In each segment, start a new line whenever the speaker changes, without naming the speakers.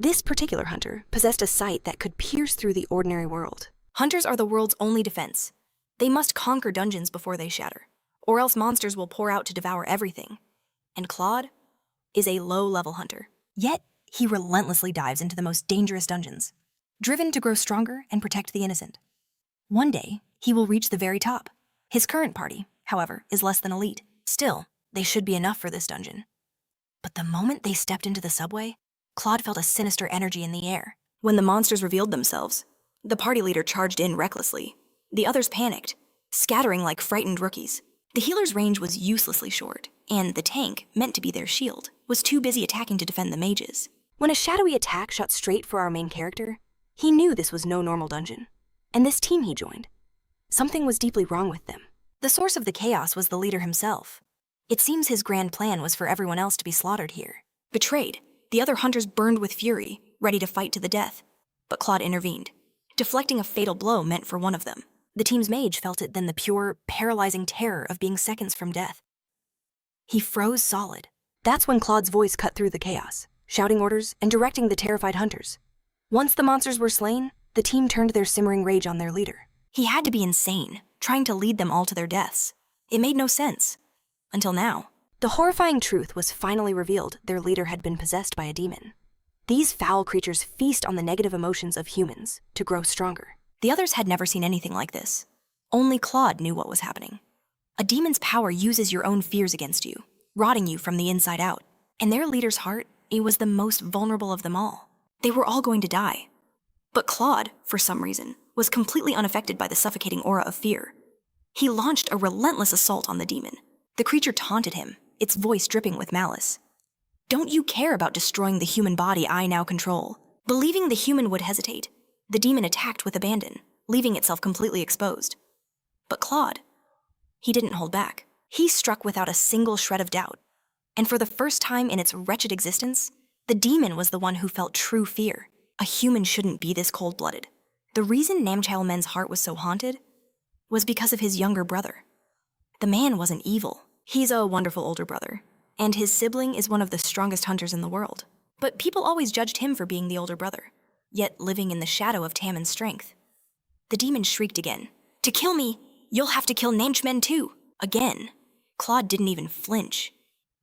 This particular hunter possessed a sight that could pierce through the ordinary world.
Hunters are the world's only defense. They must conquer dungeons before they shatter, or else monsters will pour out to devour everything. And Claude is a low-level hunter. Yet, he relentlessly dives into the most dangerous dungeons, driven to grow stronger and protect the innocent. One day, he will reach the very top. His current party, however, is less than elite. Still, they should be enough for this dungeon. But the moment they stepped into the subway, Claude felt a sinister energy in the air. When the monsters revealed themselves, the party leader charged in recklessly. The others panicked, scattering like frightened rookies. The healer's range was uselessly short, and the tank, meant to be their shield, was too busy attacking to defend the mages.
When a shadowy attack shot straight for our main character, he knew this was no normal dungeon. And this team he joined, something was deeply wrong with them.
The source of the chaos was the leader himself. It seems his grand plan was for everyone else to be slaughtered here. Betrayed, the other hunters burned with fury, ready to fight to the death. But Claude intervened, deflecting a fatal blow meant for one of them. The team's mage felt it then the pure, paralyzing terror of being seconds from death. He froze solid.
That's when Claude's voice cut through the chaos, shouting orders and directing the terrified hunters. Once the monsters were slain, the team turned their simmering rage on their leader.
He had to be insane, trying to lead them all to their deaths. It made no sense. Until now.
The horrifying truth was finally revealed: their leader had been possessed by a demon. These foul creatures feast on the negative emotions of humans to grow stronger.
The others had never seen anything like this. Only Claude knew what was happening. A demon's power uses your own fears against you, rotting you from the inside out. And their leader's heart, it was the most vulnerable of them all. They were all going to die. But Claude, for some reason, was completely unaffected by the suffocating aura of fear. He launched a relentless assault on the demon. The creature taunted him, its voice dripping with malice. "Don't you care about destroying the human body I now control?" Believing the human would hesitate, the demon attacked with abandon, leaving itself completely exposed. But Claude, he didn't hold back. He struck without a single shred of doubt. And for the first time in its wretched existence, the demon was the one who felt true fear. A human shouldn't be this cold-blooded. The reason Namchal Men's heart was so haunted was because of his younger brother. The man wasn't evil. He's a wonderful older brother, and his sibling is one of the strongest hunters in the world. But people always judged him for being the older brother, yet living in the shadow of Tammon's strength. The demon shrieked again. "To kill me, you'll have to kill Namchmen too." Again. Claude didn't even flinch.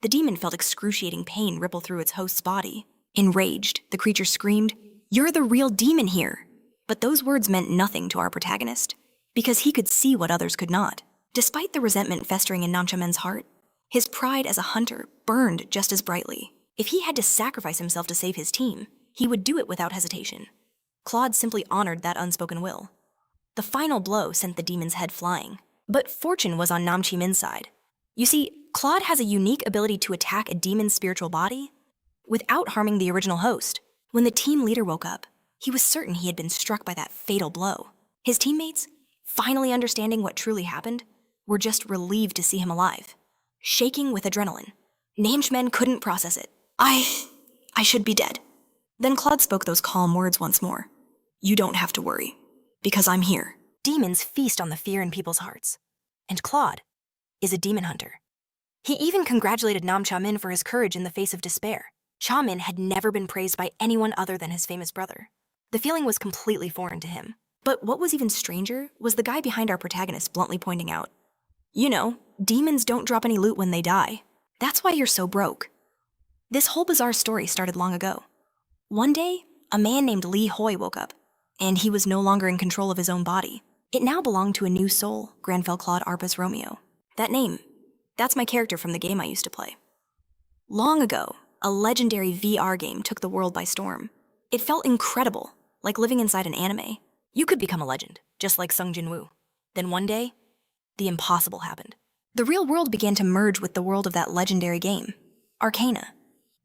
The demon felt excruciating pain ripple through its host's body. Enraged, the creature screamed, "You're the real demon here!" But those words meant nothing to our protagonist, because he could see what others could not. Despite the resentment festering in Namchamen's heart, his pride as a hunter burned just as brightly. If he had to sacrifice himself to save his team, he would do it without hesitation. Claude simply honored that unspoken will. The final blow sent the demon's head flying. But fortune was on Namchi Min's side. You see, Claude has a unique ability to attack a demon's spiritual body without harming the original host. When the team leader woke up, he was certain he had been struck by that fatal blow. His teammates, finally understanding what truly happened, were just relieved to see him alive, shaking with adrenaline. Namchmen couldn't process it. I should be dead." Then Claude spoke those calm words once more. "You don't have to worry, because I'm here." Demons feast on the fear in people's hearts. And Claude is a demon hunter. He even congratulated Nam Cha-min for his courage in the face of despair. Cha-min had never been praised by anyone other than his famous brother. The feeling was completely foreign to him. But what was even stranger was the guy behind our protagonist bluntly pointing out, "You know, demons don't drop any loot when they die. That's why you're so broke." This whole bizarre story started long ago. One day, a man named Lee Hoi woke up, and he was no longer in control of his own body. It now belonged to a new soul, Granfell Claude Arpus Romeo. That name, that's my character from the game I used to play. Long ago, a legendary VR game took the world by storm. It felt incredible, like living inside an anime. You could become a legend, just like Sung Jin-woo. Then one day, the impossible happened. The real world began to merge with the world of that legendary game, Arcana.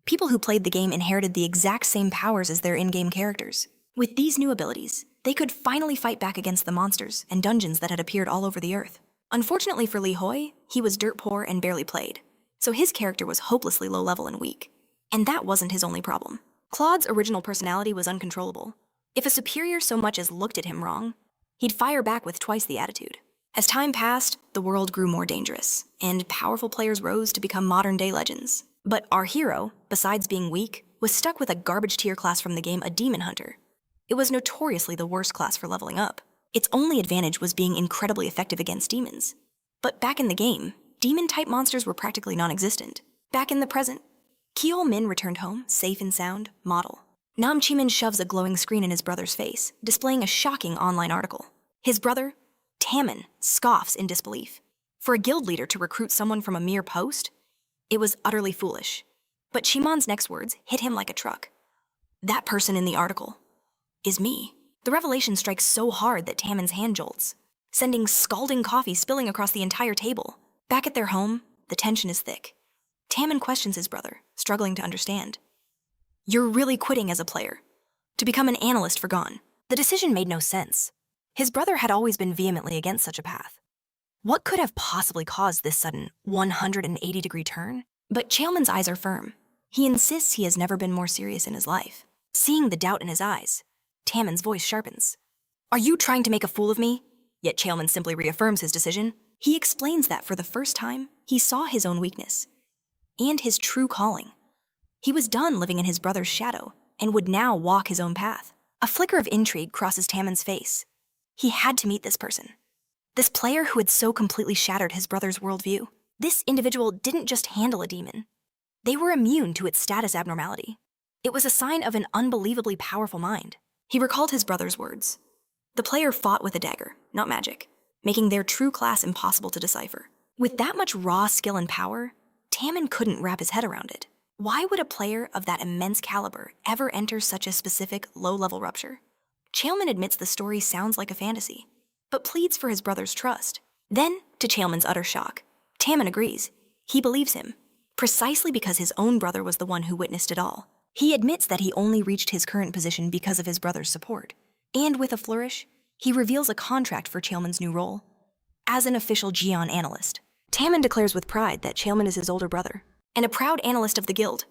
People who played the game inherited the exact same powers as their in-game characters. With these new abilities, they could finally fight back against the monsters and dungeons that had appeared all over the earth. Unfortunately for Lee Hoi, he was dirt poor and barely played, so his character was hopelessly low level and weak. And that wasn't his only problem. Claude's original personality was uncontrollable. If a superior so much as looked at him wrong, he'd fire back with twice the attitude. As time passed, the world grew more dangerous, and powerful players rose to become modern-day legends. But our hero, besides being weak, was stuck with a garbage tier class from the game, a demon hunter. It was notoriously the worst class for leveling up. Its only advantage was being incredibly effective against demons. But back in the game, demon-type monsters were practically non-existent. Back in the present, Kyo Min returned home, safe and sound, model. Nam Chi-min shoves a glowing screen in his brother's face, displaying a shocking online article. His brother, Taemin, scoffs in disbelief. For a guild leader to recruit someone from a mere post? It was utterly foolish. But Chimon's next words hit him like a truck. That person in the article is me. The revelation strikes so hard that Taemin's hand jolts, sending scalding coffee spilling across the entire table. Back at their home, the tension is thick. Taemin questions his brother, struggling to understand. You're really quitting as a player, to become an analyst for Gone.
The decision made no sense. His brother had always been vehemently against such a path. What could have possibly caused this sudden 180-degree turn?
But Chaelmin's eyes are firm. He insists he has never been more serious in his life.
Seeing the doubt in his eyes, Taemin's voice sharpens. Are you trying to make a fool of me? Yet Chaelmin simply reaffirms his decision.
He explains that for the first time, he saw his own weakness and his true calling. He was done living in his brother's shadow and would now walk his own path.
A flicker of intrigue crosses Taemin's face. He had to meet this person. This player who had so completely shattered his brother's worldview. This individual didn't just handle a demon. They were immune to its status abnormality. It was a sign of an unbelievably powerful mind.
He recalled his brother's words. The player fought with a dagger, not magic, making their true class impossible to decipher. With that much raw skill and power, Taemin couldn't wrap his head around it. Why would a player of that immense caliber ever enter such a specific, low-level rupture? Chaelmin admits the story sounds like a fantasy, but pleads for his brother's trust. Then, to Chaelmin's utter shock, Taemin agrees. He believes him, precisely because his own brother was the one who witnessed it all. He admits that he only reached his current position because of his brother's support. And with a flourish, he reveals a contract for Chaelmin's new role as an official Geon analyst.
Taemin declares with pride that Chaelmin is his older brother
and a proud analyst of the guild.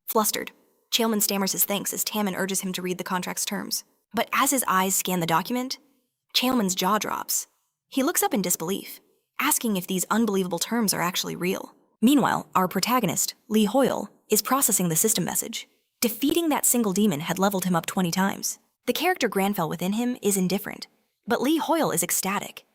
Flustered, Chaelmin stammers his thanks as Taemin urges him to read the contract's terms. But as his eyes scan the document, Chaelmin's jaw drops. He looks up in disbelief, asking if these unbelievable terms are actually real. Meanwhile, our protagonist, Lee Hoyle, is processing the system message. Defeating that single demon had leveled him up 20 times. The character Granfell within him is indifferent, but Lee Hoyle is ecstatic.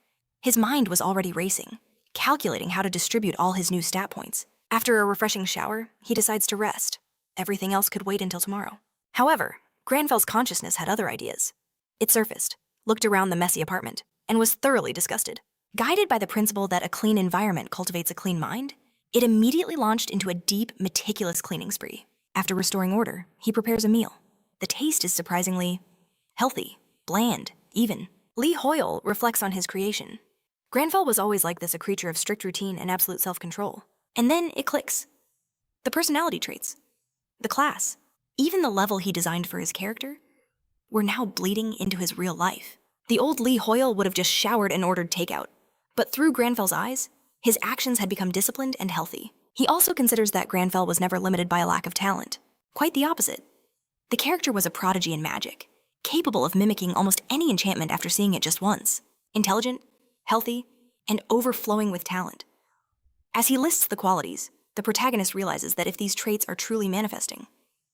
His mind was already racing, calculating how to distribute all his new stat points. After a refreshing shower, he decides to rest. Everything else could wait until tomorrow. However, Granfell's consciousness had other ideas. It surfaced, looked around the messy apartment, and was thoroughly disgusted. Guided by the principle that a clean environment cultivates a clean mind, it immediately launched into a deep, meticulous cleaning spree. After restoring order, he prepares a meal. The taste is surprisingly healthy, bland, even. Lee Hoyle reflects on his creation. Granfell was always like this, a creature of strict routine and absolute self-control. And then it clicks. The personality traits, the class, even the level he designed for his character, were now bleeding into his real life. The old Lee Hoyle would have just showered and ordered takeout. But through Granfell's eyes, his actions had become disciplined and healthy. He also considers that Granfell was never limited by a lack of talent. Quite the opposite. The character was a prodigy in magic, capable of mimicking almost any enchantment after seeing it just once. Intelligent, healthy, and overflowing with talent. As he lists the qualities, the protagonist realizes that if these traits are truly manifesting,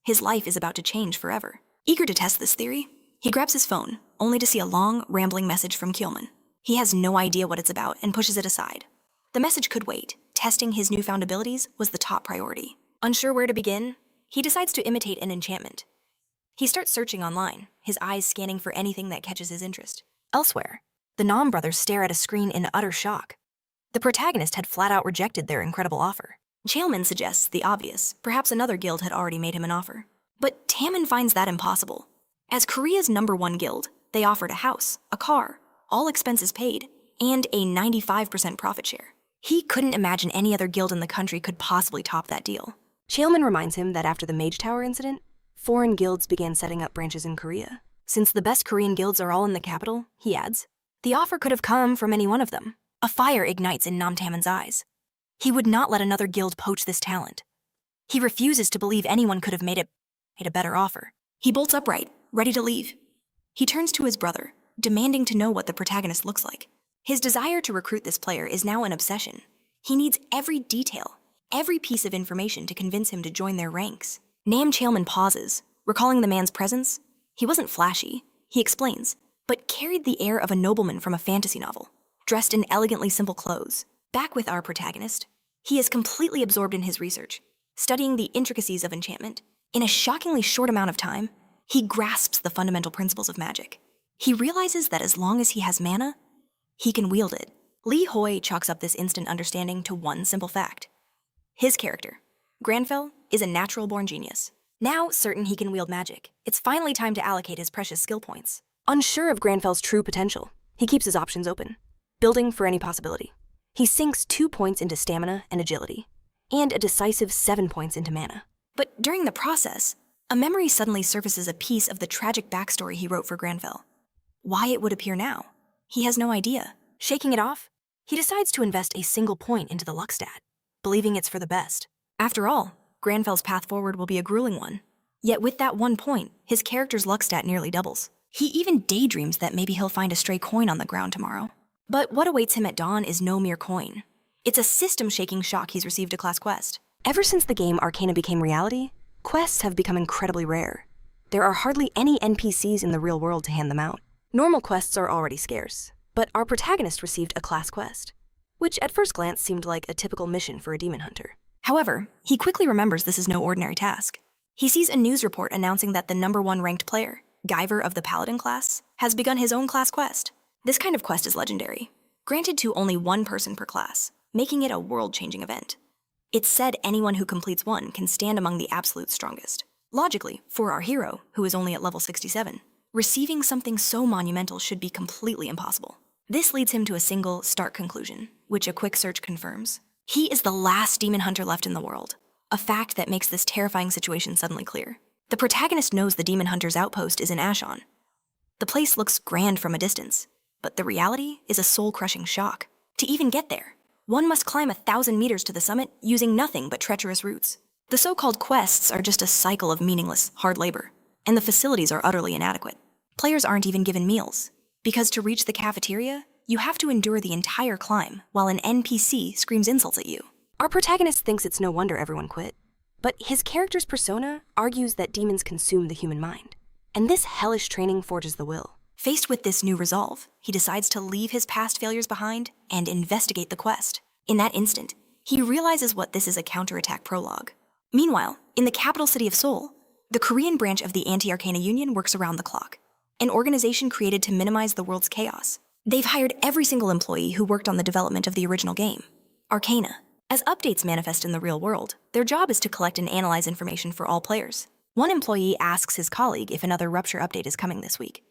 his life is about to change forever. Eager to test this theory, he grabs his phone, only to see a long, rambling message from Kyomin. He has no idea what it's about and pushes it aside. The message could wait. Testing his newfound abilities was the top priority. Unsure where to begin, he decides to imitate an enchantment. He starts searching online, his eyes scanning for anything that catches his interest. Elsewhere, the Nam brothers stare at a screen in utter shock. The protagonist had flat out rejected their incredible offer. Chaelmin suggests the obvious, perhaps another guild had already made him an offer. But Taemin finds that impossible. As Korea's #1 guild, they offered a house, a car, all expenses paid, and a 95% profit share. He couldn't imagine any other guild in the country could possibly top that deal.
Chaelmin reminds him that after the Mage Tower incident, foreign guilds began setting up branches in Korea. Since the best Korean guilds are all in the capital, he adds, the offer could have come from any one of them. A fire ignites in Nam Taemin's eyes. He would not let another guild poach this talent. He refuses to believe anyone could have made a better offer. He bolts upright, ready to leave. He turns to his brother, demanding to know what the protagonist looks like. His desire to recruit this player is now an obsession. He needs every detail, every piece of information to convince him to join their ranks.
Nam Chailman pauses, recalling the man's presence. He wasn't flashy, he explains, but carried the air of a nobleman from a fantasy novel, dressed in elegantly simple clothes. Back with our protagonist, he is completely absorbed in his research, studying the intricacies of enchantment. In a shockingly short amount of time, he grasps the fundamental principles of magic. He realizes that as long as he has mana, he can wield it. Li Hoi chalks up this instant understanding to one simple fact. His character, Granfell, is a natural-born genius. Now certain he can wield magic, it's finally time to allocate his precious skill points.
Unsure of Granfell's true potential, he keeps his options open, building for any possibility. He sinks 2 points into stamina and agility, and a decisive 7 points into mana.
But during the process, a memory suddenly surfaces a piece of the tragic backstory he wrote for Granfell. Why it would appear now, he has no idea.
Shaking it off, he decides to invest a single point into the luck stat, believing it's for the best.
After all, Granfell's path forward will be a grueling one. Yet with that 1 point, his character's luck stat nearly doubles. He even daydreams that maybe he'll find a stray coin on the ground tomorrow. But what awaits him at dawn is no mere coin. It's a system-shaking shock he's received a class quest.
Ever since the game Arcana became reality, quests have become incredibly rare. There are hardly any NPCs in the real world to hand them out. Normal quests are already scarce, but our protagonist received a class quest, which at first glance seemed like a typical mission for a demon hunter.
However, he quickly remembers this is no ordinary task. He sees a news report announcing that the #1 ranked player, Guyver of the Paladin class, has begun his own class quest. This kind of quest is legendary, granted to only 1 person per class, making it a world-changing event. It's said anyone who completes one can stand among the absolute strongest. Logically, for our hero, who is only at level 67, receiving something so monumental should be completely impossible. This leads him to a single, stark conclusion, which a quick search confirms. He is the last demon hunter left in the world, a fact that makes this terrifying situation suddenly clear. The protagonist knows the demon hunter's outpost is in Ashon. The place looks grand from a distance, but the reality is a soul-crushing shock. To even get there, one must climb 1,000 meters to the summit using nothing but treacherous routes. The so-called quests are just a cycle of meaningless, hard labor, and the facilities are utterly inadequate. Players aren't even given meals, because to reach the cafeteria, you have to endure the entire climb while an NPC screams insults at you.
Our protagonist thinks it's no wonder everyone quit, but his character's persona argues that demons consume the human mind, and this hellish training forges the will.
Faced with this new resolve, he decides to leave his past failures behind and investigate the quest. In that instant, he realizes what this is a counterattack prologue. Meanwhile, in the capital city of Seoul, the Korean branch of the Anti-Arcana Union works around the clock, an organization created to minimize the world's chaos. They've hired every single employee who worked on the development of the original game, Arcana. As updates manifest in the real world, their job is to collect and analyze information for all players. One employee asks his colleague if another Rupture update is coming this week.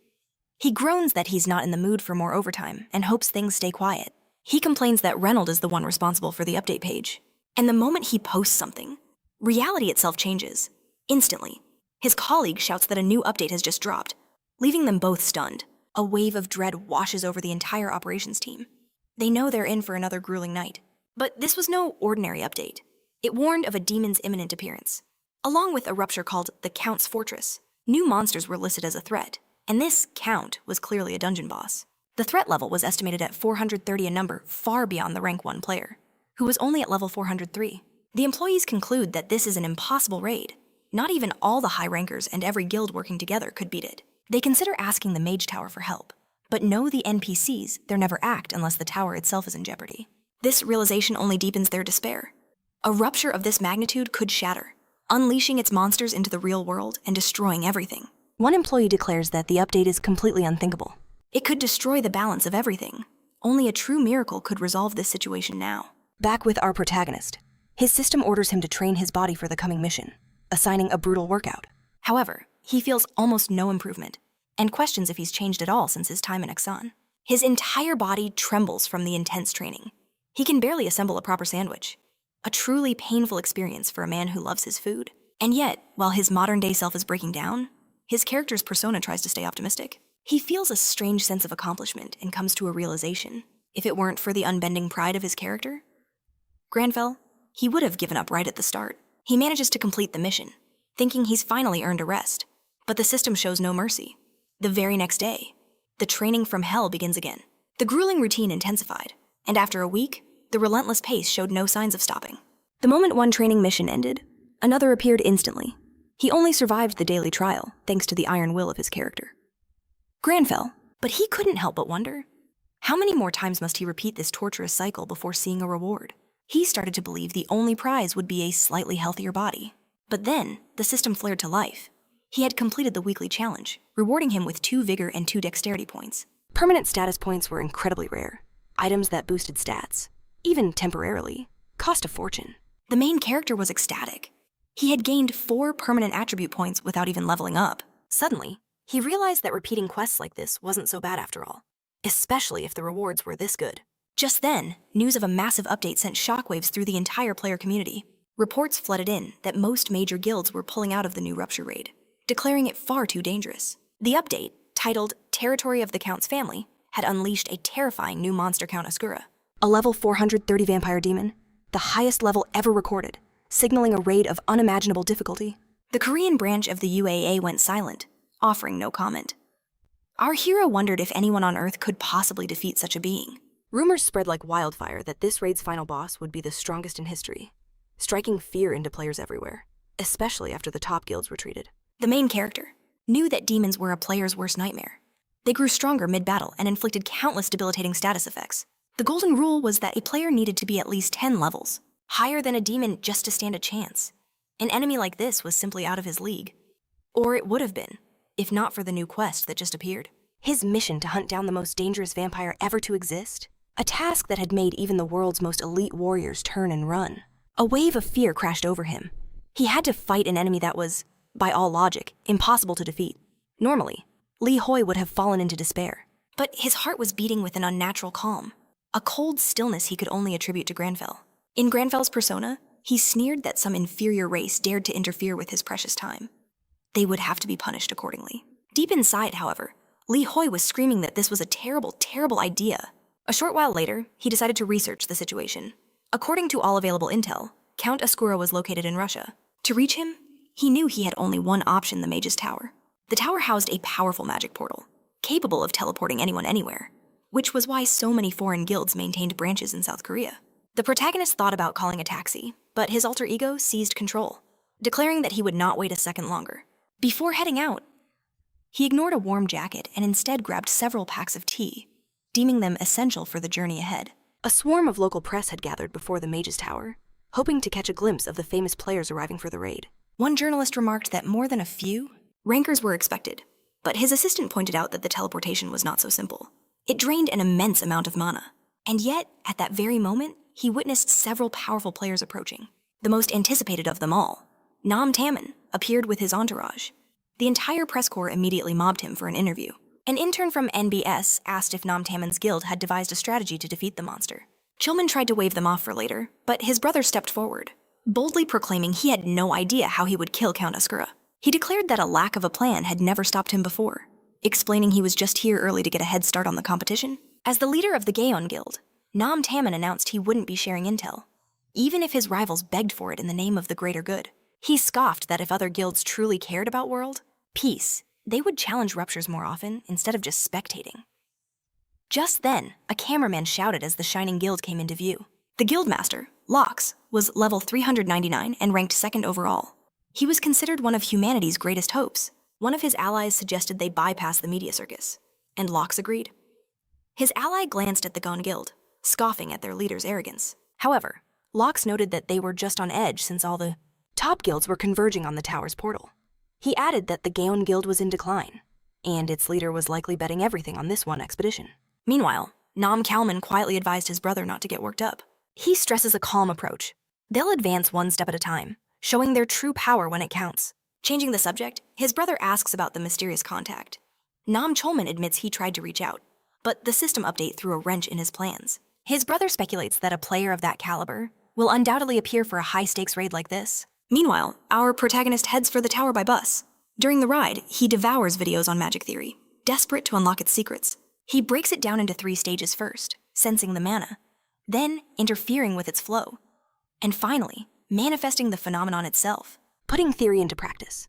He groans that he's not in the mood for more overtime and hopes things stay quiet. He complains that Reynolds is the one responsible for the update page. And the moment he posts something, reality itself changes. Instantly, his colleague shouts that a new update has just dropped, leaving them both stunned. A wave of dread washes over the entire operations team. They know they're in for another grueling night. But this was no ordinary update. It warned of a demon's imminent appearance. Along with a rupture called the Count's Fortress, new monsters were listed as a threat, and this Count was clearly a dungeon boss. The threat level was estimated at 430, a number far beyond the rank 1 player, who was only at level 403. The employees conclude that this is an impossible raid. Not even all the high rankers and every guild working together could beat it. They consider asking the Mage Tower for help, but know the NPCs, they'll never act unless the tower itself is in jeopardy. This realization only deepens their despair. A rupture of this magnitude could shatter, unleashing its monsters into the real world and destroying everything.
One employee declares that the update is completely unthinkable.
It could destroy the balance of everything. Only a true miracle could resolve this situation now.
Back with our protagonist, his system orders him to train his body for the coming mission, assigning a brutal workout.
However, he feels almost no improvement, and questions if he's changed at all since his time in Exxon. His entire body trembles from the intense training. He can barely assemble a proper sandwich. A truly painful experience for a man who loves his food. And yet, while his modern-day self is breaking down, his character's persona tries to stay optimistic. He feels a strange sense of accomplishment and comes to a realization. If it weren't for the unbending pride of his character, Granfell, he would have given up right at the start. He manages to complete the mission, thinking he's finally earned a rest. But the system shows no mercy. The very next day, the training from hell begins again. The grueling routine intensified, and after a week, the relentless pace showed no signs of stopping. The moment one training mission ended, another appeared instantly. He only survived the daily trial thanks to the iron will of his character. Gran fell, but he couldn't help but wonder, how many more times must he repeat this torturous cycle before seeing a reward? He started to believe the only prize would be a slightly healthier body. But then, the system flared to life. He had completed the weekly challenge, rewarding him with 2 vigor and 2 dexterity points.
Permanent status points were incredibly rare. Items that boosted stats, even temporarily, cost a fortune.
The main character was ecstatic. He had gained 4 permanent attribute points without even leveling up.
Suddenly, he realized that repeating quests like this wasn't so bad after all, especially if the rewards were this good.
Just then, news of a massive update sent shockwaves through the entire player community. Reports flooded in that most major guilds were pulling out of the new Rupture raid, declaring it far too dangerous. The update, titled Territory of the Count's Family, had unleashed a terrifying new monster Count Ascura.
A level 430 vampire demon, the highest level ever recorded, signaling a raid of unimaginable difficulty.
The Korean branch of the UAA went silent, offering no comment. Our hero wondered if anyone on Earth could possibly defeat such a being.
Rumors spread like wildfire that this raid's final boss would be the strongest in history, striking fear into players everywhere, especially after the top guilds retreated.
The main character knew that demons were a player's worst nightmare. They grew stronger mid-battle and inflicted countless debilitating status effects. The golden rule was that a player needed to be at least 10 levels, higher than a demon just to stand a chance. An enemy like this was simply out of his league. Or it would have been, if not for the new quest that just appeared.
His mission to hunt down the most dangerous vampire ever to exist, a task that had made even the world's most elite warriors turn and run. A wave of fear crashed over him. He had to fight an enemy that was, by all logic, impossible to defeat. Normally, Li Hoi would have fallen into despair.
But his heart was beating with an unnatural calm, a cold stillness he could only attribute to Granfell. In Granfell's persona, he sneered that some inferior race dared to interfere with his precious time. They would have to be punished accordingly. Deep inside, however, Li Hoi was screaming that this was a terrible, terrible idea. A short while later, he decided to research the situation. According to all available intel, Count Ascura was located in Russia. To reach him, he knew he had only one option: the Mage's Tower. The tower housed a powerful magic portal, capable of teleporting anyone anywhere, which was why so many foreign guilds maintained branches in South Korea. The protagonist thought about calling a taxi, but his alter ego seized control, declaring that he would not wait a second longer. Before heading out, he ignored a warm jacket and instead grabbed several packs of tea, deeming them essential for the journey ahead.
A swarm of local press had gathered before the Mage's Tower, hoping to catch a glimpse of the famous players arriving for the raid.
One journalist remarked that more than a few rankers were expected, but his assistant pointed out that the teleportation was not so simple. It drained an immense amount of mana, and yet, at that very moment, he witnessed several powerful players approaching. The most anticipated of them all, Nam Tamon, appeared with his entourage. The entire press corps immediately mobbed him for an interview. An intern from NBS asked if Nam Tamon's guild had devised a strategy to defeat the monster. Chilman tried to wave them off for later, but his brother stepped forward, boldly proclaiming he had no idea how he would kill Count Ascura. He declared that a lack of a plan had never stopped him before, explaining he was just here early to get a head start on the competition. As the leader of the Gaon Guild, Nam Tamon announced he wouldn't be sharing intel, even if his rivals begged for it in the name of the greater good. He scoffed that if other guilds truly cared about world peace, they would challenge ruptures more often instead of just spectating. Just then, a cameraman shouted as the Shining Guild came into view. The guildmaster, Lox, was level 399 and ranked 2nd overall. He was considered one of humanity's greatest hopes. One of his allies suggested they bypass the media circus, and Lox agreed. His ally glanced at the Gon Guild, scoffing at their leader's arrogance. However, Lox noted that they were just on edge since all the top guilds were converging on the tower's portal. He added that the Gaon Guild was in decline, and its leader was likely betting everything on this one expedition. Meanwhile, Nam Kalman quietly advised his brother not to get worked up. He stresses a calm approach. They'll advance one step at a time, showing their true power when it counts. Changing the subject, his brother asks about the mysterious contact. Nam Cholman admits he tried to reach out, but the system update threw a wrench in his plans. His brother speculates that a player of that caliber will undoubtedly appear for a high-stakes raid like this. Meanwhile, our protagonist heads for the tower by bus. During the ride, he devours videos on magic theory, desperate to unlock its secrets. He breaks it down into 3 stages first, sensing the mana, then interfering with its flow, and finally, manifesting the phenomenon itself, putting theory into practice.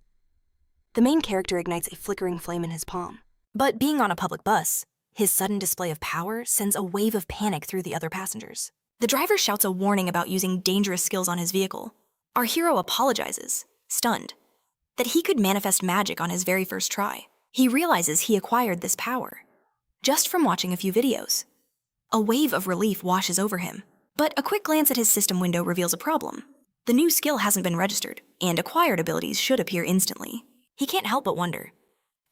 The main character ignites a flickering flame in his palm. But being on a public bus, his sudden display of power sends a wave of panic through the other passengers. The driver shouts a warning about using dangerous skills on his vehicle. Our hero apologizes, stunned. that he could manifest magic on his very first try. He realizes he acquired this power just from watching a few videos. A wave of relief washes over him, but a quick glance at his system window reveals a problem. The new skill hasn't been registered, and acquired abilities should appear instantly. He can't help but wonder,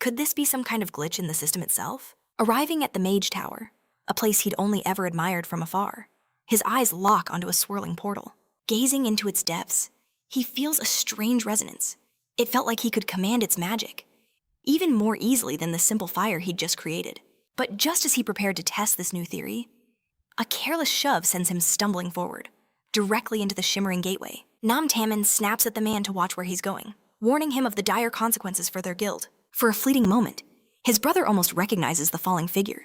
could this be some kind of glitch in the system itself? Arriving at the Mage Tower, a place he'd only ever admired from afar, his eyes lock onto a swirling portal. Gazing into its depths, he feels a strange resonance. It felt like he could command its magic, even more easily than the simple fire he'd just created. But just as he prepared to test this new theory, a careless shove sends him stumbling forward, directly into the shimmering gateway. Nam Taman snaps at the man to watch where he's going, warning him of the dire consequences for their guild. For a fleeting moment, his brother almost recognizes the falling figure.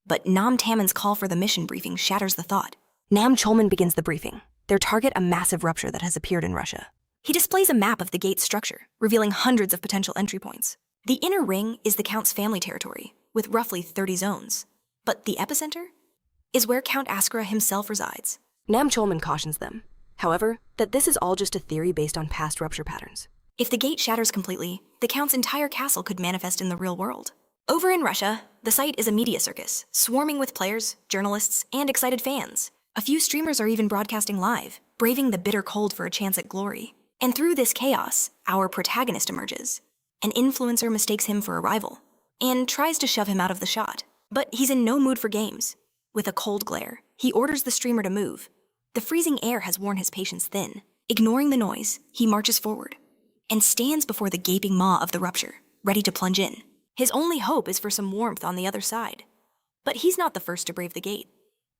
But Nam Taman's call for the mission briefing shatters the thought.
Nam Cholman begins the briefing, their target a massive rupture that has appeared in Russia.
He displays a map of the gate's structure, revealing hundreds of potential entry points. The inner ring is the Count's family territory, with roughly 30 zones. But the epicenter is where Count Askra himself resides.
Nam Cholman cautions them, however, that this is all just a theory based on past rupture patterns.
If the gate shatters completely, the Count's entire castle could manifest in the real world. Over in Russia, the site is a media circus, swarming with players, journalists, and excited fans. A few streamers are even broadcasting live, braving the bitter cold for a chance at glory. And through this chaos, our protagonist emerges. An influencer mistakes him for a rival, and tries to shove him out of the shot. But he's in no mood for games. With a cold glare, he orders the streamer to move. The freezing air has worn his patience thin. Ignoring the noise, he marches forward, and stands before the gaping maw of the rupture, ready to plunge in. His only hope is for some warmth on the other side. But he's not the first to brave the gate.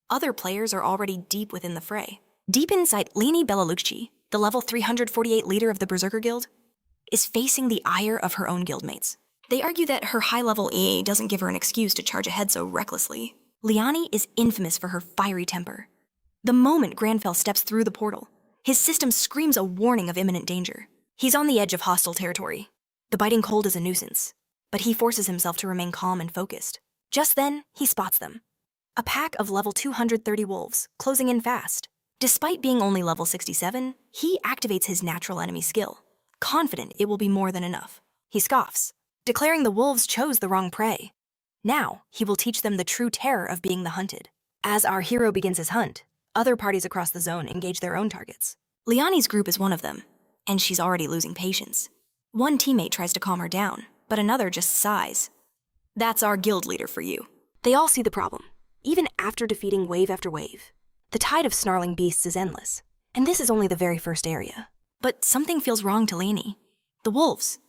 Other players are already deep within the fray. Deep inside, Leni Belalukchi, the level 348 leader of the Berserker Guild, is facing the ire of her own guildmates. They argue that her high-level EA doesn't give her an excuse to charge ahead so recklessly. Liani is infamous for her fiery temper. The moment Granfell steps through the portal, his system screams a warning of imminent danger. He's on the edge of hostile territory. The biting cold is a nuisance, but he forces himself to remain calm and focused. Just then, he spots them. A pack of level 230 wolves, closing in fast. Despite being only level 67, he activates his natural enemy skill, confident it will be more than enough. He scoffs, declaring the wolves chose the wrong prey. Now, he will teach them the true terror of being the hunted. As our hero begins his hunt, other parties across the zone engage their own targets. Liani's group is one of them, and she's already losing patience. One teammate tries to calm her down, but another just sighs. That's our guild leader for you.
They all see the problem. Even after defeating wave after wave, the tide of snarling beasts is endless, and this is only the very first area.
But something feels wrong to Leni. The wolves.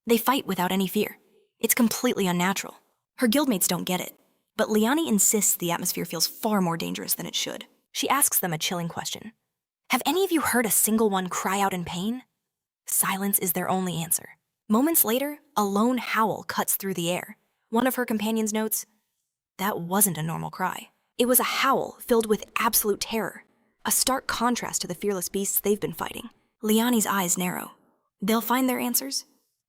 They fight without any fear. It's completely unnatural. Her guildmates don't get it, but Liani insists the atmosphere feels far more dangerous than it should. She asks them a chilling question. Have any of you heard a single one cry out in pain? Silence is their only answer. Moments later, a lone howl cuts through the air. One of her companions notes, that wasn't a normal cry. It was a howl filled with absolute terror, a stark contrast to the fearless beasts they've been fighting. Liani's eyes narrow. They'll find their answers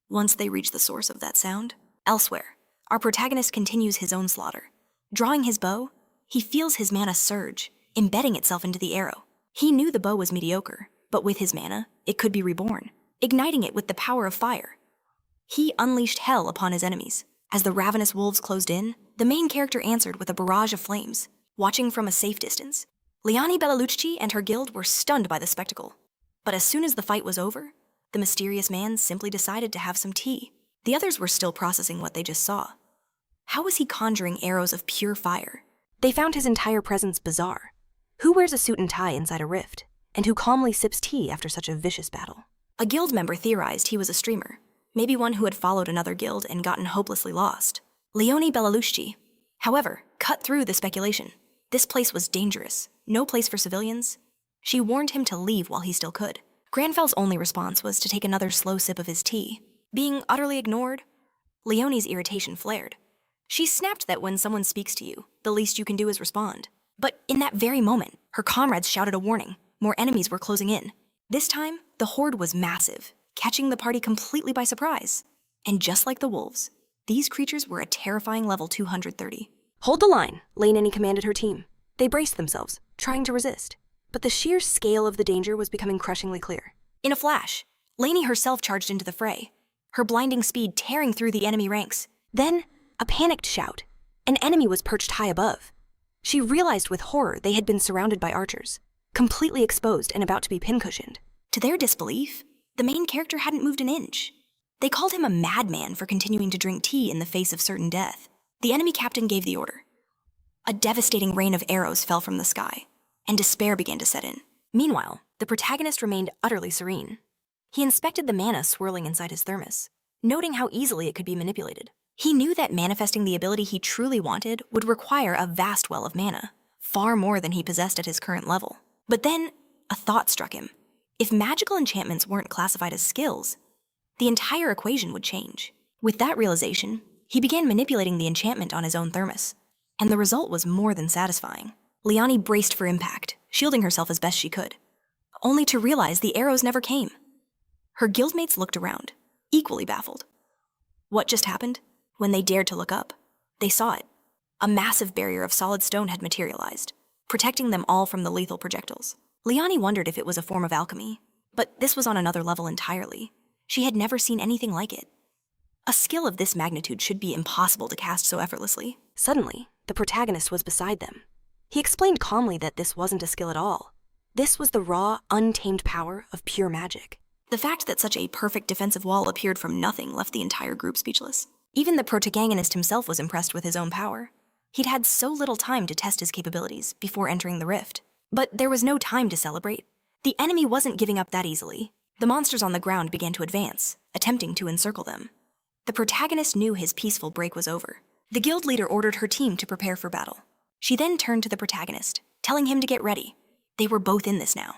once they reach the source of that sound. Elsewhere, our protagonist continues his own slaughter. Drawing his bow, he feels his mana surge, embedding itself into the arrow. He knew the bow was mediocre, but with his mana, it could be reborn, igniting it with the power of fire. He unleashed hell upon his enemies. As the ravenous wolves closed in, the main character answered with a barrage of flames, watching from a safe distance. Liani Belalukchi and her guild were stunned by the spectacle. But as soon as the fight was over, the mysterious man simply decided to have some tea. The others were still processing what they just saw. How was he conjuring arrows of pure fire?
They found his entire presence bizarre. Who wears a suit and tie inside a rift, and who calmly sips tea after such a vicious battle?
A guild member theorized he was a streamer, maybe one who had followed another guild and gotten hopelessly lost. Leonie Belalukchi, however, cut through the speculation. This place was dangerous, no place for civilians. She warned him to leave while he still could. Granfell's only response was to take another slow sip of his tea. Being utterly ignored, Leonie's irritation flared. She snapped that when someone speaks to you, the least you can do is respond. But in that very moment, her comrades shouted a warning. More enemies were closing in. This time, the horde was massive, catching the party completely by surprise. And just like the wolves, these creatures were a terrifying level 230.
Hold the line, Leni commanded her team. They braced themselves, trying to resist. But the sheer scale of the danger was becoming crushingly clear.
In a flash, Leni herself charged into the fray, her blinding speed tearing through the enemy ranks. Then, a panicked shout. An enemy was perched high above. She realized with horror they had been surrounded by archers, completely exposed and about to be pincushioned. To their disbelief, the main character hadn't moved an inch. They called him a madman for continuing to drink tea in the face of certain death. The enemy captain gave the order. A devastating rain of arrows fell from the sky, and despair began to set in. Meanwhile, the protagonist remained utterly serene. He inspected the mana swirling inside his thermos, noting how easily it could be manipulated. He knew that manifesting the ability he truly wanted would require a vast well of mana, far more than he possessed at his current level. But then, a thought struck him. If magical enchantments weren't classified as skills, the entire equation would change. With that realization, he began manipulating the enchantment on his own thermos, and the result was more than satisfying. Liani braced for impact, shielding herself as best she could, only to realize the arrows never came. Her guildmates looked around, equally baffled. What just happened? When they dared to look up, they saw it. A massive barrier of solid stone had materialized, protecting them all from the lethal projectiles. Liani wondered if it was a form of alchemy, but this was on another level entirely. She had never seen anything like it. A skill of this magnitude should be impossible to cast so effortlessly.
Suddenly, the protagonist was beside them. He explained calmly that this wasn't a skill at all. This was the raw, untamed power of pure magic.
The fact that such a perfect defensive wall appeared from nothing left the entire group speechless. Even the protagonist himself was impressed with his own power. He'd had so little time to test his capabilities before entering the rift. But there was no time to celebrate. The enemy wasn't giving up that easily. The monsters on the ground began to advance, attempting to encircle them. The protagonist knew his peaceful break was over. The guild leader ordered her team to prepare for battle. She then turned to the protagonist, telling him to get ready. They were both in this now.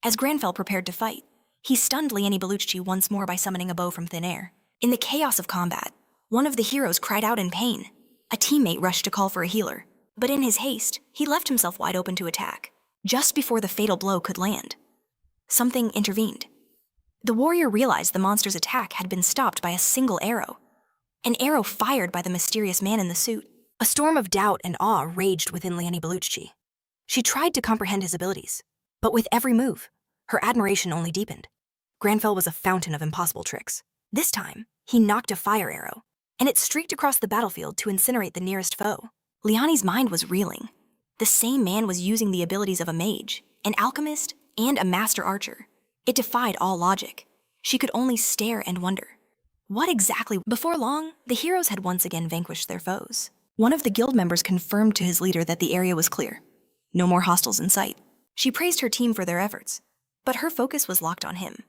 As Granfell prepared to fight, he stunned Liani Belucci once more by summoning a bow from thin air. In the chaos of combat, one of the heroes cried out in pain. A teammate rushed to call for a healer, but in his haste, he left himself wide open to attack, just before the fatal blow could land. Something intervened. The warrior realized the monster's attack had been stopped by a single arrow. An arrow fired by the mysterious man in the suit. A storm of doubt and awe raged within Liani Belucci. She tried to comprehend his abilities, but with every move, her admiration only deepened. Granfell was a fountain of impossible tricks. This time, he knocked a fire arrow, and it streaked across the battlefield to incinerate the nearest foe. Liani's mind was reeling. The same man was using the abilities of a mage, an alchemist, and a master archer. It defied all logic. She could only stare and wonder. What exactly? Before long, the heroes had once again vanquished their foes. One of the guild members confirmed to his leader that the area was clear. No more hostiles in sight. She praised her team for their efforts, but her focus was locked on him.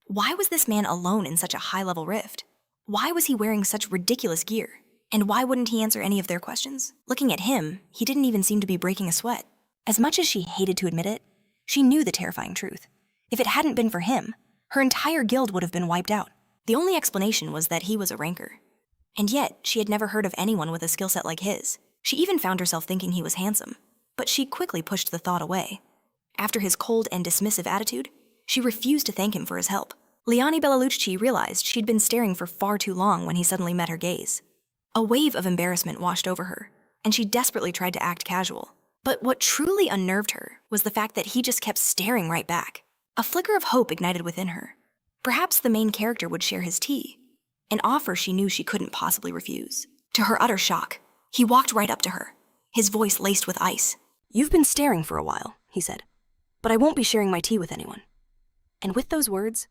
Why was this man alone in such a high-level rift? Why was he wearing such ridiculous gear? And why wouldn't he answer any of their questions? Looking at him, he didn't even seem to be breaking a sweat. As much as she hated to admit it, she knew the terrifying truth. If it hadn't been for him, her entire guild would have been wiped out. The only explanation was that he was a ranker. And yet, she had never heard of anyone with a skill set like his. She even found herself thinking he was handsome, but she quickly pushed the thought away. After his cold and dismissive attitude, she refused to thank him for his help. Liani Belucci realized she'd been staring for far too long when he suddenly met her gaze. A wave of embarrassment washed over her, and she desperately tried to act casual. But what truly unnerved her was the fact that he just kept staring right back. A flicker of hope ignited within her. Perhaps the main character would share his tea, an offer she knew she couldn't possibly refuse. To her utter shock, he walked right up to her, his voice laced with ice.
"You've been staring for a while," he said, "but I won't be sharing my tea with anyone." And with those words,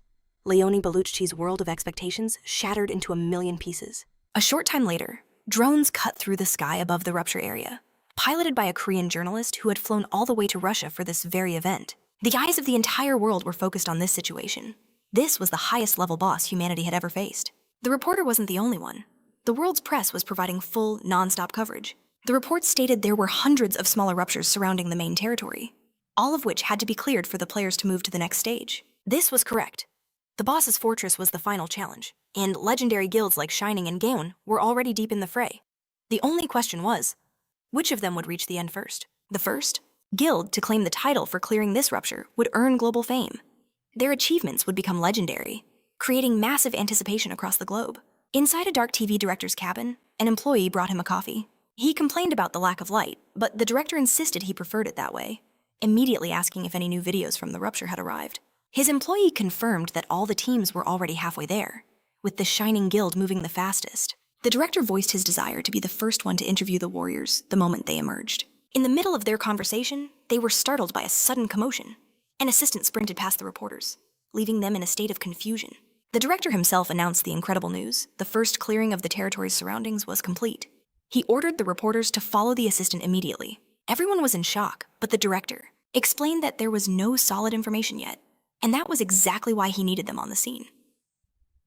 Liani Belucci's world of expectations shattered into a million pieces. A short time later, drones cut through the sky above the rupture area, piloted by a Korean journalist who had flown all the way to Russia for this very event. The eyes of the entire world were focused on this situation. This was the highest level boss humanity had ever faced. The reporter wasn't the only one. The world's press was providing full, non-stop coverage. The reports stated there were hundreds of smaller ruptures surrounding the main territory, all of which had to be cleared for the players to move to the next stage. This was correct. The boss's fortress was the final challenge, and legendary guilds like Shining and Gaon were already deep in the fray. The only question was, which of them would reach the end first? The first guild to claim the title for clearing this rupture would earn global fame. Their achievements would become legendary, creating massive anticipation across the globe. Inside a dark TV director's cabin, an employee brought him a coffee. He complained about the lack of light, but the director insisted he preferred it that way, immediately asking if any new videos from the rupture had arrived. His employee confirmed that all the teams were already halfway there.
with the Shining Guild moving the fastest. The director voiced his desire to be the first one to interview the warriors the moment they emerged. In the middle of their conversation, they were startled by a sudden commotion. An assistant sprinted past the reporters, leaving them in a state of confusion. The director himself announced the incredible news: the first clearing of the territory's surroundings was complete. He ordered the reporters to follow the assistant immediately. Everyone was in shock, but the director explained that there was no solid information yet, and that was exactly why he needed them on the scene.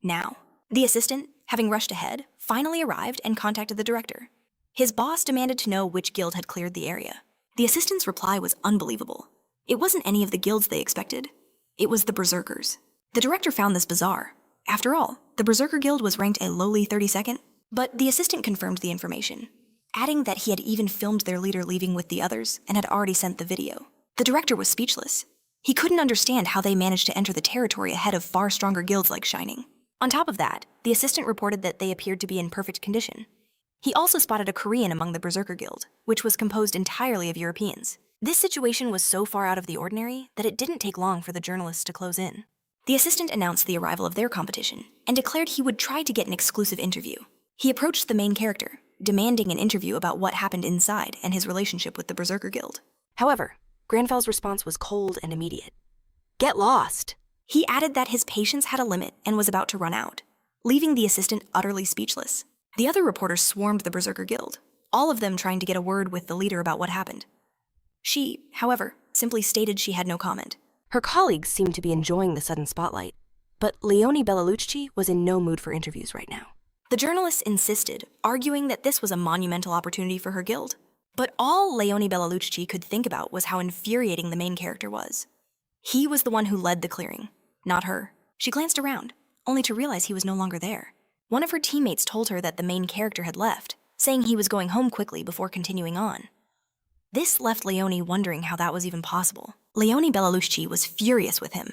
Now, the assistant, having rushed ahead, finally arrived and contacted the director. His boss demanded to know which guild had cleared the area. The assistant's reply was unbelievable. It wasn't any of the guilds they expected. It was the Berserkers. The director found this bizarre. After all, the Berserker Guild was ranked a lowly 32nd, but the assistant confirmed the information, adding that he had even filmed their leader leaving with the others and had already sent the video. The director was speechless. He couldn't understand how they managed to enter the territory ahead of far stronger guilds like Shining. On top of that, the assistant reported that they appeared to be in perfect condition. He also spotted a Korean among the Berserker Guild, which was composed entirely of Europeans. This situation was so far out of the ordinary that it didn't take long for the journalists to close in. The assistant announced the arrival of their competition and declared he would try to get an exclusive interview. He approached the main character, demanding an interview about what happened inside and his relationship with the Berserker Guild.
However, Granfel's response was cold and immediate. "Get lost."
He added that his patience had a limit and was about to run out, leaving the assistant utterly speechless. The other reporters swarmed the Berserker Guild, all of them trying to get a word with the leader about what happened. She, however, simply stated she had no comment.
Her colleagues seemed to be enjoying the sudden spotlight, but Leone Bellalucci was in no mood for interviews right now.
The journalists insisted, arguing that this was a monumental opportunity for her guild. But all Leone Bellalucci could think about was how infuriating the main character was. He was the one who led the clearing, not her. She glanced around, only to realize he was no longer there. One of her teammates told her that the main character had left, saying he was going home quickly before continuing on. This left Leone wondering how that was even possible. Leone Bellalucci was furious with him.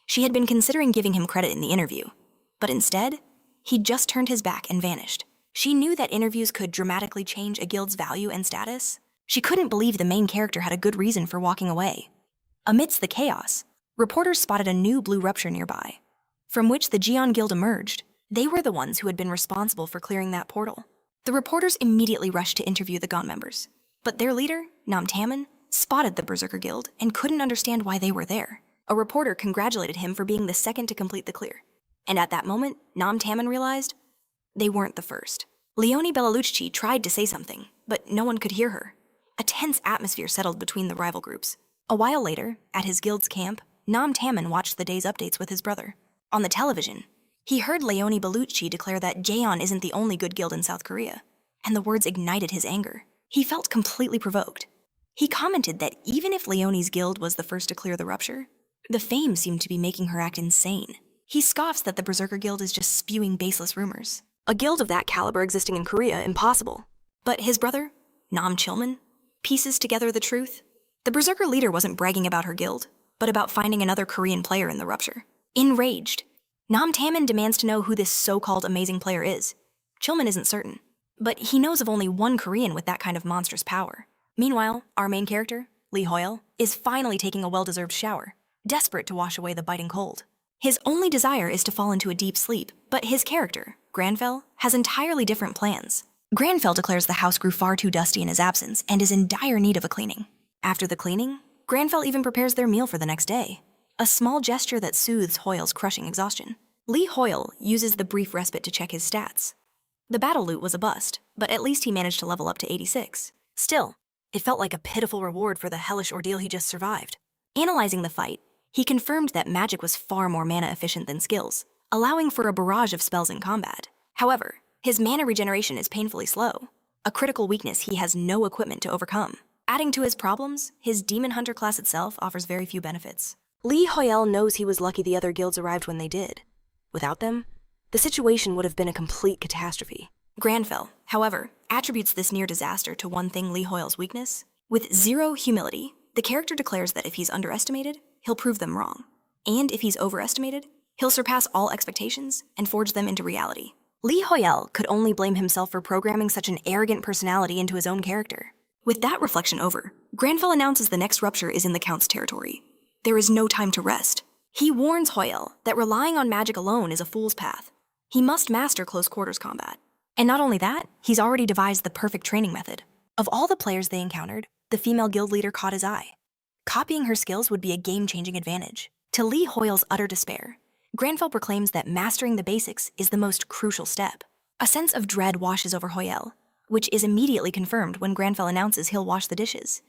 She had been considering giving him credit in the interview, but instead, he just turned his back and vanished. She knew that interviews could dramatically change a guild's value and status. She couldn't believe the main character had a good reason for walking away. Amidst the chaos, reporters spotted a new blue rupture nearby, from which the Geon Guild emerged. They were the ones who had been responsible for clearing that portal. The reporters immediately rushed to interview the GON members, but their leader, Nam Taman, spotted the Berserker Guild and couldn't understand why they were there. A reporter congratulated him for being the second to complete the clear, and at that moment, Nam Taman realized they weren't the first. Leone Bellalucci tried to say something, but no one could hear her. A tense atmosphere settled between the rival groups. A while later, at his guild's camp, Nam Taman watched the day's updates with his brother. On the television, he heard Leone Bellalucci declare that Jaeon isn't the only good guild in South Korea, and the words ignited his anger. He felt completely provoked. He commented that even if Leone's guild was the first to clear the rupture, the fame seemed to be making her act insane. He scoffs that the Berserker Guild is just spewing baseless rumors.
A guild of that caliber existing in Korea, impossible.
But his brother, Nam Chilman, pieces together the truth. The Berserker leader wasn't bragging about her guild, but about finding another Korean player in the rupture. Enraged, Nam Taman demands to know who this so-called amazing player is. Chilman isn't certain, but he knows of only one Korean with that kind of monstrous power. Meanwhile, our main character, Lee Hoyle, is finally taking a well-deserved shower, desperate to wash away the biting cold. His only desire is to fall into a deep sleep, but his character, Granfell, has entirely different plans. Granfell declares the house grew far too dusty in his absence and is in dire need of a cleaning. After the cleaning, Granfell even prepares their meal for the next day, a small gesture that soothes Hoyle's crushing exhaustion. Lee Hoyle uses the brief respite to check his stats. The battle loot was a bust, but at least he managed to level up to 86.
Still, it felt like a pitiful reward for the hellish ordeal he just survived.
Analyzing the fight, he confirmed that magic was far more mana efficient than skills, allowing for a barrage of spells in combat. However, his mana regeneration is painfully slow, a critical weakness he has no equipment to overcome. Adding to his problems, his Demon Hunter class itself offers very few benefits.
Lee Hoyle knows he was lucky the other guilds arrived when they did. Without them, the situation would have been a complete catastrophe.
Granfell, however, attributes this near disaster to one thing: Lee Hoyle's weakness. With zero humility, the character declares that if he's underestimated, he'll prove them wrong. And if he's overestimated, he'll surpass all expectations and forge them into reality. Lee Hoyle could only blame himself for programming such an arrogant personality into his own character. With that reflection over, Granfell announces the next rupture is in the Count's territory. There is no time to rest. He warns Hoyle that relying on magic alone is a fool's path. He must master close quarters combat. And not only that, he's already devised the perfect training method. Of all the players they encountered, the female guild leader caught his eye. Copying her skills would be a game-changing advantage. To Lee Hoyle's utter despair, Granfell proclaims that mastering the basics is the most crucial step. A sense of dread washes over Hoyle, which is immediately confirmed when Granfell announces he'll wash the dishes.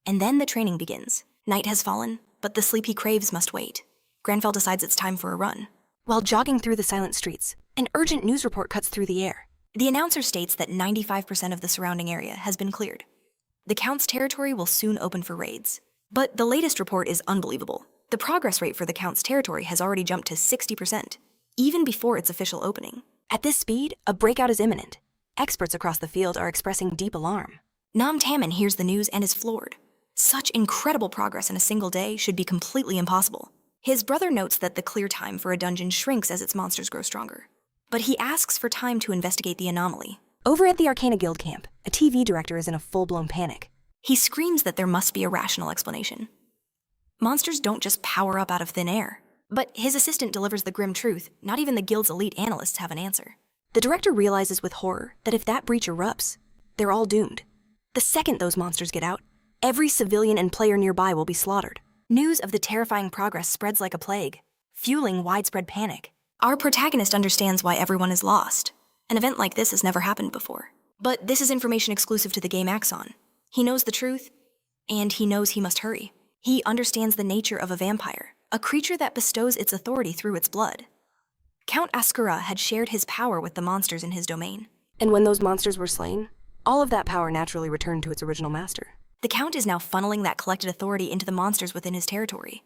And then the training begins. Night has fallen, but the sleep he craves must wait. Granfell decides it's time for a run.
While jogging through the silent streets, an urgent news report cuts through the air.
The announcer states that 95% of the surrounding area has been cleared. The Count's territory will soon open for raids. But the latest report is unbelievable. The progress rate for the Count's territory has already jumped to 60%, even before its official opening.
At this speed, a breakout is imminent. Experts across the field are expressing deep alarm.
Nam Tammin hears the news and is floored. Such incredible progress in a single day should be completely impossible. His brother notes that the clear time for a dungeon shrinks as its monsters grow stronger. But he asks for time to investigate the anomaly.
Over at the Arcana Guild camp, a TV director is in a full-blown panic.
He screams that there must be a rational explanation. Monsters don't just power up out of thin air. But his assistant delivers the grim truth. Not even the guild's elite analysts have an answer.
The director realizes with horror that if that breach erupts, they're all doomed. The second those monsters get out, every civilian and player nearby will be slaughtered. News of the terrifying progress spreads like a plague, fueling widespread panic.
Our protagonist understands why everyone is lost. An event like this has never happened before. But this is information exclusive to the game Axon. He knows the truth, and he knows he must hurry. He understands the nature of a vampire, a creature that bestows its authority through its blood. Count Ascura had shared his power with the monsters in his domain.
And when those monsters were slain, all of that power naturally returned to its original master.
The Count is now funneling that collected authority into the monsters within his territory,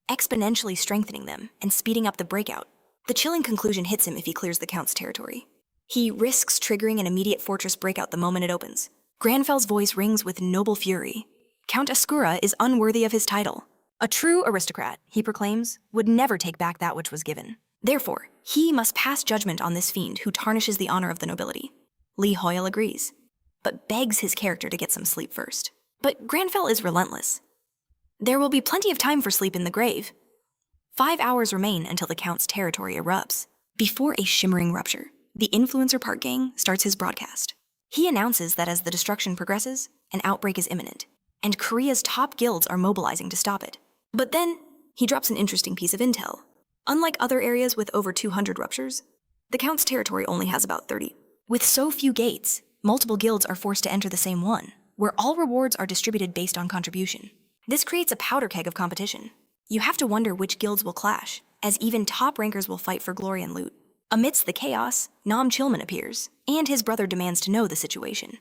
exponentially strengthening them and speeding up the breakout. The chilling conclusion hits him if he clears the Count's territory. He risks triggering an immediate fortress breakout the moment it opens. Granfell's voice rings with noble fury. Count Ascura is unworthy of his title. A true aristocrat, he proclaims, would never take back that which was given. Therefore, he must pass judgment on this fiend who tarnishes the honor of the nobility. Lee Hoyle agrees, but begs his character to get some sleep first. But Granfell is relentless. There will be plenty of time for sleep in the grave. 5 hours remain until the Count's territory erupts. Before a shimmering rupture, the Influencer Park Gang starts his broadcast. He announces that as the destruction progresses, an outbreak is imminent, and Korea's top guilds are mobilizing to stop it. But then, he drops an interesting piece of intel. Unlike other areas with over 200 ruptures, the Count's territory only has about 30. With so few gates, multiple guilds are forced to enter the same one, where all rewards are distributed based on contribution. This creates a powder keg of competition. You have to wonder which guilds will clash, as even top rankers will fight for glory and loot. Amidst the chaos, Nam Chilman appears, and his brother demands to know the situation.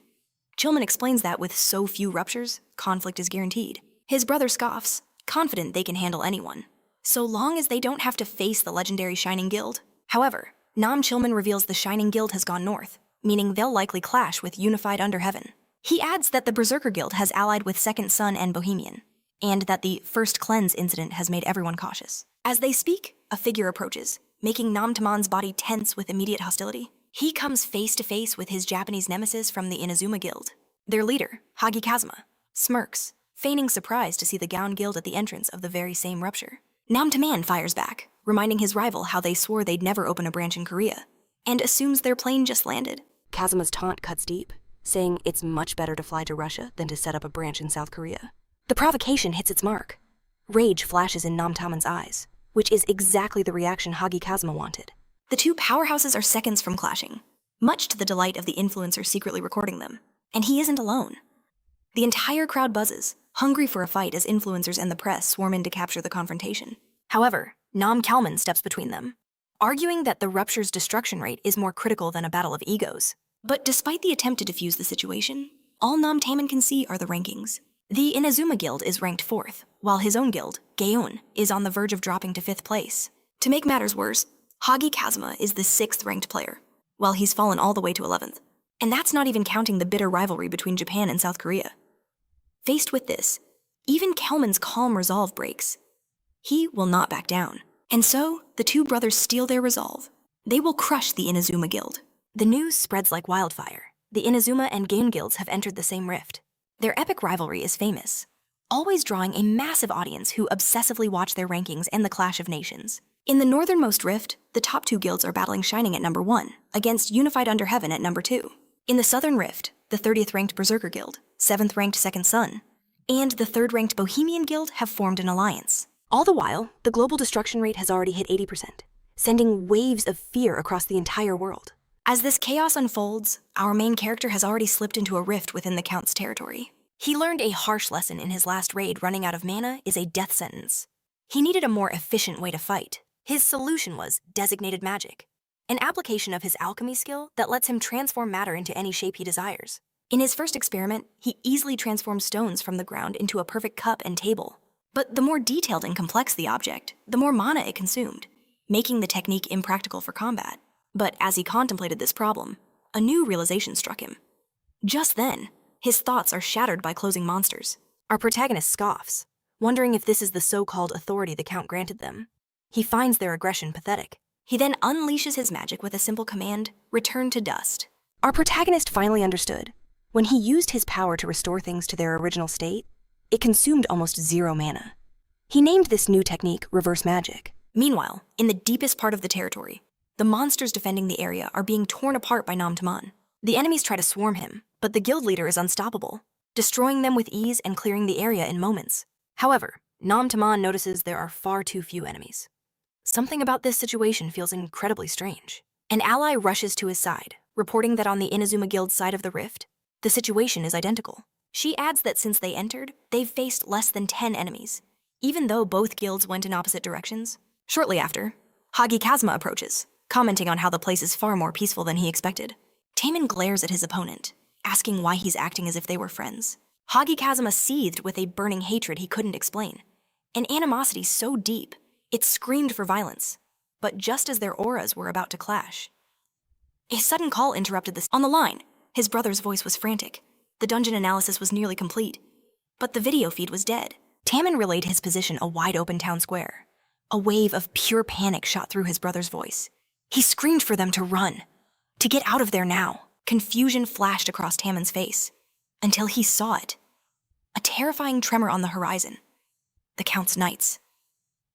Chilman explains that with so few ruptures, conflict is guaranteed. His brother scoffs, confident they can handle anyone, so long as they don't have to face the legendary Shining Guild. However, Nam Chilman reveals the Shining Guild has gone north, meaning they'll likely clash with Unified Under Heaven. He adds that the Berserker Guild has allied with Second Son and Bohemian, and that the First Cleanse incident has made everyone cautious. As they speak, a figure approaches, making Nam Taman's body tense with immediate hostility. He comes face to face with his Japanese nemesis from the Inazuma Guild. Their leader, Hagi Kazuma, smirks, feigning surprise to see the Gown Guild at the entrance of the very same rupture. Nam Taman fires back, reminding his rival how they swore they'd never open a branch in Korea, and assumes their plane just landed.
Kazuma's taunt cuts deep, saying it's much better to fly to Russia than to set up a branch in South Korea. The provocation hits its mark. Rage flashes in Nam Taman's eyes, which is exactly the reaction Hagi Kazuma wanted.
The two powerhouses are seconds from clashing, much to the delight of the influencer secretly recording them. And he isn't alone. The entire crowd buzzes, hungry for a fight as influencers and the press swarm in to capture the confrontation. However, Nam Kalman steps between them, arguing that the rupture's destruction rate is more critical than a battle of egos. But despite the attempt to defuse the situation, all Nam Taman can see are the rankings. The Inazuma Guild is ranked 4th, while his own guild, Gaon, is on the verge of dropping to 5th place. To make matters worse, Hagi Kazuma is the 6th ranked player, while he's fallen all the way to 11th. And that's not even counting the bitter rivalry between Japan and South Korea. Faced with this, even Kelman's calm resolve breaks. He will not back down. And so, the two brothers steel their resolve. They will crush the Inazuma Guild. The news spreads like wildfire. The Inazuma and Gaon guilds have entered the same rift. Their epic rivalry is famous, always drawing a massive audience who obsessively watch their rankings and the clash of nations. In the northernmost rift, the top two guilds are battling Shining at number 1 against Unified Under Heaven at number 2. In the southern rift, the 30th ranked Berserker Guild, 7th ranked Second Sun, and the 3rd ranked Bohemian Guild have formed an alliance.
All the while, the global destruction rate has already hit 80%, sending waves of fear across the entire world.
As this chaos unfolds, our main character has already slipped into a rift within the Count's territory. He learned a harsh lesson in his last raid. Running out of mana is a death sentence. He needed a more efficient way to fight. His solution was designated magic, an application of his alchemy skill that lets him transform matter into any shape he desires. In his first experiment, he easily transformed stones from the ground into a perfect cup and table. But the more detailed and complex the object, the more mana it consumed, making the technique impractical for combat. But as he contemplated this problem, a new realization struck him. Just then, his thoughts are shattered by closing monsters.
Our protagonist scoffs, wondering if this is the so-called authority the Count granted them. He finds their aggression pathetic.
He then unleashes his magic with a simple command, return to dust.
Our protagonist finally understood. When he used his power to restore things to their original state, it consumed almost 0 mana. He named this new technique reverse magic.
Meanwhile, in the deepest part of the territory, the monsters defending the area are being torn apart by Nam Taman. The enemies try to swarm him, but the guild leader is unstoppable, destroying them with ease and clearing the area in moments. However, Nam Taman notices there are far too few enemies. Something about this situation feels incredibly strange. An ally rushes to his side, reporting that on the Inazuma Guild's side of the rift, the situation is identical. She adds that since they entered, they've faced less than 10 enemies, even though both guilds went in opposite directions. Shortly after, Hagi Kazuma approaches, commenting on how the place is far more peaceful than he expected. Taemin glares at his opponent, asking why he's acting as if they were friends. Hagi Kazuma seethed with a burning hatred he couldn't explain, an animosity so deep, it screamed for violence. But just as their auras were about to clash, a sudden call interrupted this. On the line, his brother's voice was frantic. The dungeon analysis was nearly complete, but the video feed was dead. Taemin relayed his position a wide-open town square. A wave of pure panic shot through his brother's voice. He screamed for them to run, to get out of there now. Confusion flashed across Taemin's face, until he saw it. A terrifying tremor on the horizon. The Count's knights,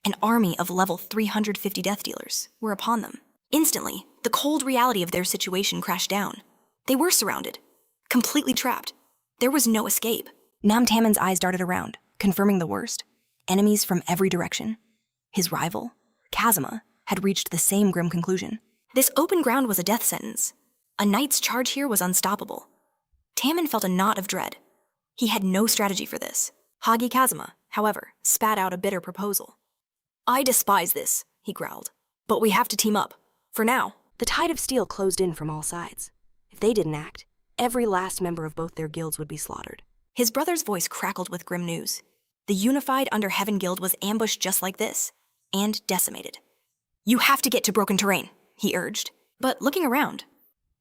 an army of level 350 death dealers, were upon them. Instantly, the cold reality of their situation crashed down. They were surrounded, completely trapped. There was no escape.
Nam Taemin's eyes darted around, confirming the worst. Enemies from every direction. His rival, Kazuma, had reached the same grim conclusion.
This open ground was a death sentence. A knight's charge here was unstoppable. Taemin felt a knot of dread. He had no strategy for this. Hagi Kazuma, however, spat out a bitter proposal. I despise this, he growled. But we have to team up. For now.
The tide of steel closed in from all sides. If they didn't act, every last member of both their guilds would be slaughtered.
His brother's voice crackled with grim news. The Unified Under Heaven Guild was ambushed just like this, and decimated. You have to get to broken terrain, he urged. But looking around,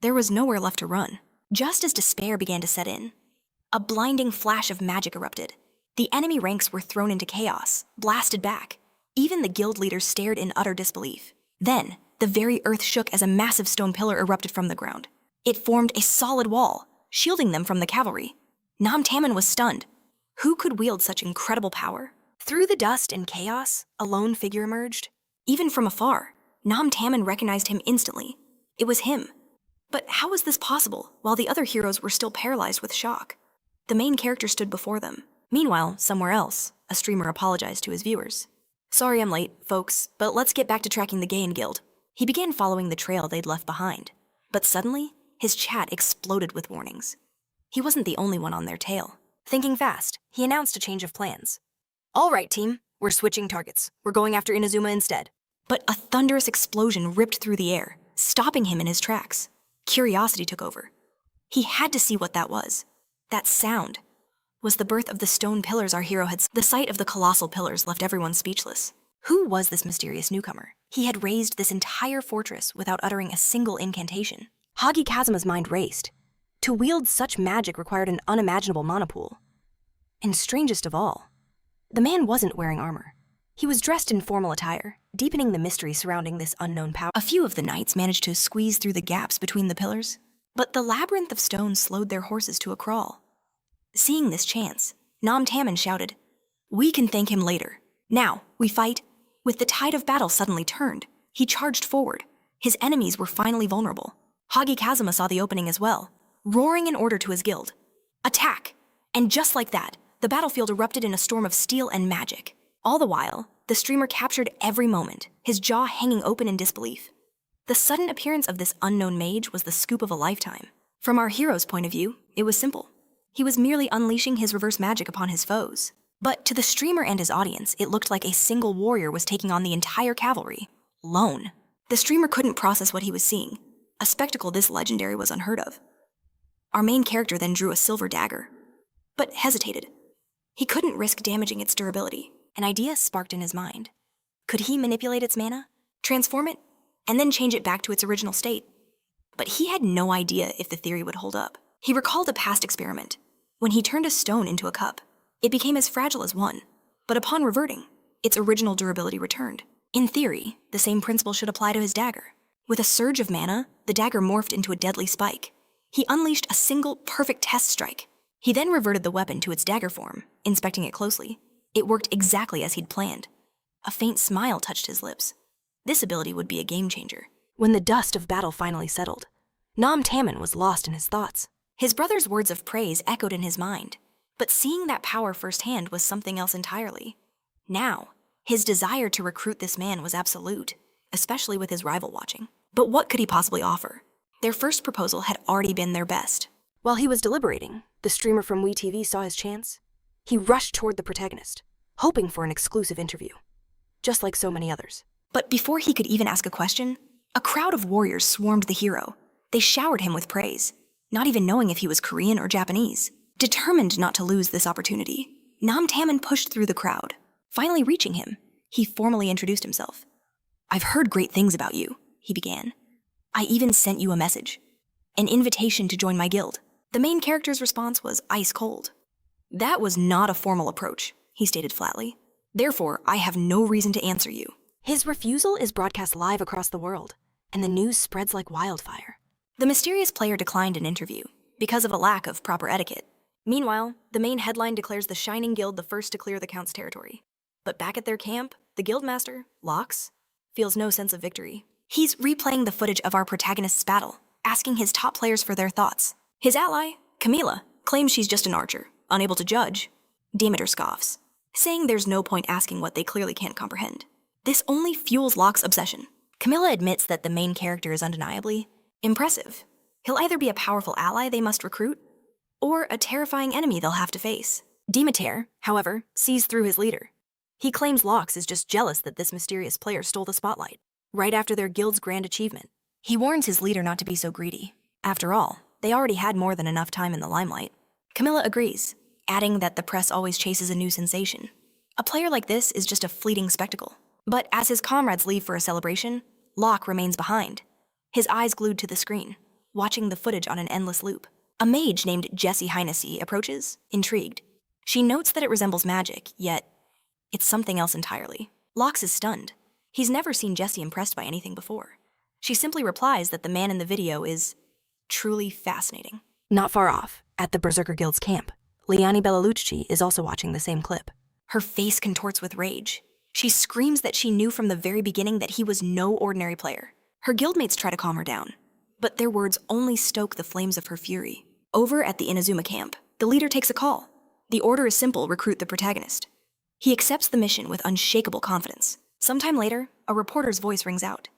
there was nowhere left to run. Just as despair began to set in, a blinding flash of magic erupted. The enemy ranks were thrown into chaos, blasted back. Even the guild leaders stared in utter disbelief. Then, the very earth shook as a massive stone pillar erupted from the ground. It formed a solid wall, shielding them from the cavalry. Nam Taemin was stunned. Who could wield such incredible power? Through the dust and chaos, a lone figure emerged. Even from afar, Nam Taemin recognized him instantly. It was him. But how was this possible while the other heroes were still paralyzed with shock? The main character stood before them. Meanwhile, somewhere else, a streamer apologized to his viewers. Sorry I'm late, folks, but let's get back to tracking the Gain Guild. He began following the trail they'd left behind. But suddenly, his chat exploded with warnings. He wasn't the only one on their tail. Thinking fast, he announced a change of plans. All right, team, we're switching targets. We're going after Inazuma instead. But a thunderous explosion ripped through the air, stopping him in his tracks. Curiosity took over. He had to see what that was. That sound was the birth of the stone pillars our hero had. The sight of the colossal pillars left everyone speechless. Who was this mysterious newcomer? He had raised this entire fortress without uttering a single incantation.
Hagi Kazuma's mind raced. To wield such magic required an unimaginable mana pool. And strangest of all, the man wasn't wearing armor. He was dressed in formal attire, deepening the mystery surrounding this unknown power.
A few of the knights managed to squeeze through the gaps between the pillars, but the labyrinth of stone slowed their horses to a crawl. Seeing this chance, Nam Taemin shouted, "We can thank him later. Now, we fight, With the tide of battle suddenly turned, he charged forward. His enemies were finally vulnerable. Hagi Kazuma saw the opening as well, roaring an order to his guild. Attack! And just like that, the battlefield erupted in a storm of steel and magic. All the while, the streamer captured every moment, his jaw hanging open in disbelief. The sudden appearance of this unknown mage was the scoop of a lifetime. From our hero's point of view, it was simple. He was merely unleashing his reverse magic upon his foes. But to the streamer and his audience, it looked like a single warrior was taking on the entire cavalry, alone. The streamer couldn't process what he was seeing. A spectacle this legendary was unheard of. Our main character then drew a silver dagger, but hesitated. He couldn't risk damaging its durability. An idea sparked in his mind. Could he manipulate its mana, transform it, and then change it back to its original state? But he had no idea if the theory would hold up. He recalled a past experiment. When he turned a stone into a cup, it became as fragile as one, but upon reverting, its original durability returned. In theory, the same principle should apply to his dagger. With a surge of mana, the dagger morphed into a deadly spike. He unleashed a single, perfect test strike. He then reverted the weapon to its dagger form, inspecting it closely. It worked exactly as he'd planned. A faint smile touched his lips. This ability would be a game changer.
When the dust of battle finally settled, Nam Tamon was lost in his thoughts.
His brother's words of praise echoed in his mind, but seeing that power firsthand was something else entirely. Now, his desire to recruit this man was absolute, especially with his rival watching. But what could he possibly offer? Their first proposal had already been their best.
While he was deliberating, the streamer from WeTV saw his chance. He rushed toward the protagonist, hoping for an exclusive interview, just like so many others.
But before he could even ask a question, a crowd of warriors swarmed the hero. They showered him with praise, not even knowing if he was Korean or Japanese. Determined not to lose this opportunity, Nam Tamon pushed through the crowd. Finally reaching him, he formally introduced himself. "I've heard great things about you," he began. "I even sent you a message, an invitation to join my guild." The main character's response was ice cold. "That was not a formal approach," he stated flatly. "Therefore, I have no reason to answer you."
His refusal is broadcast live across the world, and the news spreads like wildfire.
The mysterious player declined an interview because of a lack of proper etiquette. Meanwhile, the main headline declares the Shining Guild the first to clear the Count's territory. But back at their camp, the guildmaster, Lox, feels no sense of victory. He's replaying the footage of our protagonist's battle, asking his top players for their thoughts. His ally, Camilla, claims she's just an archer, unable to judge. Demeter scoffs, saying there's no point asking what they clearly can't comprehend. This only fuels Locke's obsession. Camilla admits that the main character is undeniably impressive. He'll either be a powerful ally they must recruit, or a terrifying enemy they'll have to face. Demeter, however, sees through his leader. He claims Lox is just jealous that this mysterious player stole the spotlight, right after their guild's grand achievement. He warns his leader not to be so greedy. After all, they already had more than enough time in the limelight. Camilla agrees, adding that the press always chases a new sensation. A player like this is just a fleeting spectacle. But as his comrades leave for a celebration, Locke remains behind, his eyes glued to the screen, watching the footage on an endless loop. A mage named Jessie Hynessy approaches, intrigued. She notes that it resembles magic, yet it's something else entirely. Lox is stunned. He's never seen Jessie impressed by anything before. She simply replies that the man in the video is truly fascinating.
Not far off, at the Berserker Guild's camp, Liani Bellalucci is also watching the same clip.
Her face contorts with rage. She screams that she knew from the very beginning that he was no ordinary player. Her guildmates try to calm her down, but their words only stoke the flames of her fury. Over at the Inazuma camp, the leader takes a call. The order is simple: recruit the protagonist. He accepts the mission with unshakable confidence. Sometime later, a reporter's voice rings out.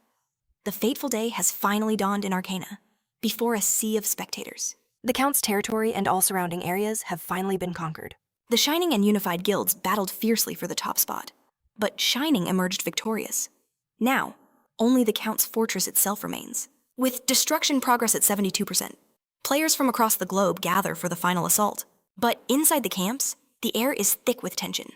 The fateful day has finally dawned in Arcana, before a sea of spectators.
The Count's territory and all surrounding areas have finally been conquered.
The Shining and Unified guilds battled fiercely for the top spot, but Shining emerged victorious. Now, only the Count's fortress itself remains. With destruction progress at 72%, players from across the globe gather for the final assault. But inside the camps, the air is thick with tension.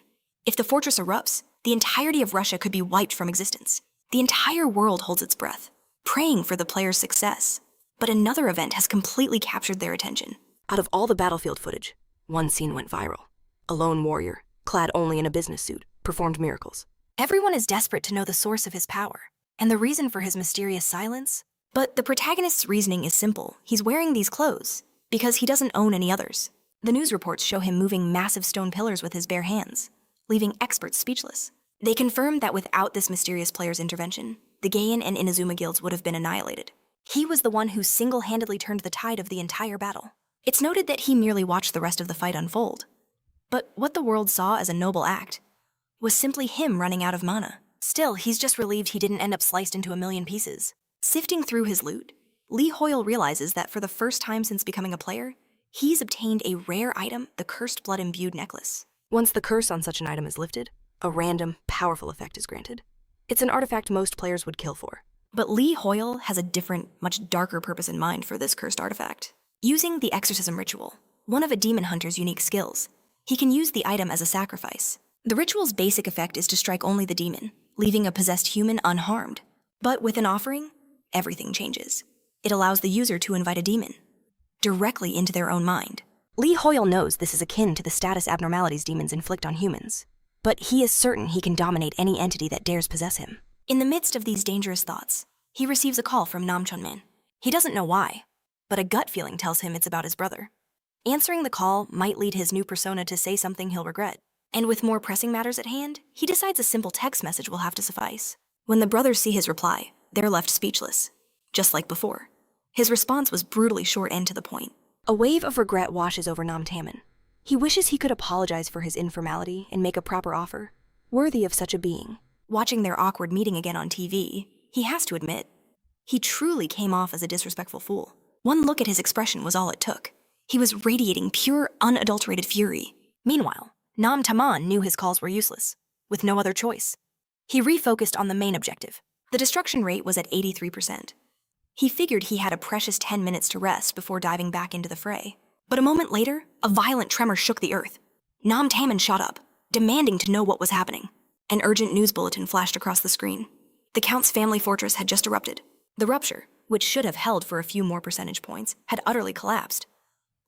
If the fortress erupts, the entirety of Russia could be wiped from existence. The entire world holds its breath, praying for the player's success. But another event has completely captured their attention.
Out of all the battlefield footage, one scene went viral. A lone warrior, clad only in a business suit, performed miracles.
Everyone is desperate to know the source of his power, and the reason for his mysterious silence. But the protagonist's reasoning is simple. He's wearing these clothes because he doesn't own any others. The news reports show him moving massive stone pillars with his bare hands, leaving experts speechless. They confirmed that without this mysterious player's intervention, the Gaian and Inazuma guilds would have been annihilated. He was the one who single-handedly turned the tide of the entire battle. It's noted that he merely watched the rest of the fight unfold. But what the world saw as a noble act was simply him running out of mana. Still, he's just relieved he didn't end up sliced into a million pieces. Sifting through his loot, Lee Hoyle realizes that for the first time since becoming a player, he's obtained a rare item, the Cursed Blood Imbued Necklace.
Once the curse on such an item is lifted, a random, powerful effect is granted. It's an artifact most players would kill for.
But Lee Hoyle has a different, much darker purpose in mind for this cursed artifact. Using the exorcism ritual, one of a demon hunter's unique skills, he can use the item as a sacrifice. The ritual's basic effect is to strike only the demon, leaving a possessed human unharmed. But with an offering, everything changes. It allows the user to invite a demon directly into their own mind.
Lee Hoyle knows this is akin to the status abnormalities demons inflict on humans, but he is certain he can dominate any entity that dares possess him.
In the midst of these dangerous thoughts, he receives a call from Nam Chunman. He doesn't know why, but a gut feeling tells him it's about his brother. Answering the call might lead his new persona to say something he'll regret. And with more pressing matters at hand, he decides a simple text message will have to suffice. When the brothers see his reply, they're left speechless, just like before. His response was brutally short and to the point.
A wave of regret washes over Nam Tamon. He wishes he could apologize for his informality and make a proper offer, worthy of such a being.
Watching their awkward meeting again on TV, he has to admit, he truly came off as a disrespectful fool. One look at his expression was all it took. He was radiating pure, unadulterated fury.
Meanwhile, Nam Taman knew his calls were useless, with no other choice. He refocused on the main objective.
The destruction rate was at 83%. He figured he had a precious 10 minutes to rest before diving back into the fray. But a moment later, a violent tremor shook the earth. Nam Taman shot up, demanding to know what was happening. An urgent news bulletin flashed across the screen. The Count's family fortress had just erupted. The rupture, which should have held for a few more percentage points, had utterly collapsed.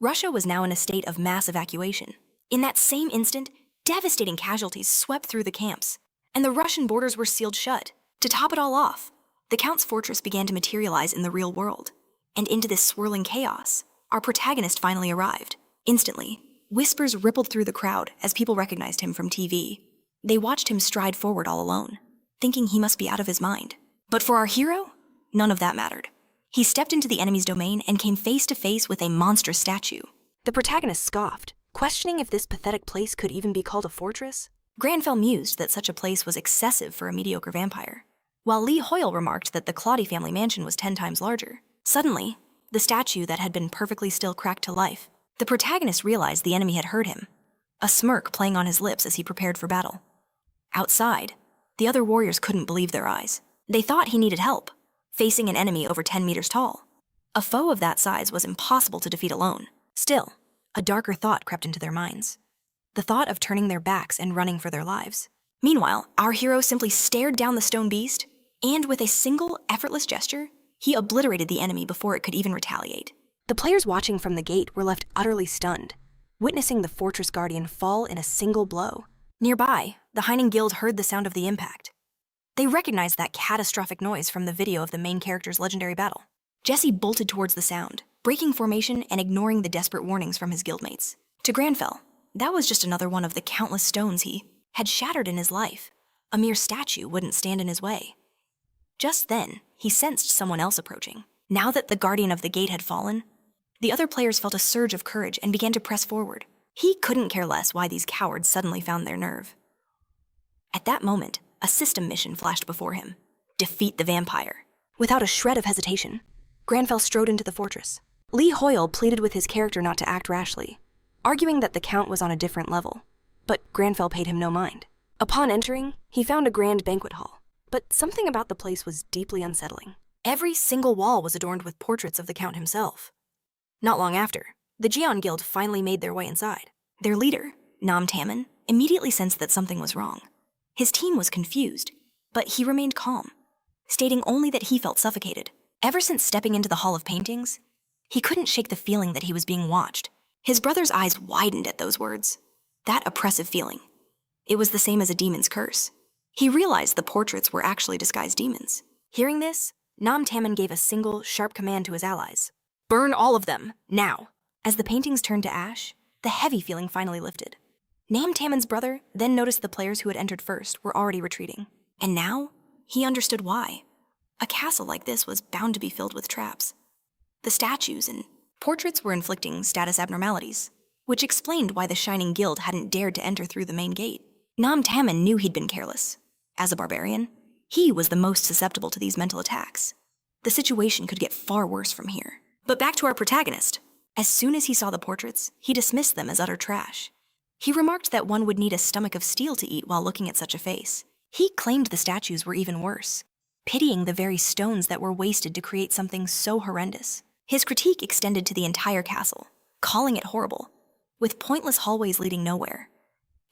Russia was now in a state of mass evacuation. In that same instant, devastating casualties swept through the camps, and the Russian borders were sealed shut. To top it all off, the Count's fortress began to materialize in the real world. And into this swirling chaos, our protagonist finally arrived. Instantly, whispers rippled through the crowd as people recognized him from TV. They watched him stride forward all alone, thinking he must be out of his mind. But for our hero, none of that mattered. He stepped into the enemy's domain and came face to face with a monstrous statue.
The protagonist scoffed, questioning if this pathetic place could even be called a fortress.
Granfell mused that such a place was excessive for a mediocre vampire, while Lee Hoyle remarked that the Claude family mansion was 10 times larger. Suddenly, the statue that had been perfectly still cracked to life. The protagonist realized the enemy had heard him, a smirk playing on his lips as he prepared for battle. Outside, the other warriors couldn't believe their eyes. They thought he needed help, facing an enemy over 10 meters tall. A foe of that size was impossible to defeat alone. Still, a darker thought crept into their minds. The thought of turning their backs and running for their lives. Meanwhile, our hero simply stared down the stone beast, and with a single, effortless gesture, he obliterated the enemy before it could even retaliate.
The players watching from the gate were left utterly stunned, witnessing the fortress guardian fall in a single blow.
Nearby, the Heining Guild heard the sound of the impact. They recognized that catastrophic noise from the video of the main character's legendary battle. Jesse bolted towards the sound, breaking formation and ignoring the desperate warnings from his guildmates. To Granfell, that was just another one of the countless stones he had shattered in his life. A mere statue wouldn't stand in his way. Just then, he sensed someone else approaching. Now that the guardian of the gate had fallen, the other players felt a surge of courage and began to press forward. He couldn't care less why these cowards suddenly found their nerve. At that moment, a system mission flashed before him. Defeat the vampire.
Without a shred of hesitation, Granfell strode into the fortress. Lee Hoyle pleaded with his character not to act rashly, arguing that the Count was on a different level, but Granfell paid him no mind. Upon entering, he found a grand banquet hall, but something about the place was deeply unsettling.
Every single wall was adorned with portraits of the Count himself. Not long after, the Geon Guild finally made their way inside. Their leader, Nam Taman, immediately sensed that something was wrong. His team was confused, but he remained calm, stating only that he felt suffocated. Ever since stepping into the Hall of Paintings, he couldn't shake the feeling that he was being watched. His brother's eyes widened at those words. That oppressive feeling. It was the same as a demon's curse. He realized the portraits were actually disguised demons. Hearing this, Nam Taman gave a single, sharp command to his allies. Burn all of them, now! As the paintings turned to ash, the heavy feeling finally lifted. Nam Tammon's brother then noticed the players who had entered first were already retreating. And now, he understood why. A castle like this was bound to be filled with traps. The statues and portraits were inflicting status abnormalities, which explained why the Shining Guild hadn't dared to enter through the main gate. Nam Tammon knew he'd been careless. As a barbarian, he was the most susceptible to these mental attacks. The situation could get far worse from here. But back to our protagonist. As soon as he saw the portraits, he dismissed them as utter trash. He remarked that one would need a stomach of steel to eat while looking at such a face. He claimed the statues were even worse, pitying the very stones that were wasted to create something so horrendous. His critique extended to the entire castle, calling it horrible, with pointless hallways leading nowhere.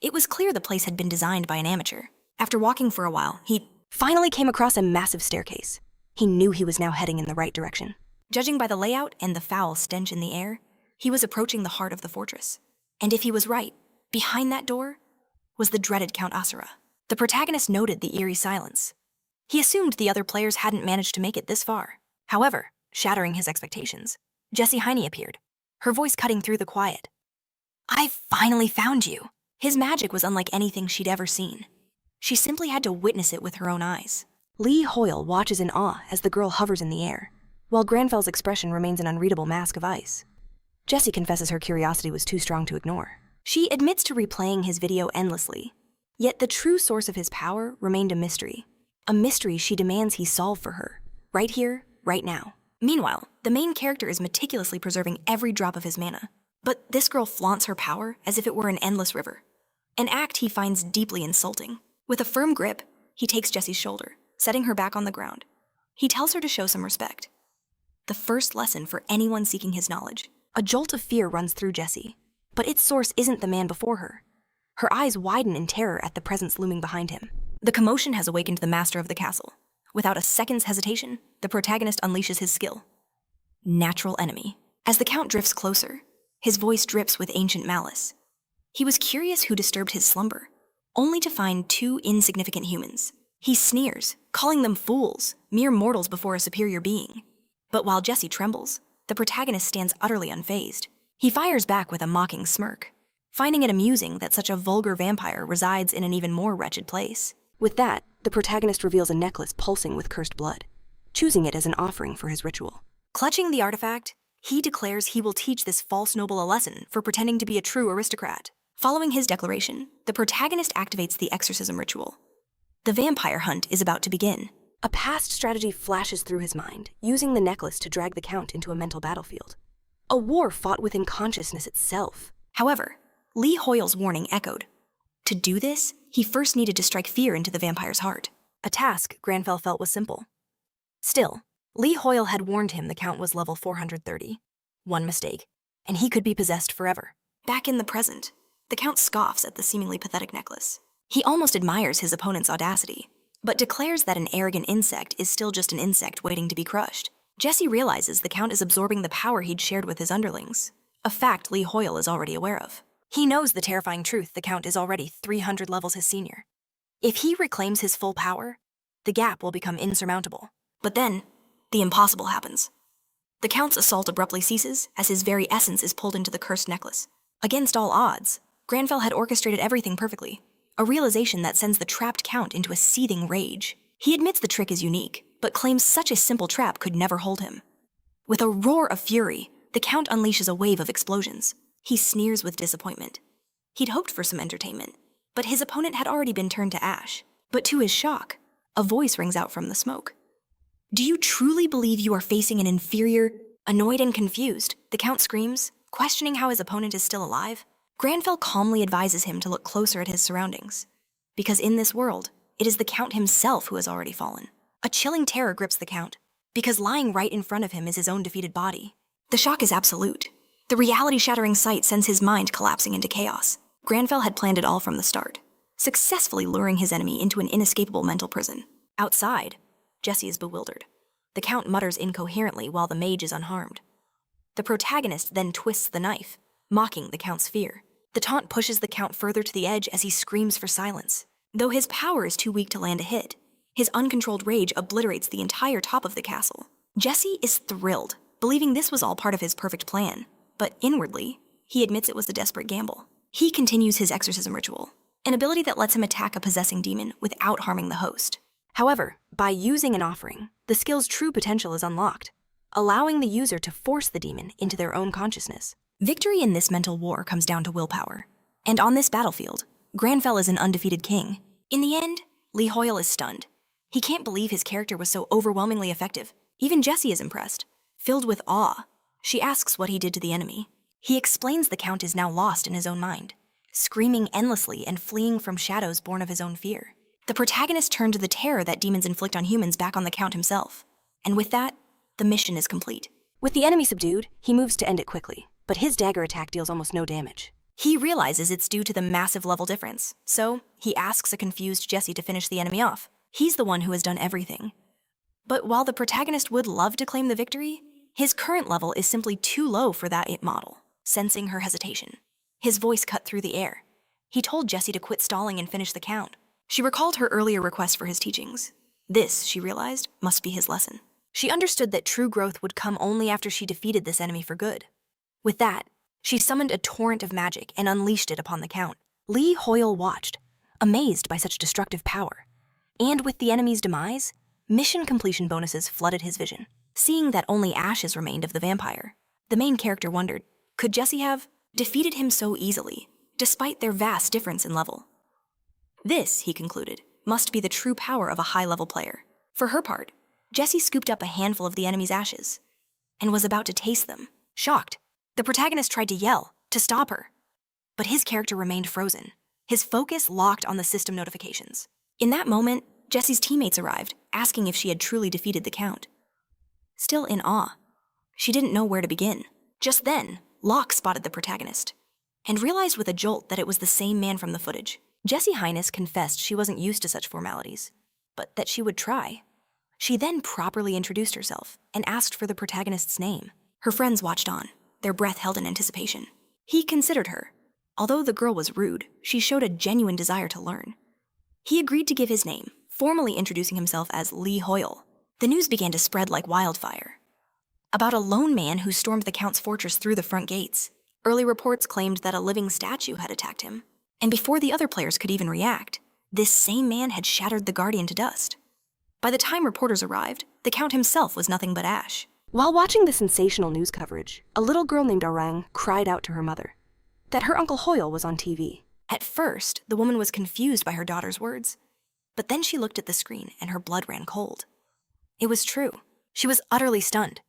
It was clear the place had been designed by an amateur. After walking for a while, he
Finally came across a massive staircase. He knew he was now heading in the right direction.
Judging by the layout and the foul stench in the air, he was approaching the heart of the fortress. And if he was right, behind that door was the dreaded Count Asura. The protagonist noted the eerie silence. He assumed the other players hadn't managed to make it this far. However, shattering his expectations, Jessie Heine appeared, her voice cutting through the quiet. "I finally found you." His magic was unlike anything she'd ever seen. She simply had to witness it with her own eyes.
Lee Hoyle watches in awe as the girl hovers in the air, while Granfell's expression remains an unreadable mask of ice. Jessie confesses her curiosity was too strong to ignore.
She admits to replaying his video endlessly, yet the true source of his power remained a mystery she demands he solve for her, right here, right now. Meanwhile, the main character is meticulously preserving every drop of his mana, but this girl flaunts her power as if it were an endless river, an act he finds deeply insulting. With a firm grip, he takes Jessie's shoulder, setting her back on the ground. He tells her to show some respect. The first lesson for anyone seeking his knowledge.
A jolt of fear runs through Jessie, but its source isn't the man before her. Her eyes widen in terror at the presence looming behind him.
The commotion has awakened the master of the castle. Without a second's hesitation, the protagonist unleashes his skill. Natural enemy. As the Count drifts closer, his voice drips with ancient malice. He was curious who disturbed his slumber, only to find two insignificant humans. He sneers, calling them fools, mere mortals before a superior being. But while Jessie trembles, the protagonist stands utterly unfazed. He fires back with a mocking smirk, finding it amusing that such a vulgar vampire resides in an even more wretched place.
With that, the protagonist reveals a necklace pulsing with cursed blood, choosing it as an offering for his ritual.
Clutching the artifact, he declares he will teach this false noble a lesson for pretending to be a true aristocrat. Following his declaration, the protagonist activates the exorcism ritual. The vampire hunt is about to begin.
A past strategy flashes through his mind, using the necklace to drag the Count into a mental battlefield. A war fought within consciousness itself.
However, Lee Hoyle's warning echoed. To do this, he first needed to strike fear into the vampire's heart.
A task Granfell felt was simple. Still, Lee Hoyle had warned him the Count was level 430. One mistake, and he could be possessed forever.
Back in the present, the Count scoffs at the seemingly pathetic necklace. He almost admires his opponent's audacity, but declares that an arrogant insect is still just an insect waiting to be crushed. Jessie realizes the Count is absorbing the power he'd shared with his underlings, a fact Lee Hoyle is already aware of. He knows the terrifying truth the Count is already 300 levels his senior. If he reclaims his full power, the gap will become insurmountable. But then, the impossible happens. The Count's assault abruptly ceases as his very essence is pulled into the cursed necklace. Against all odds, Granfell had orchestrated everything perfectly, a realization that sends the trapped Count into a seething rage. He admits the trick is unique, but claims such a simple trap could never hold him. With a roar of fury, the Count unleashes a wave of explosions. He sneers with disappointment. He'd hoped for some entertainment, but his opponent had already been turned to ash. But to his shock, a voice rings out from the smoke. "Do you truly believe you are facing an inferior?" Annoyed and confused, the Count screams, questioning how his opponent is still alive. Granfell calmly advises him to look closer at his surroundings, because in this world, it is the Count himself who has already fallen. A chilling terror grips the Count, because lying right in front of him is his own defeated body. The shock is absolute. The reality-shattering sight sends his mind collapsing into chaos. Granfell had planned it all from the start, successfully luring his enemy into an inescapable mental prison. Outside, Jessie is bewildered. The Count mutters incoherently while the mage is unharmed. The protagonist then twists the knife, mocking the Count's fear. The taunt pushes the Count further to the edge as he screams for silence. Though his power is too weak to land a hit, his uncontrolled rage obliterates the entire top of the castle. Jessie is thrilled, believing this was all part of his perfect plan. But inwardly, he admits it was a desperate gamble. He continues his exorcism ritual, an ability that lets him attack a possessing demon without harming the host.
However, by using an offering, the skill's true potential is unlocked, allowing the user to force the demon into their own consciousness.
Victory in this mental war comes down to willpower. And on this battlefield, Granfell is an undefeated king. In the end, Lee Hoyle is stunned. He can't believe his character was so overwhelmingly effective. Even Jessie is impressed. Filled with awe, she asks what he did to the enemy. He explains the Count is now lost in his own mind, screaming endlessly and fleeing from shadows born of his own fear. The protagonist turned the terror that demons inflict on humans back on the Count himself. And with that, the mission is complete.
With the enemy subdued, he moves to end it quickly, but his dagger attack deals almost no damage.
He realizes it's due to the massive level difference, so he asks a confused Jessie to finish the enemy off. He's the one who has done everything. But while the protagonist would love to claim the victory, his current level is simply too low for that it model. Sensing her hesitation, his voice cut through the air. He told Jessie to quit stalling and finish the Count. She recalled her earlier request for his teachings. This, she realized, must be his lesson. She understood that true growth would come only after she defeated this enemy for good. With that, she summoned a torrent of magic and unleashed it upon the Count. Lee Hoyle watched, amazed by such destructive power. And with the enemy's demise, mission completion bonuses flooded his vision. Seeing that only ashes remained of the vampire, the main character wondered, could Jessie have defeated him so easily, despite their vast difference in level? This, he concluded, must be the true power of a high-level player. For her part, Jessie scooped up a handful of the enemy's ashes and was about to taste them. Shocked, the protagonist tried to yell, to stop her. But his character remained frozen, his focus locked on the system notifications. In that moment, Jessie's teammates arrived, asking if she had truly defeated the Count. Still in awe, she didn't know where to begin. Just then, Locke spotted the protagonist and realized with a jolt that it was the same man from the footage. Jessie Hyness confessed she wasn't used to such formalities, but that she would try. She then properly introduced herself and asked for the protagonist's name. Her friends watched on, their breath held in anticipation. He considered her. Although the girl was rude, she showed a genuine desire to learn. He agreed to give his name, formally introducing himself as Lee Hoyle. The news began to spread like wildfire. About a lone man who stormed the Count's fortress through the front gates. Early reports claimed that a living statue had attacked him. And before the other players could even react, this same man had shattered the Guardian to dust. By the time reporters arrived, the Count himself was nothing but ash.
While watching the sensational news coverage, a little girl named Orang cried out to her mother that her Uncle Hoyle was on TV.
At first, the woman was confused by her daughter's words, but then she looked at the screen and her blood ran cold. It was true. She was utterly stunned,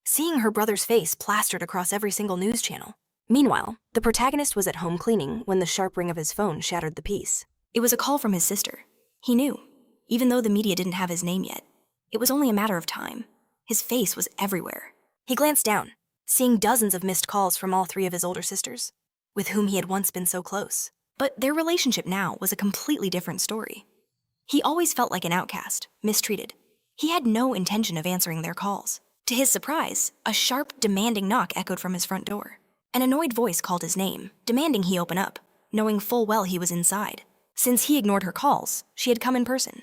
seeing her brother's face plastered across every single news channel. Meanwhile, the protagonist was at home cleaning when the sharp ring of his phone shattered the peace. It was a call from his sister. He knew, even though the media didn't have his name yet. It was only a matter of time. His face was everywhere. He glanced down, seeing dozens of missed calls from all three of his older sisters, with whom he had once been so close. But their relationship now was a completely different story. He always felt like an outcast, mistreated. He had no intention of answering their calls. To his surprise, a sharp, demanding knock echoed from his front door. An annoyed voice called his name, demanding he open up, knowing full well he was inside. Since he ignored her calls, she had come in person,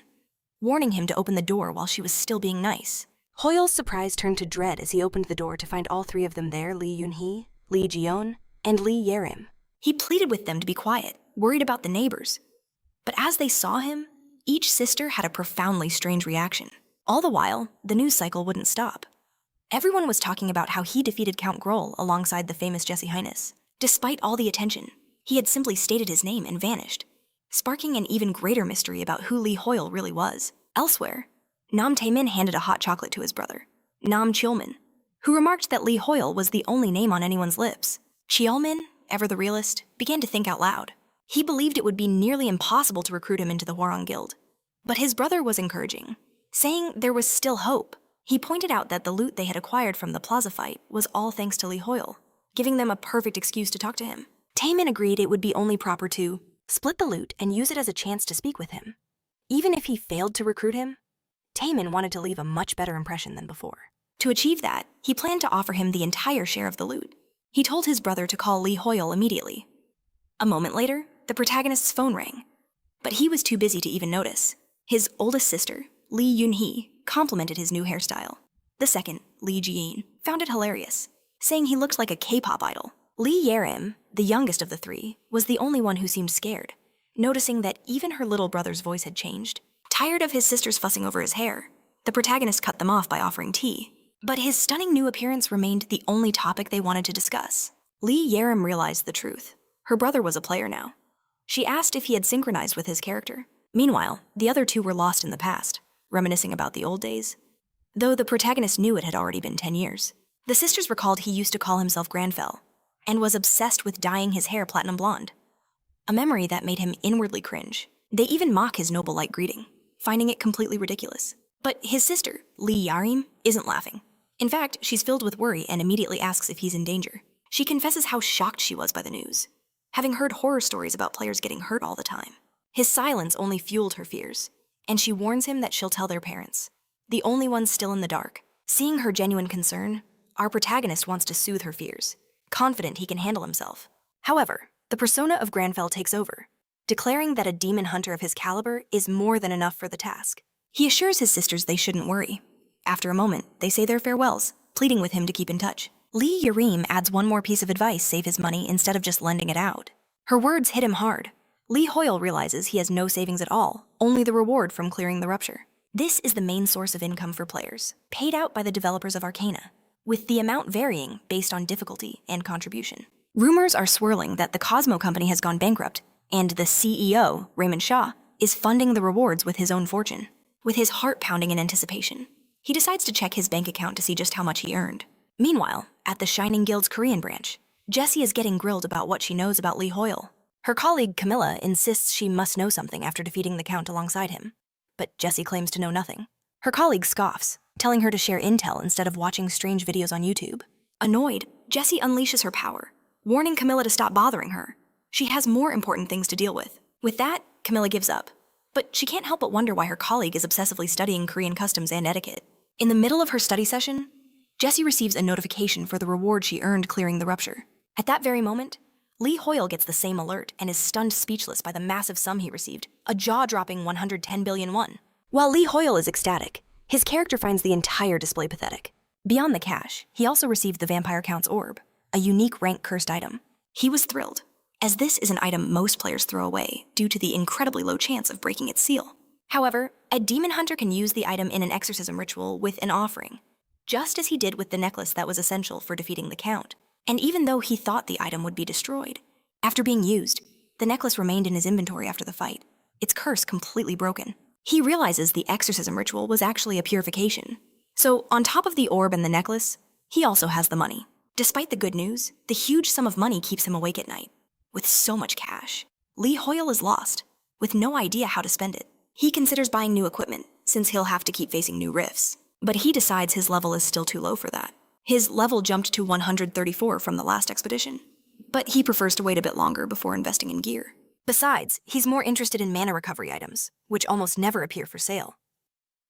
warning him to open the door while she was still being nice.
Hoyle's surprise turned to dread as he opened the door to find all three of them there, Lee Yoon-hee, Lee Ji-yeon, and Lee Yerim.
He pleaded with them to be quiet, worried about the neighbors. But as they saw him, each sister had a profoundly strange reaction. All the while, the news cycle wouldn't stop. Everyone was talking about how he defeated Count Grohl alongside the famous Jessie Hyness. Despite all the attention, he had simply stated his name and vanished, sparking an even greater mystery about who Lee Hoyle really was. Elsewhere, Nam Tae-min handed a hot chocolate to his brother, Nam Cheolmin, who remarked that Lee Hoyle was the only name on anyone's lips. Cheolmin, ever the realist, began to think out loud. He believed it would be nearly impossible to recruit him into the Hwarang Guild. But his brother was encouraging, saying there was still hope. He pointed out that the loot they had acquired from the plaza fight was all thanks to Lee Hoyle, giving them a perfect excuse to talk to him. Taemin agreed it would be only proper to split the loot and use it as a chance to speak with him. Even if he failed to recruit him, Taemin wanted to leave a much better impression than before. To achieve that, he planned to offer him the entire share of the loot. He told his brother to call Lee Hoyle immediately. A moment later, the protagonist's phone rang, but he was too busy to even notice. His oldest sister, Lee Yoon-hee, complimented his new hairstyle. The second, Lee Ji-yeon, found it hilarious, saying he looked like a K-pop idol. Lee Yerim, the youngest of the three, was the only one who seemed scared, noticing that even her little brother's voice had changed. Tired of his sisters fussing over his hair, the protagonist cut them off by offering tea. But his stunning new appearance remained the only topic they wanted to discuss. Lee Yerim realized the truth. Her brother was a player now. She asked if he had synchronized with his character. Meanwhile, the other two were lost in the past, reminiscing about the old days. Though the protagonist knew it had already been 10 years. The sisters recalled he used to call himself Granfell, and was obsessed with dyeing his hair platinum blonde. A memory that made him inwardly cringe. They even mock his noble-like greeting, finding it completely ridiculous. But his sister, Lee Yarim, isn't laughing. In fact, she's filled with worry and immediately asks if he's in danger. She confesses how shocked she was by the news, having heard horror stories about players getting hurt all the time. His silence only fueled her fears, and she warns him that she'll tell their parents, the only ones still in the dark. Seeing her genuine concern, our protagonist wants to soothe her fears, confident he can handle himself. However, the persona of Granfell takes over, declaring that a demon hunter of his caliber is more than enough for the task. He assures his sisters they shouldn't worry. After a moment, they say their farewells, pleading with him to keep in touch. Lee Yarim adds one more piece of advice: save his money instead of just lending it out. Her words hit him hard. Lee Hoyle realizes he has no savings at all, only the reward from clearing the rupture. This is the main source of income for players, paid out by the developers of Arcana, with the amount varying based on difficulty and contribution. Rumors are swirling that the Cosmo Company has gone bankrupt, and the CEO, Raymond Shaw, is funding the rewards with his own fortune. With his heart pounding in anticipation, he decides to check his bank account to see just how much he earned. Meanwhile, at the Shining Guild's Korean branch, Jessie is getting grilled about what she knows about Lee Hoyle. Her colleague Camilla insists she must know something after defeating the Count alongside him, but Jessie claims to know nothing. Her colleague scoffs, telling her to share intel instead of watching strange videos on YouTube. Annoyed, Jessie unleashes her power, warning Camilla to stop bothering her. She has more important things to deal with. With that, Camilla gives up. But she can't help but wonder why her colleague is obsessively studying Korean customs and etiquette. In the middle of her study session, Jessie receives a notification for the reward she earned clearing the rupture. At that very moment, Lee Hoyle gets the same alert and is stunned speechless by the massive sum he received, a jaw-dropping 110 billion won. While Lee Hoyle is ecstatic, his character finds the entire display pathetic. Beyond the cash, he also received the Vampire Count's orb, a unique rank-cursed item. He was thrilled, as this is an item most players throw away due to the incredibly low chance of breaking its seal. However, a demon hunter can use the item in an exorcism ritual with an offering, just as he did with the necklace that was essential for defeating the Count. And even though he thought the item would be destroyed, after being used, the necklace remained in his inventory after the fight, its curse completely broken. He realizes the exorcism ritual was actually a purification. So, on top of the orb and the necklace, he also has the money. Despite the good news, the huge sum of money keeps him awake at night. With so much cash, Lee Hoyle is lost, with no idea how to spend it. He considers buying new equipment, since he'll have to keep facing new rifts. But he decides his level is still too low for that. His level jumped to 134 from the last expedition, but he prefers to wait a bit longer before investing in gear. Besides, he's more interested in mana recovery items, which almost never appear for sale.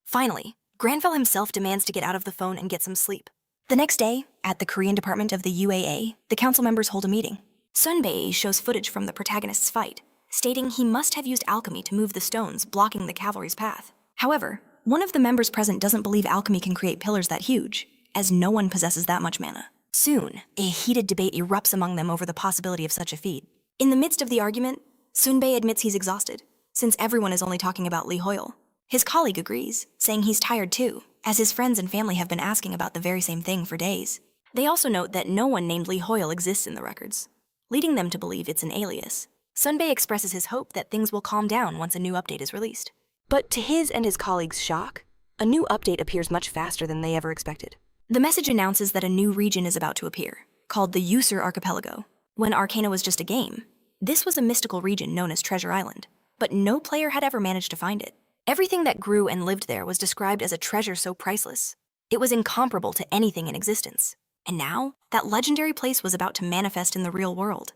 Finally, Granfell himself demands to get out of the phone and get some sleep. The next day, at the Korean department of the UAA, the council members hold a meeting. Sunbae shows footage from the protagonist's fight, stating he must have used alchemy to move the stones blocking the cavalry's path. However, one of the members present doesn't believe alchemy can create pillars that huge, as no one possesses that much mana. Soon, a heated debate erupts among them over the possibility of such a feat. In the midst of the argument, Sunbae admits he's exhausted, since everyone is only talking about Lee Hoyle. His colleague agrees, saying he's tired too, as his friends and family have been asking about the very same thing for days. They also note that no one named Lee Hoyle exists in the records, leading them to believe it's an alias. Sunbae expresses his hope that things will calm down once a new update is released. But to his and his colleagues' shock, a new update appears much faster than they ever expected. The message announces that a new region is about to appear, called the User Archipelago. When Arcana was just a game, this was a mystical region known as Treasure Island, but no player had ever managed to find it. Everything that grew and lived there was described as a treasure so priceless. It was incomparable to anything in existence. And now, that legendary place was about to manifest in the real world.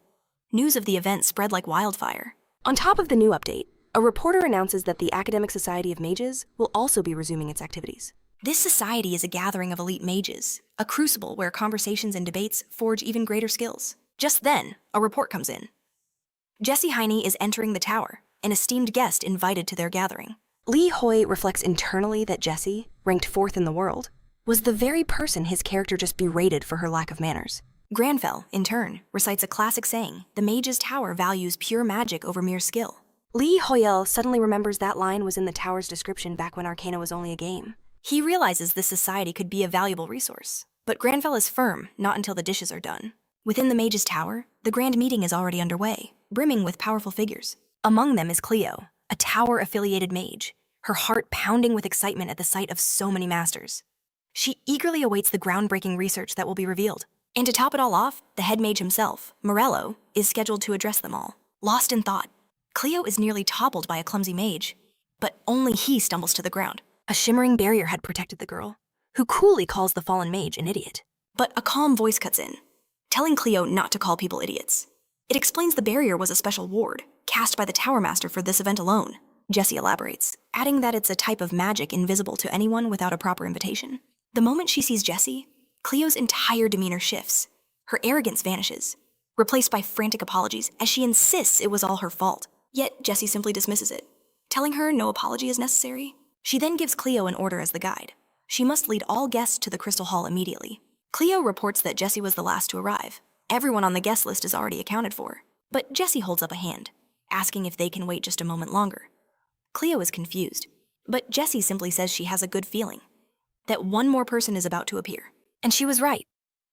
News of the event spread like wildfire. On top of the new update, a reporter announces that the Academic Society of Mages will also be resuming its activities. This society is a gathering of elite mages, a crucible where conversations and debates forge even greater skills. Just then, a report comes in. Jessie Heine is entering the tower, an esteemed guest invited to their gathering. Lee Hoy reflects internally that Jessie, ranked 4th in the world, was the very person his character just berated for her lack of manners. Granfell, in turn, recites a classic saying, the mage's tower values pure magic over mere skill.
Lee Hoyel suddenly remembers that line was in the tower's description back when Arcana was only a game.
He realizes this society could be a valuable resource. But Granfell is firm, not until the dishes are done. Within the mage's tower, the grand meeting is already underway, brimming with powerful figures. Among them is Cleo, a tower-affiliated mage, her heart pounding with excitement at the sight of so many masters. She eagerly awaits the groundbreaking research that will be revealed. And to top it all off, the head mage himself, Morello, is scheduled to address them all. Lost in thought, Cleo is nearly toppled by a clumsy mage, but only he stumbles to the ground.
A shimmering barrier had protected the girl, who coolly calls the fallen mage an idiot.
But a calm voice cuts in, telling Cleo not to call people idiots. It explains the barrier was a special ward, cast by the Tower Master for this event alone. Jessie elaborates, adding that it's a type of magic invisible to anyone without a proper invitation. The moment she sees Jessie, Cleo's entire demeanor shifts. Her arrogance vanishes, replaced by frantic apologies as she insists it was all her fault. Yet Jessie simply dismisses it, telling her no apology is necessary. She then gives Cleo an order as the guide. She must lead all guests to the Crystal Hall immediately. Cleo reports that Jessie was the last to arrive. Everyone on the guest list is already accounted for. But Jessie holds up a hand, asking if they can wait just a moment longer. Cleo is confused, but Jessie simply says she has a good feeling that one more person is about to appear.
And she was right.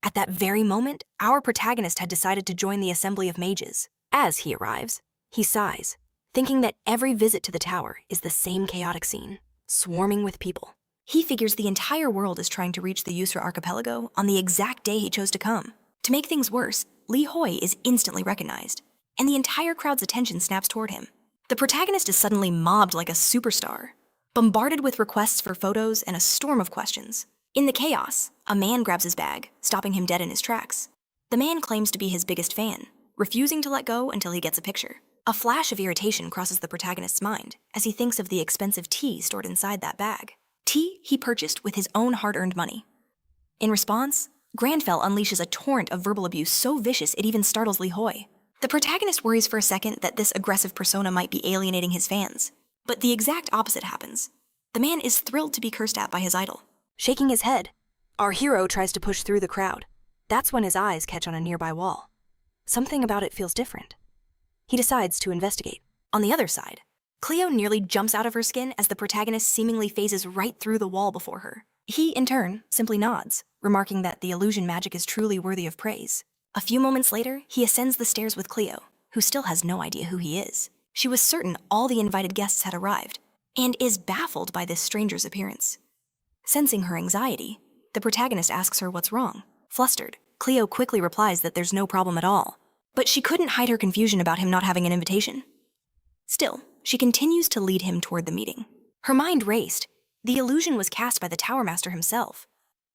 At that very moment, our protagonist had decided to join the assembly of mages. As he arrives, he sighs, thinking that every visit to the tower is the same chaotic scene, swarming with people.
He figures the entire world is trying to reach the Yusra archipelago on the exact day he chose to come. To make things worse, Li Hoi is instantly recognized, and the entire crowd's attention snaps toward him. The protagonist is suddenly mobbed like a superstar, bombarded with requests for photos and a storm of questions. In the chaos, a man grabs his bag, stopping him dead in his tracks. The man claims to be his biggest fan, refusing to let go until he gets a picture. A flash of irritation crosses the protagonist's mind as he thinks of the expensive tea stored inside that bag. Tea he purchased with his own hard-earned money. In response, Granfell unleashes a torrent of verbal abuse so vicious it even startles Li Hoi. The protagonist worries for a second that this aggressive persona might be alienating his fans, but the exact opposite happens. The man is thrilled to be cursed at by his idol.
Shaking his head, our hero tries to push through the crowd. That's when his eyes catch on a nearby wall. Something about it feels different. He decides to investigate.
On the other side, Cleo nearly jumps out of her skin as the protagonist seemingly phases right through the wall before her. He, in turn, simply nods, remarking that the illusion magic is truly worthy of praise. A few moments later, he ascends the stairs with Cleo, who still has no idea who he is. She was certain all the invited guests had arrived, and is baffled by this stranger's appearance. Sensing her anxiety, the protagonist asks her what's wrong. Flustered, Cleo quickly replies that there's no problem at all, but she couldn't hide her confusion about him not having an invitation. Still, she continues to lead him toward the meeting. Her mind raced. The illusion was cast by the Tower Master himself.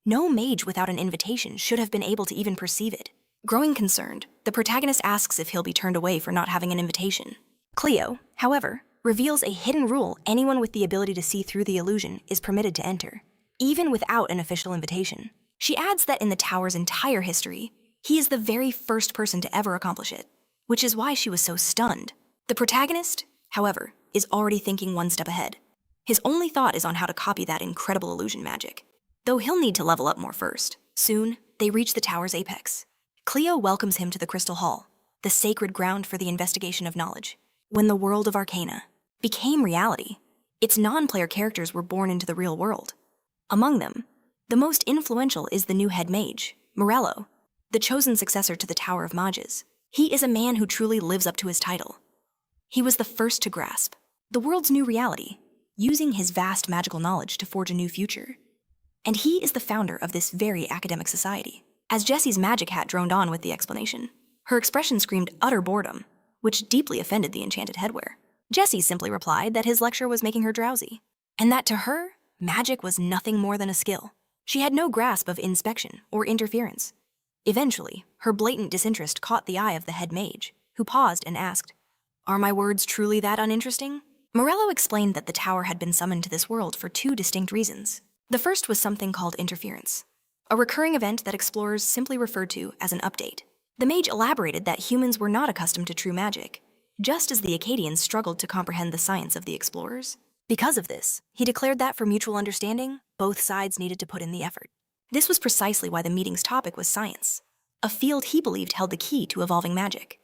No mage without an invitation should have been able to even perceive it. Growing concerned, the protagonist asks if he'll be turned away for not having an invitation. Cleo, however, reveals a hidden rule: anyone with the ability to see through the illusion is permitted to enter, even without an official invitation. She adds that in the Tower's entire history, he is the very first person to ever accomplish it, which is why she was so stunned. The protagonist, however, is already thinking one step ahead. His only thought is on how to copy that incredible illusion magic, though he'll need to level up more first. Soon, they reach the tower's apex. Cleo welcomes him to the Crystal Hall, the sacred ground for the investigation of knowledge. When the world of Arcana became reality, its non-player characters were born into the real world. Among them, the most influential is the new head mage, Morello, the chosen successor to the Tower of Mages. He is a man who truly lives up to his title. He was the first to grasp the world's new reality, using his vast magical knowledge to forge a new future. And he is the founder of this very academic society. As Jessie's magic hat droned on with the explanation, her expression screamed utter boredom, which deeply offended the enchanted headwear. Jessie simply replied that his lecture was making her drowsy, and that to her, magic was nothing more than a skill. She had no grasp of inspection or interference. Eventually, her blatant disinterest caught the eye of the head mage, who paused and asked, "Are my words truly that uninteresting?" Morello explained that the tower had been summoned to this world for two distinct reasons. The first was something called interference, a recurring event that explorers simply referred to as an update. The mage elaborated that humans were not accustomed to true magic, just as the Acadians struggled to comprehend the science of the explorers. Because of this, he declared that for mutual understanding, both sides needed to put in the effort. This was precisely why the meeting's topic was science. a field he believed held the key to evolving magic.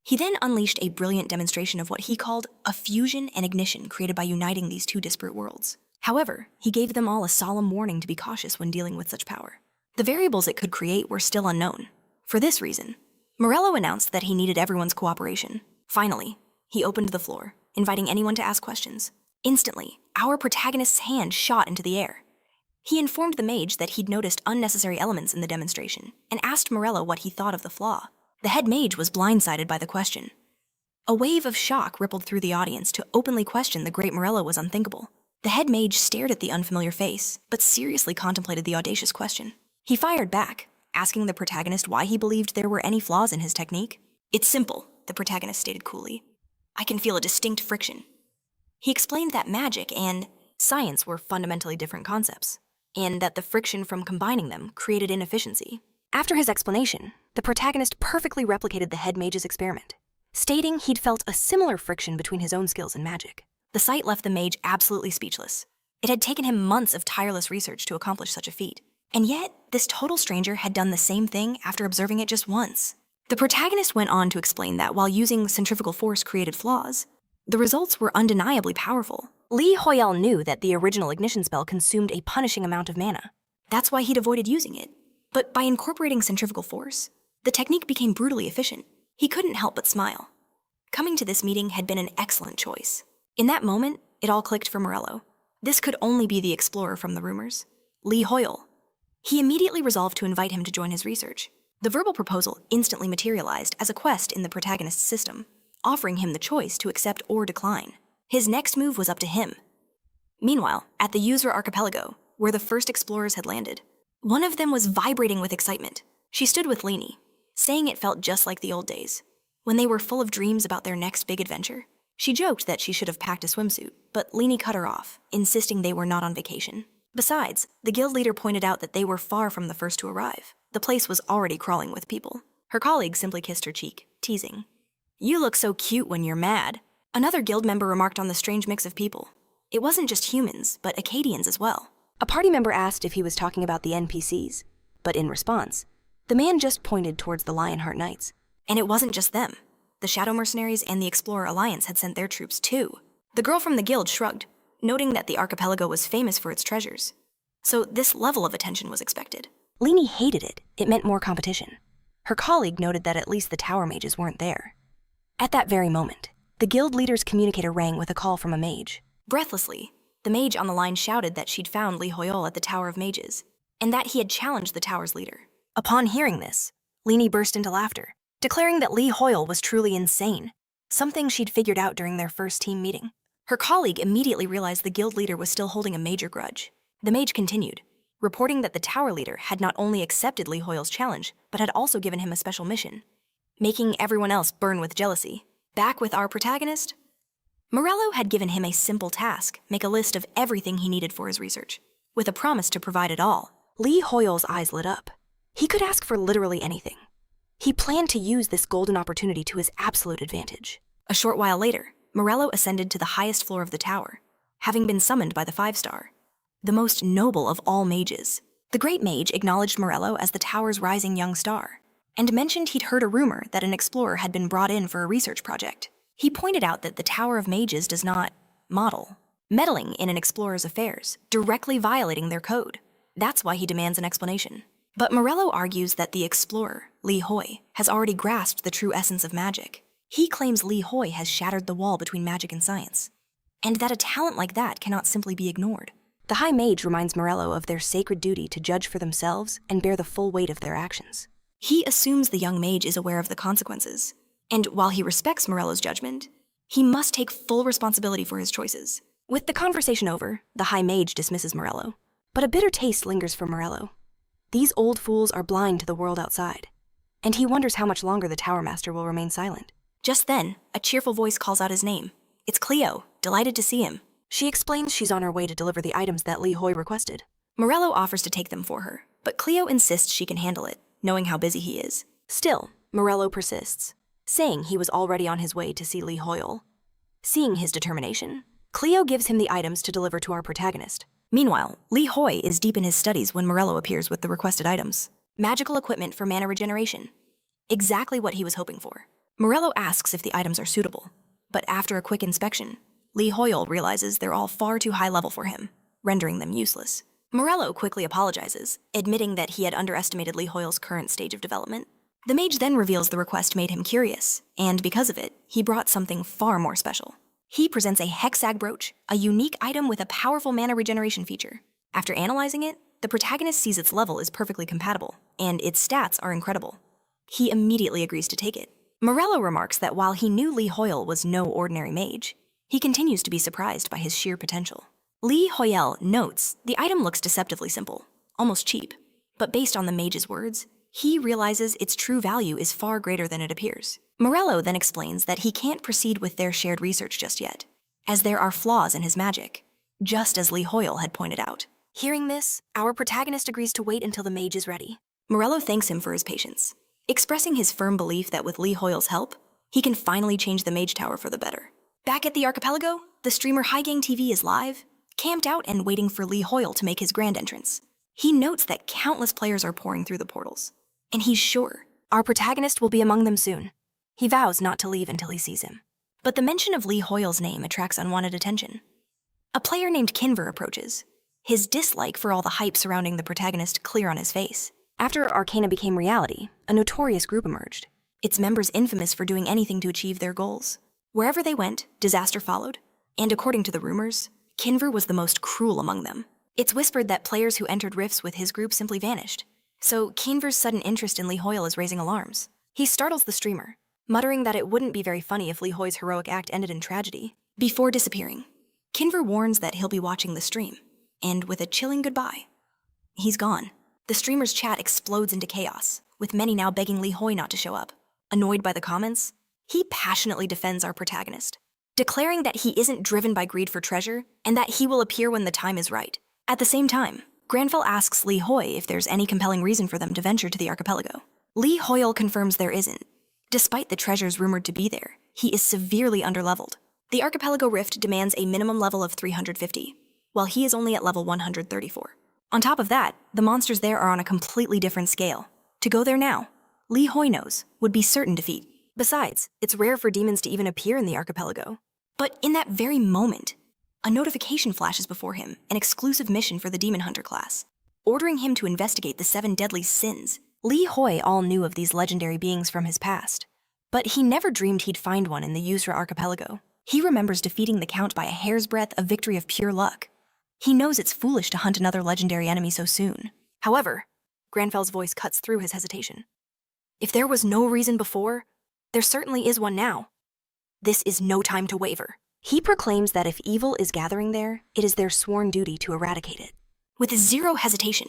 He then unleashed a brilliant demonstration of what he called a fusion and ignition created by uniting these two disparate worlds. However, he gave them all a solemn warning to be cautious when dealing with such power. The variables it could create were still unknown. For this reason, Morello announced that he needed everyone's cooperation. Finally, he opened the floor, inviting anyone to ask questions. Instantly, our protagonist's hand shot into the air. He informed the mage that he'd noticed unnecessary elements in the demonstration and asked Morello what he thought of the flaw. The head mage was blindsided by the question. A wave of shock rippled through the audience to openly question the great Morello was unthinkable. The head mage stared at the unfamiliar face, but seriously contemplated the audacious question. He fired back, asking the protagonist why he believed there were any flaws in his technique. "It's simple," the protagonist stated coolly. "I can feel a distinct friction." He explained that magic and science were fundamentally different concepts, and that the friction from combining them created inefficiency.
After his explanation, the protagonist perfectly replicated the head mage's experiment, stating he'd felt a similar friction between his own skills and magic.
The sight left the mage absolutely speechless. It had taken him months of tireless research to accomplish such a feat. And yet, this total stranger had done the same thing after observing it just once. The protagonist went on to explain that while using centrifugal force created flaws, the results were undeniably powerful.
Lee Hoyal knew that the original ignition spell consumed a punishing amount of mana.
That's why he'd avoided using it. But by incorporating centrifugal force, the technique became brutally efficient. He couldn't help but smile. Coming to this meeting had been an excellent choice. In that moment, it all clicked for Morello. This could only be the explorer from the rumors, Lee Hoyal. He immediately resolved to invite him to join his research. The verbal proposal instantly materialized as a quest in the protagonist's system, offering him the choice to accept or decline. His next move was up to him. Meanwhile, at the Yuzra archipelago, where the first explorers had landed, one of them was vibrating with excitement. She stood with Leanie, saying it felt just like the old days, when they were full of dreams about their next big adventure. She joked that she should have packed a swimsuit, but Leanie cut her off, insisting they were not on vacation. Besides, the guild leader pointed out that they were far from the first to arrive. The place was already crawling with people. Her colleague simply kissed her cheek, teasing. "You look so cute when you're mad." Another guild member remarked on the strange mix of people. It wasn't just humans, but Acadians as well.
A party member asked if he was talking about the NPCs, but in response, the man just pointed towards the Lionheart Knights.
And it wasn't just them. The Shadow Mercenaries and the Explorer Alliance had sent their troops too. The girl from the guild shrugged, noting that the archipelago was famous for its treasures. So this level of attention was expected.
Leanie hated it. It meant more competition. Her colleague noted that at least the tower mages weren't there. At that very moment, the guild leader's communicator rang with a call from a mage.
Breathlessly, the mage on the line shouted that she'd found Lee Hoyal at the Tower of Mages, and that he had challenged the tower's leader.
Upon hearing this, Leanie burst into laughter, declaring that Lee Hoyal was truly insane, something she'd figured out during their first team meeting.
Her colleague immediately realized the guild leader was still holding a major grudge. The mage continued, reporting that the tower leader had not only accepted Lee Hoyal's challenge, but had also given him a special mission, making everyone else burn with jealousy. Back with our protagonist, Morello had given him a simple task, make a list of everything he needed for his research, with a promise to provide it all.
Lee Hoyal's eyes lit up. He could ask for literally anything. He planned to use this golden opportunity to his absolute advantage.
A short while later, Morello ascended to the highest floor of the tower, having been summoned by the 5-star, the most noble of all mages. The great mage acknowledged Morello as the tower's rising young star, and mentioned he'd heard a rumor that an explorer had been brought in for a research project. He pointed out that the Tower of Mages does not meddling in an explorer's affairs, directly violating their code. That's why he demands an explanation. But Morello argues that the explorer, Lee Hoy, has already grasped the true essence of magic. He claims Lee Hoy has shattered the wall between magic and science, and that a talent like that cannot simply be ignored.
The High Mage reminds Morello of their sacred duty to judge for themselves and bear the full weight of their actions.
He assumes the young mage is aware of the consequences, and while he respects Morello's judgment, he must take full responsibility for his choices.
With the conversation over, the High Mage dismisses Morello, but a bitter taste lingers for Morello. These old fools are blind to the world outside, and he wonders how much longer the Tower Master will remain silent.
Just then, a cheerful voice calls out his name. It's Cleo, delighted to see him.
She explains she's on her way to deliver the items that Lee Hoy requested.
Morello offers to take them for her, but Cleo insists she can handle it, knowing how busy he is.
Still, Morello persists, saying he was already on his way to see Lee Hoyle. Seeing his determination, Cleo gives him the items to deliver to our protagonist.
Meanwhile, Lee Hoy is deep in his studies when Morello appears with the requested items. Magical equipment for mana regeneration. Exactly what he was hoping for. Morello asks if the items are suitable, but after a quick inspection, Lee Hoyle realizes they're all far too high level for him, rendering them useless. Morello quickly apologizes, admitting that he had underestimated Lee Hoyle's current stage of development. The mage then reveals the request made him curious, and because of it, he brought something far more special. He presents a hexag brooch, a unique item with a powerful mana regeneration feature. After analyzing it, the protagonist sees its level is perfectly compatible, and its stats are incredible. He immediately agrees to take it. Morello remarks that while he knew Lee Hoyle was no ordinary mage, he continues to be surprised by his sheer potential. Lee Hoyle notes the item looks deceptively simple, almost cheap, but based on the mage's words, he realizes its true value is far greater than it appears. Morello then explains that he can't proceed with their shared research just yet, as there are flaws in his magic, just as Lee Hoyle had pointed out.
Hearing this, our protagonist agrees to wait until the mage is ready.
Morello thanks him for his patience, expressing his firm belief that with Lee Hoyle's help, he can finally change the mage tower for the better. Back at the archipelago, the streamer High Gang TV is live, camped out and waiting for Lee Hoyle to make his grand entrance. He notes that countless players are pouring through the portals, and he's sure
our protagonist will be among them soon. He vows not to leave until he sees him.
But the mention of Lee Hoyle's name attracts unwanted attention. A player named Kinver approaches, his dislike for all the hype surrounding the protagonist clear on his face.
After Arcana became reality, a notorious group emerged.
Its members infamous for doing anything to achieve their goals. Wherever they went, disaster followed, and according to the rumors, Kinver was the most cruel among them. It's whispered that players who entered rifts with his group simply vanished, so Kinver's sudden interest in Lee Hoyle is raising alarms. He startles the streamer, muttering that it wouldn't be very funny if Lee Hoyle's heroic act ended in tragedy. Before disappearing, Kinver warns that he'll be watching the stream, and with a chilling goodbye, he's gone. The streamer's chat explodes into chaos, with many now begging Lee Hoyle not to show up. Annoyed by the comments, he passionately defends our protagonist, declaring that he isn't driven by greed for treasure and that he will appear when the time is right. At the same time, Granfell asks Lee Hoyle if there's any compelling reason for them to venture to the archipelago. Lee Hoyle confirms there isn't. Despite the treasures rumored to be there, he is severely underleveled. The archipelago rift demands a minimum level of 350, while he is only at level 134. On top of that, the monsters there are on a completely different scale. To go there now, Lee Hoyle knows, would be certain defeat.
Besides, it's rare for demons to even appear in the archipelago.
But in that very moment, a notification flashes before him, an exclusive mission for the Demon Hunter class, ordering him to investigate the 7 deadly sins.
Lee Hoyle all knew of these legendary beings from his past, but he never dreamed he'd find one in the Yusra archipelago.
He remembers defeating the Count by a hair's breadth, a victory of pure luck. He knows it's foolish to hunt another legendary enemy so soon.
However, Granfell's voice cuts through his hesitation. If there was no reason before, there certainly is one now. This is no time to waver. He proclaims that if evil is gathering there, it is their sworn duty to eradicate it.
With zero hesitation,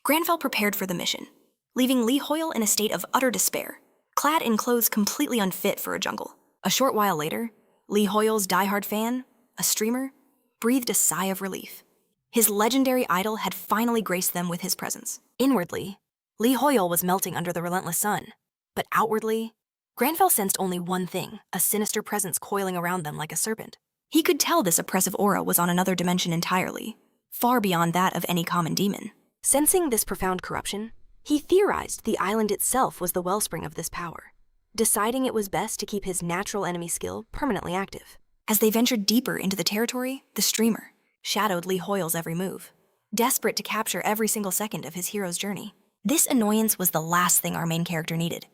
Granfell prepared for the mission, leaving Lee Hoyle in a state of utter despair, clad in clothes completely unfit for a jungle. A short while later, Lee Hoyle's diehard fan, a streamer, breathed a sigh of relief. His legendary idol had finally graced them with his presence.
Inwardly, Lee Hoyle was melting under the relentless sun, but outwardly, Granfell sensed only one thing, a sinister presence coiling around them like a serpent.
He could tell this oppressive aura was on another dimension entirely, far beyond that of any common demon.
Sensing this profound corruption, he theorized the island itself was the wellspring of this power, deciding it was best to keep his natural enemy skill permanently active.
As they ventured deeper into the territory, the streamer shadowed Lee Hoyle's every move, desperate to capture every single second of his hero's journey. This annoyance was the last thing our main character needed.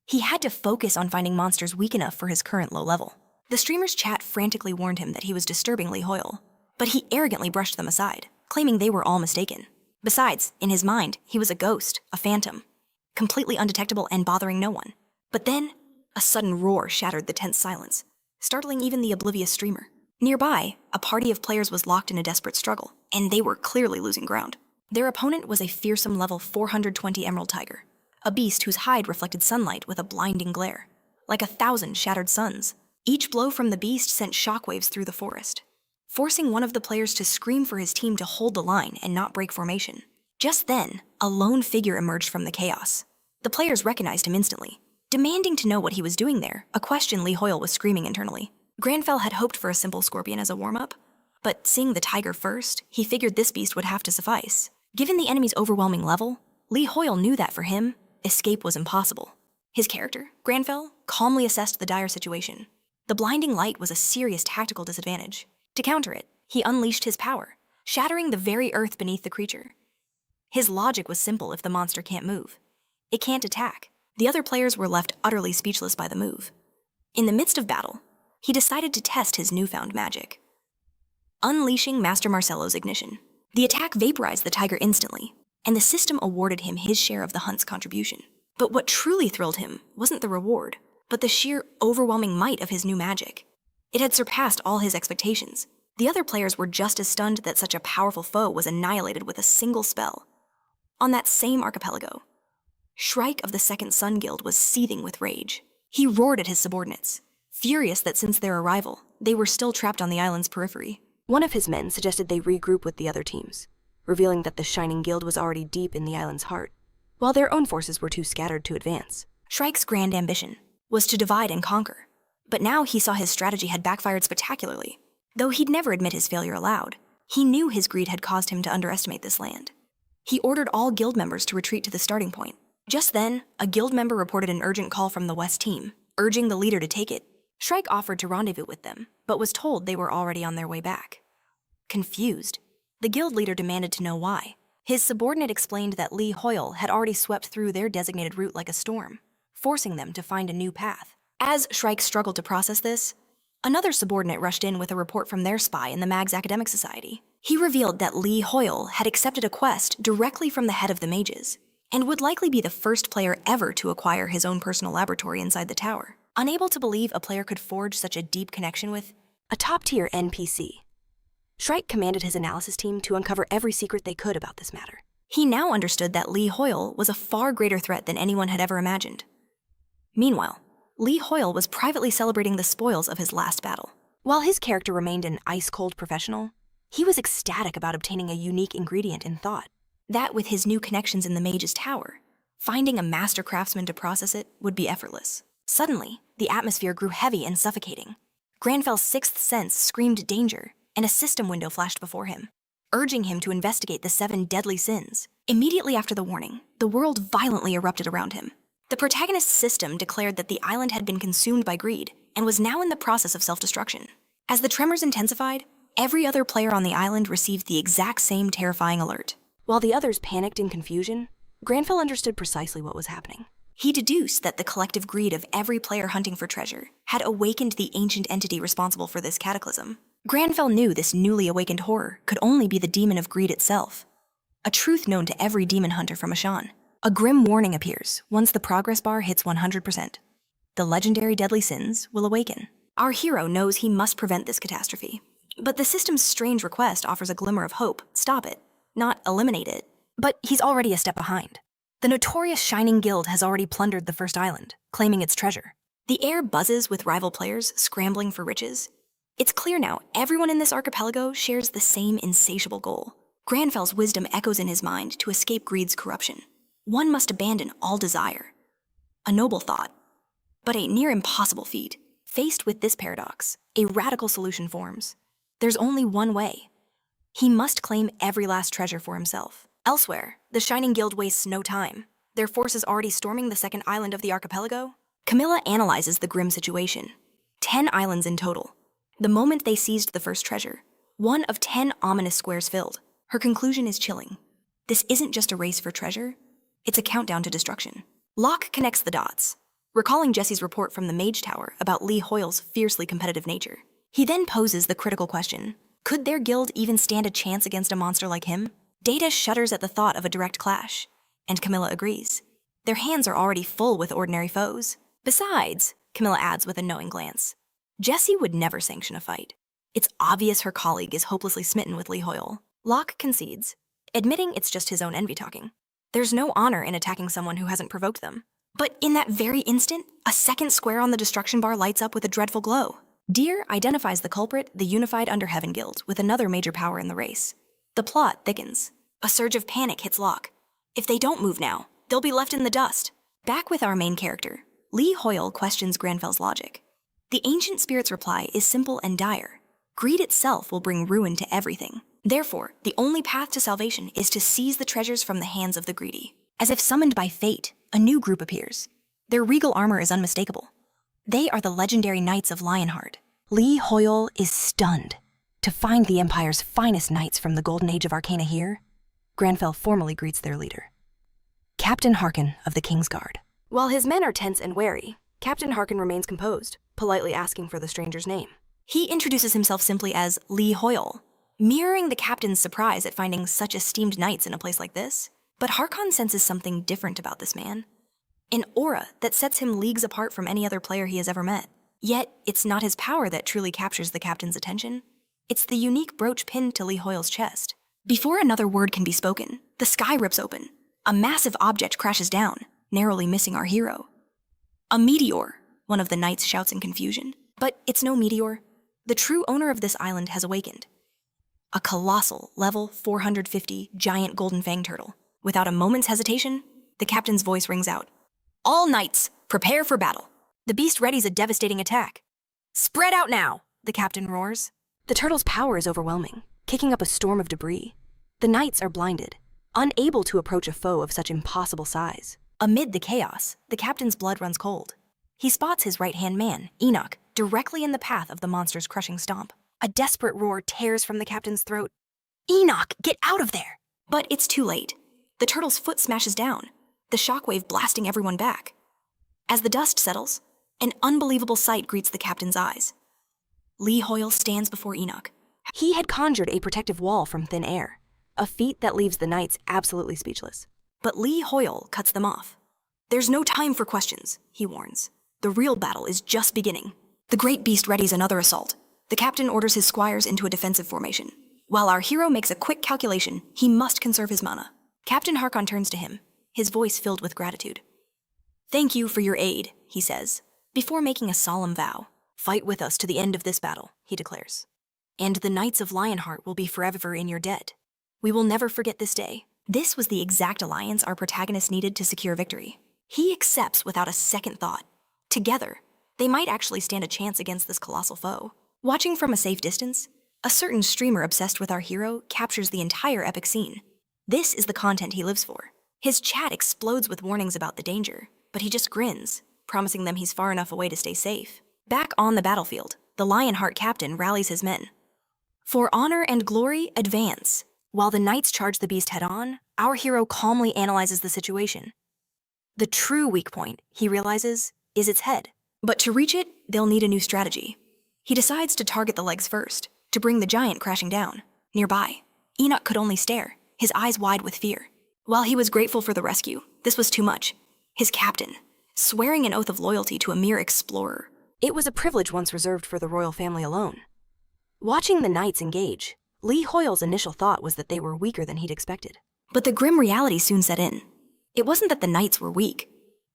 He had to focus on finding monsters weak enough for his current low level. The streamer's chat frantically warned him that he was disturbing Lee Hoyle, but he arrogantly brushed them aside, claiming they were all mistaken. Besides, in his mind, he was a ghost, a phantom, completely undetectable and bothering no one. But then, a sudden roar shattered the tense silence, startling even the oblivious streamer. Nearby, a party of players was locked in a desperate struggle, and they were clearly losing ground. Their opponent was a fearsome level 420 emerald tiger, a beast whose hide reflected sunlight with a blinding glare, like 1,000 shattered suns. Each blow from the beast sent shockwaves through the forest, forcing one of the players to scream for his team to hold the line and not break formation. Just then, a lone figure emerged from the chaos. The players recognized him instantly, demanding to know what he was doing there, a question Lee Hoyle was screaming internally. Granfell had hoped for a simple scorpion as a warm-up, but seeing the tiger first, he figured this beast would have to suffice. Given the enemy's overwhelming level, Lee Hoyle knew that for him, escape was impossible. His character, Granfell, calmly assessed the dire situation. The blinding light was a serious tactical disadvantage. To counter it, he unleashed his power, shattering the very earth beneath the creature. His logic was simple: if the monster can't move, it can't attack. The other players were left utterly speechless by the move. In the midst of battle, he decided to test his newfound magic. Unleashing Master Marcello's ignition, the attack vaporized the tiger instantly, and the system awarded him his share of the hunt's contribution. But what truly thrilled him wasn't the reward, but the sheer, overwhelming might of his new magic. It had surpassed all his expectations. The other players were just as stunned that such a powerful foe was annihilated with a single spell. On that same archipelago, Shrike of the Second Sun Guild was seething with rage. He roared at his subordinates, furious that since their arrival, they were still trapped on the island's periphery.
One of his men suggested they regroup with the other teams, revealing that the Shining Guild was already deep in the island's heart, while their own forces were too scattered to advance.
Shrike's grand ambition was to divide and conquer, but now he saw his strategy had backfired spectacularly. Though he'd never admit his failure aloud, he knew his greed had caused him to underestimate this land. He ordered all guild members to retreat to the starting point. Just then, a guild member reported an urgent call from the West team, urging the leader to take it. Shrike offered to rendezvous with them, but was told they were already on their way back. Confused, the guild leader demanded to know why. His subordinate explained that Lee Hoyle had already swept through their designated route like a storm, forcing them to find a new path. As Shrike struggled to process this, another subordinate rushed in with a report from their spy in the Mag's Academic Society. He revealed that Lee Hoyle had accepted a quest directly from the head of the mages, and would likely be the first player ever to acquire his own personal laboratory inside the tower. Unable to believe a player could forge such a deep connection with
a top-tier NPC, Shrike commanded his analysis team to uncover every secret they could about this matter.
He now understood that Lee Hoyle was a far greater threat than anyone had ever imagined. Meanwhile, Lee Hoyle was privately celebrating the spoils of his last battle.
While his character remained an ice-cold professional, he was ecstatic about obtaining a unique ingredient in thought.
That, with his new connections in the mage's tower, finding a master craftsman to process it would be effortless. Suddenly, the atmosphere grew heavy and suffocating. Granfell's sixth sense screamed danger, and a system window flashed before him, urging him to investigate the 7 deadly sins. Immediately after the warning, the world violently erupted around him. The protagonist's system declared that the island had been consumed by greed and was now in the process of self-destruction. As the tremors intensified, every other player on the island received the exact same terrifying alert.
While the others panicked in confusion, Granfell understood precisely what was happening.
He deduced that the collective greed of every player hunting for treasure had awakened the ancient entity responsible for this cataclysm. Granfell knew this newly awakened horror could only be the demon of greed itself, a truth known to every demon hunter from Ashan. A grim warning appears once the progress bar hits 100%. The legendary deadly sins will awaken. Our hero knows he must prevent this catastrophe, but the system's strange request offers a glimmer of hope. Stop it, not eliminate it.
But he's already a step behind. The notorious Shining Guild has already plundered the first island, claiming its treasure.
The air buzzes with rival players scrambling for riches. It's clear now everyone in this archipelago shares the same insatiable goal. Granfell's wisdom echoes in his mind to escape greed's corruption. One must abandon all desire. A noble thought, but a near impossible feat. Faced with this paradox, a radical solution forms. There's only one way. He must claim every last treasure for himself. Elsewhere, the Shining Guild wastes no time. Their forces already storming the second island of the archipelago. Camilla analyzes the grim situation. 10 islands in total. The moment they seized the first treasure, one of 10 ominous squares filled. Her conclusion is chilling. This isn't just a race for treasure, it's a countdown to destruction. Locke connects the dots, recalling Jesse's report from the Mage Tower about Lee Hoyle's fiercely competitive nature. He then poses the critical question, could their guild even stand a chance against a monster like him? Data shudders at the thought of a direct clash, and Camilla agrees. Their hands are already full with ordinary foes. Besides, Camilla adds with a knowing glance, Jesse would never sanction a fight. It's obvious her colleague is hopelessly smitten with Lee Hoyle. Locke concedes, admitting it's just his own envy talking. There's no honor in attacking someone who hasn't provoked them. But in that very instant, a second square on the destruction bar lights up with a dreadful glow. Deer identifies the culprit, the Unified Underheaven Guild, with another major power in the race. The plot thickens. A surge of panic hits Locke. If they don't move now, they'll be left in the dust. Back with our main character, Lee Hoyle questions Granfell's logic. The ancient spirit's reply is simple and dire. Greed itself will bring ruin to everything. Therefore, the only path to salvation is to seize the treasures from the hands of the greedy. As if summoned by fate, a new group appears. Their regal armor is unmistakable. They are the legendary Knights of Lionheart.
Lee Hoyle is stunned. To find the Empire's finest knights from the Golden Age of Arcana here, Granfell formally greets their leader, Captain Harkin of the King's Guard. While his men are tense and wary, Captain Harkin remains composed, politely asking for the stranger's name.
He introduces himself simply as Lee Hoyle, mirroring the captain's surprise at finding such esteemed knights in a place like this. But Harkon senses something different about this man. An aura that sets him leagues apart from any other player he has ever met. Yet, it's not his power that truly captures the captain's attention. It's the unique brooch pinned to Lee Hoyle's chest. Before another word can be spoken, the sky rips open. A massive object crashes down, narrowly missing our hero. A meteor, one of the knights shouts in confusion. But it's no meteor. The true owner of this island has awakened. A colossal, level 450 giant golden fang turtle. Without a moment's hesitation, the captain's voice rings out. All knights, prepare for battle.
The beast readies a devastating attack. Spread out now, the captain roars. The turtle's power is overwhelming, kicking up a storm of debris. The knights are blinded, unable to approach a foe of such impossible size.
Amid the chaos, the captain's blood runs cold. He spots his right-hand man, Enoch, directly in the path of the monster's crushing stomp.
A desperate roar tears from the captain's throat. Enoch, get out of there!
But it's too late. The turtle's foot smashes down, the shockwave blasting everyone back. As the dust settles, an unbelievable sight greets the captain's eyes. Lee Hoyle stands before Enoch.
He had conjured a protective wall from thin air, a feat that leaves the knights absolutely speechless.
But Lee Hoyle cuts them off. There's no time for questions, he warns. The real battle is just beginning. The great beast readies another assault. The captain orders his squires into a defensive formation. While our hero makes a quick calculation, he must conserve his mana. Captain Harkon turns to him, his voice filled with gratitude. Thank you for your aid, he says, before making a solemn vow.
Fight with us to the end of this battle, he declares. And the Knights of Lionheart will be forever in your debt. We will never forget this day.
This was the exact alliance our protagonist needed to secure victory. He accepts without a second thought. Together, they might actually stand a chance against this colossal foe. Watching from a safe distance, a certain streamer obsessed with our hero captures the entire epic scene. This is the content he lives for. His chat explodes with warnings about the danger, but he just grins, promising them he's far enough away to stay safe. Back on the battlefield, the Lionheart captain rallies his men. For honor and glory, advance. While the knights charge the beast head-on, our hero calmly analyzes the situation. The true weak point, he realizes, is its head. But to reach it, they'll need a new strategy. He decides to target the legs first, to bring the giant crashing down. Nearby, Enoch could only stare, his eyes wide with fear. While he was grateful for the rescue, this was too much. His captain, swearing an oath of loyalty to a mere explorer.
It was a privilege once reserved for the royal family alone. Watching the knights engage, Lee Hoyle's initial thought was that they were weaker than he'd expected.
But the grim reality soon set in. It wasn't that the knights were weak.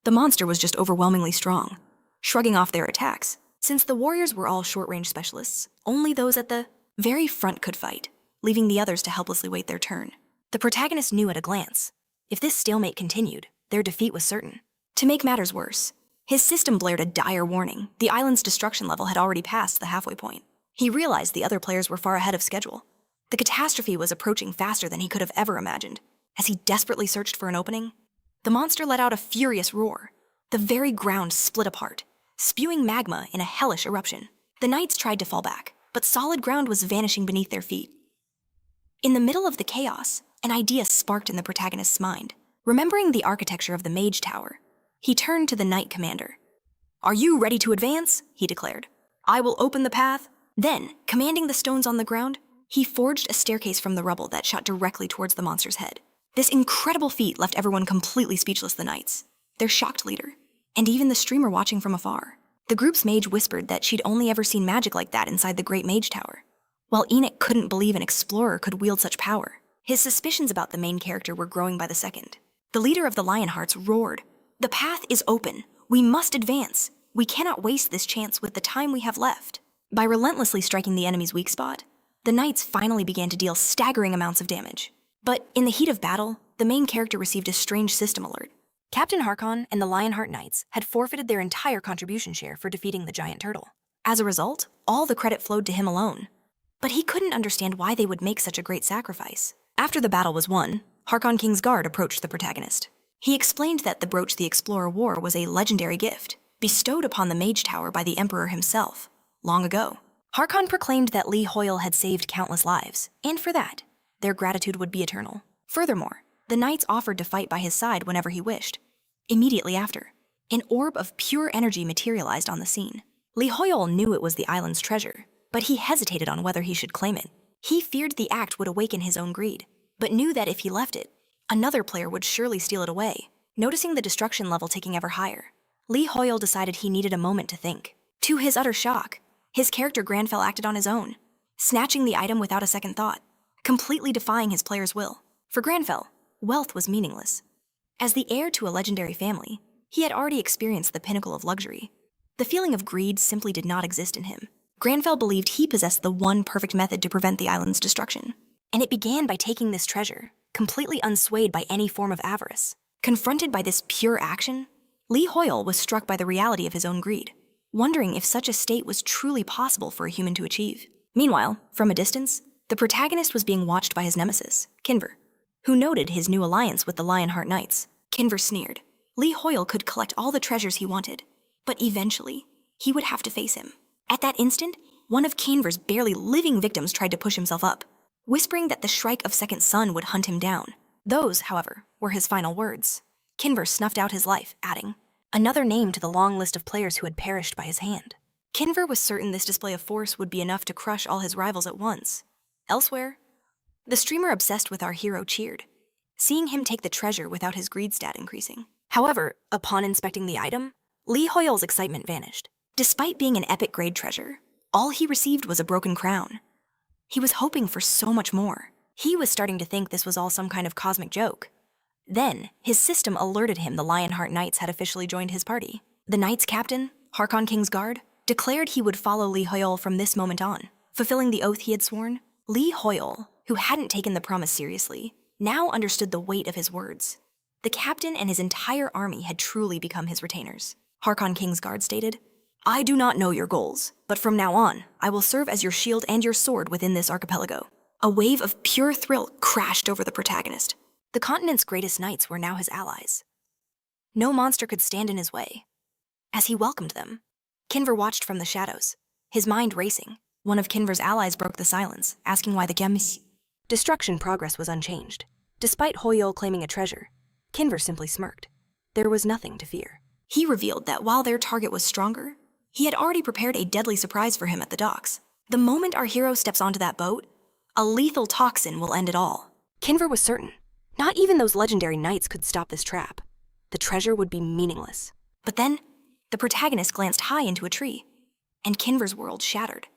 The monster was just overwhelmingly strong, shrugging off their attacks. Since the warriors were all short-range specialists, only those at the very front could fight, leaving the others to helplessly wait their turn. The protagonist knew at a glance. If this stalemate continued, their defeat was certain. To make matters worse, his system blared a dire warning. The island's destruction level had already passed the halfway point. He realized the other players were far ahead of schedule. The catastrophe was approaching faster than he could have ever imagined. As he desperately searched for an opening, the monster let out a furious roar. The very ground split apart, spewing magma in a hellish eruption. The knights tried to fall back, but solid ground was vanishing beneath their feet. In the middle of the chaos, an idea sparked in the protagonist's mind. Remembering the architecture of the Mage Tower, he turned to the knight commander. "Are you ready to advance?" he declared. "I will open the path." Then, commanding the stones on the ground, he forged a staircase from the rubble that shot directly towards the monster's head. This incredible feat left everyone completely speechless, the knights, their shocked leader, and even the streamer watching from afar. The group's mage whispered that she'd only ever seen magic like that inside the Great Mage Tower. While Enoch couldn't believe an explorer could wield such power, his suspicions about the main character were growing by the second. The leader of the Lionhearts roared, "The path is open. We must advance. We cannot waste this chance with the time we have left." By relentlessly striking the enemy's weak spot, the knights finally began to deal staggering amounts of damage. But in the heat of battle, the main character received a strange system alert. Captain Harkon and the Lionheart Knights had forfeited their entire contribution share for defeating the giant turtle. As a result, all the credit flowed to him alone. But he couldn't understand why they would make such a great sacrifice. After the battle was won, Harkon King's Guard approached the protagonist. He explained that the brooch the Explorer wore was a legendary gift, bestowed upon the Mage Tower by the Emperor himself, long ago. Harkon proclaimed that Lee Hoyle had saved countless lives, and for that, their gratitude would be eternal. Furthermore, the knights offered to fight by his side whenever he wished. Immediately after, an orb of pure energy materialized on the scene. Lee Hoyle knew it was the island's treasure, but he hesitated on whether he should claim it. He feared the act would awaken his own greed, but knew that if he left it, another player would surely steal it away. Noticing the destruction level ticking ever higher, Lee Hoyle decided he needed a moment to think. To his utter shock, his character Granfell acted on his own, snatching the item without a second thought, completely defying his player's will. For Granfell, wealth was meaningless. As the heir to a legendary family, he had already experienced the pinnacle of luxury. The feeling of greed simply did not exist in him. Granfell believed he possessed the one perfect method to prevent the island's destruction, and it began by taking this treasure, completely unswayed by any form of avarice. Confronted by this pure action, Lee Hoyle was struck by the reality of his own greed, wondering if such a state was truly possible for a human to achieve. Meanwhile, from a distance, the protagonist was being watched by his nemesis, Kinver, who noted his new alliance with the Lionheart Knights. Kinver sneered. Lee Hoyle could collect all the treasures he wanted, but eventually, he would have to face him. At that instant, one of Kinver's barely living victims tried to push himself up, whispering that the Shrike of Second Sun would hunt him down. Those, however, were his final words. Kinver snuffed out his life, adding, another name to the long list of players who had perished by his hand. Kinver was certain this display of force would be enough to crush all his rivals at once. Elsewhere, the streamer obsessed with our hero cheered, seeing him take the treasure without his greed stat increasing. However, upon inspecting the item, Lee Hoyle's excitement vanished. Despite being an epic grade treasure, all he received was a broken crown. He was hoping for so much more. He was starting to think this was all some kind of cosmic joke. Then, his system alerted him the Lionheart Knights had officially joined his party. The Knights' captain, Harkon Kingsguard, declared he would follow Lee Hoyle from this moment on. Fulfilling the oath he had sworn, Lee Hoyle, who hadn't taken the promise seriously, now understood the weight of his words. The captain and his entire army had truly become his retainers. Harkon Kingsguard stated, I do not know your goals, but from now on, I will serve as your shield and your sword within this archipelago. A wave of pure thrill crashed over the protagonist. The continent's greatest knights were now his allies. No monster could stand in his way. As he welcomed them, Kinver watched from the shadows, his mind racing. One of Kinver's allies broke the silence, asking why the Gems.
Destruction progress was unchanged. Despite Hoyle claiming a treasure, Kinver simply smirked. There was nothing to fear.
He revealed that while their target was stronger, he had already prepared a deadly surprise for him at the docks. The moment our hero steps onto that boat, a lethal toxin will end it all.
Kinver was certain. Not even those legendary knights could stop this trap. The treasure would be meaningless.
But then, the protagonist glanced high into a tree, and Kinver's world shattered,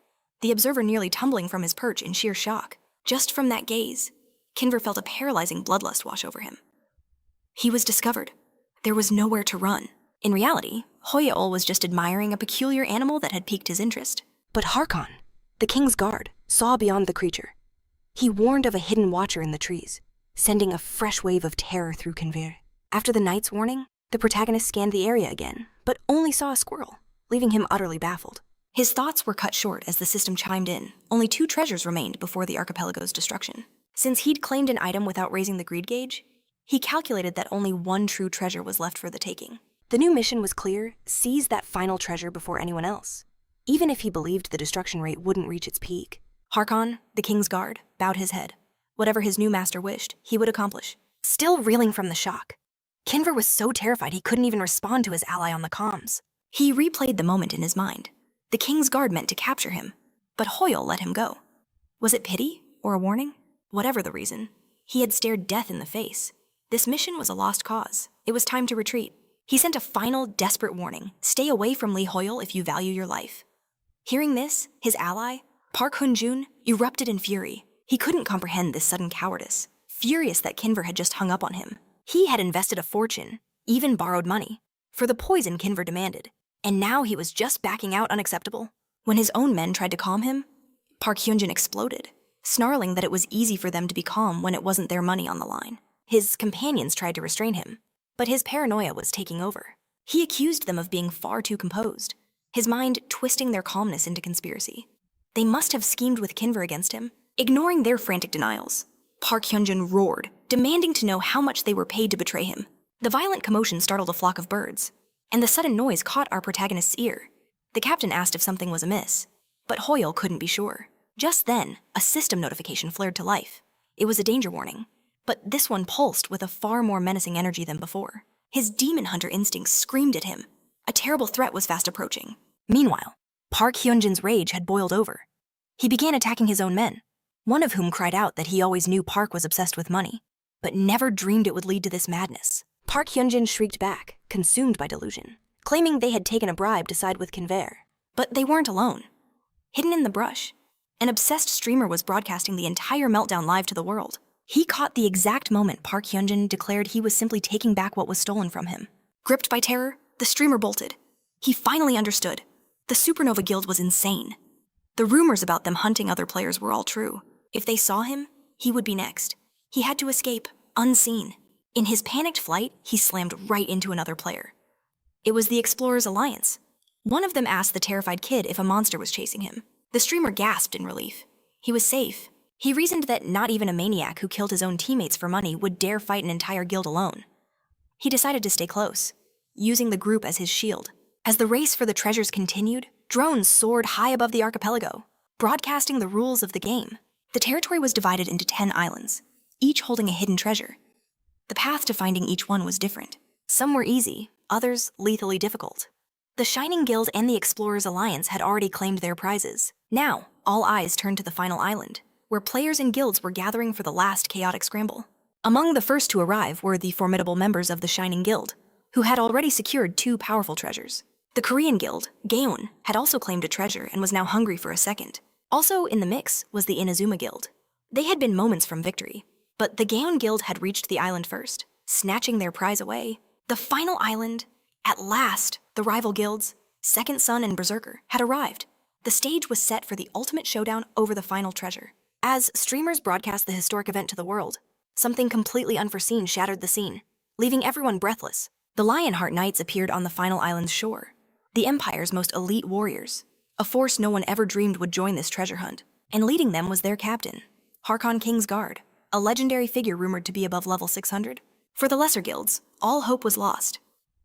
the observer nearly tumbling from his perch in sheer shock. Just from that gaze, Kinver felt a paralyzing bloodlust wash over him. He was discovered. There was nowhere to run. In reality, Hoyle was just admiring a peculiar animal that had piqued his interest.
But Harkon, the king's guard, saw beyond the creature. He warned of a hidden watcher in the trees, sending a fresh wave of terror through Kinver. After the knight's warning, the protagonist scanned the area again, but only saw a squirrel, leaving him utterly baffled.
His thoughts were cut short as the system chimed in. Only 2 treasures remained before the archipelago's destruction. Since he'd claimed an item without raising the greed gauge, he calculated that only 1 true treasure was left for the taking.
The new mission was clear: seize that final treasure before anyone else, even if he believed the destruction rate wouldn't reach its peak.
Harkon, the king's guard, bowed his head. Whatever his new master wished, he would accomplish.
Still reeling from the shock, Kinver was so terrified he couldn't even respond to his ally on the comms.
He replayed the moment in his mind. The king's guard meant to capture him, but Hoyle let him go. Was it pity or a warning? Whatever the reason, he had stared death in the face. This mission was a lost cause. It was time to retreat. He sent a final, desperate warning. Stay away from Lee Hoyle if you value your life. Hearing this, his ally, Park Hun-jun, erupted in fury. He couldn't comprehend this sudden cowardice, furious that Kinver had just hung up on him. He had invested a fortune, even borrowed money, for the poison Kinver demanded, and now he was just backing out unacceptable. When his own men tried to calm him, Park Hyunjin exploded, snarling that it was easy for them to be calm when it wasn't their money on the line. His companions tried to restrain him, but his paranoia was taking over. He accused them of being far too composed, his mind twisting their calmness into conspiracy. They must have schemed with Kinver against him. Ignoring their frantic denials, Park Hyunjin roared, demanding to know how much they were paid to betray him. The violent commotion startled a flock of birds, and the sudden noise caught our protagonist's ear. The captain asked if something was amiss, but Hoyle couldn't be sure. Just then, a system notification flared to life. It was a danger warning, but this one pulsed with a far more menacing energy than before. His demon hunter instincts screamed at him. A terrible threat was fast approaching. Meanwhile, Park Hyunjin's rage had boiled over. He began attacking his own men, one of whom cried out that he always knew Park was obsessed with money, but never dreamed it would lead to this madness.
Park Hyunjin shrieked back, consumed by delusion, claiming they had taken a bribe to side with Conver.
But they weren't alone. Hidden in the brush, an obsessed streamer was broadcasting the entire meltdown live to the world. He caught the exact moment Park Hyunjin declared he was simply taking back what was stolen from him. Gripped by terror, the streamer bolted. He finally understood. The Supernova Guild was insane. The rumors about them hunting other players were all true. If they saw him, he would be next. He had to escape, unseen. In his panicked flight, he slammed right into another player. It was the Explorers Alliance. One of them asked the terrified kid if a monster was chasing him. The streamer gasped in relief. He was safe. He reasoned that not even a maniac who killed his own teammates for money would dare fight an entire guild alone. He decided to stay close, using the group as his shield. As the race for the treasures continued, drones soared high above the archipelago, broadcasting the rules of the game. The territory was divided into 10 islands, each holding a hidden treasure. The path to finding each one was different. Some were easy, others lethally difficult. The Shining Guild and the Explorers Alliance had already claimed their prizes. Now, all eyes turned to the final island, where players and guilds were gathering for the last chaotic scramble. Among the first to arrive were the formidable members of the Shining Guild, who had already secured 2 powerful treasures. The Korean Guild, Gaon, had also claimed a treasure and was now hungry for a second. Also in the mix was the Inazuma Guild. They had been moments from victory, but the Gaon Guild had reached the island first, snatching their prize away. The final island, at last, the rival guilds, Second Son and Berserker, had arrived. The stage was set for the ultimate showdown over the final treasure. As streamers broadcast the historic event to the world, something completely unforeseen shattered the scene, leaving everyone breathless. The Lionheart Knights appeared on the final island's shore, the Empire's most elite warriors, a force no one ever dreamed would join this treasure hunt, and leading them was their captain, Harkon King's Guard, a legendary figure rumored to be above level 600. For the lesser guilds, all hope was lost.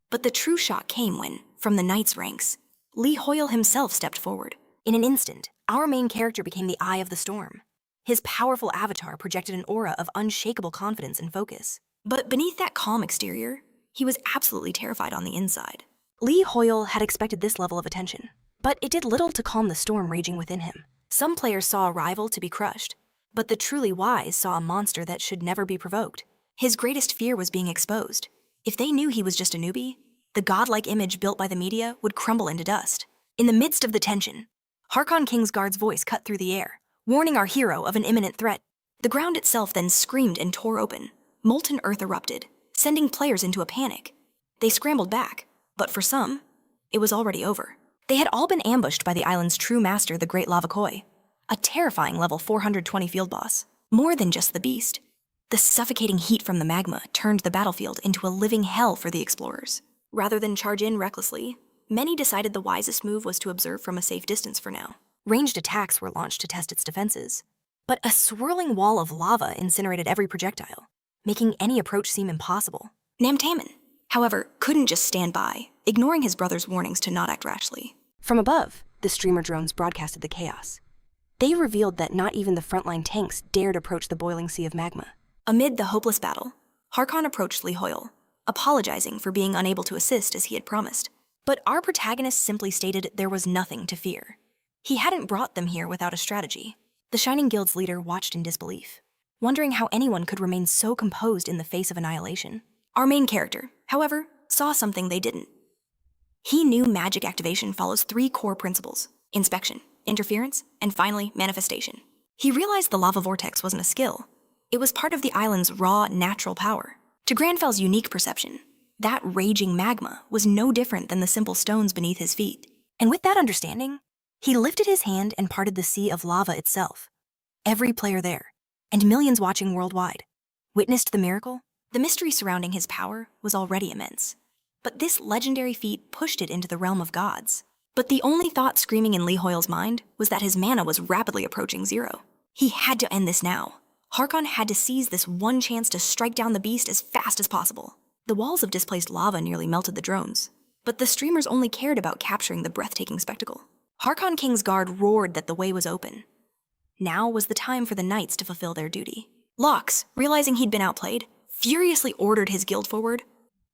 But the true shock came when, from the Knights' ranks, Lee Hoyle himself stepped forward. In an instant, our main character became the eye of the storm. His powerful avatar projected an aura of unshakable confidence and focus. But beneath that calm exterior, he was absolutely terrified on the inside.
Lee Hoyle had expected this level of attention, but it did little to calm the storm raging within him. Some players saw a rival to be crushed, but the truly wise saw a monster that should never be provoked. His greatest fear was being exposed. If they knew he was just a newbie, the godlike image built by the media would crumble into dust. In the midst of the tension, Harkon King's Guard's voice cut through the air, warning our hero of an imminent threat. The ground itself then screamed and tore open. Molten earth erupted, sending players into a panic. They scrambled back, but for some, it was already over. They had all been ambushed by the island's true master, the Great Lava Koi, a terrifying level 420 field boss. More than just the beast, the suffocating heat from the magma turned the battlefield into a living hell for the explorers. Rather than charge in recklessly, many decided the wisest move was to observe from a safe distance for now. Ranged attacks were launched to test its defenses, but a swirling wall of lava incinerated every projectile, making any approach seem impossible. Namtaman, however, couldn't just stand by, ignoring his brother's warnings to not act rashly. From above, the streamer drones broadcasted the chaos. They revealed that not even the frontline tanks dared approach the boiling sea of magma.
Amid the hopeless battle, Harkon approached Lee Hoyle, apologizing for being unable to assist as he had promised. But our protagonist simply stated there was nothing to fear. He hadn't brought them here without a strategy. The Shining Guild's leader watched in disbelief, wondering how anyone could remain so composed in the face of annihilation. Our main character, however, saw something they didn't. He knew magic activation follows 3 core principles: inspection, interference, and finally, manifestation. He realized the lava vortex wasn't a skill. It was part of the island's raw, natural power. To Granfel's unique perception, that raging magma was no different than the simple stones beneath his feet. And with that understanding, he lifted his hand and parted the sea of lava itself. Every player there, and millions watching worldwide, witnessed the miracle. The mystery surrounding his power was already immense. But this legendary feat pushed it into the realm of gods. But the only thought screaming in Lee Hoyle's mind was that his mana was rapidly approaching 0. He had to end this now. Harkon had to seize this one chance to strike down the beast as fast as possible. The walls of displaced lava nearly melted the drones, but the streamers only cared about capturing the breathtaking spectacle. Harkon King's guard roared that the way was open. Now was the time for the knights to fulfill their duty. Lox, realizing he'd been outplayed, furiously ordered his guild forward,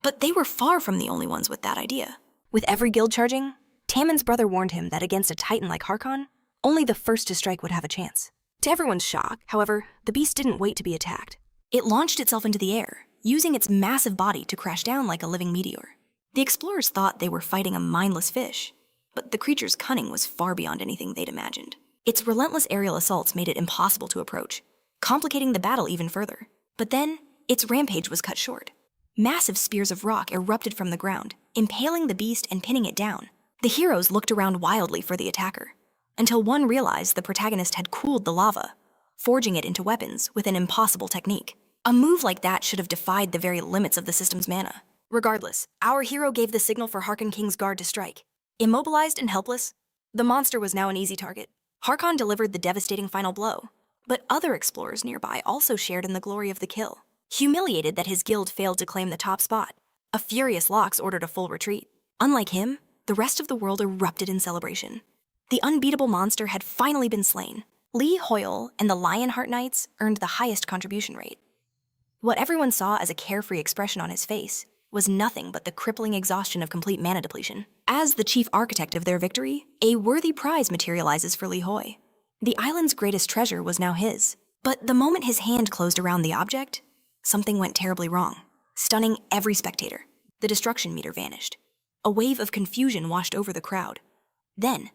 but they were far from the only ones with that idea.
With every guild charging, Tammon's brother warned him that against a titan like Harkon, only the first to strike would have a chance. To everyone's shock, however, the beast didn't wait to be attacked.
It launched itself into the air, using its massive body to crash down like a living meteor. The explorers thought they were fighting a mindless fish, but the creature's cunning was far beyond anything they'd imagined. Its relentless aerial assaults made it impossible to approach, complicating the battle even further. But then, its rampage was cut short. Massive spears of rock erupted from the ground, impaling the beast and pinning it down. The heroes looked around wildly for the attacker, until one realized the protagonist had cooled the lava, forging it into weapons with an impossible technique. A move like that should have defied the very limits of the system's mana.
Regardless, our hero gave the signal for Harkon King's guard to strike. Immobilized and helpless, the monster was now an easy target.
Harkon delivered the devastating final blow, but other explorers nearby also shared in the glory of the kill. Humiliated that his guild failed to claim the top spot, a furious Lox ordered a full retreat. Unlike him, the rest of the world erupted in celebration. The unbeatable monster had finally been slain. Lee Hoyle and the Lionheart Knights earned the highest contribution rate. What everyone saw as a carefree expression on his face was nothing but the crippling exhaustion of complete mana depletion. As the chief architect of their victory, a worthy prize materializes for Lee Hoy. The island's greatest treasure was now his. But the moment his hand closed around the object, something went terribly wrong, stunning every spectator. The destruction meter vanished. A wave of confusion washed over the crowd. Then,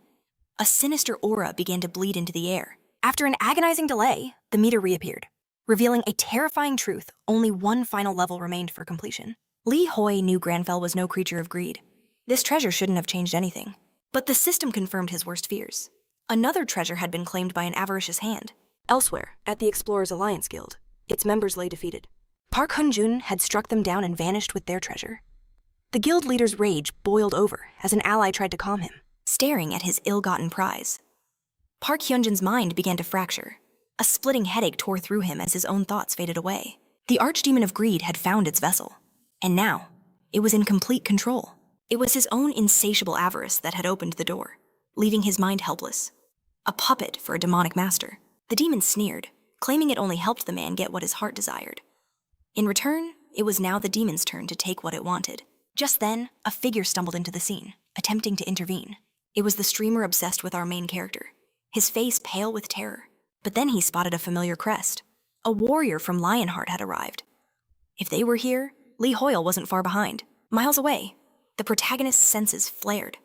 a sinister aura began to bleed into the air.
After an agonizing delay, the meter reappeared, revealing a terrifying truth: only one final level remained for completion.
Lee Hoy knew Granfell was no creature of greed. This treasure shouldn't have changed anything. But the system confirmed his worst fears. Another treasure had been claimed by an avaricious hand.
Elsewhere, at the Explorers Alliance Guild, its members lay defeated. Park Hun-jun had struck them down and vanished with their treasure. The guild leader's rage boiled over as an ally tried to calm him.
Staring at his ill-gotten prize, Park Hyunjin's mind began to fracture. A splitting headache tore through him as his own thoughts faded away. The archdemon of greed had found its vessel, and now it was in complete control. It was his own insatiable avarice that had opened the door, leaving his mind helpless. A puppet for a demonic master. The demon sneered, claiming it only helped the man get what his heart desired. In return, it was now the demon's turn to take what it wanted. Just then, a figure stumbled into the scene, attempting to intervene. It was the streamer obsessed with our main character, his face pale with terror. But then he spotted a familiar crest. A warrior from Lionheart had arrived. If they were here, Lee Hoyle wasn't far behind. Miles away, the protagonist's senses flared.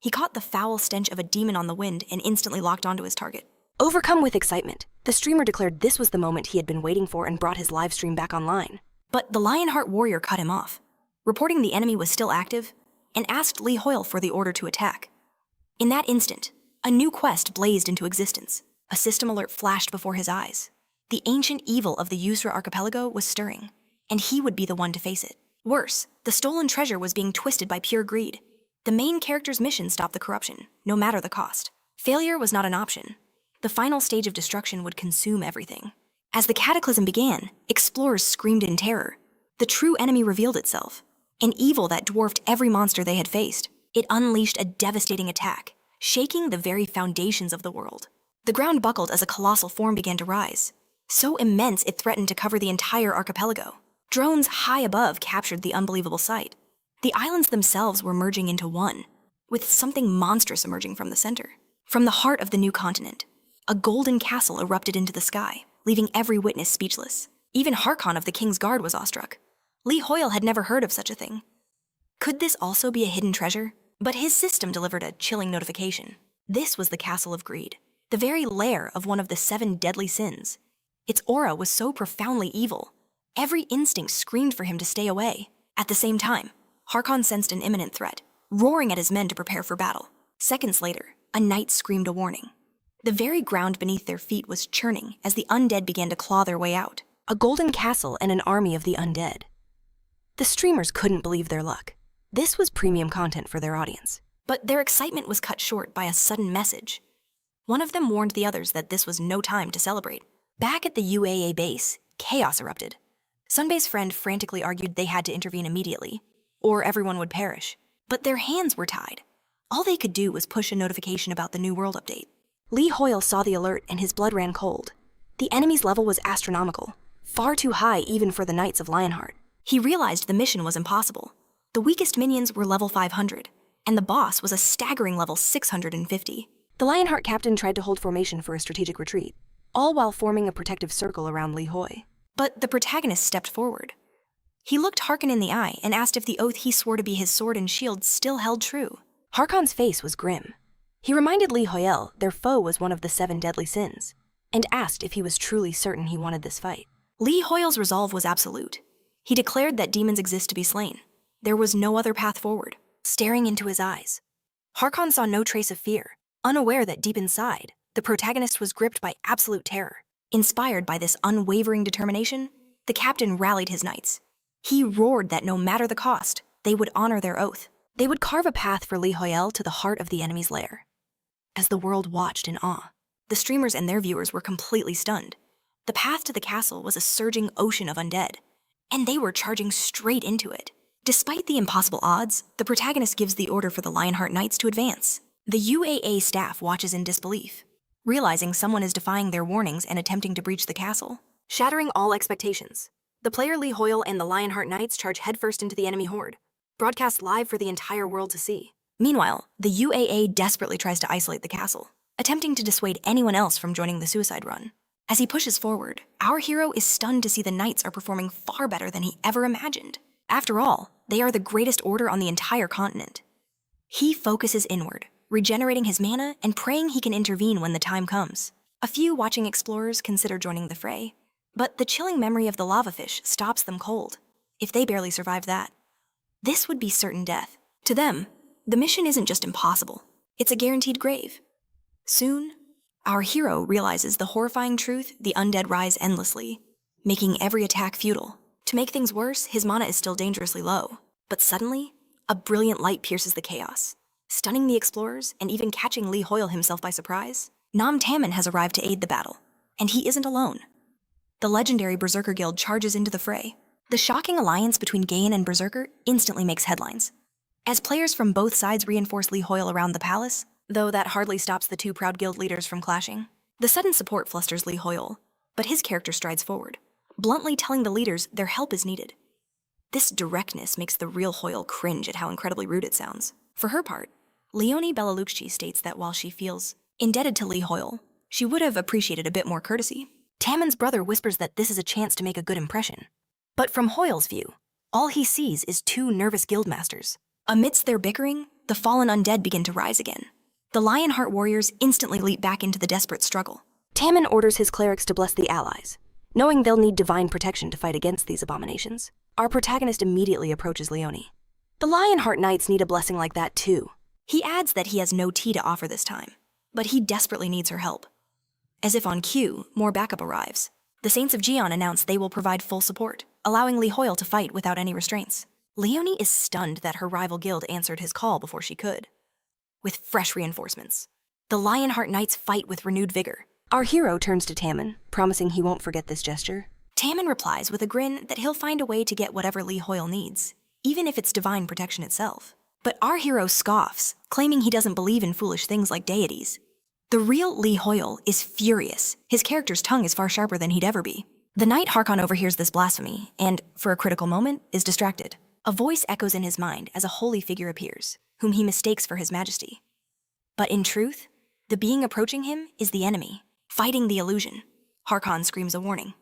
He caught the foul stench of a demon on the wind and instantly locked onto his target.
Overcome with excitement, the streamer declared this was the moment he had been waiting for and brought his live stream back online.
But the Lionheart warrior cut him off, reporting the enemy was still active, and asked Lee Hoyle for the order to attack. In that instant, a new quest blazed into existence. A system alert flashed before his eyes. The ancient evil of the Yusra archipelago was stirring, and he would be the one to face it. Worse, the stolen treasure was being twisted by pure greed. The main character's mission stopped the corruption, no matter the cost. Failure was not an option. The final stage of destruction would consume everything. As the cataclysm began, explorers screamed in terror. The true enemy revealed itself, an evil that dwarfed every monster they had faced. It unleashed a devastating attack, shaking the very foundations of the world. The ground buckled as a colossal form began to rise, so immense it threatened to cover the entire archipelago. Drones high above captured the unbelievable sight. The islands themselves were merging into one, with something monstrous emerging from the center. From the heart of the new continent, a golden castle erupted into the sky, leaving every witness speechless. Even Harkon of the King's Guard was awestruck. Lee Hoyle had never heard of such a thing. Could this also be a hidden treasure? But his system delivered a chilling notification. This was the Castle of Greed, the very lair of one of the 7 deadly sins. Its aura was so profoundly evil, every instinct screamed for him to stay away. At the same time, Harkon sensed an imminent threat, roaring at his men to prepare for battle. Seconds later, a knight screamed a warning. The very ground beneath their feet was churning as the undead began to claw their way out.
A golden castle and an army of the undead. The streamers couldn't believe their luck. This was premium content for their audience.
But their excitement was cut short by a sudden message. One of them warned the others that this was no time to celebrate. Back at the UAA base, chaos erupted. Sunbae's friend frantically argued they had to intervene immediately, or everyone would perish. But their hands were tied. All they could do was push a notification about the New World update.
Lee Hoyle saw the alert and his blood ran cold. The enemy's level was astronomical, far too high even for the Knights of Lionheart.
He realized the mission was impossible. The weakest minions were level 500, and the boss was a staggering level 650.
The Lionheart captain tried to hold formation for a strategic retreat, all while forming a protective circle around Lee Hoy.
But the protagonist stepped forward. He looked Harkon in the eye and asked if the oath he swore to be his sword and shield still held true.
Harkon's face was grim. He reminded Lee Hoyle their foe was one of the 7 deadly sins, and asked if he was truly certain he wanted this fight.
Lee Hoyle's resolve was absolute. He declared that demons exist to be slain. There was no other path forward.
Staring into his eyes, Harkon saw no trace of fear, unaware that deep inside, the protagonist was gripped by absolute terror.
Inspired by this unwavering determination, the captain rallied his knights. He roared that no matter the cost, they would honor their oath.
They would carve a path for Lee Hoyle to the heart of the enemy's lair. As the world watched in awe,
the streamers and their viewers were completely stunned. The path to the castle was a surging ocean of undead, and they were charging straight into it. Despite the impossible odds, the protagonist gives the order for the Lionheart Knights to advance. The UAA staff watches in disbelief, realizing someone is defying their warnings and attempting to breach the castle.
Shattering all expectations, the player Lee Hoyle and the Lionheart Knights charge headfirst into the enemy horde, broadcast live for the entire world to see.
Meanwhile, the UAA desperately tries to isolate the castle, attempting to dissuade anyone else from joining the suicide run. As he pushes forward, our hero is stunned to see the knights are performing far better than he ever imagined. After all, they are the greatest order on the entire continent. He focuses inward, regenerating his mana and praying he can intervene when the time comes. A few watching explorers consider joining the fray, but the chilling memory of the lava fish stops them cold. If they barely survive that, this would be certain death. To them, the mission isn't just impossible, it's a guaranteed grave. Soon, our hero realizes the horrifying truth: the undead rise endlessly, making every attack futile. To make things worse, his mana is still dangerously low. But suddenly, a brilliant light pierces the chaos, stunning the explorers and even catching Lee Hoyle himself by surprise. Nam Tamon has arrived to aid the battle, and he isn't alone. The legendary Berserker Guild charges into the fray. The shocking alliance between Gain and Berserker instantly makes headlines. As players from both sides reinforce Lee Hoyle around the palace, though that hardly stops the two proud guild leaders from clashing. The sudden support flusters Lee Hoyle, but his character strides forward, bluntly telling the leaders their help is needed. This directness makes the real Hoyle cringe at how incredibly rude it sounds. For her part, Leonie Belalukchi states that while she feels indebted to Lee Hoyle, she would have appreciated a bit more courtesy.
Tamon's brother whispers that this is a chance to make a good impression. But from Hoyle's view, all he sees is 2 nervous guildmasters.
Amidst their bickering, the fallen undead begin to rise again. The Lionheart warriors instantly leap back into the desperate struggle.
Tamon orders his clerics to bless the allies, knowing they'll need divine protection to fight against these abominations. Our protagonist immediately approaches Leonie. The Lionheart Knights need a blessing like that too.
He adds that he has no tea to offer this time, but he desperately needs her help. As if on cue, more backup arrives. The Saints of Gion announce they will provide full support, allowing Lee Hoyle to fight without any restraints. Leonie is stunned that her rival guild answered his call before she could. With fresh reinforcements, the Lionheart Knights fight with renewed vigor.
Our hero turns to Tamon, promising he won't forget this gesture.
Tamon replies with a grin that he'll find a way to get whatever Lee Hoyle needs, even if it's divine protection itself. But our hero scoffs, claiming he doesn't believe in foolish things like deities. The real Lee Hoyle is furious. His character's tongue is far sharper than he'd ever be. The knight Harkon overhears this blasphemy and, for a critical moment, is distracted. A voice echoes in his mind as a holy figure appears, whom he mistakes for his majesty. But in truth, the being approaching him is the enemy, fighting the illusion. Harkon screams a warning.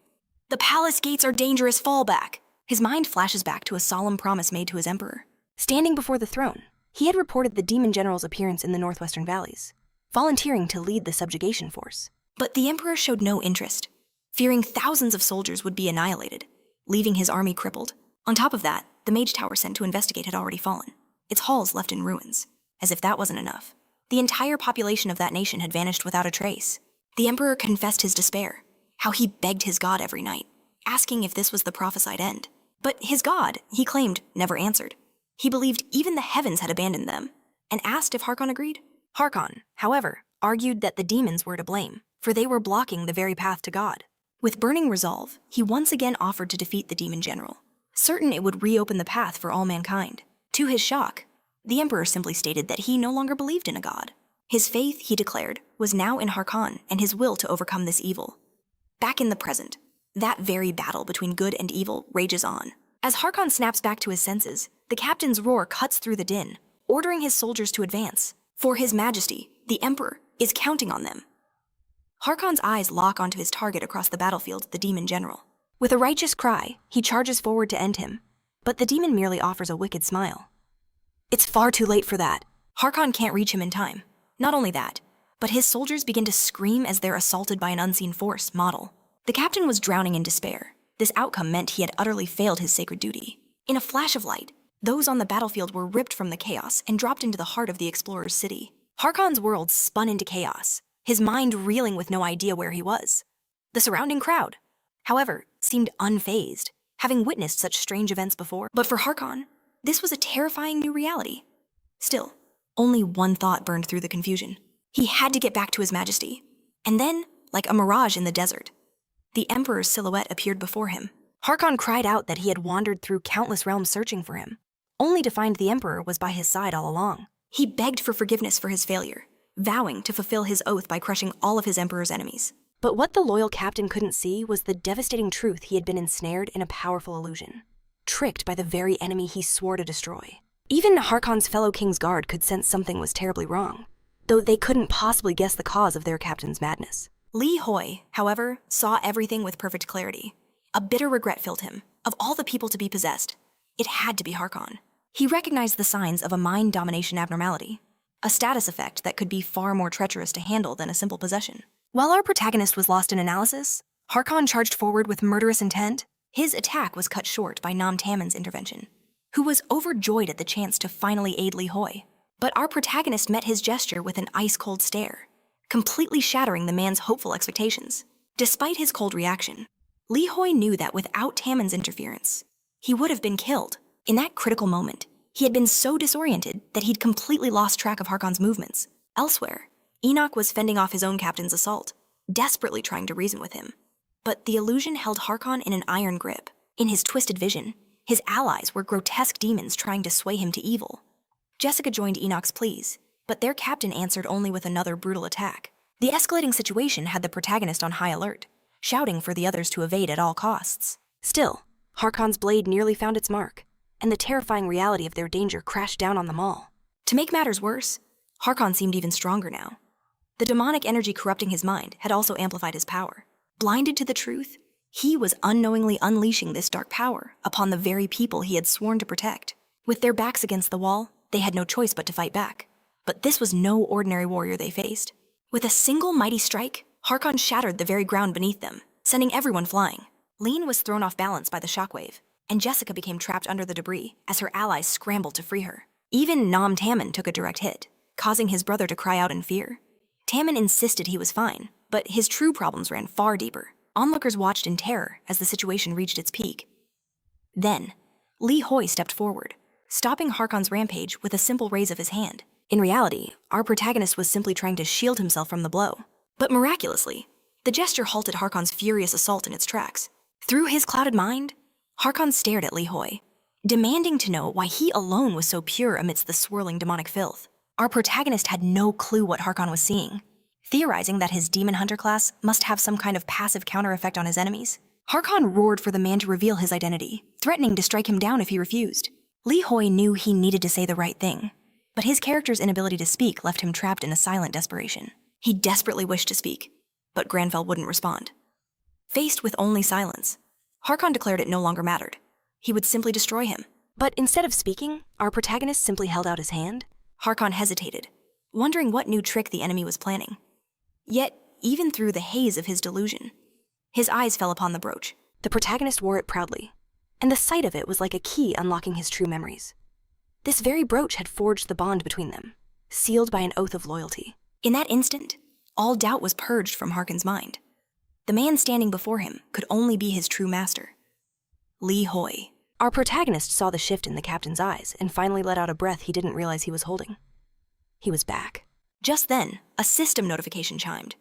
The palace gates are dangerous fallback. His mind flashes back to a solemn promise made to his emperor.
Standing before the throne, he had reported the demon general's appearance in the northwestern valleys, volunteering to lead the subjugation force.
But the emperor showed no interest, fearing thousands of soldiers would be annihilated, leaving his army crippled. On top of that, the mage tower sent to investigate had already fallen, its halls left in ruins. As if that wasn't enough, the entire population of that nation had vanished without a trace. The emperor confessed his despair, how he begged his god every night, asking if this was the prophesied end. But his god, he claimed, never answered. He believed even the heavens had abandoned them, and asked if Harkon agreed.
Harkon, however, argued that the demons were to blame, for they were blocking the very path to God.
With burning resolve, he once again offered to defeat the demon general, certain it would reopen the path for all mankind. To his shock, the emperor simply stated that he no longer believed in a god. His faith, he declared, was now in Harkon and his will to overcome this evil. Back in the present, that very battle between good and evil rages on. As Harkon snaps back to his senses, the captain's roar cuts through the din, ordering his soldiers to advance. For His Majesty, the Emperor, is counting on them. Harkon's eyes lock onto his target across the battlefield, the demon general. With a righteous cry, he charges forward to end him, but the demon merely offers a wicked smile. It's far too late for that. Harkon can't reach him in time. Not only that, but his soldiers begin to scream as they're assaulted by an unseen force, Model. The captain was drowning in despair. This outcome meant he had utterly failed his sacred duty. In a flash of light, those on the battlefield were ripped from the chaos and dropped into the heart of the explorer's city. Harkon's world spun into chaos, his mind reeling with no idea where he was. The surrounding crowd, however, seemed unfazed, having witnessed such strange events before. But for Harkon, this was a terrifying new reality. Still, only one thought burned through the confusion. He had to get back to His Majesty. And then, like a mirage in the desert, the Emperor's silhouette appeared before him. Harkon cried out that he had wandered through countless realms searching for him, only to find the Emperor was by his side all along. He begged for forgiveness for his failure, vowing to fulfill his oath by crushing all of his Emperor's enemies. But what the loyal captain couldn't see was the devastating truth he had been ensnared in a powerful illusion, tricked by the very enemy he swore to destroy. Even Harkon's fellow King's Guard could sense something was terribly wrong, though they couldn't possibly guess the cause of their captain's madness. Li Hoi, however, saw everything with perfect clarity. A bitter regret filled him. Of all the people to be possessed, it had to be Harkon. He recognized the signs of a mind domination abnormality, a status effect that could be far more treacherous to handle than a simple possession. While our protagonist was lost in analysis, Harkon charged forward with murderous intent. His attack was cut short by Nam Taman's intervention, who was overjoyed at the chance to finally aid Li Hoi. But our protagonist met his gesture with an ice-cold stare, completely shattering the man's hopeful expectations. Despite his cold reaction, Li Hoi knew that without Taman's interference, he would have been killed. In that critical moment, he had been so disoriented that he'd completely lost track of Harkon's movements. Elsewhere, Enoch was fending off his own captain's assault, desperately trying to reason with him. But the illusion held Harkon in an iron grip. In his twisted vision, his allies were grotesque demons trying to sway him to evil. Jessica joined Enoch's pleas, but their captain answered only with another brutal attack. The escalating situation had the protagonist on high alert, shouting for the others to evade at all costs. Still, Harkon's blade nearly found its mark, and the terrifying reality of their danger crashed down on them all. To make matters worse, Harkon seemed even stronger now. The demonic energy corrupting his mind had also amplified his power. Blinded to the truth, he was unknowingly unleashing this dark power upon the very people he had sworn to protect. With their backs against the wall, they had no choice but to fight back. But this was no ordinary warrior they faced. With a single mighty strike, Harkon shattered the very ground beneath them, sending everyone flying. Lean was thrown off balance by the shockwave, and Jessica became trapped under the debris as her allies scrambled to free her. Even Nam Taman took a direct hit, causing his brother to cry out in fear. Taman insisted he was fine, but his true problems ran far deeper. Onlookers watched in terror as the situation reached its peak. Then, Li Hoi stepped forward, stopping Harkon's rampage with a simple raise of his hand. In reality, our protagonist was simply trying to shield himself from the blow. But miraculously, the gesture halted Harkon's furious assault in its tracks. Through his clouded mind, Harkon stared at Li Hoi, demanding to know why he alone was so pure amidst the swirling demonic filth. Our protagonist had no clue what Harkon was seeing, theorizing that his demon hunter class must have some kind of passive counter effect on his enemies. Harkon roared for the man to reveal his identity, threatening to strike him down if he refused. Li Hoi knew he needed to say the right thing, but his character's inability to speak left him trapped in a silent desperation. He desperately wished to speak, but Granfell wouldn't respond. Faced with only silence, Harkon declared it no longer mattered. He would simply destroy him. But instead of speaking, our protagonist simply held out his hand. Harkon hesitated, wondering what new trick the enemy was planning. Yet, even through the haze of his delusion, his eyes fell upon the brooch. The protagonist wore it proudly, and the sight of it was like a key unlocking his true memories. This very brooch had forged the bond between them, sealed by an oath of loyalty. In that instant, all doubt was purged from Harkon's mind. The man standing before him could only be his true master, Li Hoi. Our protagonist saw the shift in the captain's eyes and finally let out a breath he didn't realize he was holding. He was back. Just then, a system notification chimed.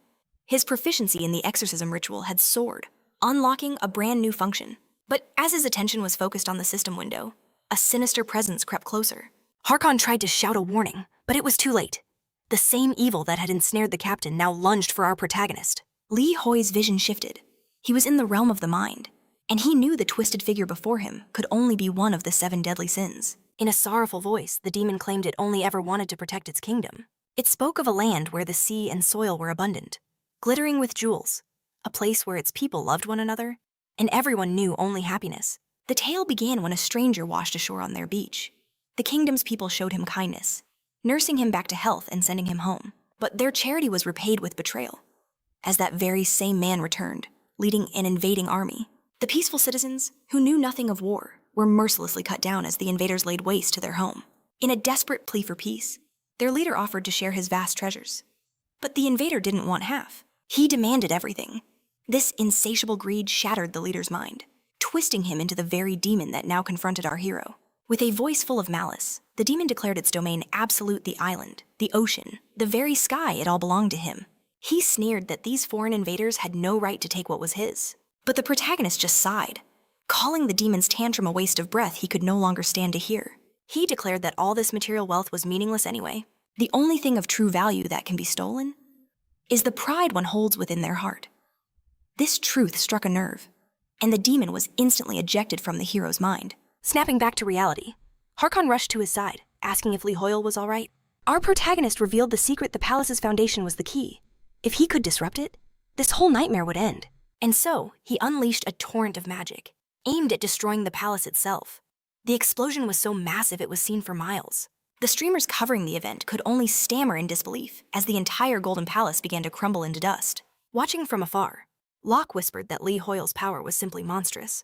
His proficiency in the exorcism ritual had soared, unlocking a brand new function. But as his attention was focused on the system window, a sinister presence crept closer.
Harkon tried to shout a warning, but it was too late. The same evil that had ensnared the captain now lunged for our protagonist.
Li Hoi's vision shifted. He was in the realm of the mind, and he knew the twisted figure before him could only be one of the 7 deadly sins.
In a sorrowful voice, the demon claimed it only ever wanted to protect its kingdom. It spoke of a land where the sea and soil were abundant, glittering with jewels, a place where its people loved one another, and everyone knew only happiness.
The tale began when a stranger washed ashore on their beach. The kingdom's people showed him kindness, nursing him back to health and sending him home. But their charity was repaid with betrayal, as that very same man returned, leading an invading army. The peaceful citizens, who knew nothing of war, were mercilessly cut down as the invaders laid waste to their home. In a desperate plea for peace, their leader offered to share his vast treasures. But the invader didn't want half. He demanded everything. This insatiable greed shattered the leader's mind, twisting him into the very demon that now confronted our hero. With a voice full of malice, the demon declared its domain absolute: the island, the ocean, the very sky. It all belonged to him. He sneered that these foreign invaders had no right to take what was his. But the protagonist just sighed, calling the demon's tantrum a waste of breath he could no longer stand to hear. He declared that all this material wealth was meaningless anyway. The only thing of true value that can be stolen is the pride one holds within their heart. This truth struck a nerve, and the demon was instantly ejected from the hero's mind.
Snapping back to reality, Harkon rushed to his side, asking if Li Hoyle was all right. Our protagonist revealed the secret: the palace's foundation was the key. If he could disrupt it, this whole nightmare would end. And so, he unleashed a torrent of magic, aimed at destroying the palace itself. The explosion was so massive it was seen for miles. The streamers covering the event could only stammer in disbelief as the entire Golden Palace began to crumble into dust. Watching from afar, Locke whispered that Li Hoyle's power was simply monstrous.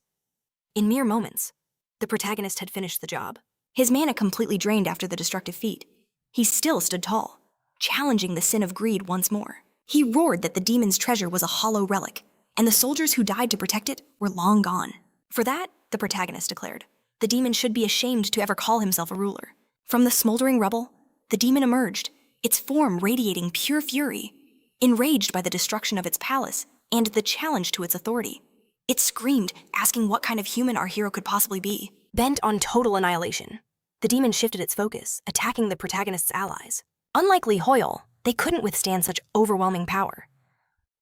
In mere moments, the protagonist had finished the job. His mana completely drained after the destructive feat, he still stood tall, challenging the sin of greed once more. He roared that the demon's treasure was a hollow relic, and the soldiers who died to protect it were long gone. For that, the protagonist declared, the demon should be ashamed to ever call himself a ruler. From the smoldering rubble, the demon emerged, its form radiating pure fury. Enraged by the destruction of its palace and the challenge to its authority, it screamed, asking what kind of human our hero could possibly be. Bent on total annihilation, the demon shifted its focus, attacking the protagonist's allies. Unlike Li Hoyle, they couldn't withstand such overwhelming power.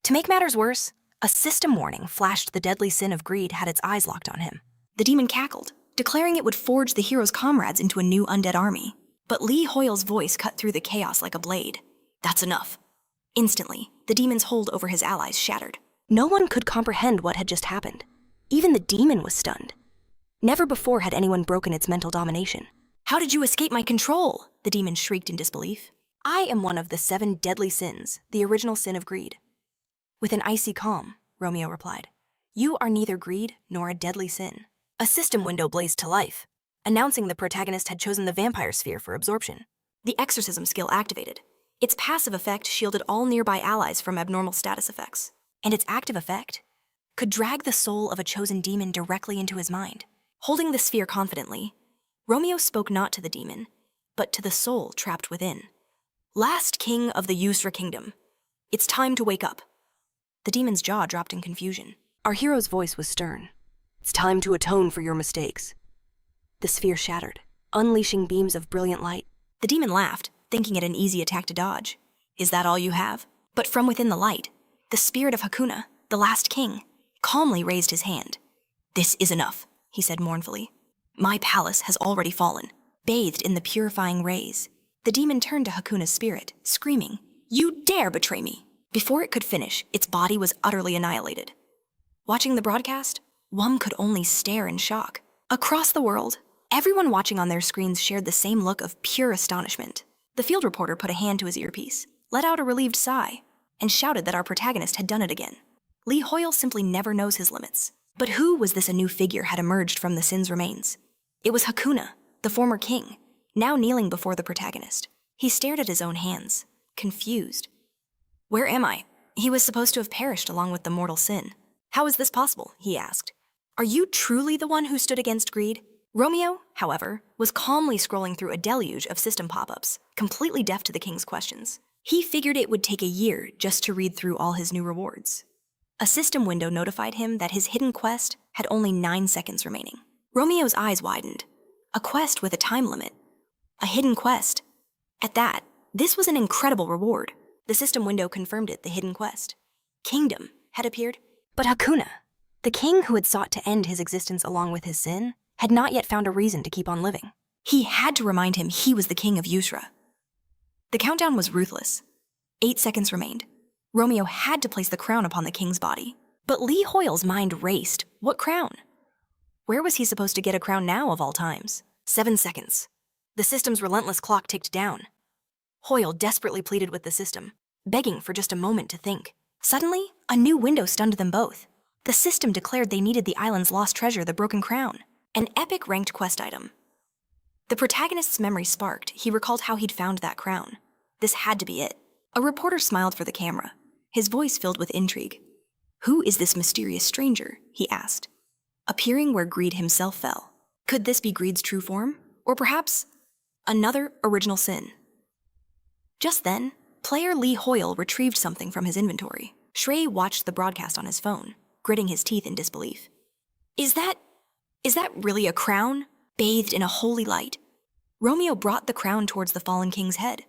To make matters worse, a system warning flashed. The deadly sin of greed had its eyes locked on him.
The demon cackled, declaring it would forge the hero's comrades into a new undead army. But Li Hoyle's voice cut through the chaos like a blade. That's enough. Instantly, the demon's hold over his allies shattered.
No one could comprehend what had just happened. Even the demon was stunned. Never before had anyone broken its mental domination.
How did you escape my control? The demon shrieked in disbelief.
I am one of the 7 deadly sins, the original sin of greed. With an icy calm, Romeo replied, you are neither greed nor a deadly sin. A system window blazed to life, announcing the protagonist had chosen the vampire sphere for absorption.
The exorcism skill activated. Its passive effect shielded all nearby allies from abnormal status effects.
And its active effect could drag the soul of a chosen demon directly into his mind.
Holding the sphere confidently, Romeo spoke not to the demon, but to the soul trapped within. Last king of the Yusra kingdom, it's time to wake up. The demon's jaw dropped in confusion.
Our hero's voice was stern. It's time to atone for your mistakes. The sphere shattered, unleashing beams of brilliant light.
The demon laughed, thinking it an easy attack to dodge. Is that all you have? But from within the light, the spirit of Hakuna, the last king, calmly raised his hand. This is enough, he said mournfully. My palace has already fallen, bathed in the purifying rays. The demon turned to Hakuna's spirit, screaming, you dare betray me! Before it could finish, its body was utterly annihilated. Watching the broadcast, Wum could only stare in shock. Across the world, everyone watching on their screens shared the same look of pure astonishment. The field reporter put a hand to his earpiece, let out a relieved sigh, and shouted that our protagonist had done it again. Li Hoyle simply never knows his limits. But who was this a new figure had emerged from the sin's remains? It was Hakuna, the former king, now kneeling before the protagonist. He stared at his own hands, confused. Where am I? He was supposed to have perished along with the mortal sin. How is this possible? He asked. Are you truly the one who stood against greed? Romeo, however, was calmly scrolling through a deluge of system pop-ups, completely deaf to the king's questions. He figured it would take a year just to read through all his new rewards. A system window notified him that his hidden quest had only 9 seconds remaining. Romeo's eyes widened. A quest with a time limit. A hidden quest. At that, this was an incredible reward. The system window confirmed it, the hidden quest. Kingdom had appeared.
But Hakuna, the king who had sought to end his existence along with his sin, had not yet found a reason to keep on living.
He had to remind him he was the king of Yusra. The countdown was ruthless. 8 seconds remained. Romeo had to place the crown upon the king's body. But Lee Hoyle's mind raced. What crown? Where was he supposed to get a crown now of all times?
7 seconds. The system's relentless clock ticked down. Hoyle desperately pleaded with the system, begging for just a moment to think.
Suddenly, a new window stunned them both. The system declared they needed the island's lost treasure, the broken crown, an epic ranked quest item. The protagonist's memory sparked. He recalled how he'd found that crown. This had to be it. A reporter smiled for the camera, his voice filled with intrigue. Who is this mysterious stranger? He asked, appearing where Greed himself fell. Could this be Greed's true form? Or perhaps another original sin? Just then, player Lee Hoyle retrieved something from his inventory. Shrey watched the broadcast on his phone, gritting his teeth in disbelief. Is that really a crown, bathed in a holy light? Romeo brought the crown towards the fallen king's head.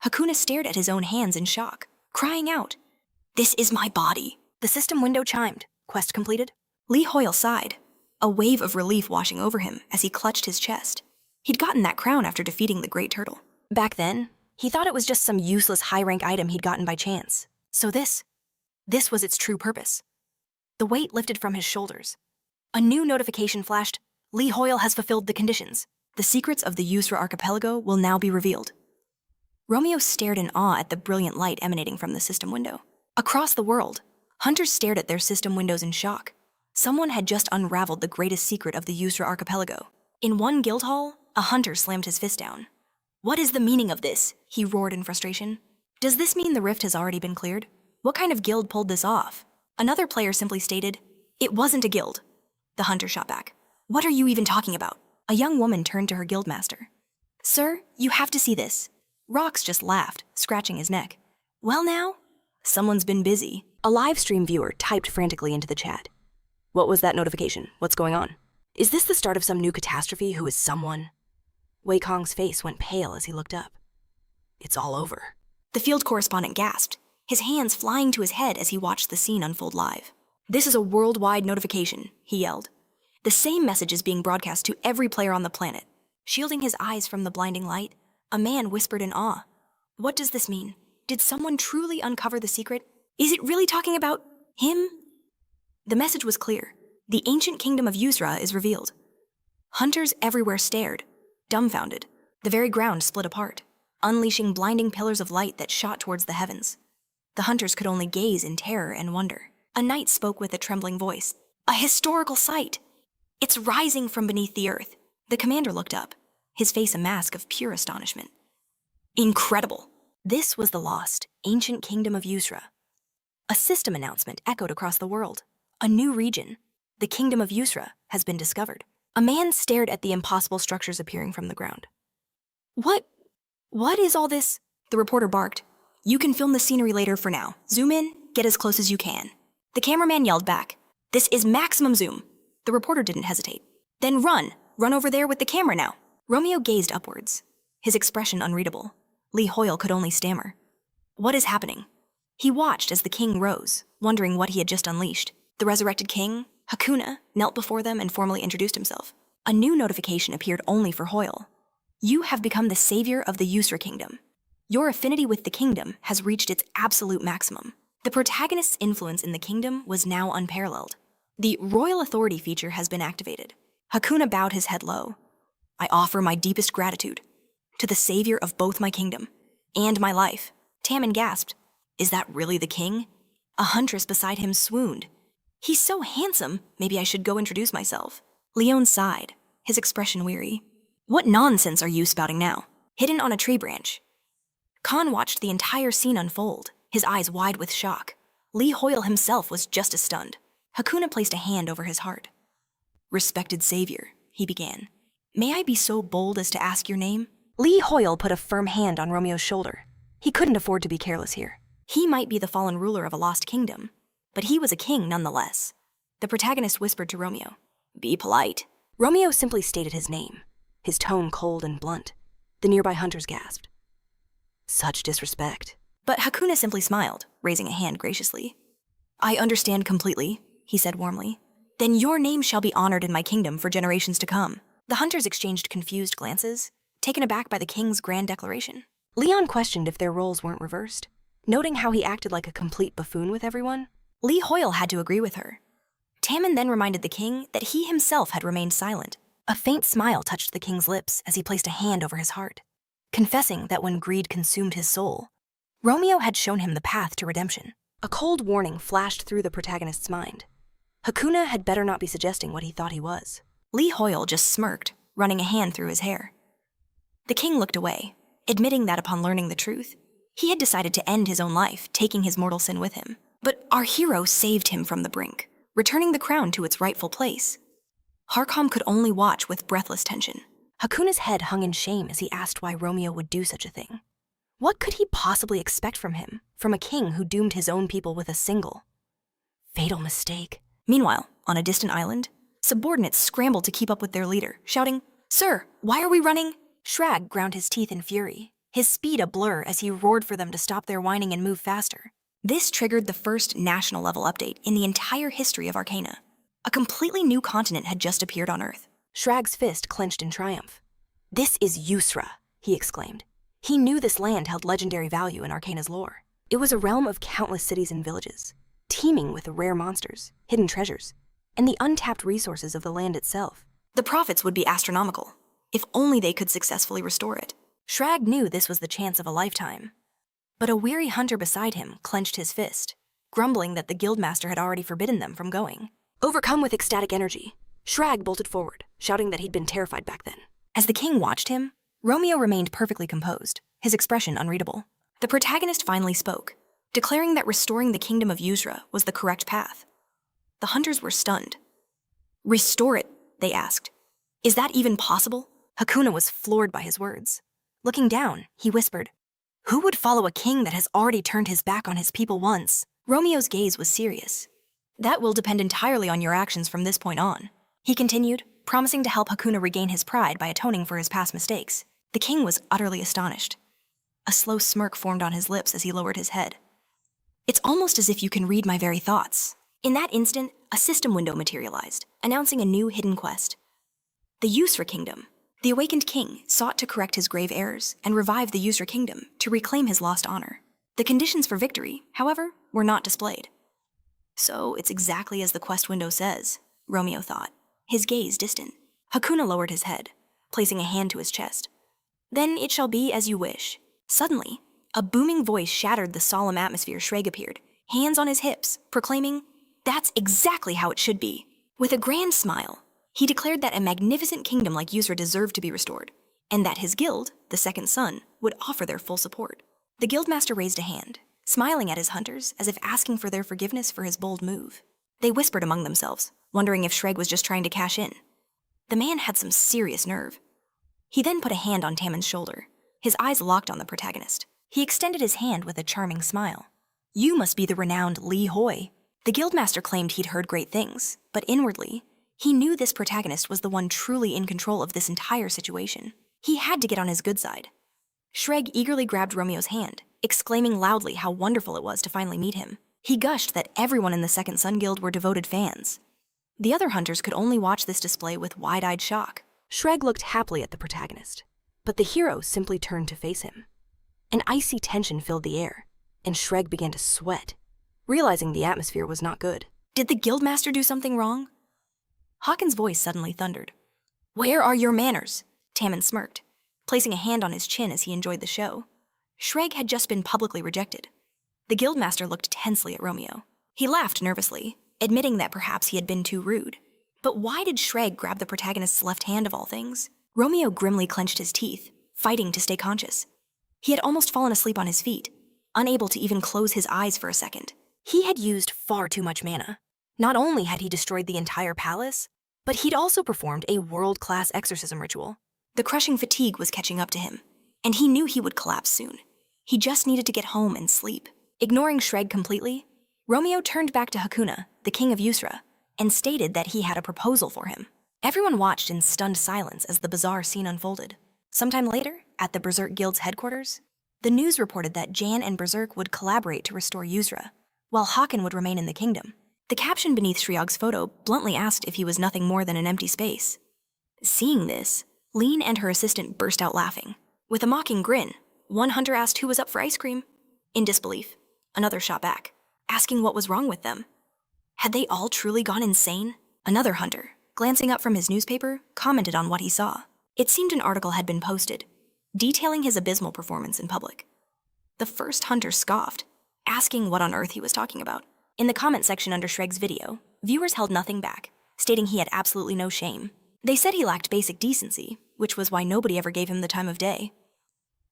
Hakuna stared at his own hands in shock, crying out, "This is my body."
The system window chimed. Quest completed?
Lee Hoyle sighed, a wave of relief washing over him as he clutched his chest. He'd gotten that crown after defeating the great turtle.
Back then, he thought it was just some useless high-rank item he'd gotten by chance. So this was its true purpose. The weight lifted from his shoulders. A new notification flashed. Lee Hoyle has fulfilled the conditions.
The secrets of the Yusra archipelago will now be revealed. Romeo stared in awe at the brilliant light emanating from the system window. Across the world, hunters stared at their system windows in shock. Someone had just unraveled the greatest secret of the Yusra archipelago. In one guild hall, a hunter slammed his fist down. "What is the meaning of this?" he roared in frustration. "Does this mean the rift has already been cleared? What kind of guild pulled this off?" Another player simply stated, "It wasn't a guild." The hunter shot back. "What are you even talking about?" A young woman turned to her guildmaster. "Sir, you have to see this." Rox just laughed, scratching his neck. "Well now, someone's been busy."
A live stream viewer typed frantically into the chat. What was that notification? What's going on? Is this the start of some new catastrophe? Who is someone? Wei Kong's face went pale as he looked up. It's all over.
The field correspondent gasped, his hands flying to his head as he watched the scene unfold live. "This is a worldwide notification," he yelled. The same message is being broadcast to every player on the planet. Shielding his eyes from the blinding light, a man whispered in awe. "What does this mean? Did someone truly uncover the secret? Is it really talking about him?" The message was clear. The ancient kingdom of Yusra is revealed. Hunters everywhere stared, dumbfounded. The very ground split apart, unleashing blinding pillars of light that shot towards the heavens. The hunters could only gaze in terror and wonder. A knight spoke with a trembling voice. "A historical sight! It's rising from beneath the earth." The commander looked up, his face a mask of pure astonishment. Incredible!
This was the lost, ancient kingdom of Yusra. A system announcement echoed across the world. A new region, the kingdom of Yusra, has been discovered. A man stared at the impossible structures appearing from the ground.
What is all this?" The reporter barked. "You can film the scenery later for now. Zoom in, get as close as you can." The cameraman yelled back, "This is maximum zoom." The reporter didn't hesitate. "Then run over there with the camera now." Romeo gazed upwards, his expression unreadable. Lee Hoyle could only stammer. "What is happening?" He watched as the king rose, wondering what he had just unleashed. The resurrected king, Hakuna, knelt before them and formally introduced himself. A new notification appeared only for Hoyle. "You have become the savior of the Yusra kingdom. Your affinity with the kingdom has reached its absolute maximum." The protagonist's influence in the kingdom was now unparalleled. The royal authority feature has been activated. Hakuna bowed his head low. "I offer my deepest gratitude to the savior of both my kingdom and my life." Tammin gasped. "Is that really the king?" A huntress beside him swooned. "He's so handsome, maybe I should go introduce myself." Leon sighed, his expression weary. "What nonsense are you spouting now?" Hidden on a tree branch, Khan watched the entire scene unfold, his eyes wide with shock. Lee Hoyle himself was just as stunned. Hakuna placed a hand over his heart. "Respected savior," he began. "May I be so bold as to ask your name?"
Lee Hoyle put a firm hand on Romeo's shoulder. He couldn't afford to be careless here.
He might be the fallen ruler of a lost kingdom, but he was a king nonetheless. The protagonist whispered to Romeo, "Be polite."
Romeo simply stated his name, his tone cold and blunt. The nearby hunters gasped. Such disrespect.
But Hakuna simply smiled, raising a hand graciously. "I understand completely," he said warmly. "Then your name shall be honored in my kingdom for generations to come." The hunters exchanged confused glances, taken aback by the king's grand declaration.
Leon questioned if their roles weren't reversed. Noting how he acted like a complete buffoon with everyone,
Lee Hoyle had to agree with her. Tammin then reminded the king that he himself had remained silent. A faint smile touched the king's lips as he placed a hand over his heart, confessing that when greed consumed his soul, Romeo had shown him the path to redemption.
a cold warning flashed through the protagonist's mind. Hakuna had better not be suggesting what he thought he was.
Lee Hoyle just smirked, running a hand through his hair. The king looked away, admitting that upon learning the truth, he had decided to end his own life, taking his mortal sin with him. But our hero saved him from the brink, returning the crown to its rightful place. Harkham could only watch with breathless tension.
Hakuna's head hung in shame as he asked why Romeo would do such a thing. What could he possibly expect from him, from a king who doomed his own people with a single fatal mistake?
Meanwhile, on a distant island, subordinates scrambled to keep up with their leader, shouting, "Sir, why are we running?"
Shrag ground his teeth in fury, his speed a blur as he roared for them to stop their whining and move faster.
This triggered the first national level update in the entire history of Arcana. A completely new continent had just appeared on Earth.
Shrag's fist clenched in triumph. "This is Yusra," he exclaimed. He knew this land held legendary value in Arcana's lore. It was a realm of countless cities and villages, teeming with rare monsters, hidden treasures, and the untapped resources of the land itself.
The profits would be astronomical, if only they could successfully restore it.
Shrag knew this was the chance of a lifetime. But a weary hunter beside him clenched his fist, grumbling that the guildmaster had already forbidden them from going. Overcome with ecstatic energy, Shrag bolted forward, shouting that he'd been terrified back then.
As the king watched him, Romeo remained perfectly composed, his expression unreadable. The protagonist finally spoke, declaring that restoring the kingdom of Yusra was the correct path. The hunters were stunned. "Restore it?" they asked. "Is that even possible?"
Hakuna was floored by his words. Looking down, he whispered, "Who would follow a king that has already turned his back on his people once?"
Romeo's gaze was serious. "That will depend entirely on your actions from this point on," he continued, promising to help Hakuna regain his pride by atoning for his past mistakes. The king was utterly astonished. A slow smirk formed on his lips as he lowered his head. "It's almost as if you can read my very thoughts." In that instant, a system window materialized, announcing a new hidden quest. The Yusra Kingdom. The awakened king sought to correct his grave errors and revive the Yusra Kingdom to reclaim his lost honor. The conditions for victory, however, were not displayed. So it's exactly as the quest window says, Romeo thought, his gaze distant. Hakuna lowered his head, placing a hand to his chest. "Then it shall be as you wish." Suddenly, a booming voice shattered the solemn atmosphere. Shreg appeared, hands on his hips, proclaiming, "That's exactly how it should be." With a grand smile, he declared that a magnificent kingdom like Yusra deserved to be restored, and that his guild, the Second Son, would offer their full support. The guildmaster raised a hand, smiling at his hunters as if asking for their forgiveness for his bold move. They whispered among themselves, wondering if Shreg was just trying to cash in. The man had some serious nerve. He then put a hand on Tammin's shoulder, his eyes locked on the protagonist. He extended his hand with a charming smile. "You must be the renowned Lee Hoy." The guildmaster claimed he'd heard great things, but inwardly, he knew this protagonist was the one truly in control of this entire situation. He had to get on his good side. Shreg eagerly grabbed Romeo's hand, exclaiming loudly how wonderful it was to finally meet him. He gushed that everyone in the Second Son Guild were devoted fans. The other hunters could only watch this display with wide-eyed shock.
Shreg looked happily at the protagonist, but the hero simply turned to face him. An icy tension filled the air, and Shreg began to sweat, realizing the atmosphere was not good.
Did the guildmaster do something wrong? Hawkins' voice suddenly thundered. "Where are your manners?" Tammin smirked, placing a hand on his chin as he enjoyed the show. Shreg had just been publicly rejected. The guildmaster looked tensely at Romeo. He laughed nervously, admitting that perhaps he had been too rude. But why did Shreg grab the protagonist's left hand of all things? Romeo grimly clenched his teeth, fighting to stay conscious. He had almost fallen asleep on his feet, unable to even close his eyes for a second.
He had used far too much mana. Not only had he destroyed the entire palace, but he'd also performed a world-class exorcism ritual.
The crushing fatigue was catching up to him, and he knew he would collapse soon. He just needed to get home and sleep. Ignoring Shreg completely, Romeo turned back to Hakuna, the king of Yusra, and stated that he had a proposal for him. Everyone watched in stunned silence as the bizarre scene unfolded. Sometime later, at the Berserk Guild's headquarters, the news reported that Jan and Berserk would collaborate to restore Yusra, while Haken would remain in the kingdom. The caption beneath Shriog's photo bluntly asked if he was nothing more than an empty space. Seeing this, Lean and her assistant burst out laughing. With a mocking grin, one hunter asked who was up for ice cream. In disbelief, another shot back, asking what was wrong with them. Had they all truly gone insane? Another hunter, glancing up from his newspaper, commented on what he saw. It seemed an article had been posted, detailing his abysmal performance in public. The first hunter scoffed, asking what on earth he was talking about. In the comment section under Shreg's video, viewers held nothing back, stating he had absolutely no shame. They said he lacked basic decency, which was why nobody ever gave him the time of day.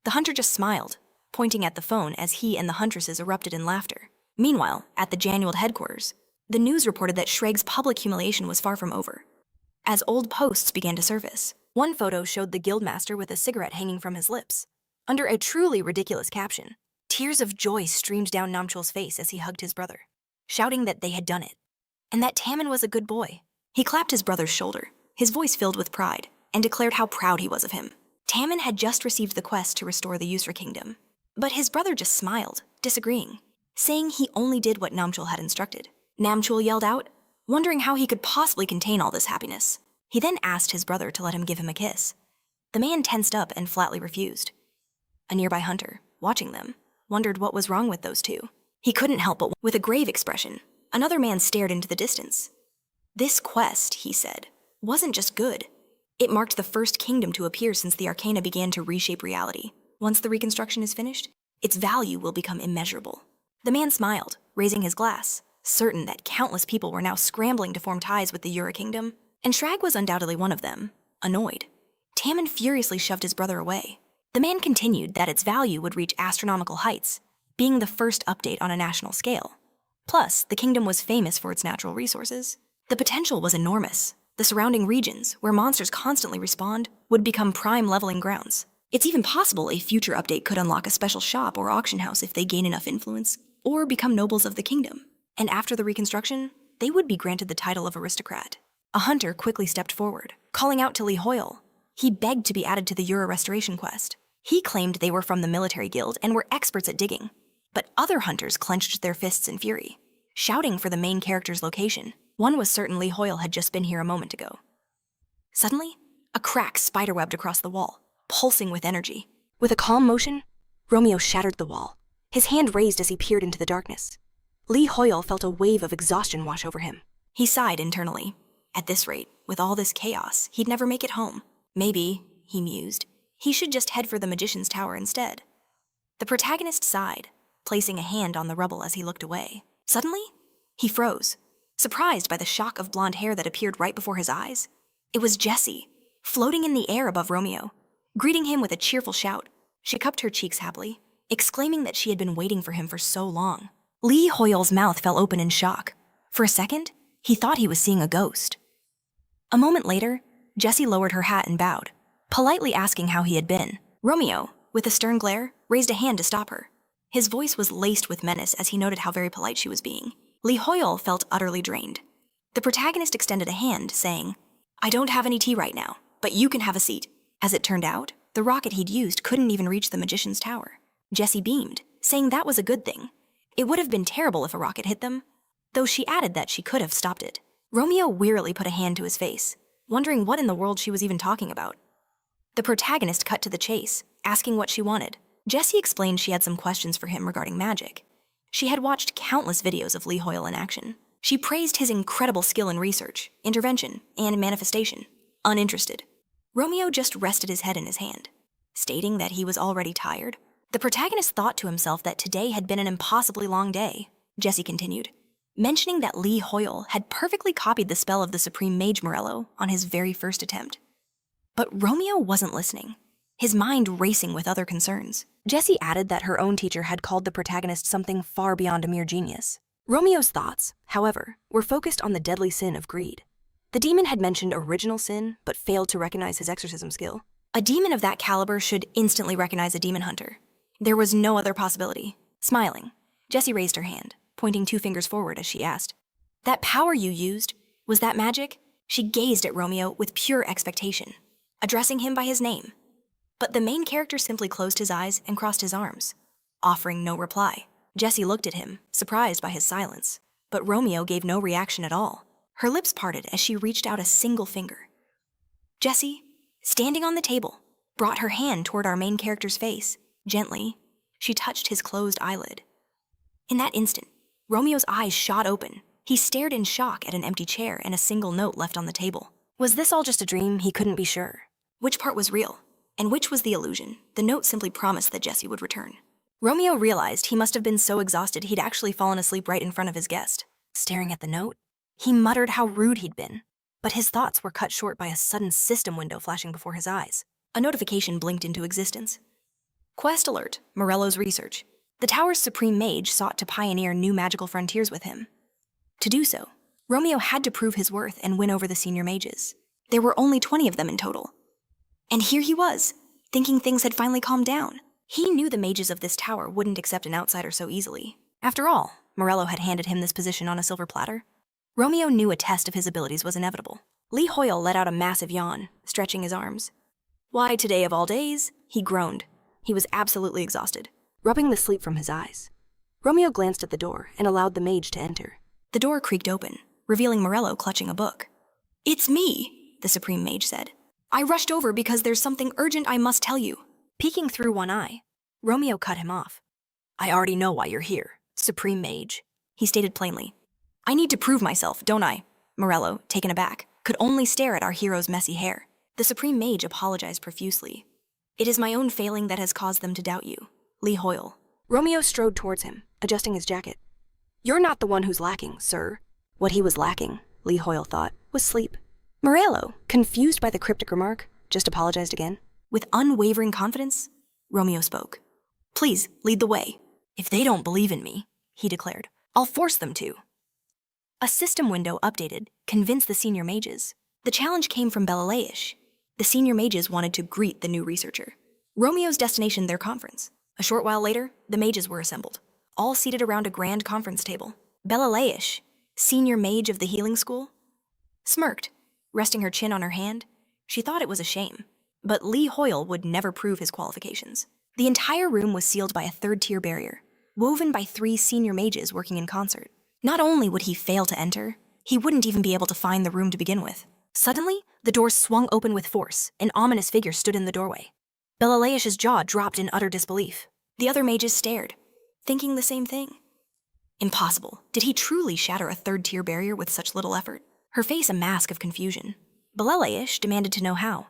The hunter just smiled, pointing at the phone as he and the huntresses erupted in laughter. Meanwhile, at the Januald headquarters, the news reported that Shreg's public humiliation was far from over. As old posts began to surface, one photo showed the guildmaster with a cigarette hanging from his lips. Under a truly ridiculous caption, tears of joy streamed down Namchul's face as he hugged his brother, shouting that they had done it, and that Tammin was a good boy. He clapped his brother's shoulder, his voice filled with pride, and declared how proud he was of him. Tammin had just received the quest to restore the Yusra kingdom, but his brother just smiled, disagreeing, saying he only did what Namchul had instructed. Namchul yelled out, wondering how he could possibly contain all this happiness. He then asked his brother to let him give him a kiss. The man tensed up and flatly refused. A nearby hunter, watching them, wondered what was wrong with those two. He couldn't help but, with a grave expression, another man stared into the distance. This quest, he said, wasn't just good. It marked the first kingdom to appear since the Arcana began to reshape reality. Once the reconstruction is finished, its value will become immeasurable. The man smiled, raising his glass, certain that countless people were now scrambling to form ties with the Yura kingdom, and Shrag was undoubtedly one of them, annoyed. Tammin furiously shoved his brother away. The man continued that its value would reach astronomical heights, being the first update on a national scale. Plus, the kingdom was famous for its natural resources. The potential was enormous. The surrounding regions, where monsters constantly respawned, would become prime leveling grounds. It's even possible a future update could unlock a special shop or auction house if they gain enough influence, or become nobles of the kingdom. And after the reconstruction, they would be granted the title of aristocrat. A hunter quickly stepped forward, calling out to Li Hoyle. He begged to be added to the Yura restoration quest. He claimed they were from the military guild and were experts at digging. But other hunters clenched their fists in fury, shouting for the main character's location. One was certain Li Hoyle had just been here a moment ago. Suddenly, a crack spiderwebbed across the wall, pulsing with energy. With a calm motion, Romeo shattered the wall, his hand raised as he peered into the darkness. Li Hoyle felt a wave of exhaustion wash over him. He sighed internally. At this rate, with all this chaos, he'd never make it home. Maybe, he mused, he should just head for the Magician's Tower instead. The protagonist sighed, placing a hand on the rubble as he looked away. Suddenly, he froze, surprised by the shock of blonde hair that appeared right before his eyes. It was Jessie, floating in the air above Romeo, greeting him with a cheerful shout. She cupped her cheeks happily, exclaiming that she had been waiting for him for so long. Li Hoyle's mouth fell open in shock. For a second, he thought he was seeing a ghost. A moment later, Jessie lowered her hat and bowed, politely asking how he had been. Romeo, with a stern glare, raised a hand to stop her. His voice was laced with menace as he noted how very polite she was being. Li Hoyle felt utterly drained. The protagonist extended a hand, saying, "I don't have any tea right now, but you can have a seat." As it turned out, the rocket he'd used couldn't even reach the Magician's Tower. Jessie beamed, saying that was a good thing. It would have been terrible if a rocket hit them, though she added that she could have stopped it. Romeo wearily put a hand to his face, wondering what in the world she was even talking about. The protagonist cut to the chase, asking what she wanted. Jessie explained she had some questions for him regarding magic. She had watched countless videos of Li Hoyle in action. She praised his incredible skill in research, intervention, and manifestation. Uninterested. Romeo just rested his head in his hand, stating that he was already tired. The protagonist thought to himself that today had been an impossibly long day. Jessie continued, mentioning that Li Hoyle had perfectly copied the spell of the Supreme Mage Morello on his very first attempt. But Romeo wasn't listening, his mind racing with other concerns. Jessie added that her own teacher had called the protagonist something far beyond a mere genius. Romeo's thoughts, however, were focused on the deadly sin of greed. The demon had mentioned original sin, but failed to recognize his exorcism skill. A demon of that caliber should instantly recognize a demon hunter. There was no other possibility. Smiling, Jessie raised her hand, pointing 2 fingers forward as she asked. That power you used, was that magic? She gazed at Romeo with pure expectation, addressing him by his name. But the main character simply closed his eyes and crossed his arms, offering no reply. Jessie looked at him, surprised by his silence, but Romeo gave no reaction at all. Her lips parted as she reached out a single finger. Jessie, standing on the table, brought her hand toward our main character's face. Gently, she touched his closed eyelid. In that instant, Romeo's eyes shot open. He stared in shock at an empty chair and a single note left on the table.
Was this all just a dream? He couldn't be sure.
Which part was real, and which was the illusion? The note simply promised that Jessie would return. Romeo realized he must have been so exhausted he'd actually fallen asleep right in front of his guest.
Staring at the note, he muttered how rude he'd been. But his thoughts were cut short by a sudden system window flashing before his eyes.
A notification blinked into existence. Quest alert, Morello's research. The tower's supreme mage sought to pioneer new magical frontiers with him. To do so, Romeo had to prove his worth and win over the senior mages. There were only 20 of them in total. And here he was, thinking things had finally calmed down. He knew the mages of this tower wouldn't accept an outsider so easily. After all, Morello had handed him this position on a silver platter. Romeo knew a test of his abilities was inevitable. Lee Hoyle let out a massive yawn, stretching his arms. Why, today of all days? He groaned. He was absolutely exhausted.
Rubbing the sleep from his eyes, Romeo glanced at the door and allowed the mage to enter.
The door creaked open, revealing Morello clutching a book. It's me, the supreme mage said. I rushed over because there's something urgent I must tell you.
Peeking through one eye, Romeo cut him off. I already know why you're here, supreme mage,
he stated plainly. I need to prove myself, don't I? Morello, taken aback, could only stare at our hero's messy hair. The supreme mage apologized profusely. It is my own failing that has caused them to doubt you, Lee Hoyle.
Romeo strode towards him, adjusting his jacket. You're not the one who's lacking, sir. What he was lacking, Lee Hoyle thought, was sleep. Morello, confused by the cryptic remark, just apologized again.
With unwavering confidence, Romeo spoke. Please, lead the way. If they don't believe in me, he declared, I'll force them to. A system window updated, convinced the senior mages. The challenge came from Belalaish. The senior mages wanted to greet the new researcher. Romeo's destination their conference. A short while later, the mages were assembled, all seated around a grand conference table. Belalaish, senior mage of the healing school, smirked, resting her chin on her hand. She thought it was a shame. But Lee Hoyle would never prove his qualifications. The entire room was sealed by a third-tier barrier, woven by 3 senior mages working in concert. Not only would he fail to enter, he wouldn't even be able to find the room to begin with. Suddenly, the doors swung open with force. An ominous figure stood in the doorway. Belalaish's jaw dropped in utter disbelief. The other mages stared, thinking the same thing. Impossible. Did he truly shatter a third-tier barrier with such little effort? Her face a mask of confusion. Belalaish demanded to know how.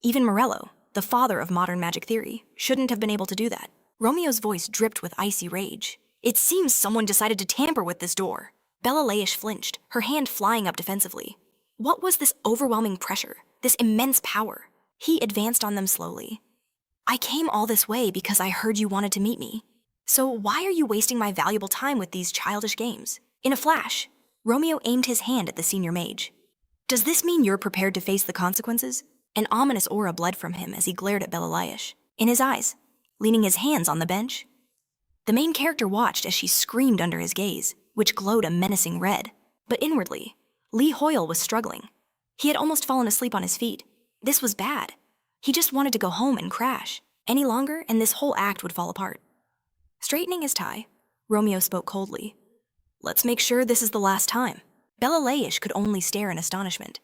Even Morello, the father of modern magic theory, shouldn't have been able to do that. Romeo's voice dripped with icy rage. It seems someone decided to tamper with this door. Belalaish flinched, her hand flying up defensively. What was this overwhelming pressure, this immense power? He advanced on them slowly. I came all this way because I heard you wanted to meet me. So why are you wasting my valuable time with these childish games? In a flash, Romeo aimed his hand at the senior mage. Does this mean you're prepared to face the consequences? An ominous aura bled from him as he glared at Belalaish. In his eyes, leaning his hands on the bench, the main character watched as she screamed under his gaze, which glowed a menacing red. But inwardly, Lee Hoyle was struggling. He had almost fallen asleep on his feet. This was bad. He just wanted to go home and crash. Any longer, and this whole act would fall apart. Straightening his tie, Romeo spoke coldly. Let's make sure this is the last time. Belalaish could only stare in astonishment.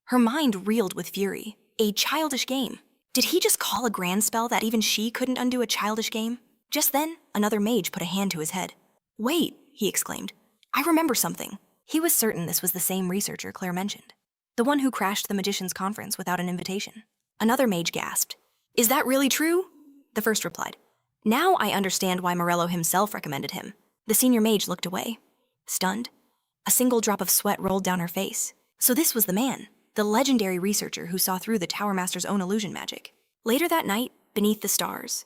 Her mind reeled with fury. A childish game. Did he just call a grand spell that even she couldn't undo a childish game? Just then, another mage put a hand to his head. Wait, he exclaimed. I remember something. He was certain this was the same researcher Claire mentioned. The one who crashed the magician's conference without an invitation. Another mage gasped. Is that really true? The first replied. Now I understand why Morello himself recommended him. The senior mage looked away. Stunned, a single drop of sweat rolled down her face. So this was the man, the legendary researcher who saw through the Tower Master's own illusion magic. Later that night, beneath the stars,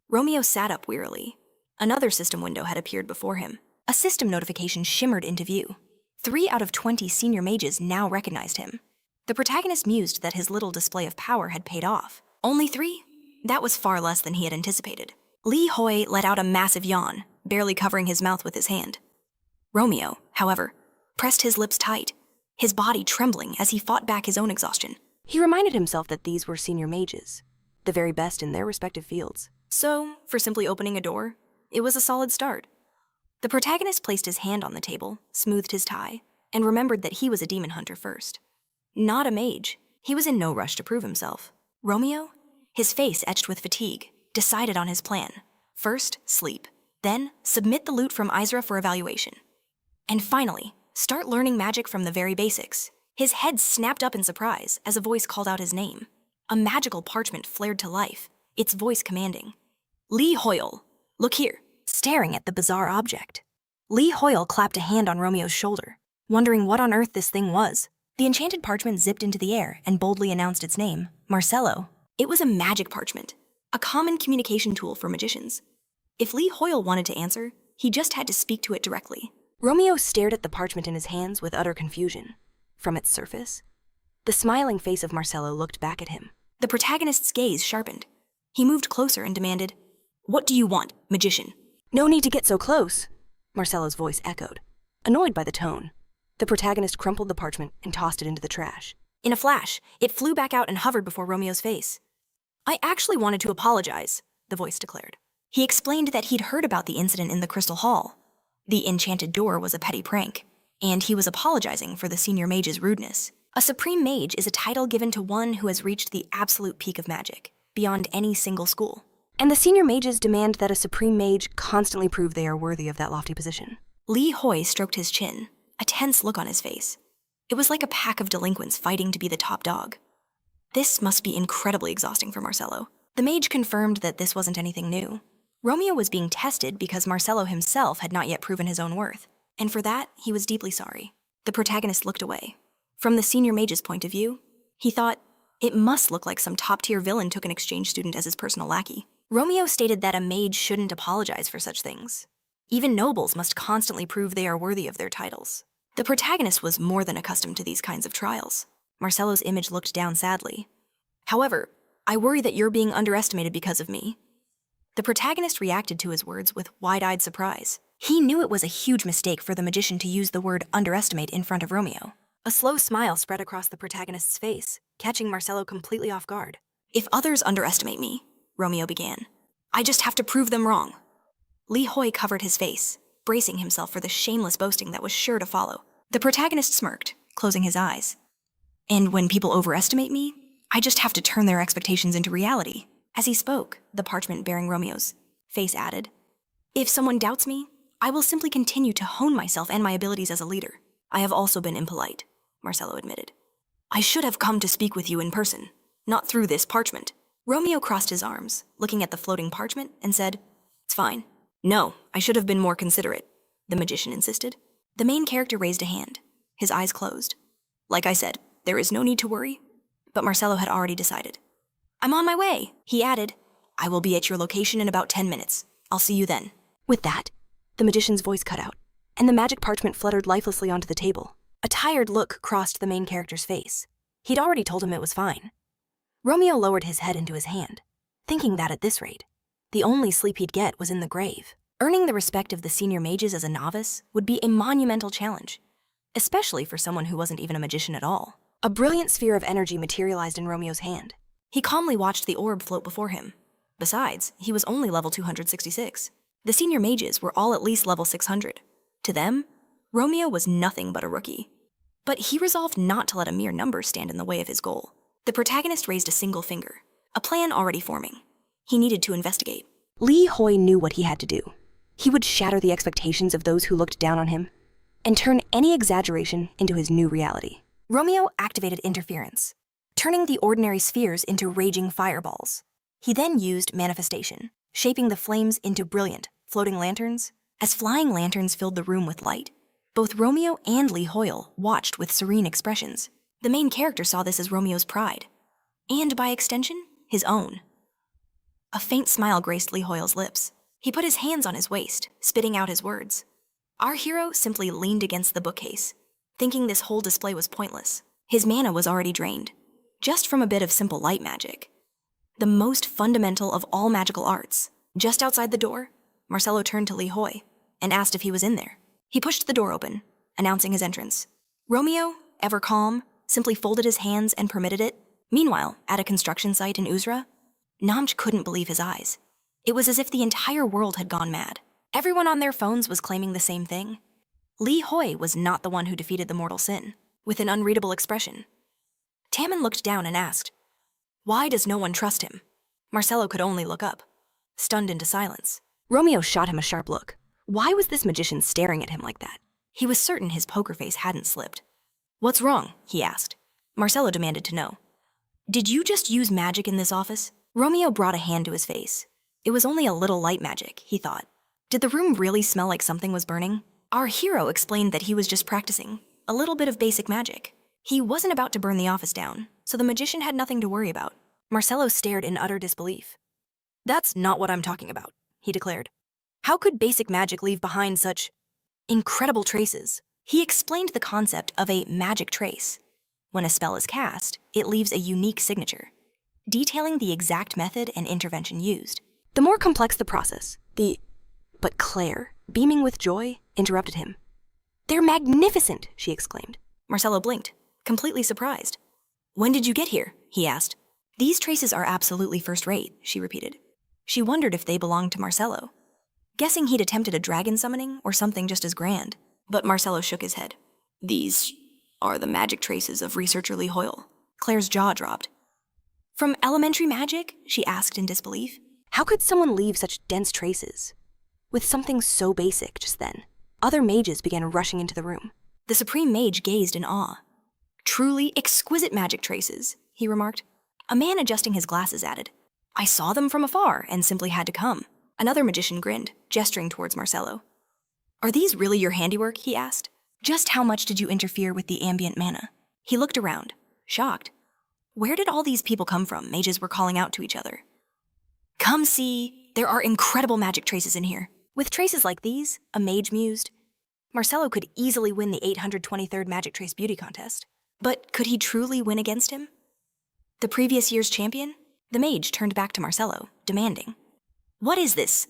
Romeo sat up wearily. Another system window had appeared before him. A system notification shimmered into view. 3 out of 20 senior mages now recognized him. The protagonist mused that his little display of power had paid off. Only 3? That was far less than he had anticipated. Lee Hoy let out a massive yawn, barely covering his mouth with his hand. Romeo, however, pressed his lips tight, his body trembling as he fought back his own exhaustion.
He reminded himself that these were senior mages, the very best in their respective fields.
So, for simply opening a door, it was a solid start. The protagonist placed his hand on the table, smoothed his tie, and remembered that he was a demon hunter first. Not a mage. He was in no rush to prove himself. Romeo, his face etched with fatigue, decided on his plan. First, sleep. Then, submit the loot from Izra for evaluation. And finally, start learning magic from the very basics. His head snapped up in surprise as a voice called out his name. A magical parchment flared to life, its voice commanding. Lee Hoyle, look here.
Staring at the bizarre object, Lee Hoyle clapped a hand on Romeo's shoulder, wondering what on earth this thing was.
The enchanted parchment zipped into the air and boldly announced its name, Marcello. It was a magic parchment, a common communication tool for magicians. If Lee Hoyle wanted to answer, he just had to speak to it directly.
Romeo stared at the parchment in his hands with utter confusion. From its surface, the smiling face of Marcello looked back at him.
The protagonist's gaze sharpened. He moved closer and demanded, "What do you want, magician?"
"No need to get so close," Marcello's voice echoed. Annoyed by the tone, the protagonist crumpled the parchment and tossed it into the trash.
In a flash, it flew back out and hovered before Romeo's face. "I actually wanted to apologize," the voice declared. He explained that he'd heard about the incident in the Crystal Hall. The enchanted door was a petty prank, and he was apologizing for the senior mage's rudeness. A supreme mage is a title given to one who has reached the absolute peak of magic, beyond any single school.
And the senior mages demand that a supreme mage constantly prove they are worthy of that lofty position.
Lee Hoy stroked his chin, a tense look on his face. It was like a pack of delinquents fighting to be the top dog. This must be incredibly exhausting for Marcello. The mage confirmed that this wasn't anything new. Romeo was being tested because Marcello himself had not yet proven his own worth, and for that, he was deeply sorry. The protagonist looked away. From the senior mage's point of view, he thought, it must look like some top-tier villain took an exchange student as his personal lackey. Romeo stated that a mage shouldn't apologize for such things. Even nobles must constantly prove they are worthy of their titles. The protagonist was more than accustomed to these kinds of trials. Marcello's image looked down sadly. "However, I worry that you're being underestimated because of me." The protagonist reacted to his words with wide-eyed surprise. He knew it was a huge mistake for the magician to use the word underestimate in front of Romeo. A slow smile spread across the protagonist's face, catching Marcello completely off guard. "If others underestimate me," Romeo began, "I just have to prove them wrong." Lee Hoy covered his face, bracing himself for the shameless boasting that was sure to follow. The protagonist smirked, closing his eyes. "And when people overestimate me, I just have to turn their expectations into reality." As he spoke, the parchment bearing Romeo's face added, "If someone doubts me, I will simply continue to hone myself and my abilities as a leader. I have also been impolite," Marcello admitted. "I should have come to speak with you in person, not through this parchment." Romeo crossed his arms, looking at the floating parchment, and said, "It's fine." "No, I should have been more considerate," the magician insisted. The main character raised a hand, his eyes closed. "Like I said, there is no need to worry." But Marcello had already decided. "I'm on my way," he added. "I will be at your location in about 10 minutes. I'll see you then."
With that, the magician's voice cut out, and the magic parchment fluttered lifelessly onto the table. A tired look crossed the main character's face. He'd already told him it was fine. Romeo lowered his head into his hand, thinking that at this rate, the only sleep he'd get was in the grave. Earning the respect of the senior mages as a novice would be a monumental challenge, especially for someone who wasn't even a magician at all. A brilliant sphere of energy materialized in Romeo's hand.
He calmly watched the orb float before him. Besides, he was only level 266. The senior mages were all at least level 600. To them, Romeo was nothing but a rookie. But he resolved not to let a mere number stand in the way of his goal. The protagonist raised a single finger, a plan already forming. He needed to investigate.
Lee Hoy knew what he had to do. He would shatter the expectations of those who looked down on him and turn any exaggeration into his new reality.
Romeo activated interference, turning the ordinary spheres into raging fireballs. He then used manifestation, shaping the flames into brilliant, floating lanterns. As flying lanterns filled the room with light, both Romeo and Lee Hoyle watched with serene expressions. The main character saw this as Romeo's pride, and by extension, his own. A faint smile graced Lee Hoyle's lips. He put his hands on his waist, spitting out his words. Our hero simply leaned against the bookcase, thinking this whole display was pointless. His mana was already drained, just from a bit of simple light magic. The most fundamental of all magical arts. Just outside the door, Marcello turned to Lee Hoy and asked if he was in there. He pushed the door open, announcing his entrance. Romeo, ever calm, simply folded his hands and permitted it. Meanwhile, at a construction site in Uzra, Namj couldn't believe his eyes. It was as if the entire world had gone mad. Everyone on their phones was claiming the same thing. Li Hoi was not the one who defeated the mortal sin, with an unreadable expression. Tammin looked down and asked, "Why does no one trust him?" Marcelo could only look up, stunned into silence.
Romeo shot him a sharp look. Why was this magician staring at him like that?
He was certain his poker face hadn't slipped. "What's wrong?" he asked. Marcelo demanded to know. "Did you just use magic in this office?" Romeo brought a hand to his face. It was only a little light magic, he thought. Did the room really smell like something was burning? Our hero explained that he was just practicing a little bit of basic magic. He wasn't about to burn the office down, so the magician had nothing to worry about. Marcelo stared in utter disbelief. "That's not what I'm talking about," he declared. "How could basic magic leave behind such incredible traces?" He explained the concept of a magic trace. When a spell is cast, it leaves a unique signature, detailing the exact method and intervention used.
The more complex the process, But Claire, beaming with joy, interrupted him. "They're magnificent," she exclaimed.
Marcelo blinked, completely surprised. "When did you get here?" he asked. "These traces are absolutely first-rate," she repeated. She wondered if they belonged to Marcelo, guessing he'd attempted a dragon summoning or something just as grand. But Marcelo shook his head. "These are the magic traces of researcher Li Hoyle." Claire's jaw dropped. "From elementary magic?" she asked in disbelief.
How could someone leave such dense traces? With something so basic just then, other mages began rushing into the room.
The Supreme Mage gazed in awe. "Truly exquisite magic traces," he remarked. A man adjusting his glasses added, "I saw them from afar and simply had to come." Another magician grinned, gesturing towards Marcelo. "Are these really your handiwork?" he asked. "Just how much did you interfere with the ambient mana?" He looked around, shocked. Where did all these people come from? Mages were calling out to each other. "Come see, there are incredible magic traces in here." With traces like these, a mage mused, Marcelo could easily win the 823rd Magic Trace Beauty Contest. But could he truly win against him? The previous year's champion? The mage turned back to Marcelo, demanding, "What is this?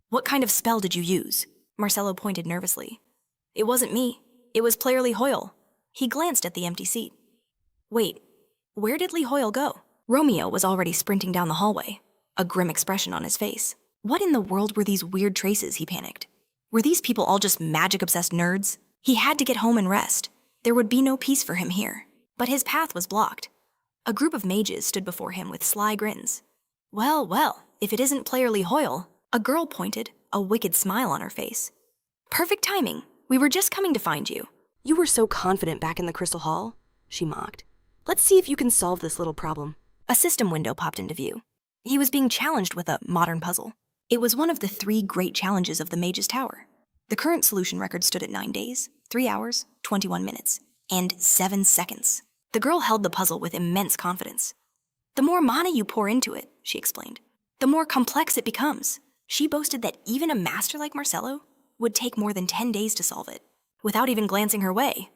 What kind of spell did you use?" Marcelo pointed nervously. "It wasn't me. It was player Li Hoyle." He glanced at the empty seat. "Wait, where did Li Hoyle go?" Romeo was already sprinting down the hallway, a grim expression on his face. What in the world were these weird traces, he panicked. Were these people all just magic-obsessed nerds? He had to get home and rest. There would be no peace for him here. But his path was blocked. A group of mages stood before him with sly grins. Well, well, if it isn't player Li Hoyle." A girl pointed, a wicked smile on her face. "Perfect timing. We were just coming to find you."
"You were so confident back in the Crystal Hall," she mocked. "Let's see if you can solve this little problem."
A system window popped into view. He was being challenged with a modern puzzle. It was one of the 3 great challenges of the Mage's Tower. The current solution record stood at 9 days, 3 hours, 21 minutes, and 7 seconds. The girl held the puzzle with immense confidence. "The more mana you pour into it," she explained, "the more complex it becomes." She boasted that even a master like Marcelo would take more than 10 days to solve it, without even glancing her way.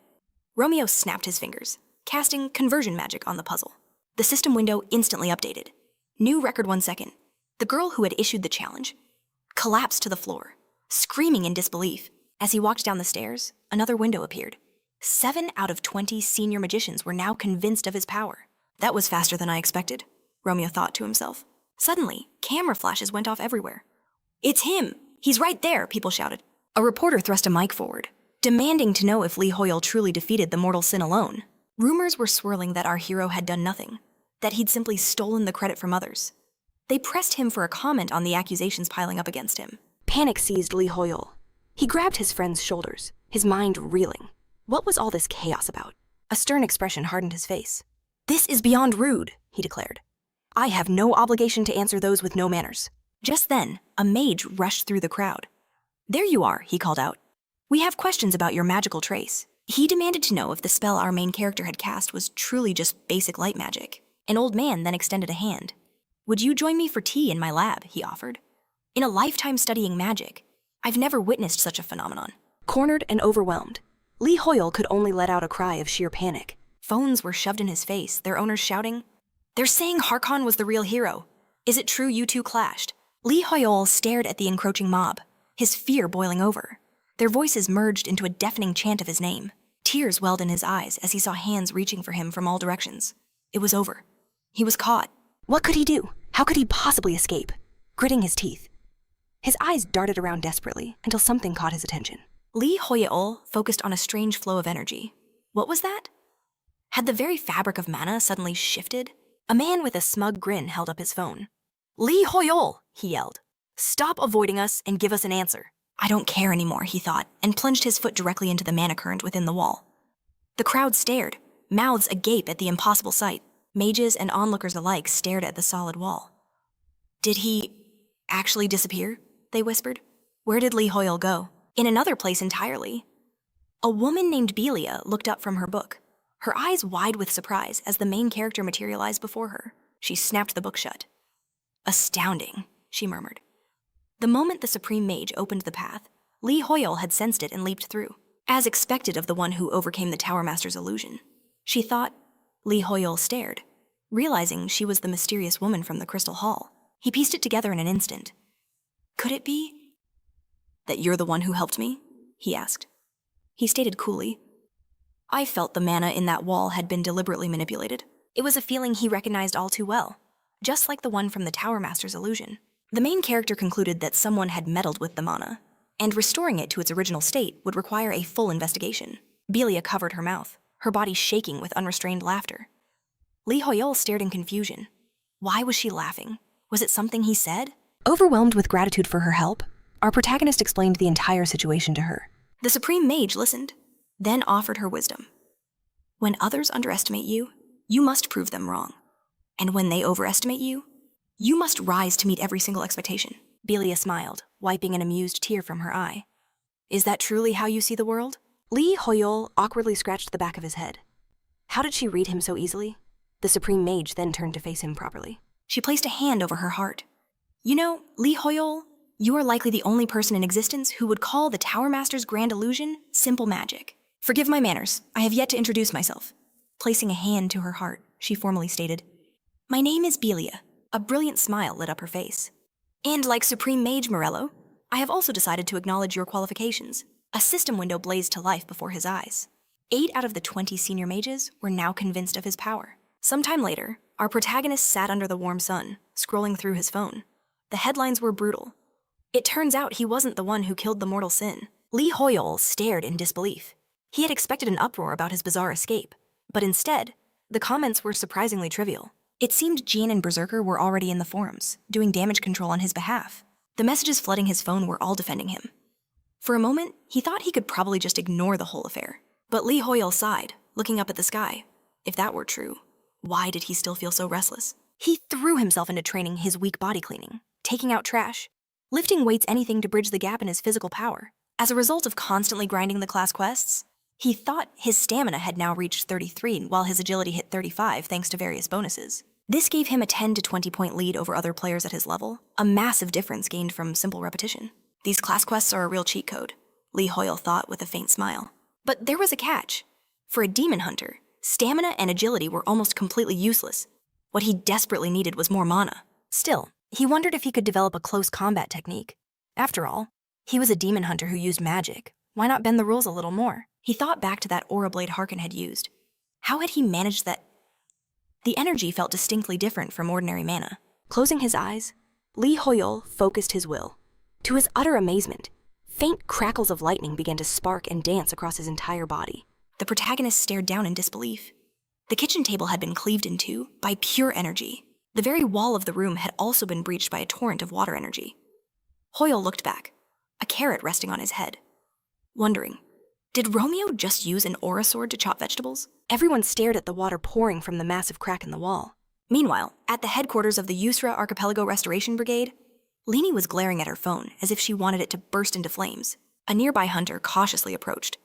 Romeo snapped his fingers, casting conversion magic on the puzzle. The system window instantly updated. New record 1 second. The girl who had issued the challenge collapsed to the floor, screaming in disbelief. As he walked down the stairs, another window appeared. 7 out of 20 senior magicians were now convinced of his power. That was faster than I expected, Romeo thought to himself. Suddenly, camera flashes went off everywhere. "It's him! He's right there!" people shouted. A reporter thrust a mic forward, demanding to know if Li Hoyle truly defeated the mortal sin alone. Rumors were swirling that our hero had done nothing, that he'd simply stolen the credit from others. They pressed him for a comment on the accusations piling up against him.
Panic seized Li Hoyle. He grabbed his friend's shoulders, his mind reeling. What was all this chaos about? A stern expression hardened his face. "This is beyond rude," he declared. "I have no obligation to answer those with no manners." Just then, a mage rushed through the crowd. "There you are," he called out. "We have questions about your magical trace." He demanded to know if the spell our main character had cast was truly just basic light magic. An old man then extended a hand. "Would you join me for tea in my lab?" he offered. "In a lifetime studying magic, I've never witnessed such a phenomenon." Cornered and overwhelmed, Li Hoyle could only let out a cry of sheer panic. Phones were shoved in his face, their owners shouting, "They're saying Harkon was the real hero. Is it true you two clashed?" Li Hoyle stared at the encroaching mob, his fear boiling over.
Their voices merged into a deafening chant of his name. Tears welled in his eyes as he saw hands reaching for him from all directions. It was over. He was caught.
What could he do? How could he possibly escape? Gritting his teeth, his eyes darted around desperately until something caught his attention.
Lee Hoyeol focused on a strange flow of energy. What was that? Had the very fabric of mana suddenly shifted? A man with a smug grin held up his phone. "Lee Hoyeol," he yelled. "Stop avoiding us and give us an answer." I don't care anymore, he thought, and plunged his foot directly into the mana current within the wall. The crowd stared, mouths agape at the impossible sight. Mages and onlookers alike stared at the solid wall. Did he actually disappear? They whispered. Where did Lee Hoyeol go? In another place entirely. A woman named Belia looked up from her book, her eyes wide with surprise as the main character materialized before her. She snapped the book shut. Astounding, she murmured. The moment the Supreme Mage opened the path, Lee Hoyeol had sensed it and leaped through, as expected of the one who overcame the Tower Master's illusion. She thought. Lee Hoyeol stared, realizing she was the mysterious woman from the Crystal Hall. He pieced it together in an instant. Could it be that you're the one who helped me? He asked. He stated coolly. I felt the mana in that wall had been deliberately manipulated. It was a feeling he recognized all too well, just like the one from the Tower Master's illusion. The main character concluded that someone had meddled with the mana, and restoring it to its original state would require a full investigation. Belia covered her mouth, her body shaking with unrestrained laughter. Lee Hoyeol stared in confusion. Why was she laughing? Was it something he said?
Overwhelmed with gratitude for her help, our protagonist explained the entire situation to her.
The Supreme Mage listened, then offered her wisdom. When others underestimate you, you must prove them wrong. And when they overestimate you, you must rise to meet every single expectation. Belia smiled, wiping an amused tear from her eye. Is that truly how you see the world?
Lee Hoyeol awkwardly scratched the back of his head. How did she read him so easily? The Supreme Mage then turned to face him properly.
She placed a hand over her heart. You know, Lee Hoyeol, you are likely the only person in existence who would call the Tower Master's grand illusion simple magic. Forgive my manners, I have yet to introduce myself. Placing a hand to her heart, she formally stated, My name is Belia. A brilliant smile lit up her face. And like Supreme Mage Morello, I have also decided to acknowledge your qualifications. A system window blazed to life before his eyes. 8 out of the 20 senior mages were now convinced of his power. Sometime later, our protagonist sat under the warm sun, scrolling through his phone. The headlines were brutal. It turns out he wasn't the one who killed the mortal sin. Lee Hoyeol stared in disbelief. He had expected an uproar about his bizarre escape, but instead, the comments were surprisingly trivial. It seemed Jean and Berserker were already in the forums, doing damage control on his behalf. The messages flooding his phone were all defending him. For a moment, he thought he could probably just ignore the whole affair. But Lee Hoyeol sighed, looking up at the sky. If that were true, why did he still feel so restless? He threw himself into training his weak body cleaning, taking out trash, lifting weights, anything to bridge the gap in his physical power. As a result of constantly grinding the class quests, he thought his stamina had now reached 33 while his agility hit 35 thanks to various bonuses. This gave him a 10 to 20 point lead over other players at his level, a massive difference gained from simple repetition. These class quests are a real cheat code, Lee Hoyeol thought with a faint smile. But there was a catch. For a demon hunter, stamina and agility were almost completely useless. What he desperately needed was more mana. Still, he wondered if he could develop a close combat technique. After all, he was a demon hunter who used magic. Why not bend the rules a little more? He thought back to that aura blade Harkin had used. How had he managed that? The energy felt distinctly different from ordinary mana.
Closing his eyes, Lee Hoyeol focused his will. To his utter amazement, faint crackles of lightning began to spark and dance across his entire body.
The protagonist stared down in disbelief. The kitchen table had been cleaved in two by pure energy. The very wall of the room had also been breached by a torrent of water energy. Hoyeol looked back, a carrot resting on his head, wondering, did Romeo just use an aura sword to chop vegetables?
Everyone stared at the water pouring from the massive crack in the wall.
Meanwhile, at the headquarters of the Yusra Archipelago Restoration Brigade, Leni was glaring at her phone as if she wanted it to burst into flames. A nearby hunter cautiously approached.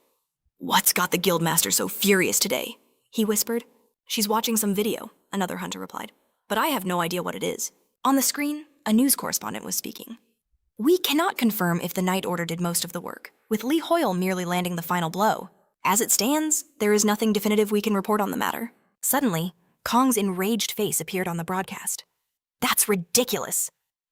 What's got the guildmaster so furious today? He whispered. She's watching some video, another hunter replied. But I have no idea what it is. On the screen, a news correspondent was speaking. We cannot confirm if the Night Order did most of the work, with Lee Hoyeol merely landing the final blow. As it stands, there is nothing definitive we can report on the matter. Suddenly, Kong's enraged face appeared on the broadcast. That's ridiculous.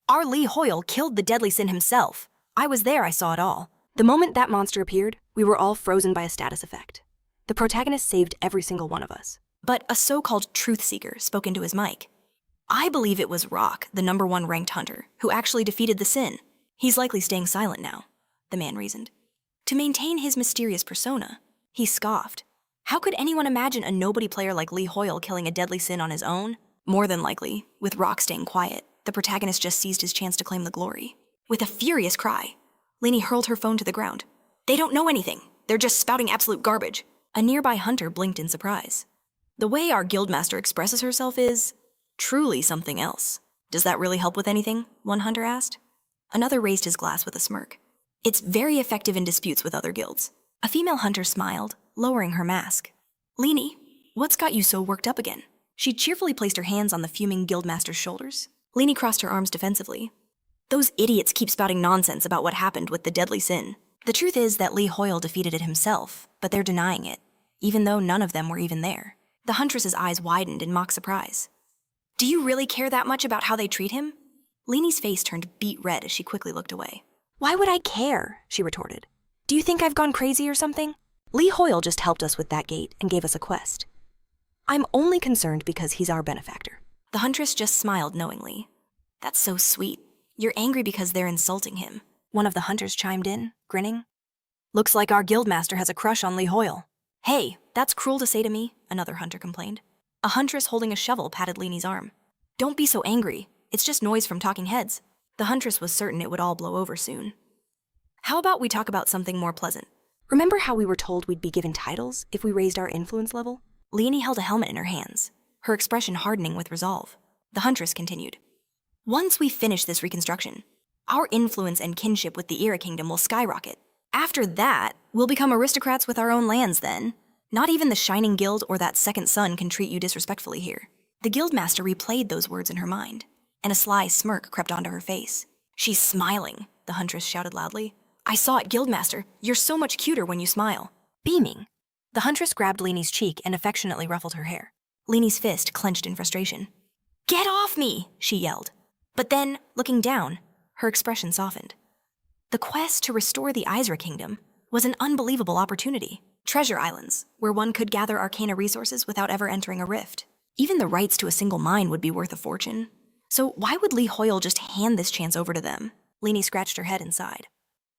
Our Lee Hoyeol killed the deadly sin himself. I was there, I saw it all.
The moment that monster appeared, we were all frozen by a status effect. The protagonist saved every single one of us.
But a so-called truth seeker spoke into his mic. I believe it was Rock, the #1 ranked hunter, who actually defeated the Sin. He's likely staying silent now, the man reasoned. To maintain his mysterious persona, he scoffed. How could anyone imagine a nobody player like Lee Hoyle killing a deadly Sin on his own? More than likely, with Rock staying quiet, the protagonist just seized his chance to claim the glory. With a furious cry, Lainey hurled her phone to the ground. They don't know anything. They're just spouting absolute garbage. A nearby hunter blinked in surprise. The way our guildmaster expresses herself is truly something else. Does that really help with anything? One hunter asked. Another raised his glass with a smirk. It's very effective in disputes with other guilds. A female hunter smiled, lowering her mask. Lainey, what's got you so worked up again? She cheerfully placed her hands on the fuming guildmaster's shoulders. Lainey crossed her arms defensively. Those idiots keep spouting nonsense about what happened with the deadly Sin. The truth is that Lee Hoyle defeated it himself, but they're denying it, even though none of them were even there. The huntress's eyes widened in mock surprise. Do you really care that much about how they treat him? Lainey's face turned beet red as she quickly looked away.
Why would I care? She retorted. Do you think I've gone crazy or something? Lee Hoyle just helped us with that gate and gave us a quest. I'm only concerned because he's our benefactor.
The huntress just smiled knowingly. That's so sweet. You're angry because they're insulting him.
One of the hunters chimed in, grinning. Looks like our guildmaster has a crush on Lee Hoyle.
Hey, that's cruel to say to me, another hunter complained. A huntress holding a shovel patted Lainey's arm. Don't be so angry. It's just noise from talking heads. The huntress was certain it would all blow over soon. How about we talk about something more pleasant?
Remember how we were told we'd be given titles if we raised our influence level?
Lainey held a helmet in her hands, her expression hardening with resolve. The huntress continued. Once we finish this reconstruction, our influence and kinship with the Era Kingdom will skyrocket. After that, we'll become aristocrats with our own lands then. Not even the Shining Guild or that second son can treat you disrespectfully here. The guildmaster replayed those words in her mind, and a sly smirk crept onto her face. She's smiling, the huntress shouted loudly. I saw it, guildmaster. You're so much cuter when you smile.
Beaming. The huntress grabbed Lainey's cheek and affectionately ruffled her hair.
Lainey's fist clenched in frustration. Get off me, she yelled. But then, looking down, her expression softened. The quest to restore the Isra Kingdom was an unbelievable opportunity. Treasure islands, where one could gather arcana resources without ever entering a rift. Even the rights to a single mine would be worth a fortune. So why would Lee Hoyle just hand this chance over to them? Lainey scratched her head and sighed.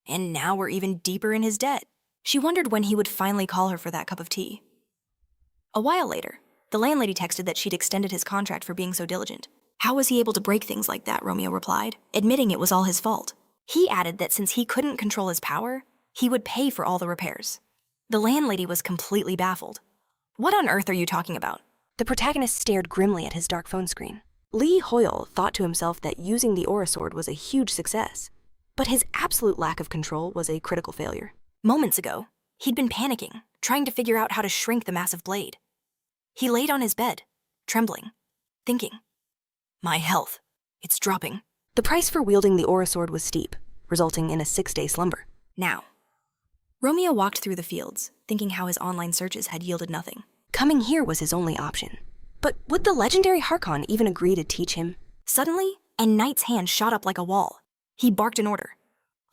And now we're even deeper in his debt. She wondered when he would finally call her for that cup of tea. A while later, the landlady texted that she'd extended his contract for being so diligent. How was he able to break things like that, Romeo replied, admitting it was all his fault. He added that since he couldn't control his power, he would pay for all the repairs. The landlady was completely baffled. What on earth are you talking about?
The protagonist stared grimly at his dark phone screen. Lee Hoyle thought to himself that using the Aura Sword was a huge success, but his absolute lack of control was a critical failure.
Moments ago, he'd been panicking, trying to figure out how to shrink the massive blade. He laid on his bed, trembling, thinking, my health, it's dropping.
The price for wielding the Aura Sword was steep, resulting in a 6-day slumber.
Now, Romeo walked through the fields, thinking how his online searches had yielded nothing.
Coming here was his only option. But would the legendary Harkon even agree to teach him?
Suddenly, a knight's hand shot up like a wall. He barked an order.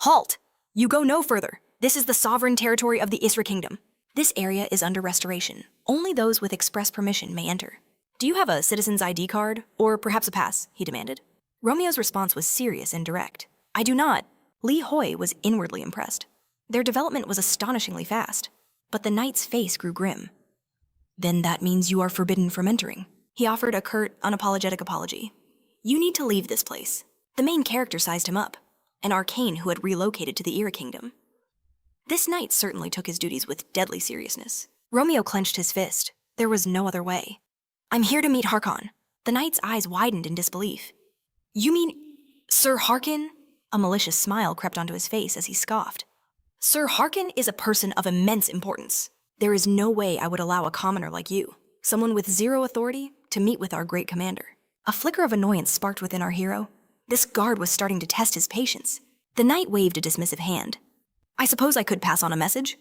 Halt! You go no further. This is the sovereign territory of the Isra Kingdom. This area is under restoration. Only those with express permission may enter. Do you have a citizen's ID card, or perhaps a pass? He demanded. Romeo's response was serious and direct. I do not. Lee Hoy was inwardly impressed. Their development was astonishingly fast, but the knight's face grew grim. Then that means you are forbidden from entering. He offered a curt, unapologetic apology. You need to leave this place. The main character sized him up, an arcane who had relocated to the Era Kingdom. This knight certainly took his duties with deadly seriousness. Romeo clenched his fist. There was no other way. I'm here to meet Harkon. The knight's eyes widened in disbelief. You mean Sir Harkin? A malicious smile crept onto his face as he scoffed. Sir Harkin is a person of immense importance. There is no way I would allow a commoner like you, someone with zero authority, to meet with our great commander. A flicker of annoyance sparked within our hero. This guard was starting to test his patience. The knight waved a dismissive hand. I suppose I could pass on a message?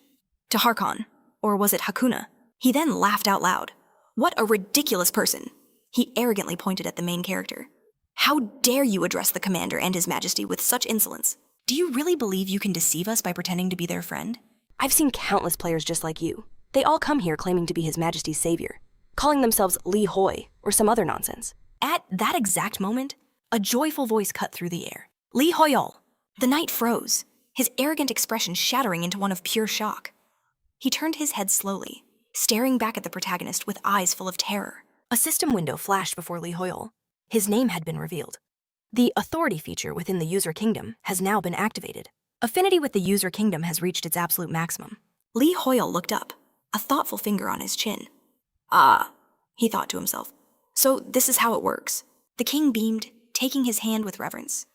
To Harkon. Or was it Hakuna? He then laughed out loud. What a ridiculous person! He arrogantly pointed at the main character. How dare you address the commander and his majesty with such insolence? Do you really believe you can deceive us by pretending to be their friend?
I've seen countless players just like you. They all come here claiming to be His Majesty's savior, calling themselves Li Hoi or some other nonsense.
At that exact moment, a joyful voice cut through the air. Li Hoyol. The knight froze, his arrogant expression shattering into one of pure shock. He turned his head slowly, staring back at the protagonist with eyes full of terror.
A system window flashed before Li Hoyol. His name had been revealed. The authority feature within the user kingdom has now been activated. Affinity with the user kingdom has reached its absolute maximum.
Li Hoyol looked up, a thoughtful finger on his chin. Ah, he thought to himself. So this is how it works. The king beamed, taking his hand with reverence.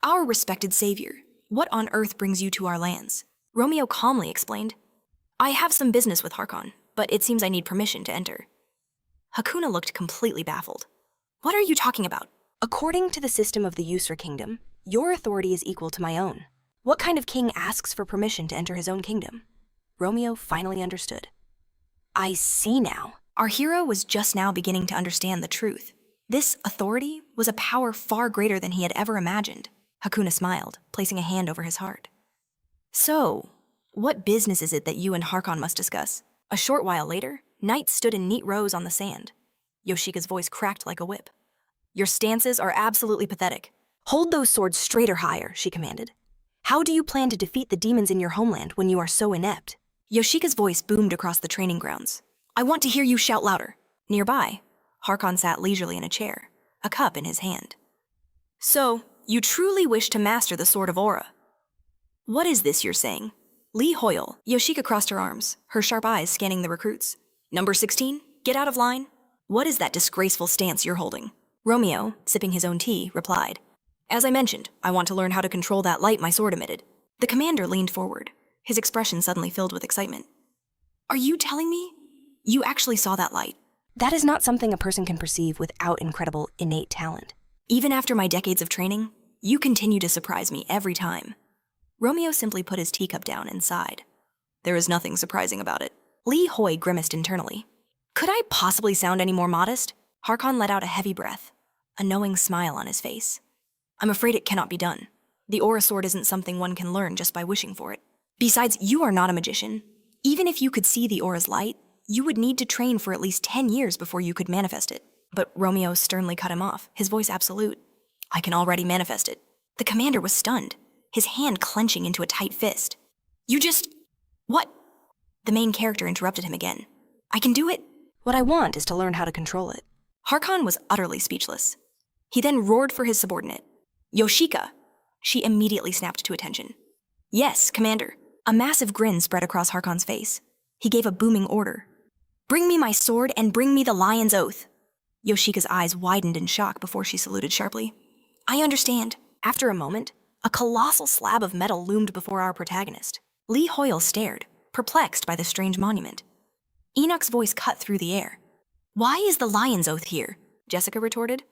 Our respected savior, what on earth brings you to our lands? Romeo calmly explained. I have some business with Harkon, but it seems I need permission to enter. Hakuna looked completely baffled. What are you talking about?
According to the system of the user kingdom, your authority is equal to my own. What kind of king asks for permission to enter his own kingdom? Romeo finally understood. I see now.
Our hero was just now beginning to understand the truth. This authority was a power far greater than he had ever imagined. Hakuna smiled, placing a hand over his heart. So, what business is it that you and Harkon must discuss? A short while later, knights stood in neat rows on the sand. Yoshika's voice cracked like a whip. Your stances are absolutely pathetic.
Hold those swords straighter higher, she commanded. How do you plan to defeat the demons in your homeland when you are so inept?
Yoshika's voice boomed across the training grounds. I want to hear you shout louder. Nearby, Harkon sat leisurely in a chair, a cup in his hand. So, you truly wish to master the Sword of Aura? What is this you're saying? Li Hoyol. Yoshika crossed her arms, her sharp eyes scanning the recruits. Number 16, get out of line. What is that disgraceful stance you're holding? Romeo, sipping his own tea, replied. As I mentioned, I want to learn how to control that light my sword emitted. The commander leaned forward, his expression suddenly filled with excitement. Are you telling me you actually saw that light?
That is not something a person can perceive without incredible innate talent.
Even after my decades of training, you continue to surprise me every time. Romeo simply put his teacup down and sighed. There is nothing surprising about it. Li Hoi grimaced internally. Could I possibly sound any more modest? Harkon let out a heavy breath, a knowing smile on his face. I'm afraid it cannot be done. The Aura Sword isn't something one can learn just by wishing for it. Besides, you are not a magician. Even if you could see the Aura's light, you would need to train for at least 10 years before you could manifest it. But Romeo sternly cut him off, his voice absolute. I can already manifest it. The commander was stunned, his hand clenching into a tight fist. You just... What? The main character interrupted him again. I can do it.
What I want is to learn how to control it.
Harkon was utterly speechless. He then roared for his subordinate. Yoshika! She immediately snapped to attention. Yes, Commander. A massive grin spread across Harkon's face. He gave a booming order. Bring me my sword and bring me the lion's oath. Yoshika's eyes widened in shock before she saluted sharply. I understand. After a moment, a colossal slab of metal loomed before our protagonist. Li Hoyol stared, perplexed by the strange monument. Enoch's voice cut through the air. Why is the lion's oath here? Jessica retorted.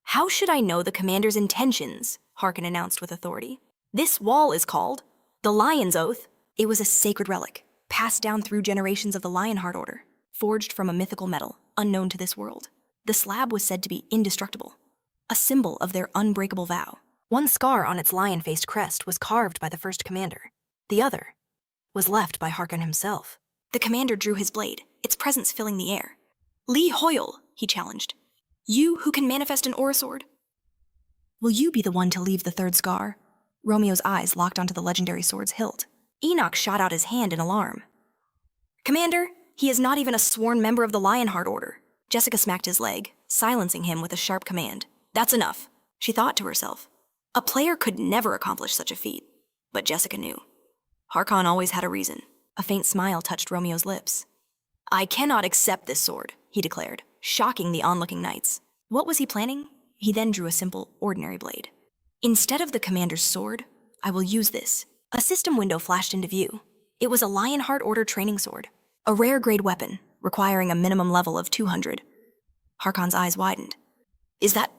How should I know the commander's intentions? Harkon announced with authority. This wall is called the Lion's Oath. It was a sacred relic, passed down through generations of the Lionheart Order, forged from a mythical metal unknown to this world. The slab was said to be indestructible, a symbol of their unbreakable vow. One scar on its lion-faced crest was carved by the first commander. The other was left by Harkon himself. The commander drew his blade, its presence filling the air. Li Hoyol, he challenged. You who can manifest an Aura Sword? Will you be the one to leave the third scar? Romeo's eyes locked onto the legendary sword's hilt. Enoch shot out his hand in alarm. Commander, he is not even a sworn member of the Lionheart Order. Jessica smacked his leg, silencing him with a sharp command. That's enough, she thought to herself. A player could never accomplish such a feat. But Jessica knew. Harkon always had a reason. A faint smile touched Romeo's lips. I cannot accept this sword, he declared, shocking the onlooking knights. What was he planning? He then drew a simple, ordinary blade. Instead of the commander's sword, I will use this. A system window flashed into view. It was a Lionheart Order training sword, a rare grade weapon, requiring a minimum level of 200. Harkon's eyes widened. Is that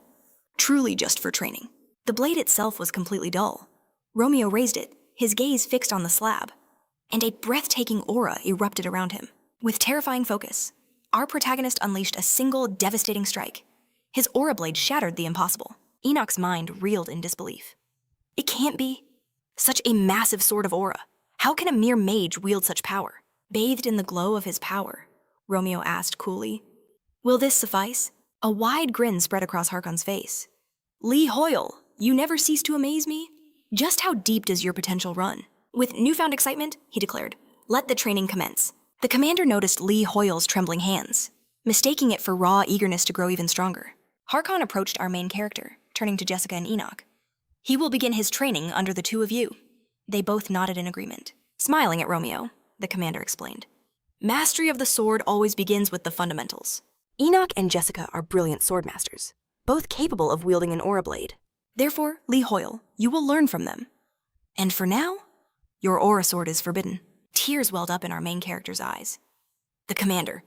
truly just for training? The blade itself was completely dull. Romeo raised it, his gaze fixed on the slab, and a breathtaking aura erupted around him. With terrifying focus, our protagonist unleashed a single devastating strike. His aura blade shattered the impossible. Enoch's mind reeled in disbelief. It can't be. Such a massive sword of aura. How can a mere mage wield such power? Bathed in the glow of his power, Romeo asked coolly. Will this suffice? A wide grin spread across Harkon's face. Lee Hoyle, you never cease to amaze me. Just how deep does your potential run? With newfound excitement, he declared, let the training commence. The commander noticed Lee Hoyle's trembling hands, mistaking it for raw eagerness to grow even stronger. Harkon approached our main character, turning to Jessica and Enoch. He will begin his training under the two of you. They both nodded in agreement. Smiling at Romeo, the commander explained. Mastery of the sword always begins with the fundamentals.
Enoch and Jessica are brilliant swordmasters, both capable of wielding an aura blade.
Therefore, Lee Hoyle, you will learn from them. And for now, your aura sword is forbidden. Tears welled up in our main character's eyes. The commander.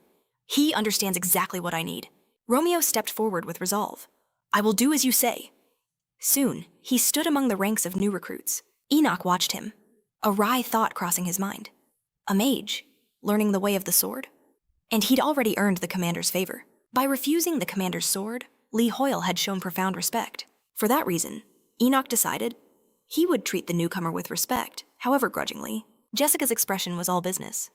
He understands exactly what I need. Romeo stepped forward with resolve. I will do as you say. Soon, he stood among the ranks of new recruits. Enoch watched him, a wry thought crossing his mind. A mage, learning the way of the sword? And he'd already earned the commander's favor. By refusing the commander's sword, Lee Hoyle had shown profound respect. For that reason, Enoch decided he would treat the newcomer with respect, however grudgingly. Jessica's expression was all business.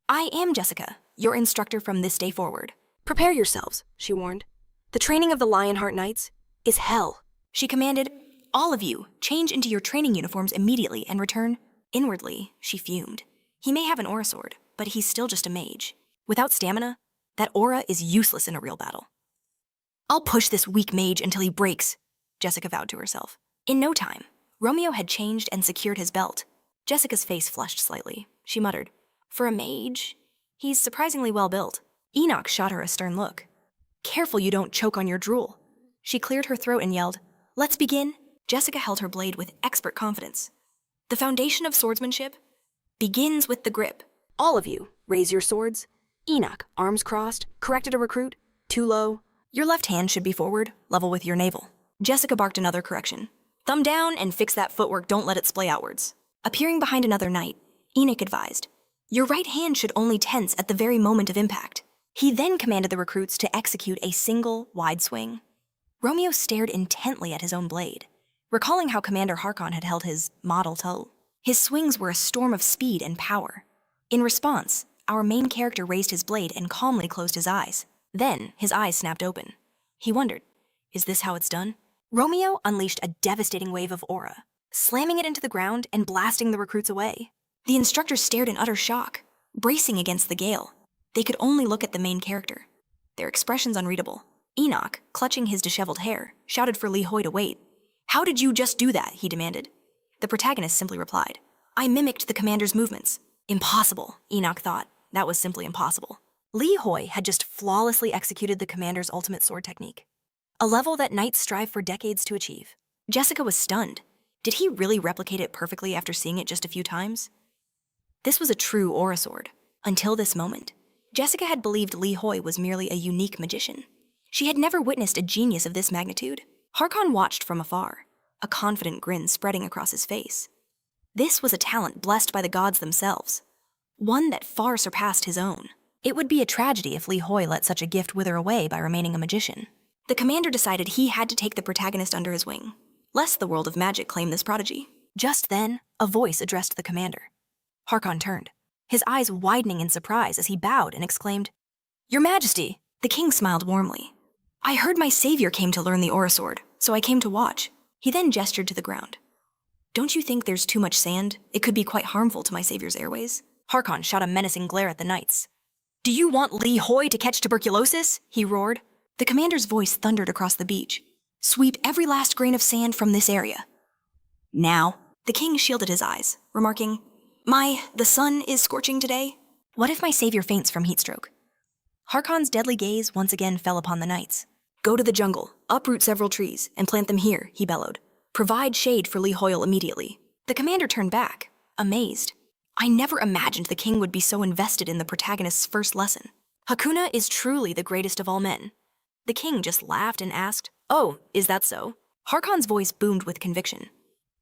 I am Jessica, your instructor from this day forward.
Prepare yourselves, she warned. The training of the Lionheart Knights is hell.
She commanded, all of you, change into your training uniforms immediately and return. Inwardly, she fumed. He may have an aura sword, but he's still just a mage. Without stamina, that aura is useless in a real battle. I'll push this weak mage until he breaks, Jessica vowed to herself. In no time, Romeo had changed and secured his belt. Jessica's face flushed slightly. She muttered, for a mage, he's surprisingly well built. Enoch shot her a stern look. Careful you don't choke on your drool. She cleared her throat and yelled, let's begin. Jessica held her blade with expert confidence. The foundation of swordsmanship begins with the grip.
All of you, raise your swords. Enoch, arms crossed, corrected a recruit. Too low.
Your left hand should be forward, level with your navel. Jessica barked another correction. Thumb down and fix that footwork, don't let it splay outwards. Appearing behind another knight, Enoch advised, your right hand should only tense at the very moment of impact. He then commanded the recruits to execute a single, wide swing. Romeo stared intently at his own blade, recalling how Commander Harkon had held his model toe. His swings were a storm of speed and power. In response, our main character raised his blade and calmly closed his eyes. Then, his eyes snapped open. He wondered, is this how it's done? Romeo unleashed a devastating wave of aura, slamming it into the ground and blasting the recruits away. The instructors stared in utter shock, bracing against the gale. They could only look at the main character, their expressions unreadable. Enoch, clutching his disheveled hair, shouted for Lee Hoy to wait. How did you just do that? He demanded. The protagonist simply replied, I mimicked the commander's movements. Impossible, Enoch thought. That was simply impossible. Lee Hoy had just flawlessly executed the commander's ultimate sword technique, a level that knights strive for decades to achieve. Jessica was stunned. Did he really replicate it perfectly after seeing it just a few times? This was a true aura sword. Until this moment, Jessica had believed Lee Hoy was merely a unique magician. She had never witnessed a genius of this magnitude. Harkon watched from afar, a confident grin spreading across his face. This was a talent blessed by the gods themselves, one that far surpassed his own. It would be a tragedy if Lee Hoy let such a gift wither away by remaining a magician. The commander decided he had to take the protagonist under his wing, lest the world of magic claim this prodigy. Just then, a voice addressed the commander. Harkon turned, his eyes widening in surprise as he bowed and exclaimed, Your Majesty! The king smiled warmly. I heard my savior came to learn the aura sword, so I came to watch. He then gestured to the ground. Don't you think there's too much sand? It could be quite harmful to my savior's airways. Harkon shot a menacing glare at the knights. Do you want Lee Hoy to catch tuberculosis? He roared. The commander's voice thundered across the beach. Sweep every last grain of sand from this area. Now, the king shielded his eyes, remarking, the sun is scorching today. What if my savior faints from heat stroke? Harkon's deadly gaze once again fell upon the knights. Go to the jungle, uproot several trees, and plant them here, he bellowed. Provide shade for Lee Hoyle immediately. The commander turned back, amazed. I never imagined the king would be so invested in the protagonist's first lesson. Hakuna is truly the greatest of all men. The king just laughed and asked, Oh, is that so? Harkon's voice boomed with conviction.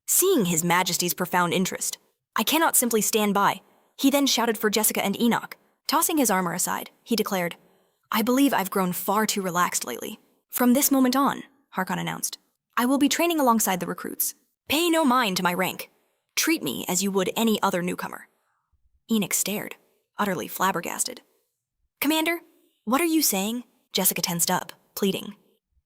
Seeing his majesty's profound interest, I cannot simply stand by. He then shouted for Jessica and Enoch. Tossing his armor aside, he declared, I believe I've grown far too relaxed lately. From this moment on, Harkon announced, I will be training alongside the recruits. Pay no mind to my rank. Treat me as you would any other newcomer." Enoch stared, utterly flabbergasted. "Commander, what are you saying?" Jessica tensed up, pleading.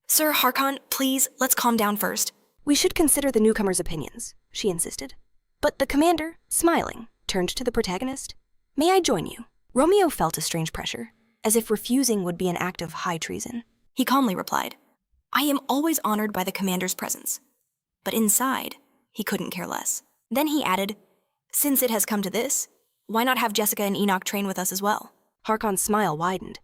"Sir Harkon, please, let's calm down first."
"We should consider the newcomer's opinions," she insisted. But the commander, smiling, turned to the protagonist. "May I join you?" Romeo felt a strange pressure, as if refusing would be an act of high treason.
He calmly replied, "I am always honored by the commander's presence." But inside, he couldn't care less. Then he added, "Since it has come to this, why not have Jessica and Enoch train with us as well?"
Harkon's smile widened.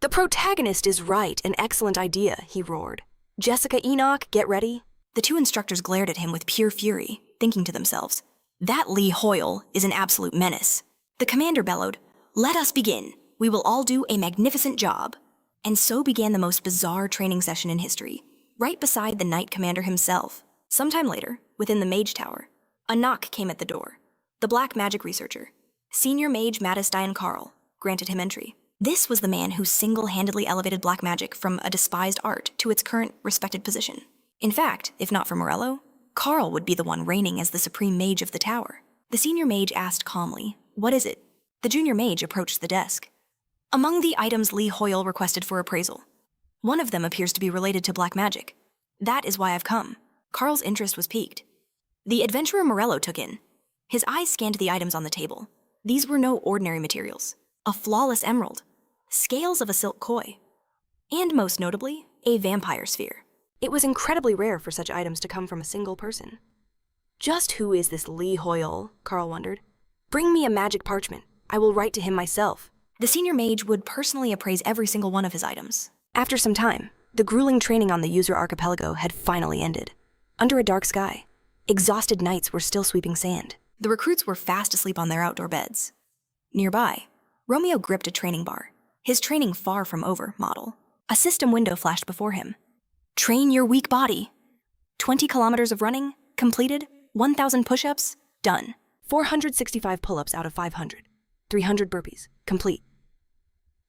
"The protagonist is right, an excellent idea," he roared. "Jessica, Enoch, get ready."
The two instructors glared at him with pure fury, thinking to themselves, "That Lee Hoyle is an absolute menace." The commander bellowed, "Let us begin. We will all do a magnificent job." And so began the most bizarre training session in history, right beside the Knight Commander himself. Sometime later, within the Mage Tower, a knock came at the door. The black magic researcher, Senior Mage Mattis Carl, granted him entry. This was the man who single-handedly elevated black magic from a despised art to its current respected position. In fact, if not for Morello, Carl would be the one reigning as the supreme mage of the tower. The senior mage asked calmly, "What is it?" The junior mage approached the desk. "Among the items Lee Hoyle requested for appraisal, one of them appears to be related to black magic. That is why I've come." Carl's interest was piqued. The adventurer Morello took in. His eyes scanned the items on the table. These were no ordinary materials. A flawless emerald, scales of a silk koi, and most notably, a vampire sphere.
It was incredibly rare for such items to come from a single person. Just who is this Lee Hoyle? Carl wondered. "Bring me a magic parchment. I will write to him myself."
The senior mage would personally appraise every single one of his items.
After some time, the grueling training on the user archipelago had finally ended. Under a dark sky, exhausted knights were still sweeping sand.
The recruits were fast asleep on their outdoor beds. Nearby, Romeo gripped a training bar, his training far from over model. A system window flashed before him. "Train your weak body. 20 kilometers of running, completed. 1,000 push-ups, done.
465 pull-ups out of 500. 300 burpees, complete."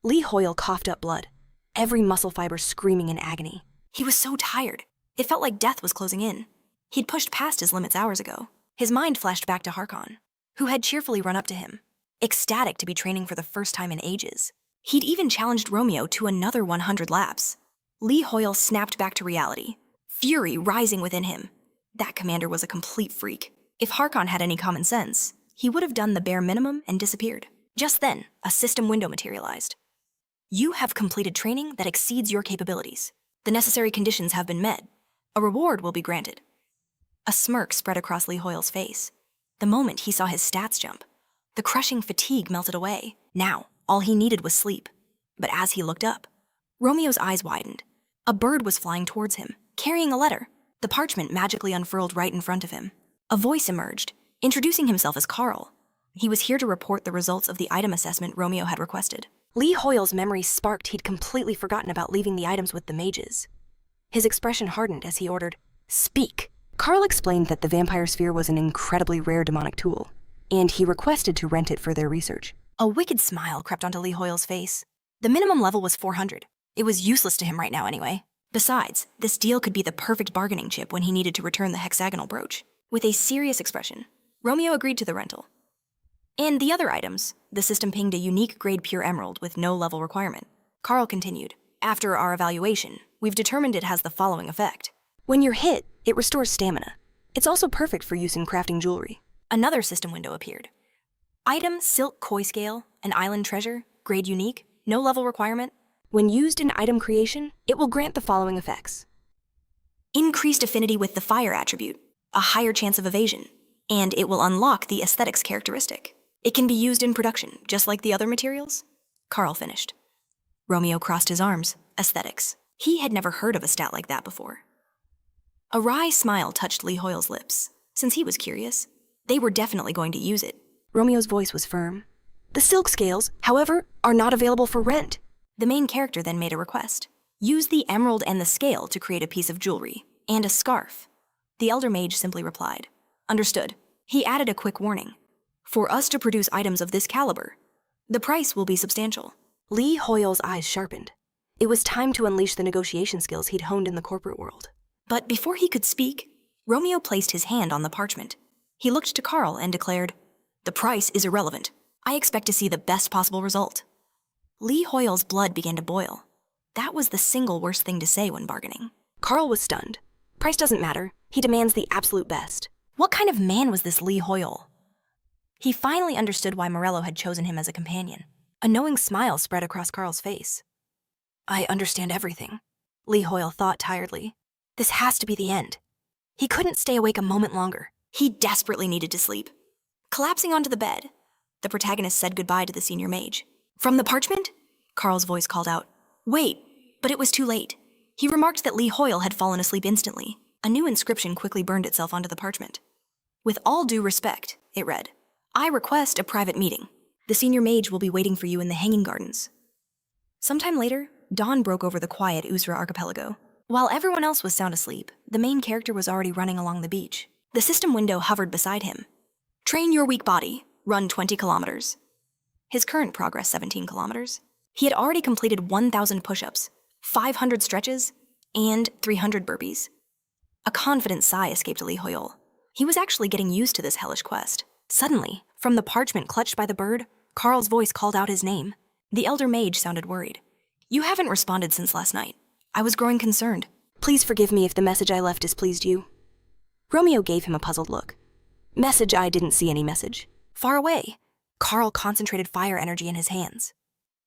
Lee Hoyle coughed up blood, every muscle fiber screaming in agony.
He was so tired. It felt like death was closing in. He'd pushed past his limits hours ago. His mind flashed back to Harkon, who had cheerfully run up to him, ecstatic to be training for the first time in ages. He'd even challenged Romeo to another 100 laps. Lee Hoyle snapped back to reality, fury rising within him. That commander was a complete freak. If Harkon had any common sense, he would have done the bare minimum and disappeared. Just then, a system window materialized. "You have completed training that exceeds your capabilities. The necessary conditions have been met. A reward will be granted." A smirk spread across Lee Hoyle's face. The moment he saw his stats jump, the crushing fatigue melted away. Now, all he needed was sleep. But as he looked up, Romeo's eyes widened. A bird was flying towards him, carrying a letter. The parchment magically unfurled right in front of him. A voice emerged, introducing himself as Carl. He was here to report the results of the item assessment Romeo had requested.
Lee Hoyle's memory sparked. He'd completely forgotten about leaving the items with the mages. His expression hardened as he ordered, "Speak." Carl explained that the vampire sphere was an incredibly rare demonic tool, and he requested to rent it for their research.
A wicked smile crept onto Lee Hoyle's face. The minimum level was 400. It was useless to him right now anyway. Besides, this deal could be the perfect bargaining chip when he needed to return the hexagonal brooch. With a serious expression, Romeo agreed to the rental. And the other items, the system pinged a unique grade pure emerald with no level requirement. Carl continued, "After our evaluation, we've determined it has the following effect.
When you're hit, it restores stamina. It's also perfect for use in crafting jewelry."
Another system window appeared. Item silk koi scale, an island treasure, grade unique, no level requirement.
When used in item creation, it will grant the following effects.
Increased affinity with the fire attribute, a higher chance of evasion, and it will unlock the aesthetics characteristic. It can be used in production, just like the other materials. Carl finished. Romeo crossed his arms. Aesthetics. He had never heard of a stat like that before. A wry smile touched Lee Hoyle's lips. Since he was curious, they were definitely going to use it.
Romeo's voice was firm. "The silk scales, however, are not available for rent."
The main character then made a request. Use the emerald and the scale to create a piece of jewelry, and a scarf. The elder mage simply replied, "Understood." He added a quick warning. "For us to produce items of this caliber, the price will be substantial."
Lee Hoyle's eyes sharpened. It was time to unleash the negotiation skills he'd honed in the corporate world.
But before he could speak, Romeo placed his hand on the parchment. He looked to Carl and declared, "The price is irrelevant. I expect to see the best possible result." Lee Hoyle's blood began to boil. That was the single worst thing to say when bargaining.
Carl was stunned. Price doesn't matter. He demands the absolute best.
What kind of man was this Lee Hoyle? He finally understood why Morello had chosen him as a companion.
A knowing smile spread across Carl's face. I understand everything, Lee Hoyle thought tiredly. This has to be the end. He couldn't stay awake a moment longer.
He desperately needed to sleep. Collapsing onto the bed, the protagonist said goodbye to the senior mage. "From the parchment?" Carl's voice called out. Wait, but it was too late. He remarked that Lee Hoyle had fallen asleep instantly. A new inscription quickly burned itself onto the parchment. "With all due respect," it read, "I request a private meeting. The senior mage will be waiting for you in the Hanging Gardens." Sometime later, dawn broke over the quiet Usra archipelago. While everyone else was sound asleep, the main character was already running along the beach. The system window hovered beside him. "Train your weak body. Run 20 kilometers. His current progress, 17 kilometers. He had already completed 1,000 push-ups, 500 stretches, and 300 burpees. A confident sigh escaped Lee Hoyle. He was actually getting used to this hellish quest. Suddenly, from the parchment clutched by the bird, Carl's voice called out his name. The elder mage sounded worried. "You haven't responded since last night. I was growing concerned."
Please forgive me if the message I left displeased you. Romeo gave him a puzzled look. Message, I didn't see any message.
Far away, Carl concentrated fire energy in his hands.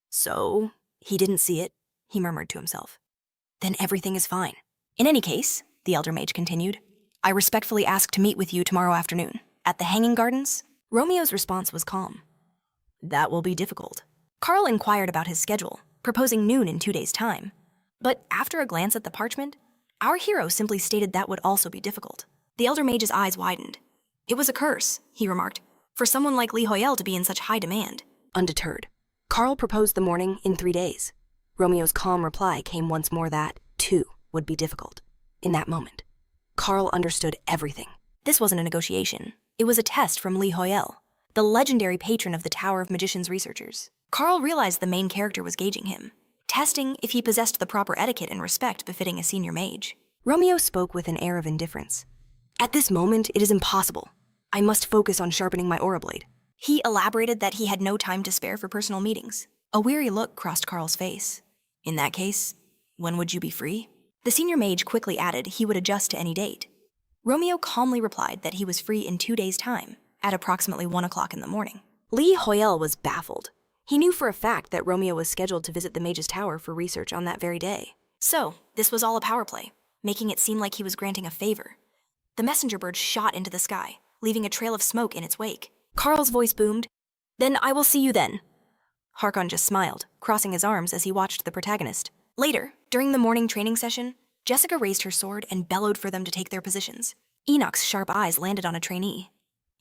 So, he didn't see it, he murmured to himself. Then everything is fine.
"In any case," the elder mage continued, "I respectfully ask to meet with you tomorrow afternoon. At the Hanging Gardens?" Romeo's response was calm.
That will be difficult.
Carl inquired about his schedule, proposing noon in 2 days' time. But after a glance at the parchment, our hero simply stated that would also be difficult. The elder mage's eyes widened. "It was a curse," he remarked, "for someone like Lee Hoyle to be in such high demand."
Undeterred, Carl proposed the morning in 3 days. Romeo's calm reply came once more that, too, would be difficult. In that moment, Carl understood everything.
This wasn't a negotiation. It was a test from Lee Hoyle, the legendary patron of the Tower of Magicians researchers. Carl realized the main character was gauging him, testing if he possessed the proper etiquette and respect befitting a senior mage.
Romeo spoke with an air of indifference. At this moment, it is impossible. I must focus on sharpening my aura blade.
He elaborated that he had no time to spare for personal meetings. A weary look crossed Carl's face. "In that case, when would you be free?" The senior mage quickly added he would adjust to any date. Romeo calmly replied that he was free in 2 days' time, at approximately 1 o'clock in the morning.
Lee Hoyle was baffled. He knew for a fact that Romeo was scheduled to visit the mage's tower for research on that very day.
So, this was all a power play, making it seem like he was granting a favor. The messenger bird shot into the sky, leaving a trail of smoke in its wake. Carl's voice boomed, "Then I will see you then." Harkon just smiled, crossing his arms as he watched the protagonist. Later, during the morning training session, Jessica raised her sword and bellowed for them to take their positions. Enoch's sharp eyes landed on a trainee.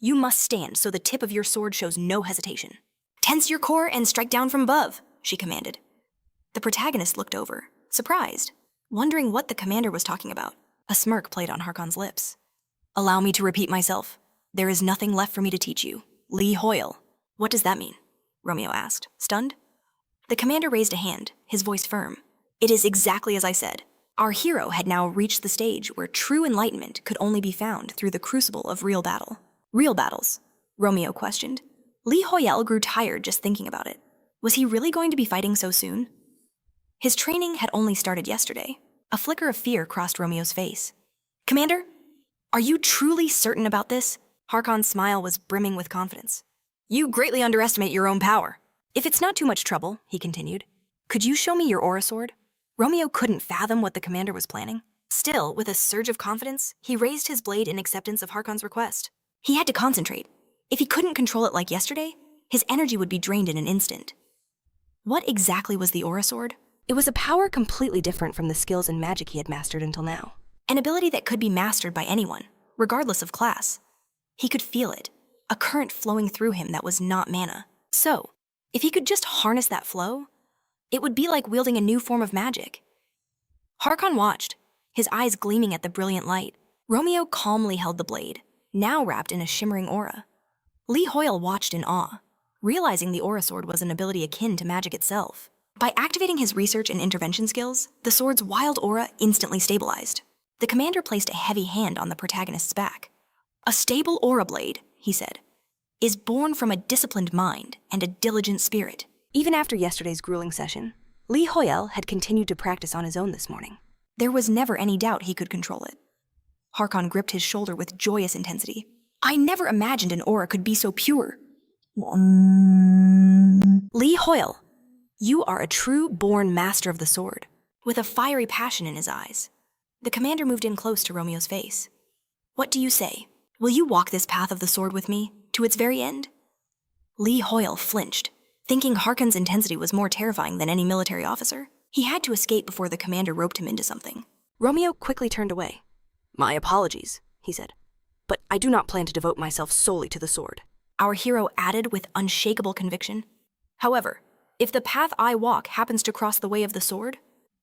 "You must stand so the tip of your sword shows no hesitation. Tense your core and strike down from above," she commanded. The protagonist looked over, surprised, wondering what the commander was talking about. A smirk played on Harkon's lips. "Allow me to repeat myself. There is nothing left for me to teach you. Lee Hoyle." "What does that mean?" Romeo asked, stunned. The commander raised a hand, his voice firm. "It is exactly as I said. Our hero had now reached the stage where true enlightenment could only be found through the crucible of real battle." "Real battles?" Romeo questioned. Lee Hoyle grew tired just thinking about it. Was he really going to be fighting so soon? His training had only started yesterday. A flicker of fear crossed Romeo's face. "Commander, are you truly certain about this?" Harkon's smile was brimming with confidence. "You greatly underestimate your own power. If it's not too much trouble," he continued, "could you show me your aura sword?" Romeo couldn't fathom what the commander was planning. Still, with a surge of confidence, he raised his blade in acceptance of Harkon's request. He had to concentrate. If he couldn't control it like yesterday, his energy would be drained in an instant. What exactly was the aura sword?
It was a power completely different from the skills and magic he had mastered until now.
An ability that could be mastered by anyone, regardless of class. He could feel it, a current flowing through him that was not mana. So, if he could just harness that flow, it would be like wielding a new form of magic. Harkon watched, his eyes gleaming at the brilliant light. Romeo calmly held the blade, now wrapped in a shimmering aura. Lee Hoyle watched in awe, realizing the aura sword was an ability akin to magic itself. By activating his research and intervention skills, the sword's wild aura instantly stabilized. The commander placed a heavy hand on the protagonist's back. "A stable aura blade," he said, "is born from a disciplined mind and a diligent spirit."
Even after yesterday's grueling session, Lee Hoyel had continued to practice on his own this morning.
There was never any doubt he could control it. Harkon gripped his shoulder with joyous intensity. "I never imagined an aura could be so pure." "Lee Hoyel, you are a true born master of the sword." With a fiery passion in his eyes, the commander moved in close to Romeo's face. "What do you say? Will you walk this path of the sword with me, to its very end?" Lee Hoyel flinched, thinking Harkon's intensity was more terrifying than any military officer. He had to escape before the commander roped him into something.
Romeo quickly turned away. "My apologies," he said, "but I do not plan to devote myself solely to the sword."
Our hero added with unshakable conviction. "However, if the path I walk happens to cross the way of the sword,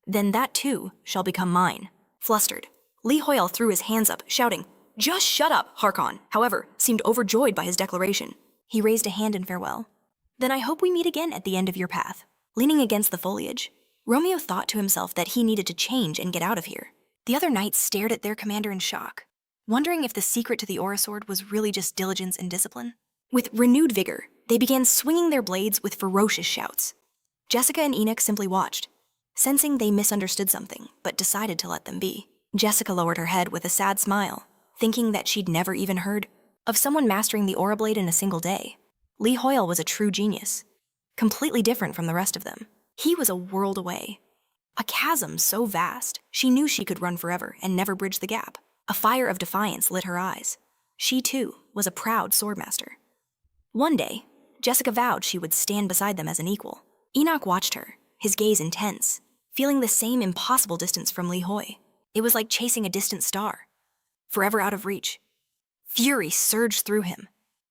then that too shall become mine." Flustered, Lee Hoyel threw his hands up, shouting, "Just shut up!" Harkon, however, seemed overjoyed by his declaration. He raised a hand in farewell. "Then I hope we meet again at the end of your path." Leaning against the foliage, Romeo thought to himself that he needed to change and get out of here. The other knights stared at their commander in shock, wondering if the secret to the aura sword was really just diligence and discipline. With renewed vigor, they began swinging their blades with ferocious shouts. Jessica and Enoch simply watched, sensing they misunderstood something, but decided to let them be. Jessica lowered her head with a sad smile, thinking that she'd never even heard of someone mastering the aura blade in a single day. Lee Hoyel was a true genius, completely different from the rest of them. He was a world away, a chasm so vast she knew she could run forever and never bridge the gap. A fire of defiance lit her eyes. She, too, was a proud swordmaster. One day, Jessica vowed she would stand beside them as an equal. Enoch watched her, his gaze intense, feeling the same impossible distance from Lee Hoy. It was like chasing a distant star, forever out of reach. Fury surged through him.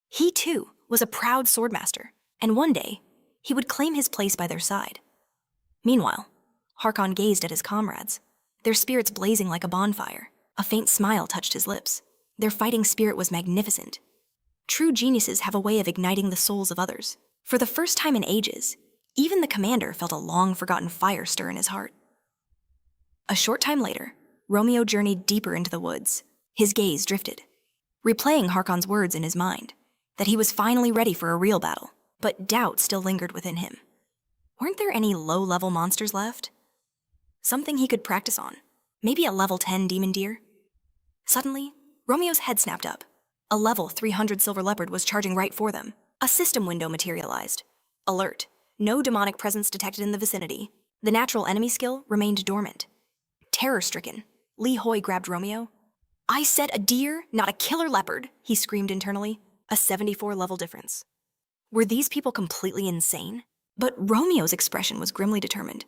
He, too, was a proud swordmaster, and one day, he would claim his place by their side. Meanwhile, Harkon gazed at his comrades, their spirits blazing like a bonfire. A faint smile touched his lips. Their fighting spirit was magnificent. True geniuses have a way of igniting the souls of others. For the first time in ages, even the commander felt a long-forgotten fire stir in his heart. A short time later, Romeo journeyed deeper into the woods. His gaze drifted, replaying Harkon's words in his mind, that he was finally ready for a real battle, but doubt still lingered within him. Weren't there any low-level monsters left? Something he could practice on. Maybe a level 10 demon deer? Suddenly, Romeo's head snapped up. A level 300 silver leopard was charging right for them. A system window materialized. Alert. No demonic presence detected in the vicinity. The natural enemy skill remained dormant. Terror-stricken, Lee Hoy grabbed Romeo. "I said a deer, not a killer leopard," he screamed internally. A 74 level difference. Were these people completely insane? But Romeo's expression was grimly determined.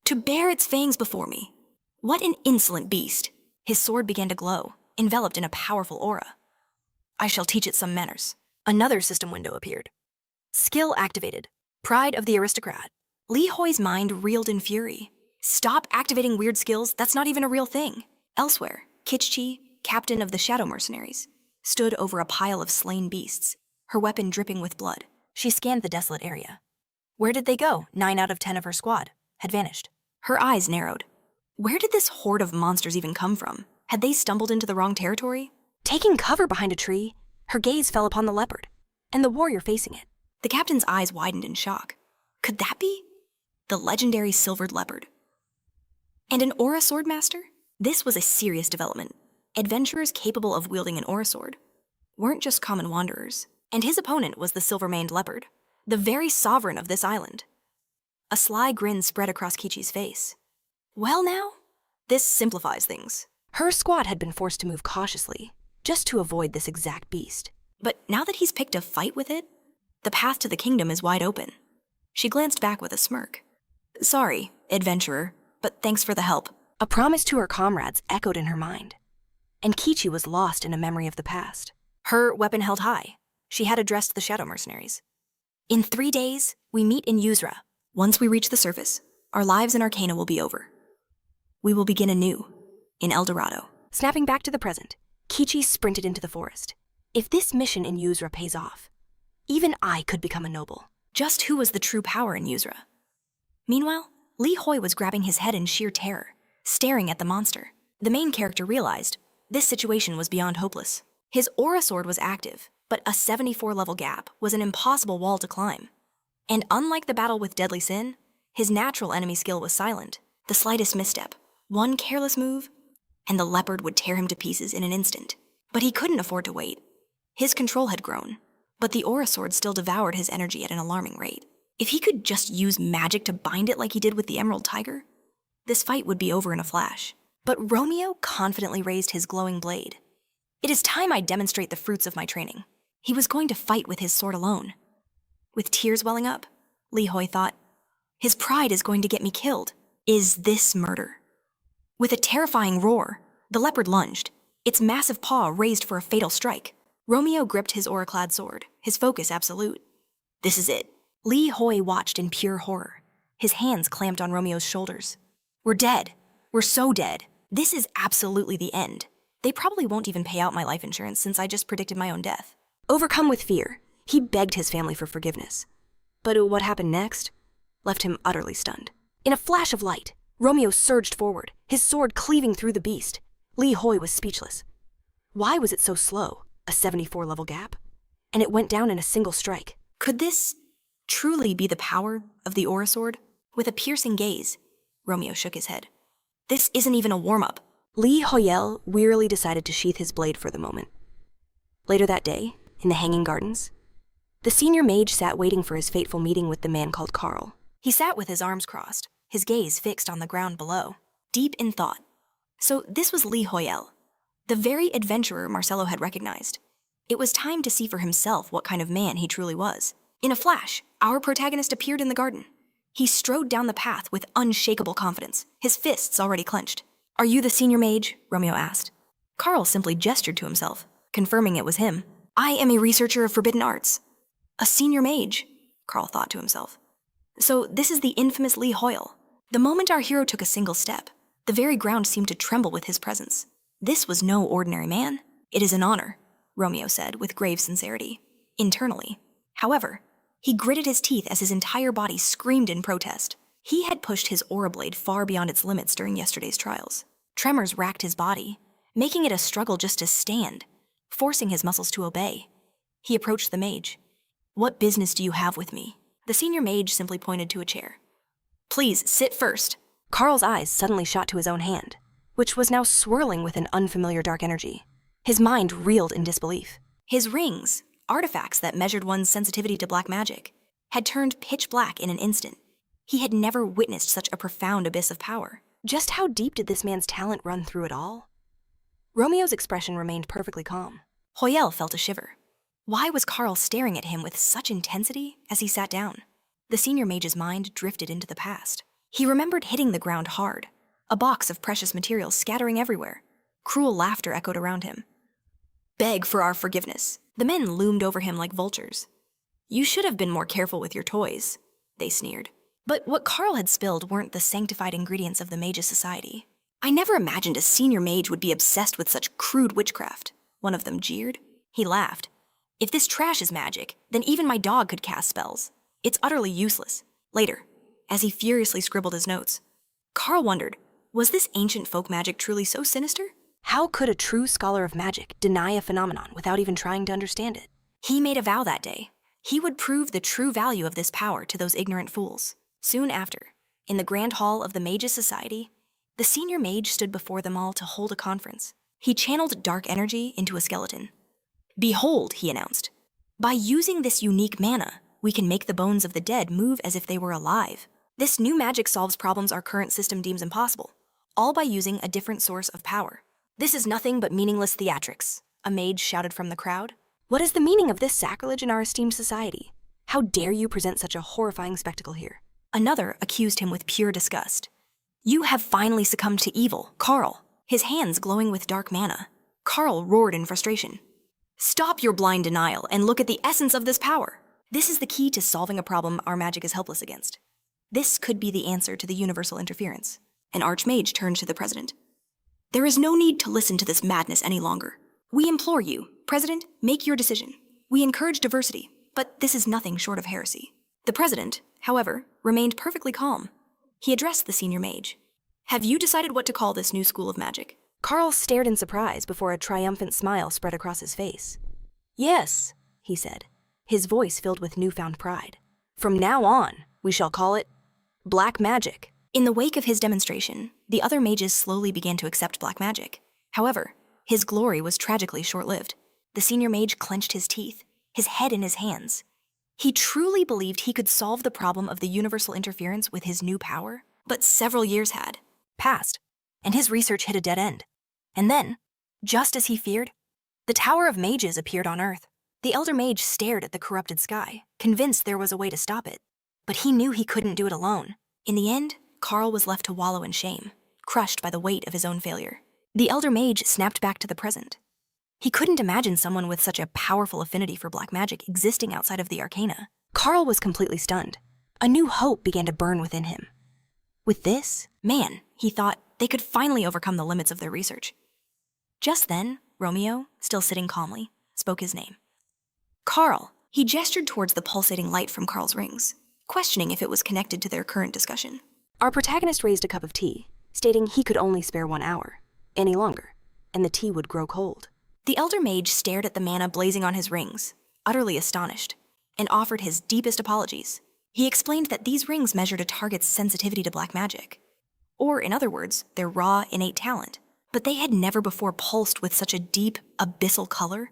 "To bear its fangs before me. What an insolent beast." His sword began to glow, enveloped in a powerful aura. "I shall teach it some manners." Another system window appeared. Skill activated. Pride of the aristocrat. Lee Hoy's mind reeled in fury. Stop activating weird skills, that's not even a real thing. Elsewhere, Kitchi, captain of the Shadow Mercenaries, stood over a pile of slain beasts, her weapon dripping with blood. She scanned the desolate area. Where did they go? 9 out of 10 of her squad had vanished. Her eyes narrowed. Where did this horde of monsters even come from? Had they stumbled into the wrong territory? Taking cover behind a tree, her gaze fell upon the leopard, and the warrior facing it. The captain's eyes widened in shock. Could that be the legendary silvered leopard? And an aura swordmaster? This was a serious development. Adventurers capable of wielding an aura sword weren't just common wanderers, and his opponent was the silver-maned leopard, the very sovereign of this island. A sly grin spread across Kichi's face. Well now, this simplifies things. Her squad had been forced to move cautiously, just to avoid this exact beast. But now that he's picked a fight with it, the path to the kingdom is wide open. She glanced back with a smirk. Sorry, adventurer, but thanks for the help. A promise to her comrades echoed in her mind, and Kichi was lost in a memory of the past. Her weapon held high, she had addressed the Shadow Mercenaries. In 3 days, we meet in Yuzra. Once we reach the surface, our lives in Arcana will be over. We will begin anew, in El Dorado. Snapping back to the present, Kichi sprinted into the forest. If this mission in Yuzra pays off, even I could become a noble. Just who was the true power in Yuzra? Meanwhile, Lee Hoy was grabbing his head in sheer terror, staring at the monster. The main character realized this situation was beyond hopeless. His aura sword was active, but a 74-level gap was an impossible wall to climb. And unlike the battle with Deadly Sin, his natural enemy skill was silent. The slightest misstep, one careless move, and the leopard would tear him to pieces in an instant. But he couldn't afford to wait. His control had grown, but the aura sword still devoured his energy at an alarming rate. If he could just use magic to bind it like he did with the Emerald Tiger, this fight would be over in a flash. But Romeo confidently raised his glowing blade. It is time I demonstrate the fruits of my training. He was going to fight with his sword alone. With tears welling up, Li Hoi thought, his pride is going to get me killed. Is this murder? With a terrifying roar, the leopard lunged, its massive paw raised for a fatal strike. Romeo gripped his aura-clad sword, his focus absolute. This is it. Li Hoi watched in pure horror, his hands clamped on Romeo's shoulders. We're dead. We're so dead. This is absolutely the end. They probably won't even pay out my life insurance since I just predicted my own death.
Overcome with fear, he begged his family for forgiveness. But what happened next left him utterly stunned. In a flash of light, Romeo surged forward, his sword cleaving through the beast. Li Hoi was speechless. Why was it so slow? A 74-level gap? And it went down in a single strike.
Could this truly be the power of the aura sword? With a piercing gaze, Romeo shook his head. This isn't even a warm-up.
Li Hoyel wearily decided to sheath his blade for the moment. Later that day, in the Hanging Gardens, the senior mage sat waiting for his fateful meeting with the man called Carl.
He sat with his arms crossed, his gaze fixed on the ground below, deep in thought. So this was Li Hoyel, the very adventurer Marcelo had recognized. It was time to see for himself what kind of man he truly was. In a flash, our protagonist appeared in the garden. He strode down the path with unshakable confidence, his fists already clenched. Are you the senior mage? Romeo asked. Carl simply gestured to himself, confirming it was him. I am a researcher of forbidden arts. A senior mage, Carl thought to himself. So this is the infamous Li Hoyle. The moment our hero took a single step, the very ground seemed to tremble with his presence. This was no ordinary man. It is an honor, Romeo said with grave sincerity, internally. However, he gritted his teeth as his entire body screamed in protest. He had pushed his aura blade far beyond its limits during yesterday's trials. Tremors racked his body, making it a struggle just to stand, forcing his muscles to obey. He approached the mage. What business do you have with me? The senior mage simply pointed to a chair. Please, sit first.
Carl's eyes suddenly shot to his own hand, which was now swirling with an unfamiliar dark energy. His mind reeled in disbelief.
His rings, artifacts that measured one's sensitivity to black magic, had turned pitch black in an instant. He had never witnessed such a profound abyss of power.
Just how deep did this man's talent run through it all? Romeo's expression remained perfectly calm.
Hoyel felt a shiver. Why was Carl staring at him with such intensity as he sat down? The senior mage's mind drifted into the past. He remembered hitting the ground hard, a box of precious materials scattering everywhere. Cruel laughter echoed around him. Beg for our forgiveness. The men loomed over him like vultures. You should have been more careful with your toys, they sneered. But what Carl had spilled weren't the sanctified ingredients of the mage's society. I never imagined a senior mage would be obsessed with such crude witchcraft, one of them jeered. He laughed. If this trash is magic, then even my dog could cast spells. It's utterly useless. Later, as he furiously scribbled his notes, Carl wondered, was this ancient folk magic truly so sinister?
How could a true scholar of magic deny a phenomenon without even trying to understand it?
He made a vow that day. He would prove the true value of this power to those ignorant fools. Soon after, in the grand hall of the Mages' Society, the senior mage stood before them all to hold a conference. He channeled dark energy into a skeleton. Behold, he announced, by using this unique mana, we can make the bones of the dead move as if they were alive. This new magic solves problems our current system deems impossible, all by using a different source of power. This is nothing but meaningless theatrics, a mage shouted from the crowd.
What is the meaning of this sacrilege in our esteemed society? How dare you present such a horrifying spectacle here?
Another accused him with pure disgust. You have finally succumbed to evil, Carl, his hands glowing with dark mana. Carl roared in frustration. Stop your blind denial and look at the essence of this power. This is the key to solving a problem our magic is helpless against. This could be the answer to the universal interference. An archmage turned to the president. There is no need to listen to this madness any longer. We implore you, President, make your decision. We encourage diversity, but this is nothing short of heresy. The president, however, remained perfectly calm. He addressed the senior mage. Have you decided what to call this new school of magic?
Carl stared in surprise before a triumphant smile spread across his face. "Yes," he said, his voice filled with newfound pride. "From now on, we shall call it black magic."
In the wake of his demonstration, the other mages slowly began to accept black magic. However, his glory was tragically short-lived. The senior mage clenched his teeth, his head in his hands. He truly believed he could solve the problem of the universal interference with his new power, but several years had
passed, and his research hit a dead end. And then, just as he feared, the Tower of Mages appeared on Earth. The Elder Mage stared at the corrupted sky, convinced there was a way to stop it. But he knew he couldn't do it alone. In the end, Carl was left to wallow in shame, crushed by the weight of his own failure. The Elder Mage snapped back to the present. He couldn't imagine someone with such a powerful affinity for black magic existing outside of the arcana. Carl was completely stunned. A new hope began to burn within him. With this, man, he thought, they could finally overcome the limits of their research. Just then, Romeo, still sitting calmly, spoke his name. "Carl." He gestured towards the pulsating light from Carl's rings, questioning if it was connected to their current discussion. Our protagonist raised a cup of tea, stating he could only spare 1 hour, any longer, and the tea would grow cold.
The Elder Mage stared at the mana blazing on his rings, utterly astonished, and offered his deepest apologies. He explained that these rings measured a target's sensitivity to black magic, or in other words, their raw, innate talent, but they had never before pulsed with such a deep, abyssal color.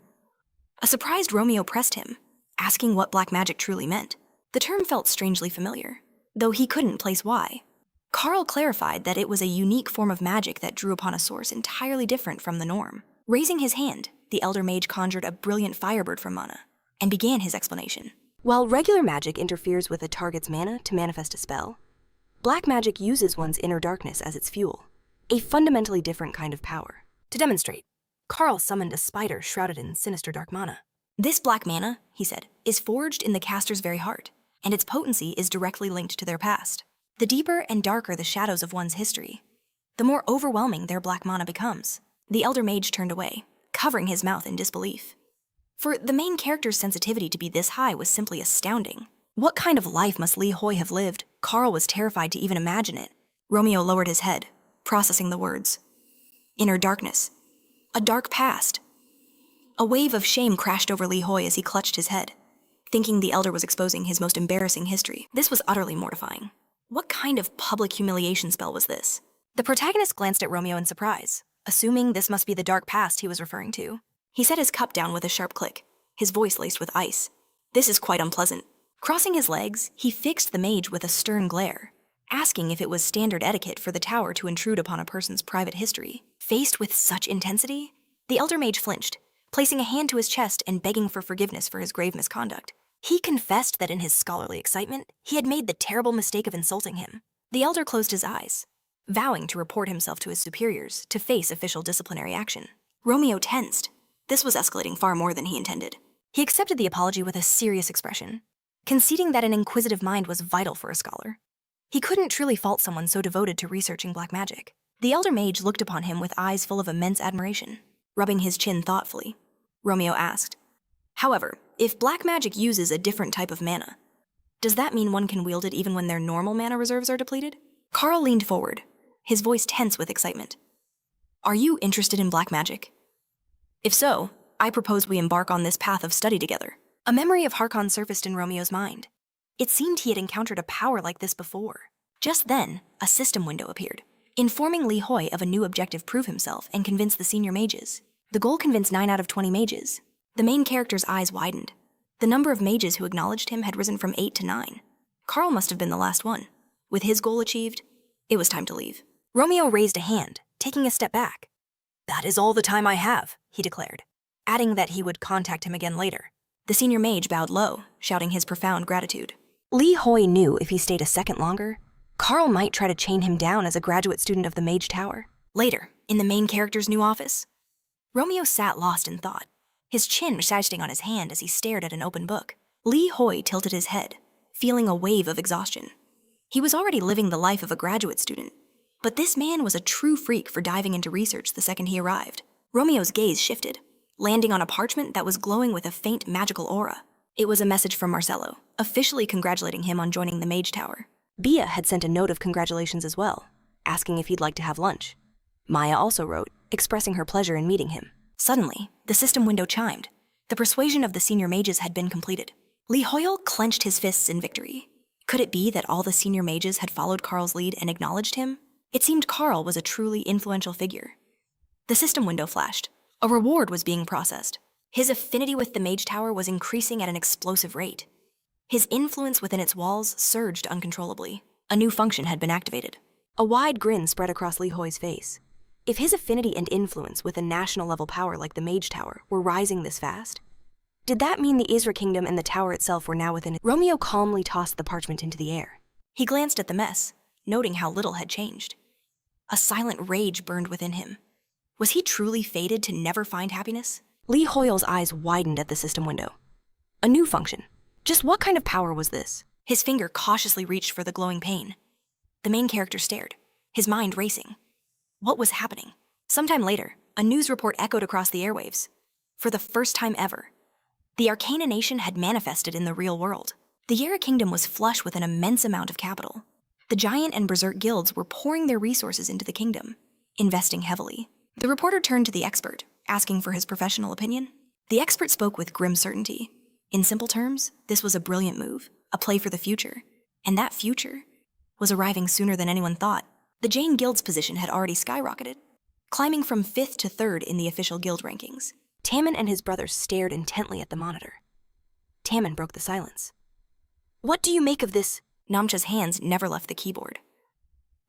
A surprised Romeo pressed him, asking what black magic truly meant. The term felt strangely familiar, though he couldn't place why. Carl clarified that it was a unique form of magic that drew upon a source entirely different from the norm. Raising his hand, the Elder Mage conjured a brilliant firebird from mana, and began his explanation.
While regular magic interferes with a target's mana to manifest a spell, black magic uses one's inner darkness as its fuel, a fundamentally different kind of power. To demonstrate, Carl summoned a spider shrouded in sinister dark mana.
This black mana, he said, is forged in the caster's very heart, and its potency is directly linked to their past. The deeper and darker the shadows of one's history, the more overwhelming their black mana becomes. The Elder Mage turned away, covering his mouth in disbelief. For the main character's sensitivity to be this high was simply astounding. What kind of life must Li Hoi have lived? Carl was terrified to even imagine it. Romeo lowered his head, processing the words. Inner darkness. A dark past. A wave of shame crashed over Li Hoi as he clutched his head, thinking the Elder was exposing his most embarrassing history. This was utterly mortifying. What kind of public humiliation spell was this?
The protagonist glanced at Romeo in surprise, assuming this must be the dark past he was referring to.
He set his cup down with a sharp click, his voice laced with ice. This is quite unpleasant. Crossing his legs, he fixed the mage with a stern glare, asking if it was standard etiquette for the tower to intrude upon a person's private history. Faced with such intensity, the Elder Mage flinched, placing a hand to his chest and begging for forgiveness for his grave misconduct. He confessed that in his scholarly excitement, he had made the terrible mistake of insulting him. The Elder closed his eyes, vowing to report himself to his superiors to face official disciplinary action. Romeo tensed. This was escalating far more than he intended.
He accepted the apology with a serious expression, conceding that an inquisitive mind was vital for a scholar. He couldn't truly fault someone so devoted to researching black magic. The Elder Mage looked upon him with eyes full of immense admiration. Rubbing his chin thoughtfully, Romeo asked, "However, if black magic uses a different type of mana, does that mean one can wield it even when their normal mana reserves are depleted?" Carl leaned forward, his voice tense with excitement. "Are you interested in black magic? If so, I propose we embark on this path of study together." A memory of Harkon surfaced in Romeo's mind. It seemed he had encountered a power like this before. Just then, a system window appeared, informing Li Hoi of a new objective: prove himself and convince the senior mages. The goal convinced 9 out of 20 mages. The main character's eyes widened. The number of mages who acknowledged him had risen from 8 to 9. Carl must have been the last one. With his goal achieved, it was time to leave. Romeo raised a hand, taking a step back. "That is all the time I have," he declared, adding that he would contact him again later. The senior mage bowed low, shouting his profound gratitude. Li Hoi knew if he stayed a second longer, Carl might try to chain him down as a graduate student of the Mage Tower. Later, in the main character's new office, Romeo sat lost in thought, his chin resting on his hand as he stared at an open book. Li Hoi tilted his head, feeling a wave of exhaustion. He was already living the life of a graduate student, but this man was a true freak for diving into research the second he arrived. Romeo's gaze shifted, landing on a parchment that was glowing with a faint magical aura. It was a message from Marcello, officially congratulating him on joining the Mage Tower. Bia had sent a note of congratulations as well, asking if he'd like to have lunch. Maya also wrote, expressing her pleasure in meeting him.
Suddenly, the system window chimed. The persuasion of the senior mages had been completed. Lee Hoyle clenched his fists in victory. Could it be that all the senior mages had followed Carl's lead and acknowledged him? It seemed Carl was a truly influential figure. The system window flashed. A reward was being processed. His affinity with the Mage Tower was increasing at an explosive rate. His influence within its walls surged uncontrollably. A new function had been activated.
A wide grin spread across Li Hoi's face. If his affinity and influence with a national-level power like the Mage Tower were rising this fast, did that mean the Isra Kingdom and the tower itself were now within it? Romeo calmly tossed the parchment into the air.
He glanced at the mess, noting how little had changed. A silent rage burned within him. Was he truly fated to never find happiness?
Li Hoyle's eyes widened at the system window. A new function. Just what kind of power was this?
His finger cautiously reached for the glowing pane. The main character stared, his mind racing. What was happening? Sometime later, a news report echoed across the airwaves. For the first time ever, the Arcana Nation had manifested in the real world. The Yera Kingdom was flush with an immense amount of capital. The Giant and Berserk guilds were pouring their resources into the kingdom, investing heavily. The reporter turned to the expert, asking for his professional opinion. The expert spoke with grim certainty. In simple terms, this was a brilliant move, a play for the future. And that future was arriving sooner than anyone thought. The Jane Guild's position had already skyrocketed, climbing from 5th to 3rd in the official guild rankings.
Tammin and his brothers stared intently at the monitor. Tammin broke the silence. What do you make of this?
Namcha's hands never left the keyboard.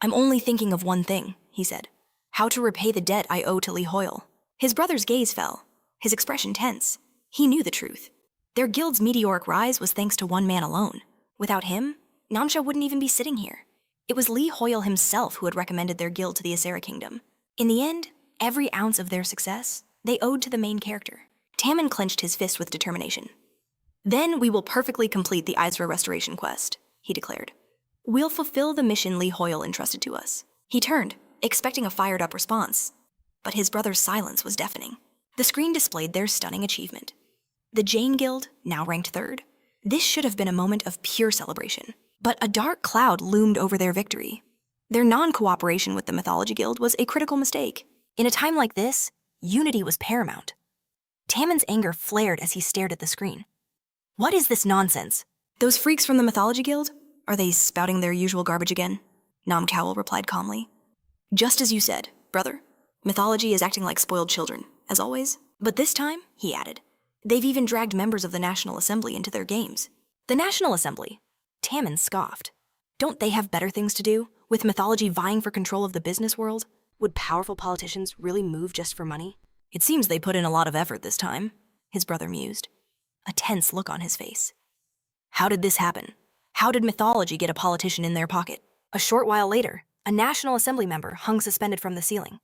I'm only thinking of one thing, he said. How to repay the debt I owe to Lee Hoyle. His brother's gaze fell, his expression tense. He knew the truth. Their guild's meteoric rise was thanks to one man alone. Without him, Namcha wouldn't even be sitting here. It was Lee Hoyle himself who had recommended their guild to the Isra Kingdom. In the end, every ounce of their success they owed to the main character. Tammin clenched his fist with determination. Then we will perfectly complete the Isra restoration quest, he declared. We'll fulfill the mission Lee Hoyle entrusted to us. He turned, expecting a fired-up response. But his brother's silence was deafening. The screen displayed their stunning achievement. The Jane Guild, now ranked 3rd. This should have been a moment of pure celebration. But a dark cloud loomed over their victory. Their non-cooperation with the Mythology Guild was a critical mistake. In a time like this, unity was paramount. Tammin's anger flared as he stared at the screen. What is this nonsense? Those freaks from the Mythology Guild? Are they spouting their usual garbage again? Nam Cowell replied calmly. Just as you said, brother. Mythology is acting like spoiled children, as always. But this time, he added, they've even dragged members of the National Assembly into their games. The National Assembly? Tammin scoffed. Don't they have better things to do, with mythology vying for control of the business world? Would powerful politicians really move just for money? It seems they put in a lot of effort this time, his brother mused, a tense look on his face. How did this happen? How did mythology get a politician in their pocket? A short while later, a National Assembly member hung suspended from the ceiling,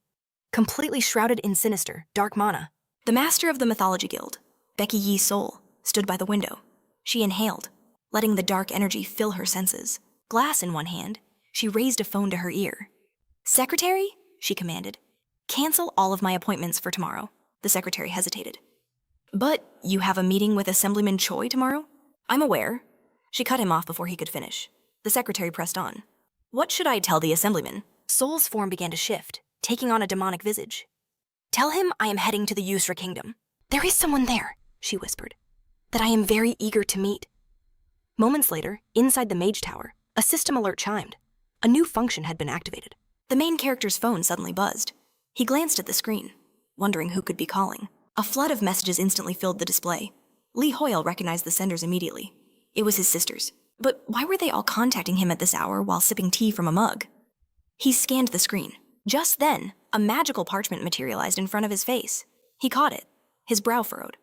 completely shrouded in sinister, dark mana. The master of the Mythology Guild, Becky Yi Sol, stood by the window. She inhaled, letting the dark energy fill her senses. Glass in one hand, she raised a phone to her ear. Secretary, she commanded, cancel all of my appointments for tomorrow. The secretary hesitated. But you have a meeting with Assemblyman Choi tomorrow? I'm aware. She cut him off before he could finish. The secretary pressed on. What should I tell the Assemblyman? Sol's form began to shift, taking on a demonic visage. Tell him I am heading to the Yusra Kingdom. There is someone there, she whispered, that I am very eager to meet. Moments later, inside the Mage Tower, a system alert chimed. A new function had been activated. The main character's phone suddenly buzzed. He glanced at the screen, wondering who could be calling. A flood of messages instantly filled the display. Lee Hoyle recognized the senders immediately. It was his sisters. But why were they all contacting him at this hour while sipping tea from a mug? He scanned the screen. Just then, a magical parchment materialized in front of his face. He caught it, his brow furrowed.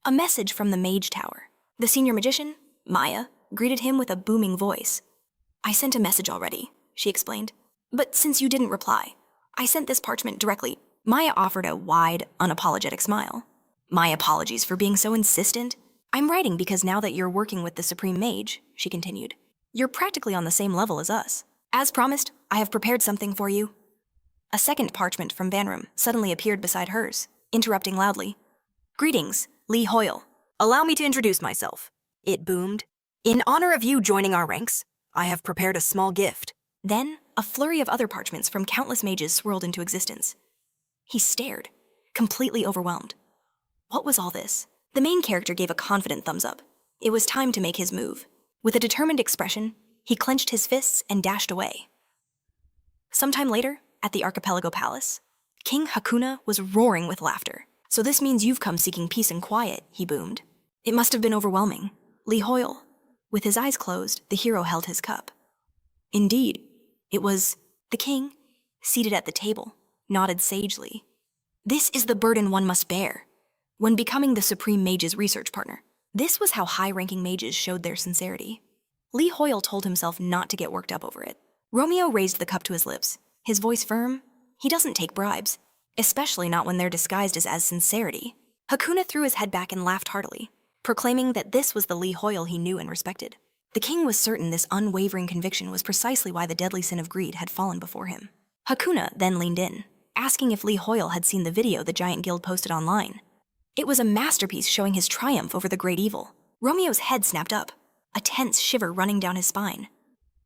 A message from the Mage Tower. The senior magician, Maya, greeted him with a booming voice. I sent a message already, she explained. But since you didn't reply, I sent this parchment directly. Maya offered a wide, unapologetic smile. My apologies for being so insistent. I'm writing because now that you're working with the Supreme Mage, she continued, you're practically on the same level as us. As promised, I have prepared something for you. A second parchment from Vanram suddenly appeared beside hers, interrupting loudly. Greetings, Lee Hoyle. Allow me to introduce myself. It boomed. In honor of you joining our ranks, I have prepared a small gift. Then, a A flurry of other parchments from countless mages swirled into existence. He stared, completely overwhelmed. What was all this? The main character gave a confident thumbs up. It was time to make his move. With a determined expression, he clenched his fists and dashed away. Sometime later, at the Archipelago Palace, King Hakuna was roaring with laughter. "So this means you've come seeking peace and quiet," he boomed. It must have been overwhelming. Li Hoyle. With his eyes closed, the hero held his cup. Indeed, it was the king, seated at the table, nodded sagely. This is the burden one must bear when becoming the Supreme Mage's research partner. This was how high-ranking mages showed their sincerity. Li Hoyle told himself not to get worked up over it. Romeo raised the cup to his lips, his voice firm. He doesn't take bribes, especially not when they're disguised as sincerity. Hakuna threw his head back and laughed heartily, proclaiming that this was the Li Hoyle he knew and respected. The king was certain this unwavering conviction was precisely why the deadly sin of greed had fallen before him. Hakuna then leaned in, asking if Li Hoyle had seen the video the Giant Guild posted online. It was a masterpiece showing his triumph over the great evil. Romeo's head snapped up, a tense shiver running down his spine.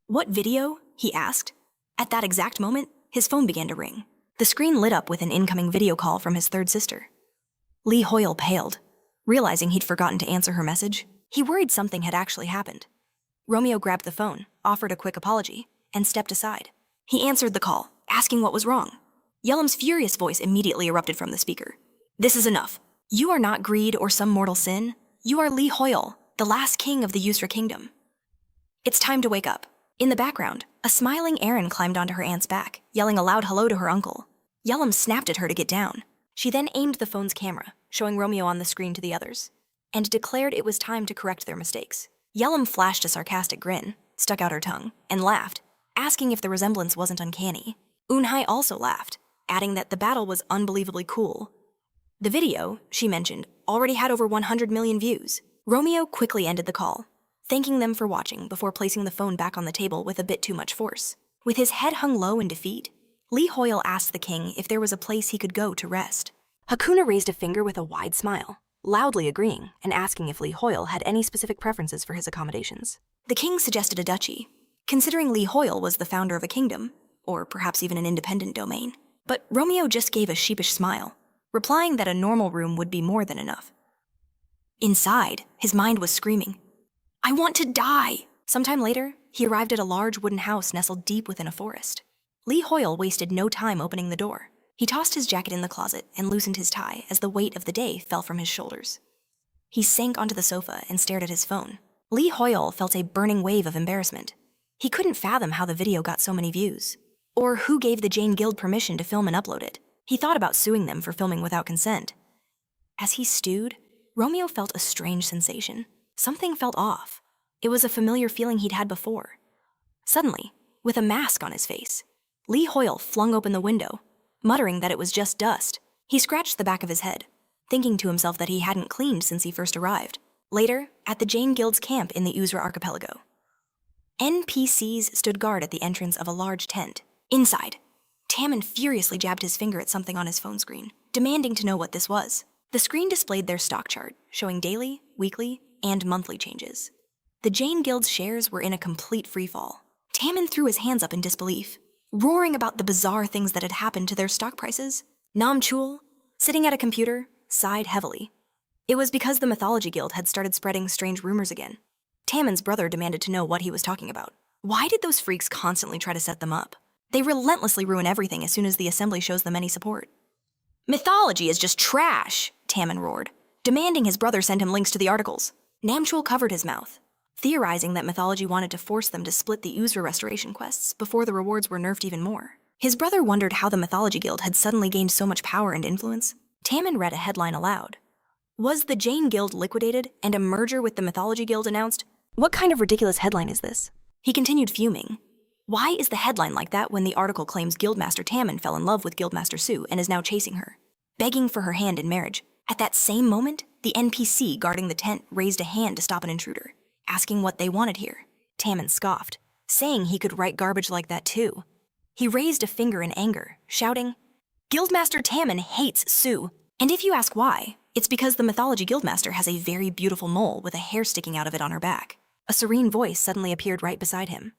"What video?" he asked. At that exact moment, his phone began to ring. The screen lit up with an incoming video call from his third sister. Li Hoyle paled, realizing he'd forgotten to answer her message. He worried something had actually happened. Romeo grabbed the phone, offered a quick apology, and stepped aside. He answered the call, asking what was wrong. Yellum's furious voice immediately erupted from the speaker. "This is enough. You are not greed or some mortal sin. You are Li Hoyle, the last king of the Yusra kingdom. It's time to wake up." In the background, a smiling Erin climbed onto her aunt's back, yelling a loud hello to her uncle. Yellum snapped at her to get down. She then aimed the phone's camera, showing Romeo on the screen to the others, and declared it was time to correct their mistakes. Yellum flashed a sarcastic grin, stuck out her tongue, and laughed, asking if the resemblance wasn't uncanny. Unhai also laughed, adding that the battle was unbelievably cool. The video, she mentioned, already had over 100 million views. Romeo quickly ended the call, thanking them for watching before placing the phone back on the table with a bit too much force. With his head hung low in defeat, Li Hoyle asked the king if there was a place he could go to rest.
Hakuna raised a finger with a wide smile, loudly agreeing and asking if Li Hoyle had any specific preferences for his accommodations.
The king suggested a duchy, considering Li Hoyle was the founder of a kingdom, or perhaps even an independent domain. But Romeo just gave a sheepish smile, replying that a normal room would be more than enough. Inside, his mind was screaming, "I want to die!" Sometime later, he arrived at a large wooden house nestled deep within a forest. Li Hoyle wasted no time opening the door. He tossed his jacket in the closet and loosened his tie as the weight of the day fell from his shoulders. He sank onto the sofa and stared at his phone. Li Hoyle felt a burning wave of embarrassment. He couldn't fathom how the video got so many views, or who gave the Jane Guild permission to film and upload it. He thought about suing them for filming without consent. As he stewed, Romeo felt a strange sensation. Something felt off. It was a familiar feeling he'd had before. Suddenly, with a mask on his face, Li Hoyle flung open the window, muttering that it was just dust. He scratched the back of his head, thinking to himself that he hadn't cleaned since he first arrived. Later, at the Jane Guild's camp in the Uzra archipelago, NPCs stood guard at the entrance of a large tent. Inside, Tammin furiously jabbed his finger at something on his phone screen, demanding to know what this was. The screen displayed their stock chart, showing daily, weekly, and monthly changes. The Jane Guild's shares were in a complete freefall. Tammin threw his hands up in disbelief, roaring about the bizarre things that had happened to their stock prices. Namchul, sitting at a computer, sighed heavily. It was because the Mythology Guild had started spreading strange rumors again. Tammin's brother demanded to know what he was talking about. Why did those freaks constantly try to set them up? They relentlessly ruin everything as soon as the assembly shows them any support. "Mythology is just trash," Tammin roared, demanding his brother send him links to the articles. Namchul covered his mouth, theorizing that Mythology wanted to force them to split the Uzra restoration quests before the rewards were nerfed even more. His brother wondered how the Mythology Guild had suddenly gained so much power and influence. Tammin read a headline aloud. "Was the Jane Guild liquidated and a merger with the Mythology Guild announced?"
What kind of ridiculous headline is this?
He continued fuming. Why is the headline like that when the article claims Guildmaster Tammin fell in love with Guildmaster Sue and is now chasing her, begging for her hand in marriage? At that same moment, the NPC guarding the tent raised a hand to stop an intruder, asking what they wanted here. Tammin scoffed, saying he could write garbage like that too. He raised a finger in anger, shouting, "Guildmaster Tammin hates Sue. And if you ask why, it's because the Mythology Guildmaster has a very beautiful mole with a hair sticking out of it on her back." A serene voice suddenly appeared right beside him.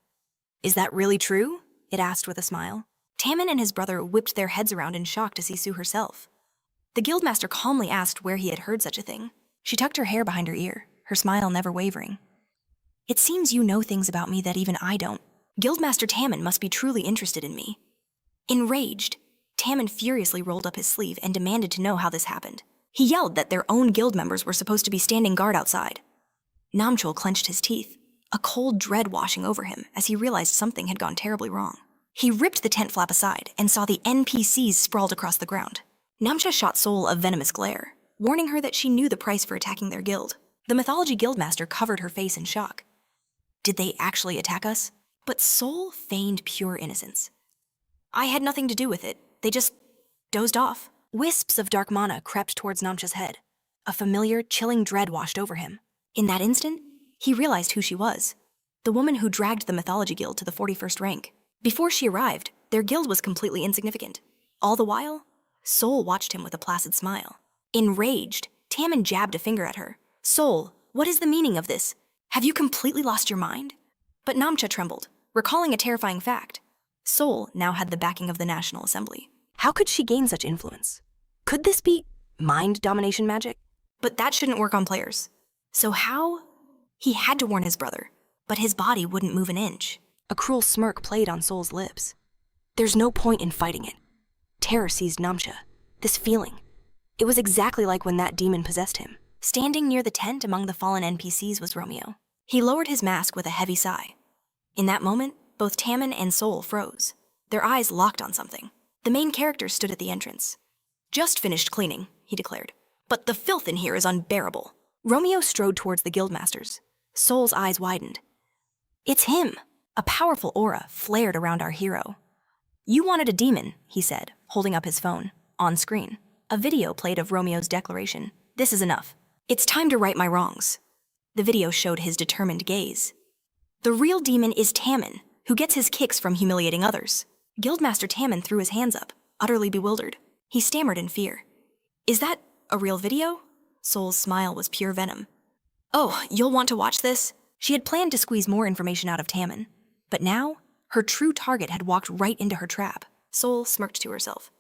"Is that really true?" it asked with a smile. Tammin and his brother whipped their heads around in shock to see Sue herself. The guildmaster calmly asked where he had heard such a thing. She tucked her hair behind her ear, her smile never wavering. It seems you know things about me that even I don't. Guildmaster Tammin must be truly interested in me. Enraged, Tammin furiously rolled up his sleeve and demanded to know how this happened. He yelled that their own guild members were supposed to be standing guard outside. Namchul clenched his teeth, a cold dread washing over him as he realized something had gone terribly wrong. He ripped the tent flap aside and saw the NPCs sprawled across the ground. Namcha shot Sol a venomous glare, warning her that she knew the price for attacking their guild. The mythology guildmaster covered her face in shock. Did they actually attack us? But Sol feigned pure innocence. I had nothing to do with it. They just dozed off. Wisps of dark mana crept towards Namcha's head. A familiar, chilling dread washed over him. In that instant, he realized who she was. The woman who dragged the mythology guild to the 41st rank. Before she arrived, their guild was completely insignificant. All the while, Sol watched him with a placid smile. Enraged, Tammin jabbed a finger at her. Sol, what is the meaning of this? Have you completely lost your mind? But Namcha trembled, recalling a terrifying fact. Sol now had the backing of the National Assembly.
How could she gain such influence? Could this be mind domination magic?
But that shouldn't work on players. So how? He had to warn his brother, but his body wouldn't move an inch.
A cruel smirk played on Sol's lips. There's no point in fighting it. Terror seized Namcha. This feeling. It was exactly like when that demon possessed him.
Standing near the tent among the fallen NPCs was Romeo. He lowered his mask with a heavy sigh. In that moment, both Tammin and Sol froze. Their eyes locked on something. The main character stood at the entrance. Just finished cleaning, he declared. But the filth in here is unbearable. Romeo strode towards the guildmasters. Sol's eyes widened. It's him! A powerful aura flared around our hero. You wanted a demon, he said, holding up his phone. On screen, a video played of Romeo's declaration. This is enough. It's time to right my wrongs. The video showed his determined gaze. The real demon is Tammin, who gets his kicks from humiliating others. Guildmaster Tammin threw his hands up, utterly bewildered. He stammered in fear. Is that a real video? Sol's smile was pure venom. Oh, you'll want to watch this? She had planned to squeeze more information out of Tammin. But now, her true target had walked right into her trap. Sol smirked to herself.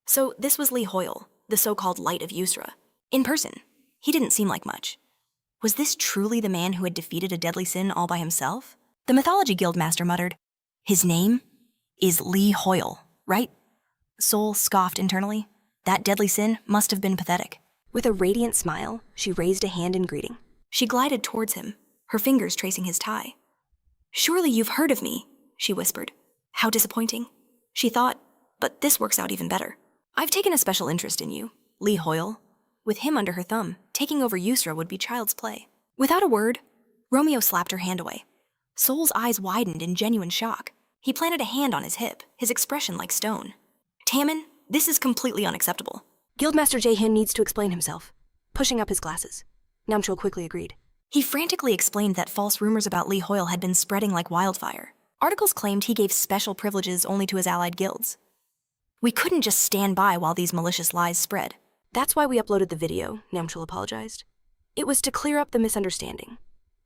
So this was Lee Hoyle, the so-called Light of Yusra. In person, he didn't seem like much. Was this truly the man who had defeated a deadly sin all by himself? The Mythology Guildmaster muttered, His name is Lee Hoyle, right? Sol scoffed internally. That deadly sin must have been pathetic.
With a radiant smile, she raised a hand in greeting.
She glided towards him, her fingers tracing his tie. Surely you've heard of me, she whispered. How disappointing. She thought, but this works out even better. I've taken a special interest in you, Lee Hoyle. With him under her thumb, taking over Yusra would be child's play. Without a word, Romeo slapped her hand away. Sol's eyes widened in genuine shock. He planted a hand on his hip, his expression like stone. Tammin, this is completely unacceptable.
Guildmaster Jaehyun needs to explain himself. Pushing up his glasses. Namchul quickly agreed.
He frantically explained that false rumors about Lee Hoyle had been spreading like wildfire. Articles claimed he gave special privileges only to his allied guilds. We couldn't just stand by while these malicious lies spread.
That's why we uploaded the video, Namchul apologized. It was to clear up the misunderstanding,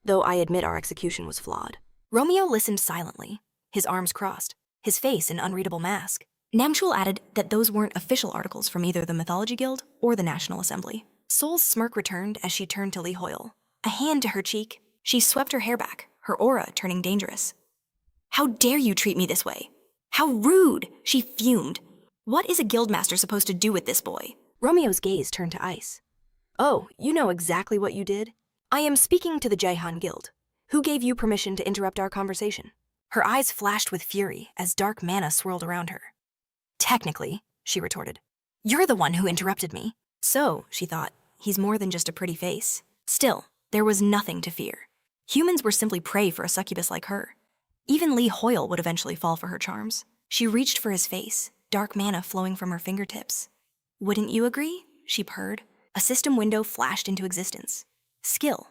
though I admit our execution was flawed.
Romeo listened silently, his arms crossed, his face an unreadable mask. Namchul added that those weren't official articles from either the Mythology Guild or the National Assembly. Sol's smirk returned as she turned to Lee Hoyle. A hand to her cheek, she swept her hair back, her aura turning dangerous. How dare you treat me this way? How rude, she fumed. What is a guildmaster supposed to do with this boy?
Romeo's gaze turned to ice. Oh, you know exactly what you did? I am speaking to the Jaehyun Guild. Who gave you permission to interrupt our conversation? Her eyes flashed with fury as dark mana swirled around her.
Technically, she retorted. You're the one who interrupted me. So, she thought, he's more than just a pretty face. Still, there was nothing to fear. Humans were simply prey for a succubus like her. Even Lee Hoyle would eventually fall for her charms. She reached for his face, dark mana flowing from her fingertips. Wouldn't you agree? She purred. A system window flashed into existence. Skill.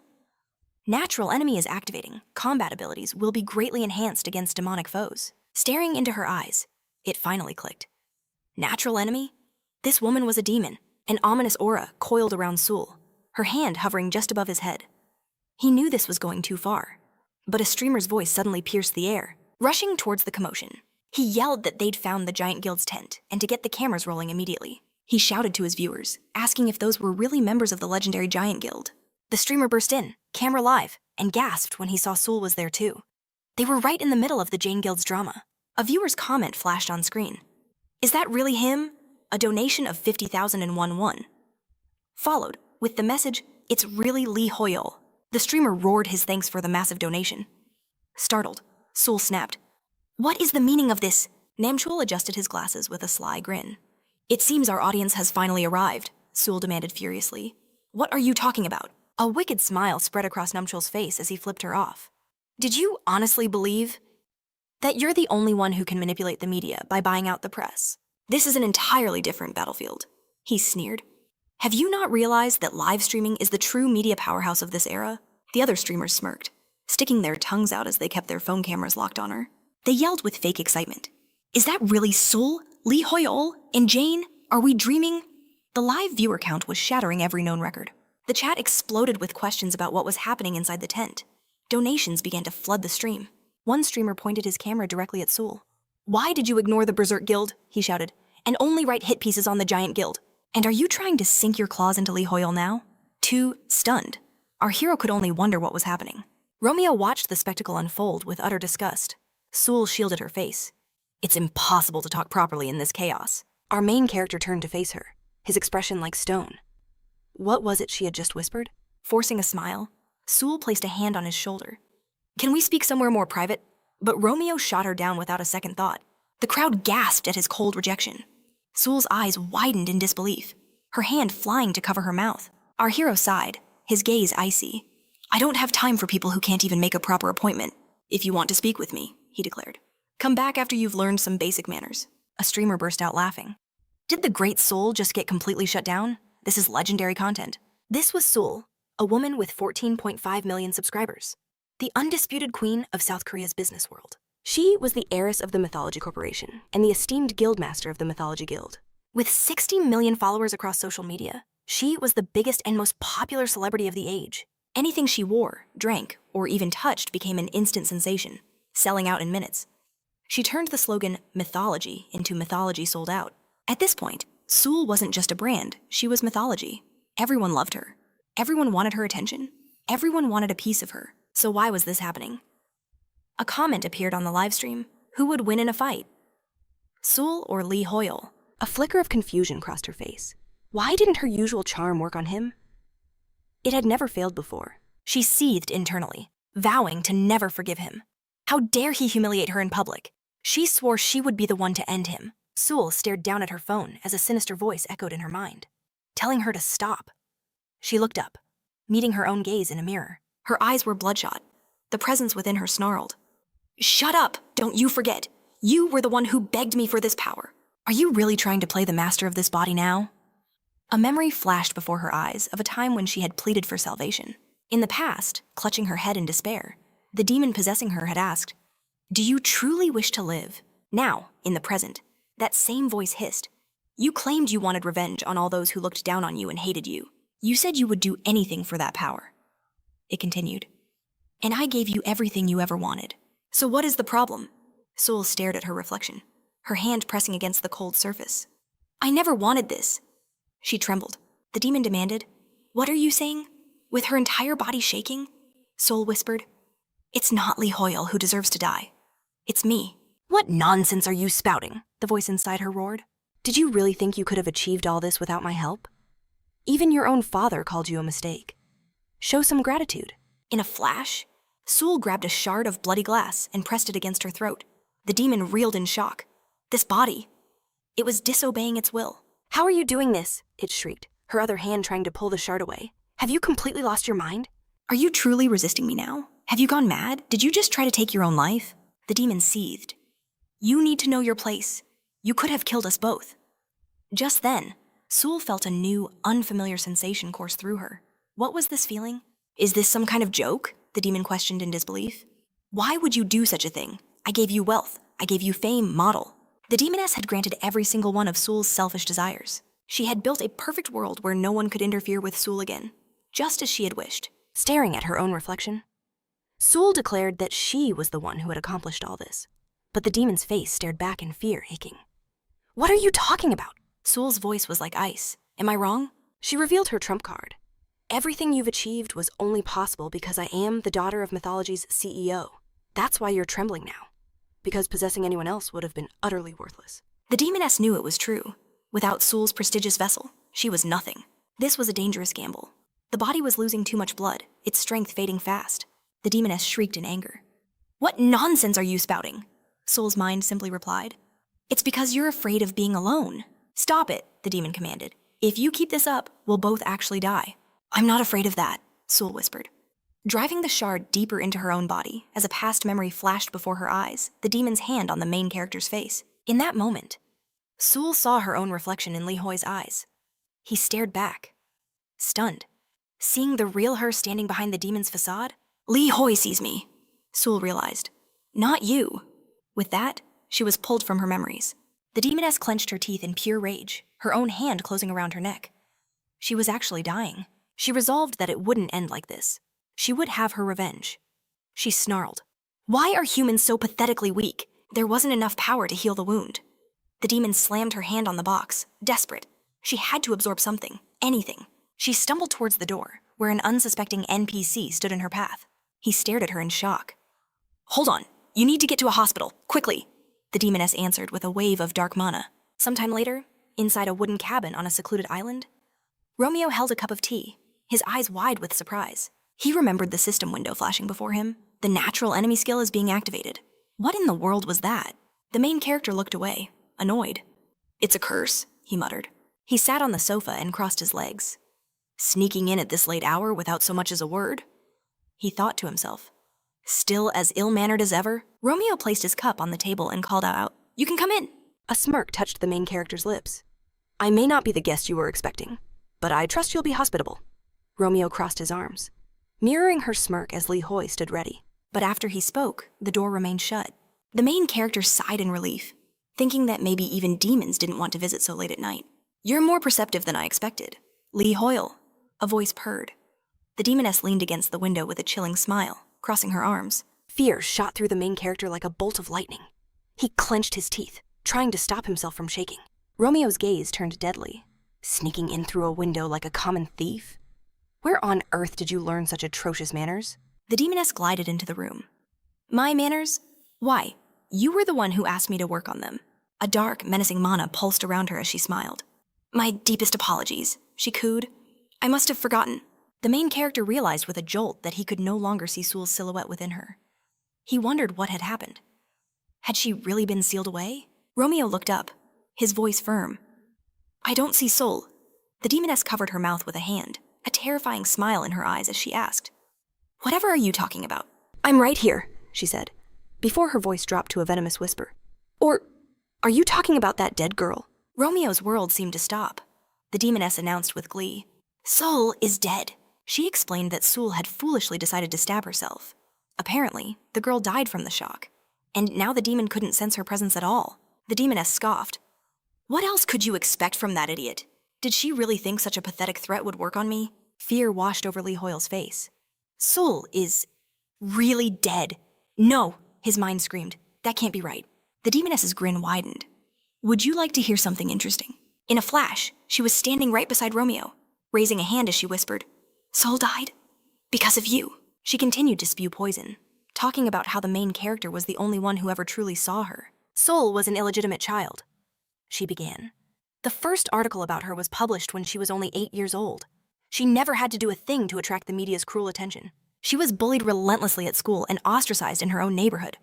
Natural enemy is activating. Combat abilities will be greatly enhanced against demonic foes. Staring into her eyes, it finally clicked. Natural enemy? This woman was a demon. An ominous aura coiled around Sul, her hand hovering just above his head. He knew this was going too far. But a streamer's voice suddenly pierced the air. Rushing towards the commotion, He yelled that they'd found the Giant Guild's tent and to get the cameras rolling immediately. He shouted to his viewers, asking if those were really members of the legendary Giant Guild. The streamer burst in, camera live, and gasped when he saw Sul was there too. They were right in the middle of the Jane Guild's drama. A viewer's comment flashed on screen. "Is that really him? A donation of 50,001 won." Followed with the message, "It's really Lee Hoyol." The streamer roared his thanks for the massive donation. Startled, Sul snapped, "What is the meaning of this?" Namchul adjusted his glasses with a sly grin. "It seems our audience has finally arrived," Sul demanded furiously. "What are you talking about?" A wicked smile spread across Namchul's face as he flipped her off. "Did you honestly believe that you're the only one who can manipulate the media by buying out the press? This is an entirely different battlefield," he sneered. "Have you not realized that live streaming is the true media powerhouse of this era?" The other streamers smirked, sticking their tongues out as they kept their phone cameras locked on her. They yelled with fake excitement. "Is that really Sul, Lee Hoyol, and Jane? Are we dreaming?" The live viewer count was shattering every known record. The chat exploded with questions about what was happening inside the tent. Donations began to flood the stream. One streamer pointed his camera directly at Sul. "Why did you ignore the Berserk Guild?" he shouted, "and only write hit pieces on the Giant Guild? And are you trying to sink your claws into Lee Hoyol now?" Too stunned, our hero could only wonder what was happening. Romeo watched the spectacle unfold with utter disgust. Sul shielded her face. "It's impossible to talk properly in this chaos." Our main character turned to face her, his expression like stone. What was it she had just whispered? Forcing a smile, Sul placed a hand on his shoulder. "Can we speak somewhere more private?" But Romeo shot her down without a second thought. The crowd gasped at his cold rejection. Sul's eyes widened in disbelief, her hand flying to cover her mouth. Our hero sighed, his gaze icy. "I don't have time for people who can't even make a proper appointment. If you want to speak with me," he declared, "come back after you've learned some basic manners." A streamer burst out laughing. Did the great Sul just get completely shut down? This is legendary content. This was Sul, a woman with 14.5 million subscribers, the undisputed queen of South Korea's business world. She was the heiress of the Mythology Corporation and the esteemed guildmaster of the Mythology Guild. With 60 million followers across social media, she was the biggest and most popular celebrity of the age. Anything she wore, drank, or even touched became an instant sensation, selling out in minutes. She turned the slogan mythology into mythology sold out. At this point, Sul wasn't just a brand, she was mythology. Everyone loved her. Everyone wanted her attention. Everyone wanted a piece of her. So why was this happening? A comment appeared on the livestream. Who would win in a fight? Sul or Lee Hoyol? A flicker of confusion crossed her face. Why didn't her usual charm work on him? It had never failed before. She seethed internally, vowing to never forgive him. How dare he humiliate her in public? She swore she would be the one to end him. Sul stared down at her phone as a sinister voice echoed in her mind, telling her to stop. She looked up, meeting her own gaze in a mirror. Her eyes were bloodshot. The presence within her snarled. "Shut up! Don't you forget. You were the one who begged me for this power. Are you really trying to play the master of this body now?" A memory flashed before her eyes of a time when she had pleaded for salvation. In the past, clutching her head in despair, the demon possessing her had asked, "Do you truly wish to live?" Now, in the present, that same voice hissed, "You claimed you wanted revenge on all those who looked down on you and hated you. You said you would do anything for that power." It continued, "And I gave you everything you ever wanted. So what is the problem?" Sul stared at her reflection, her hand pressing against the cold surface. "I never wanted this." She trembled. The demon demanded, "What are you saying?" With her entire body shaking, Sul whispered, "It's not Lee Hoyol who deserves to die. It's me." "What nonsense are you spouting?" the voice inside her roared. "Did you really think you could have achieved all this without my help? Even your own father called you a mistake. Show some gratitude." In a flash, Sul grabbed a shard of bloody glass and pressed it against her throat. The demon reeled in shock. This body, it was disobeying its will. "How are you doing this?" it shrieked, her other hand trying to pull the shard away. "Have you completely lost your mind? Are you truly resisting me now? Have you gone mad? Did you just try to take your own life?" The demon seethed. "You need to know your place. You could have killed us both." Just then, Sul felt a new, unfamiliar sensation course through her. What was this feeling? "Is this some kind of joke?" the demon questioned in disbelief. "Why would you do such a thing? I gave you wealth. I gave you fame, model." The demoness had granted every single one of Sul's selfish desires. She had built a perfect world where no one could interfere with Sul again, just as she had wished. Staring at her own reflection, Sul declared that she was the one who had accomplished all this.
but the demon's face stared back in fear, hicking. "What are you talking about?"
Sool's voice was like ice. Am I wrong?
She revealed her trump card. "Everything you've achieved was only possible because I am the daughter of mythology's CEO. That's why you're trembling now. Because possessing anyone else would have been utterly worthless."
The demoness knew it was true. Without Sool's prestigious vessel, she was nothing. This was a dangerous gamble. The body was losing too much blood, its strength fading fast. The demoness shrieked in anger. What nonsense are you spouting? Sool's mind simply replied. It's because you're afraid of being alone. Stop it, the demon commanded. If you keep this up, we'll both actually die. I'm not afraid of that, Sool whispered. Driving the shard deeper into her own body, as a past memory flashed before her eyes, the demon's hand on the main character's face. In that moment, Sool saw her own reflection in Li Hoi's eyes. He stared back, stunned. Seeing the real her standing behind the demon's facade, Li Hoi sees me, Sool realized. Not you. With that, she was pulled from her memories. The demoness clenched her teeth in pure rage, her own hand closing around her neck. She was actually dying. She resolved that it wouldn't end like this. She would have her revenge. She snarled. Why are humans so pathetically weak? There wasn't enough power to heal the wound. The demon slammed her hand on the box, desperate. She had to absorb something, anything. She stumbled towards the door, where an unsuspecting NPC stood in her path. He stared at her in shock. Hold on, you need to get to a hospital, quickly, the demoness answered with a wave of dark mana. Sometime later, inside a wooden cabin on a secluded island, Romeo held a cup of tea, his eyes wide with surprise. He remembered the system window flashing before him. The natural enemy skill is being activated. What in the world was that? The main character looked away, annoyed. It's a curse, he muttered. He sat on the sofa and crossed his legs. Sneaking in at this late hour without so much as a word? He thought to himself. Still as ill-mannered as ever, Romeo placed his cup on the table and called out, You can come in.
A smirk touched the main character's lips. I may not be the guest you were expecting, but I trust you'll be hospitable. Romeo crossed his arms, mirroring her smirk as Li Hoi stood ready.
But after he spoke, the door remained shut. The main character sighed in relief, thinking that maybe even demons didn't want to visit so late at night. You're more perceptive than I expected. Li Hoyle, a voice purred. The demoness leaned against the window with a chilling smile, crossing her arms.
Fear shot through the main character like a bolt of lightning. He clenched his teeth, trying to stop himself from shaking. Romeo's gaze turned deadly. Sneaking in through a window like a common thief? Where on earth did you learn such atrocious manners?
The demoness glided into the room. My manners? Why, you were the one who asked me to work on them. A dark, menacing mana pulsed around her as she smiled. My deepest apologies, she cooed. I must have forgotten. The main character realized with a jolt that he could no longer see Sool's silhouette within her. He wondered what had happened. Had she really been sealed away? Romeo looked up, his voice firm. I don't see Sool. The demoness covered her mouth with a hand, a terrifying smile in her eyes as she asked, Whatever are you talking about?
I'm right here, she said, before her voice dropped to a venomous whisper. Or, are you talking about that dead girl?
Romeo's world seemed to stop. The demoness announced with glee. Sool is dead. She explained that Sool had foolishly decided to stab herself. Apparently, the girl died from the shock, and now the demon couldn't sense her presence at all. The demoness scoffed. What else could you expect from that idiot? Did she really think such a pathetic threat would work on me? Fear washed over Li Hoyle's face. Sool is really dead. No, his mind screamed. That can't be right. The demoness's grin widened. Would you like to hear something interesting? In a flash, she was standing right beside Romeo, raising a hand as she whispered, Sool died? Because of you. She continued to spew poison, talking about how the main character was the only one who ever truly saw her. Sool was an illegitimate child, she began. The first article about her was published when she was only 8 years old. She never had to do a thing to attract the media's cruel attention. She was bullied relentlessly at school and ostracized in her own neighborhood.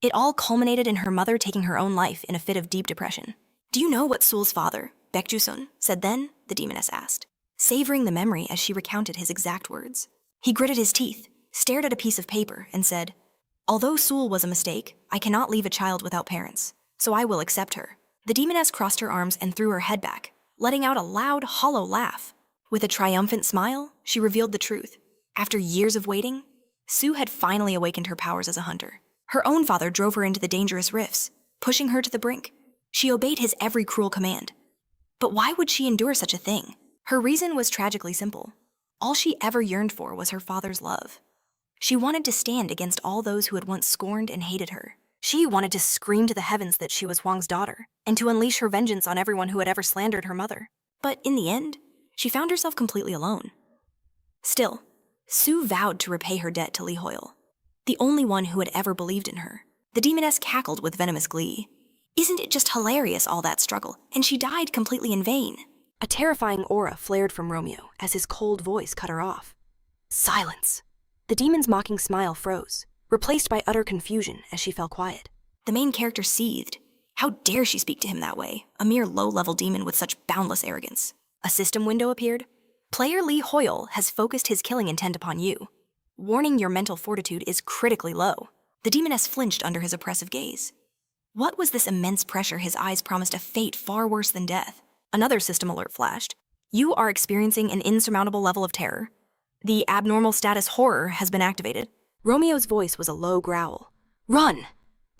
It all culminated in her mother taking her own life in a fit of deep depression. Do you know what Sool's father, Baekju-sun, said then? The demoness asked, savoring the memory as she recounted his exact words. He gritted his teeth, stared at a piece of paper, and said, Although Sool was a mistake, I cannot leave a child without parents, so I will accept her. The demoness crossed her arms and threw her head back, letting out a loud, hollow laugh. With a triumphant smile, she revealed the truth. After years of waiting, Sue had finally awakened her powers as a hunter. Her own father drove her into the dangerous rifts, pushing her to the brink. She obeyed his every cruel command. But why would she endure such a thing? Her reason was tragically simple. All she ever yearned for was her father's love. She wanted to stand against all those who had once scorned and hated her.
She wanted to scream to the heavens that she was Huang's daughter, and to unleash her vengeance on everyone who had ever slandered her mother.
But in the end, she found herself completely alone. Still, Sue vowed to repay her debt to Lee Hoyle, the only one who had ever believed in her. The demoness cackled with venomous glee. Isn't it just hilarious, all that struggle? And she died completely in vain.
A terrifying aura flared from Romeo as his cold voice cut her off. Silence. The demon's mocking smile froze, replaced by utter confusion as she fell quiet.
The main character seethed. How dare she speak to him that way, a mere low-level demon with such boundless arrogance?
A system window appeared. Player Lee Hoyle has focused his killing intent upon you. Warning, your mental fortitude is critically low.
The demoness flinched under his oppressive gaze. What was this immense pressure his eyes promised a fate far worse than death?
Another system alert flashed. You are experiencing an insurmountable level of terror. The abnormal status horror has been activated. Romeo's voice was a low growl. Run!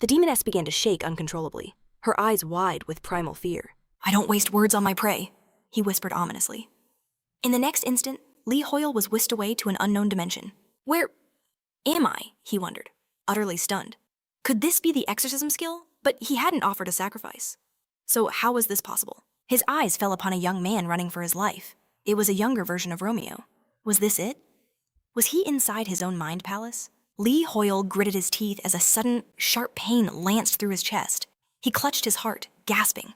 The demoness began to shake uncontrollably, her eyes wide with primal fear.
I don't waste words on my prey, he whispered ominously. In the next instant, Lee Hoyle was whisked away to an unknown dimension. Where am I? He wondered, utterly stunned. Could this be the exorcism skill? But he hadn't offered a sacrifice. So how was this possible? His eyes fell upon a young man running for his life. It was a younger version of Romeo. Was this it? Was he inside his own mind palace? Lee Hoyle gritted his teeth as a sudden, sharp pain lanced through his chest. He clutched his heart, gasping.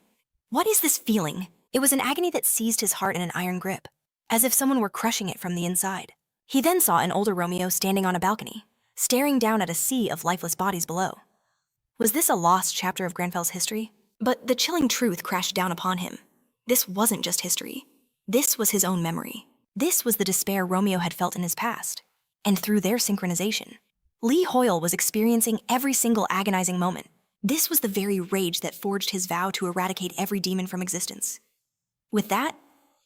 What is this feeling? It was an agony that seized his heart in an iron grip, as if someone were crushing it from the inside. He then saw an older Romeo standing on a balcony, staring down at a sea of lifeless bodies below. Was this a lost chapter of Grenfell's history? But the chilling truth crashed down upon him. This wasn't just history. This was his own memory. This was the despair Romeo had felt in his past. And through their synchronization, Lee Hoyle was experiencing every single agonizing moment. This was the very rage that forged his vow to eradicate every demon from existence. With that,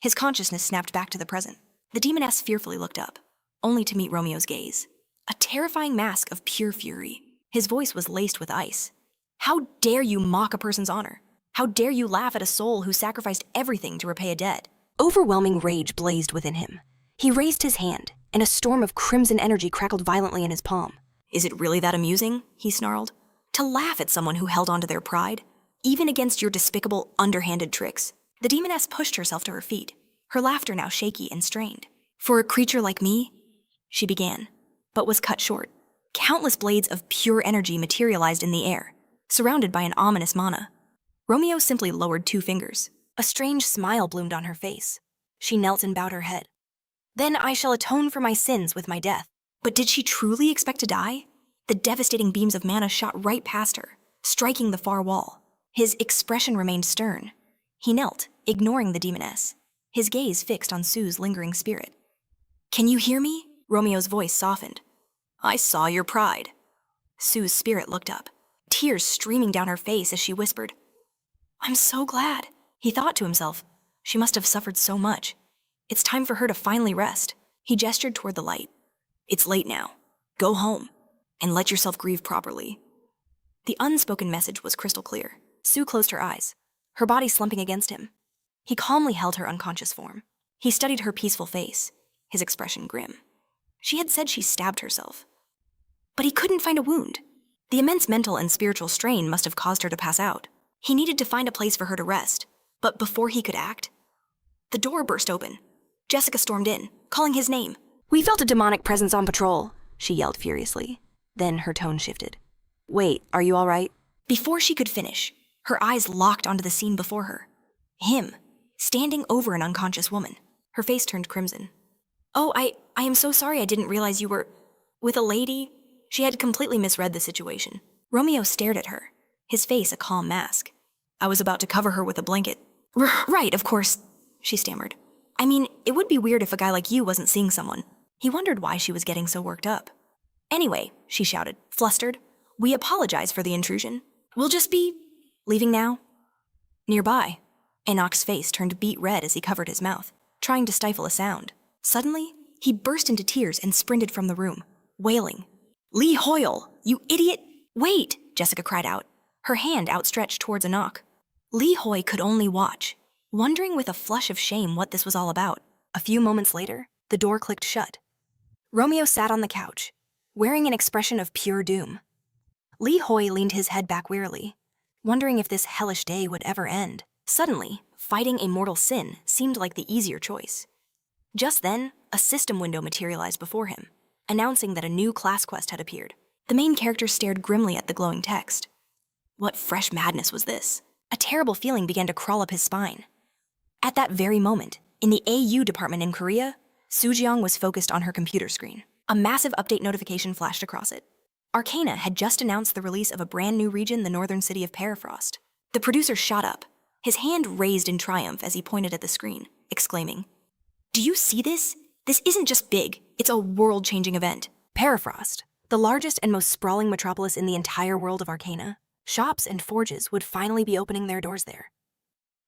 his consciousness snapped back to the present. The demoness fearfully looked up, only to meet Romeo's gaze. A terrifying mask of pure fury. His voice was laced with ice. How dare you mock a person's honor? How dare you laugh at a soul who sacrificed everything to repay a debt? Overwhelming rage blazed within him. He raised his hand, and a storm of crimson energy crackled violently in his palm. Is it really that amusing? He snarled. To laugh at someone who held on to their pride, even against your despicable, underhanded tricks. The demoness pushed herself to her feet, her laughter now shaky and strained. For a creature like me, she began, but was cut short. Countless blades of pure energy materialized in the air, surrounded by an ominous mana. Romeo simply lowered 2 fingers. A strange smile bloomed on her face. She knelt and bowed her head. Then I shall atone for my sins with my death. But did she truly expect to die? The devastating beams of mana shot right past her, striking the far wall. His expression remained stern. He knelt, ignoring the demoness, his gaze fixed on Sue's lingering spirit. Can you hear me? Romeo's voice softened. I saw your pride. Sue's spirit looked up, tears streaming down her face as she whispered, I'm so glad. He thought to himself, she must have suffered so much. It's time for her to finally rest. He gestured toward the light. It's late now. Go home, and let yourself grieve properly. The unspoken message was crystal clear. Sue closed her eyes, her body slumping against him. He calmly held her unconscious form. He studied her peaceful face, his expression grim. She had said she stabbed herself. But he couldn't find a wound. The immense mental and spiritual strain must have caused her to pass out. He needed to find a place for her to rest. But before he could act, the door burst open. Jessica stormed in, calling his name. We felt a demonic presence on patrol, she yelled furiously. Then her tone shifted. Wait, are you all right? Before she could finish, her eyes locked onto the scene before her. Him, standing over an unconscious woman. Her face turned crimson. Oh, I am so sorry I didn't realize you were with a lady. She had completely misread the situation. Romeo stared at her, his face a calm mask. I was about to cover her with a blanket. Right, of course, she stammered. I mean, it would be weird if a guy like you wasn't seeing someone. He wondered why she was getting so worked up. Anyway, she shouted, flustered, we apologize for the intrusion. We'll just be leaving now. Nearby, Enoch's face turned beet red as he covered his mouth, trying to stifle a sound. Suddenly, he burst into tears and sprinted from the room, wailing. Lee Hoyle, you idiot! Wait, Jessica cried out, her hand outstretched towards Enoch. Lee Hoy could only watch, wondering with a flush of shame what this was all about. A few moments later, the door clicked shut. Romeo sat on the couch, wearing an expression of pure doom. Li Hoi leaned his head back wearily, wondering if this hellish day would ever end. Suddenly, fighting a mortal sin seemed like the easier choice. Just then, a system window materialized before him, announcing that a new class quest had appeared. The main character stared grimly at the glowing text. What fresh madness was this? A terrible feeling began to crawl up his spine. At that very moment, in the AU department in Korea, Sujeong was focused on her computer screen. A massive update notification flashed across it. Arcana had just announced the release of a brand new region, the northern city of Perifrost. The producer shot up, his hand raised in triumph as he pointed at the screen, exclaiming, "Do you see this? This isn't just big, it's a world-changing event." Perifrost, the largest and most sprawling metropolis in the entire world of Arcana. Shops and forges would finally be opening their doors there.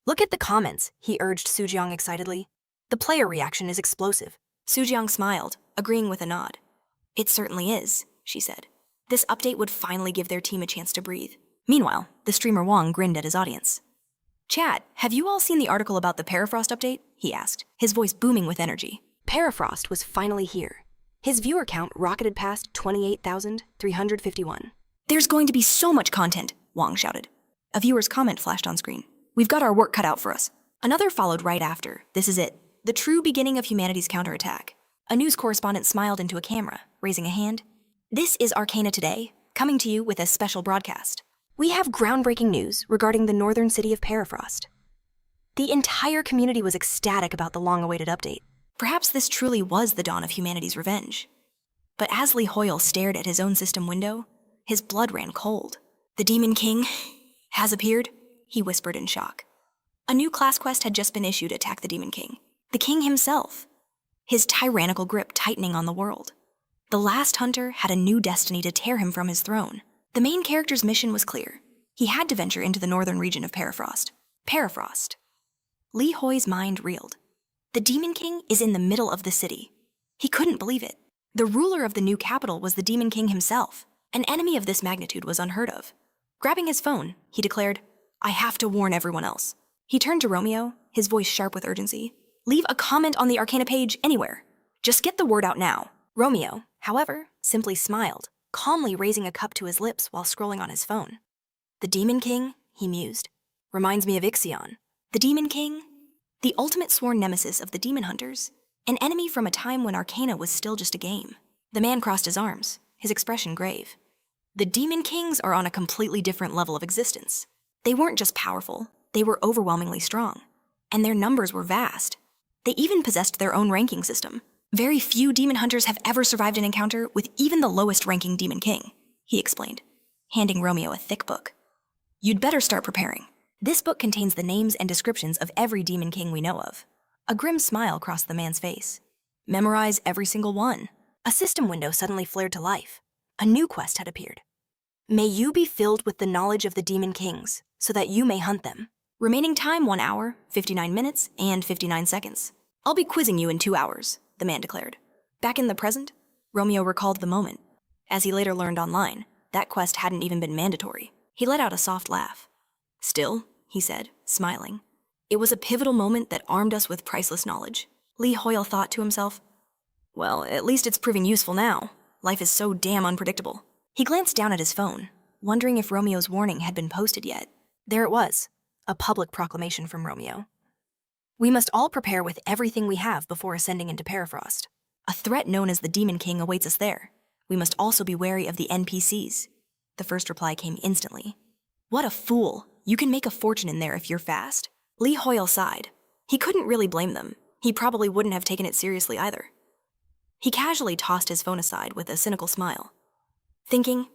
"Look at the comments," he urged Sujeong excitedly. "The player reaction is explosive." Sujeong smiled, agreeing with a nod. "It certainly is," she said. This update would finally give their team a chance to breathe. Meanwhile, the streamer Wong grinned at his audience. "Chat, have you all seen the article about the Perifrost update?" he asked, his voice booming with energy. Perifrost was finally here. His viewer count rocketed past 28,351. "There's going to be so much content," Wong shouted. A viewer's comment flashed on screen. "We've got our work cut out for us." Another followed right after. "This is it. The true beginning of humanity's counterattack." A news correspondent smiled into a camera, raising a hand. "This is Arcana Today, coming to you with a special broadcast. We have groundbreaking news regarding the northern city of Perifrost." The entire community was ecstatic about the long-awaited update. Perhaps this truly was the dawn of humanity's revenge. But as Li Hoyle stared at his own system window, his blood ran cold. "The Demon King has appeared," he whispered in shock. A new class quest had just been issued to attack the Demon King. The king himself, his tyrannical grip tightening on the world. The last hunter had a new destiny to tear him from his throne. The main character's mission was clear. He had to venture into the northern region of Perifrost. Perifrost. Li Hoi's mind reeled. The Demon King is in the middle of the city. He couldn't believe it. The ruler of the new capital was the Demon King himself. An enemy of this magnitude was unheard of. Grabbing his phone, he declared, "I have to warn everyone else." He turned to Romeo, his voice sharp with urgency. "Leave a comment on the Arcana page anywhere. Just get the word out now." Romeo, however, simply smiled, calmly raising a cup to his lips while scrolling on his phone. "The Demon King," he mused, "reminds me of Ixion. The Demon King, the ultimate sworn nemesis of the demon hunters, an enemy from a time when Arcana was still just a game." The man crossed his arms, his expression grave. The Demon Kings are on a completely different level of existence. They weren't just powerful, they were overwhelmingly strong. And their numbers were vast. They even possessed their own ranking system. Very few demon hunters have ever survived an encounter with even the lowest ranking Demon King, he explained, handing Romeo a thick book. "You'd better start preparing. This book contains the names and descriptions of every Demon King we know of." A grim smile crossed the man's face. "Memorize every single one." A system window suddenly flared to life. A new quest had appeared. "May you be filled with the knowledge of the Demon Kings, so that you may hunt them. Remaining time 1 hour, 59 minutes, and 59 seconds. I'll be quizzing you in 2 hours, the man declared. Back in the present, Romeo recalled the moment. As he later learned online, that quest hadn't even been mandatory. He let out a soft laugh. "Still," he said, smiling, "it was a pivotal moment that armed us with priceless knowledge." Li Hoyle thought to himself, "Well, at least it's proving useful now. Life is so damn unpredictable." He glanced down at his phone, wondering if Romeo's warning had been posted yet. There it was, a public proclamation from Romeo. "We must all prepare with everything we have before ascending into Perifrost. A threat known as the Demon King awaits us there. We must also be wary of the NPCs." The first reply came instantly. "What a fool! You can make a fortune in there if you're fast." Li Hoyle sighed. He couldn't really blame them. He probably wouldn't have taken it seriously either. He casually tossed his phone aside with a cynical smile, thinking,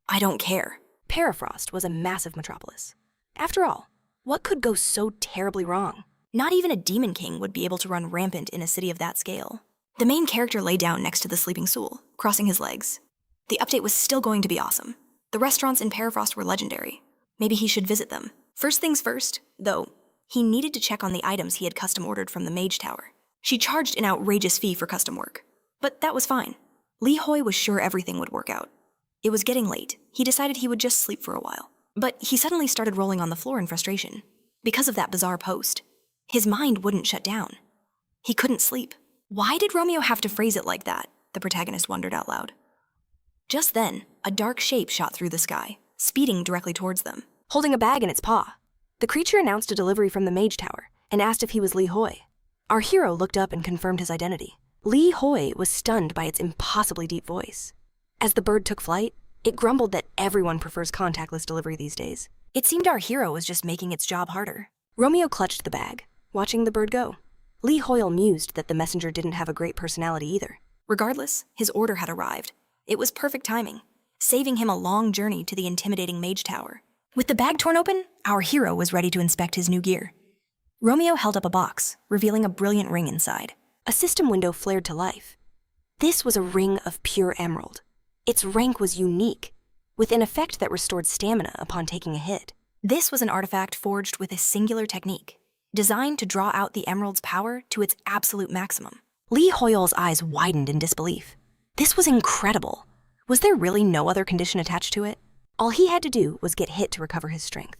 "I don't care." Perifrost was a massive metropolis. After all, what could go so terribly wrong? Not even a Demon King would be able to run rampant in a city of that scale. The main character lay down next to the sleeping Sul, crossing his legs. The update was still going to be awesome. The restaurants in Perifrost were legendary. Maybe he should visit them. First things first, though, he needed to check on the items he had custom ordered from the Mage Tower. She charged an outrageous fee for custom work. But that was fine. Li Hoi was sure everything would work out. It was getting late. He decided he would just sleep for a while. But he suddenly started rolling on the floor in frustration. Because of that bizarre post. His mind wouldn't shut down. He couldn't sleep. Why did Romeo have to phrase it like that? The protagonist wondered out loud. Just then, a dark shape shot through the sky, speeding directly towards them.
holding a bag in its paw. The creature announced a delivery from the Mage Tower and asked if he was Li Hoi. Our hero looked up and confirmed his identity. Li Hoi was stunned by its impossibly deep voice. As the bird took flight, it grumbled that everyone prefers contactless delivery these days.
It seemed our hero was just making its job harder.
Romeo clutched the bag, watching the bird go. Li Hoyle mused that the messenger didn't have a great personality either.
Regardless, his order had arrived. It was perfect timing, saving him a long journey to the intimidating Mage Tower. With the bag torn open, our hero was ready to inspect his new gear. Romeo held up a box, revealing a brilliant ring inside.
A system window flared to life. This was a ring of pure emerald. Its rank was unique, with an effect that restored stamina upon taking a hit.
This was an artifact forged with a singular technique, designed to draw out the emerald's power to its absolute maximum.
Li Hoyle's eyes widened in disbelief. This was incredible. Was there really no other condition attached to it? All he had to do was get hit to recover his strength.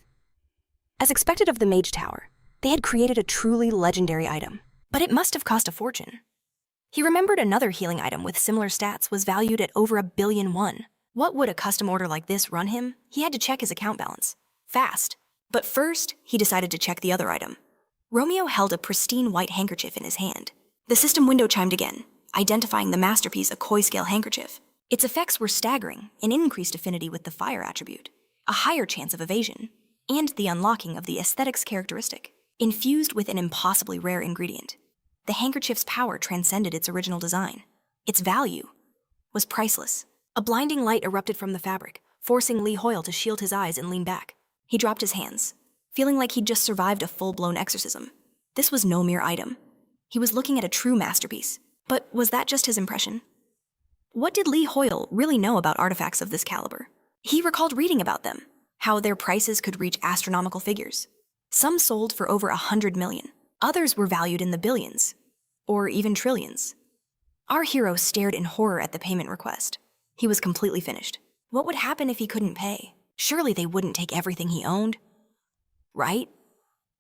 As expected of the Mage Tower, they had created a truly legendary item.
But it must have cost a fortune. He remembered another healing item with similar stats was valued at over $1 billion. What would a custom order like this run him? He had to check his account balance. Fast. But first, he decided to check the other item. Romeo held a pristine white handkerchief in his hand. The system window chimed again, identifying the masterpiece a koi scale handkerchief. Its effects were staggering, an increased affinity with the fire attribute, a higher chance of evasion, and the unlocking of the aesthetics characteristic, infused with an impossibly rare ingredient. The handkerchief's power transcended its original design. Its value was priceless. A blinding light erupted from the fabric, forcing Li Hoyle to shield his eyes and lean back. He dropped his hands, feeling like he'd just survived a full-blown exorcism. This was no mere item. He was looking at a true masterpiece. But was that just his impression? What did Li Hoyle really know about artifacts of this caliber? He recalled reading about them, how their prices could reach astronomical figures. Some sold for over 100 million. Others were valued in the billions, or even trillions. Our hero stared in horror at the payment request. He was completely finished. What would happen if he couldn't pay? Surely they wouldn't take everything he owned, right?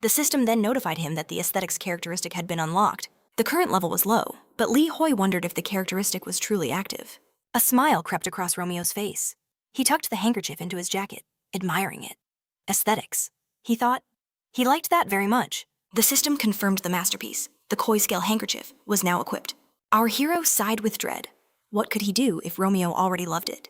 The system then notified him that the aesthetics characteristic had been unlocked. The current level was low, but Li Hoi wondered if the characteristic was truly active. A smile crept across Romeo's face. He tucked the handkerchief into his jacket, admiring it. Aesthetics, he thought. He liked that very much. The system confirmed the masterpiece. The koi scale handkerchief was now equipped. Our hero sighed with dread. What could he do if Romeo already loved it?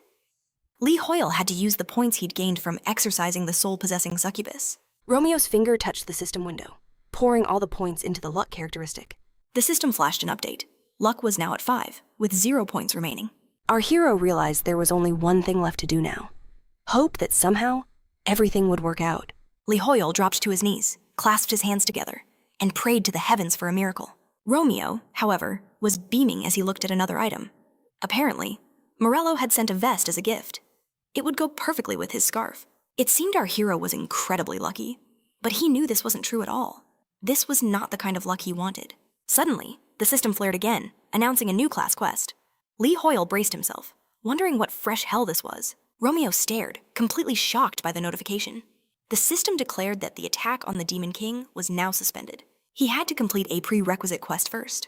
Li Hoyle had to use the points he'd gained from exercising the soul-possessing succubus.
Romeo's finger touched the system window, pouring all the points into the luck characteristic.
The system flashed an update. Luck was now at 5, with 0 points remaining.
Our hero realized there was only one thing left to do now. Hope that somehow everything would work out.
Li Hoyle dropped to his knees, clasped his hands together, and prayed to the heavens for a miracle. Romeo, however, was beaming as he looked at another item. Apparently, Morello had sent a vest as a gift. It would go perfectly with his scarf. It seemed our hero was incredibly lucky, but he knew this wasn't true at all. This was not the kind of luck he wanted. Suddenly, the system flared again, announcing a new class quest. Li Hoyle braced himself, wondering what fresh hell this was. Romeo stared, completely shocked by the notification. The system declared that the attack on the Demon King was now suspended. He had to complete a prerequisite quest first.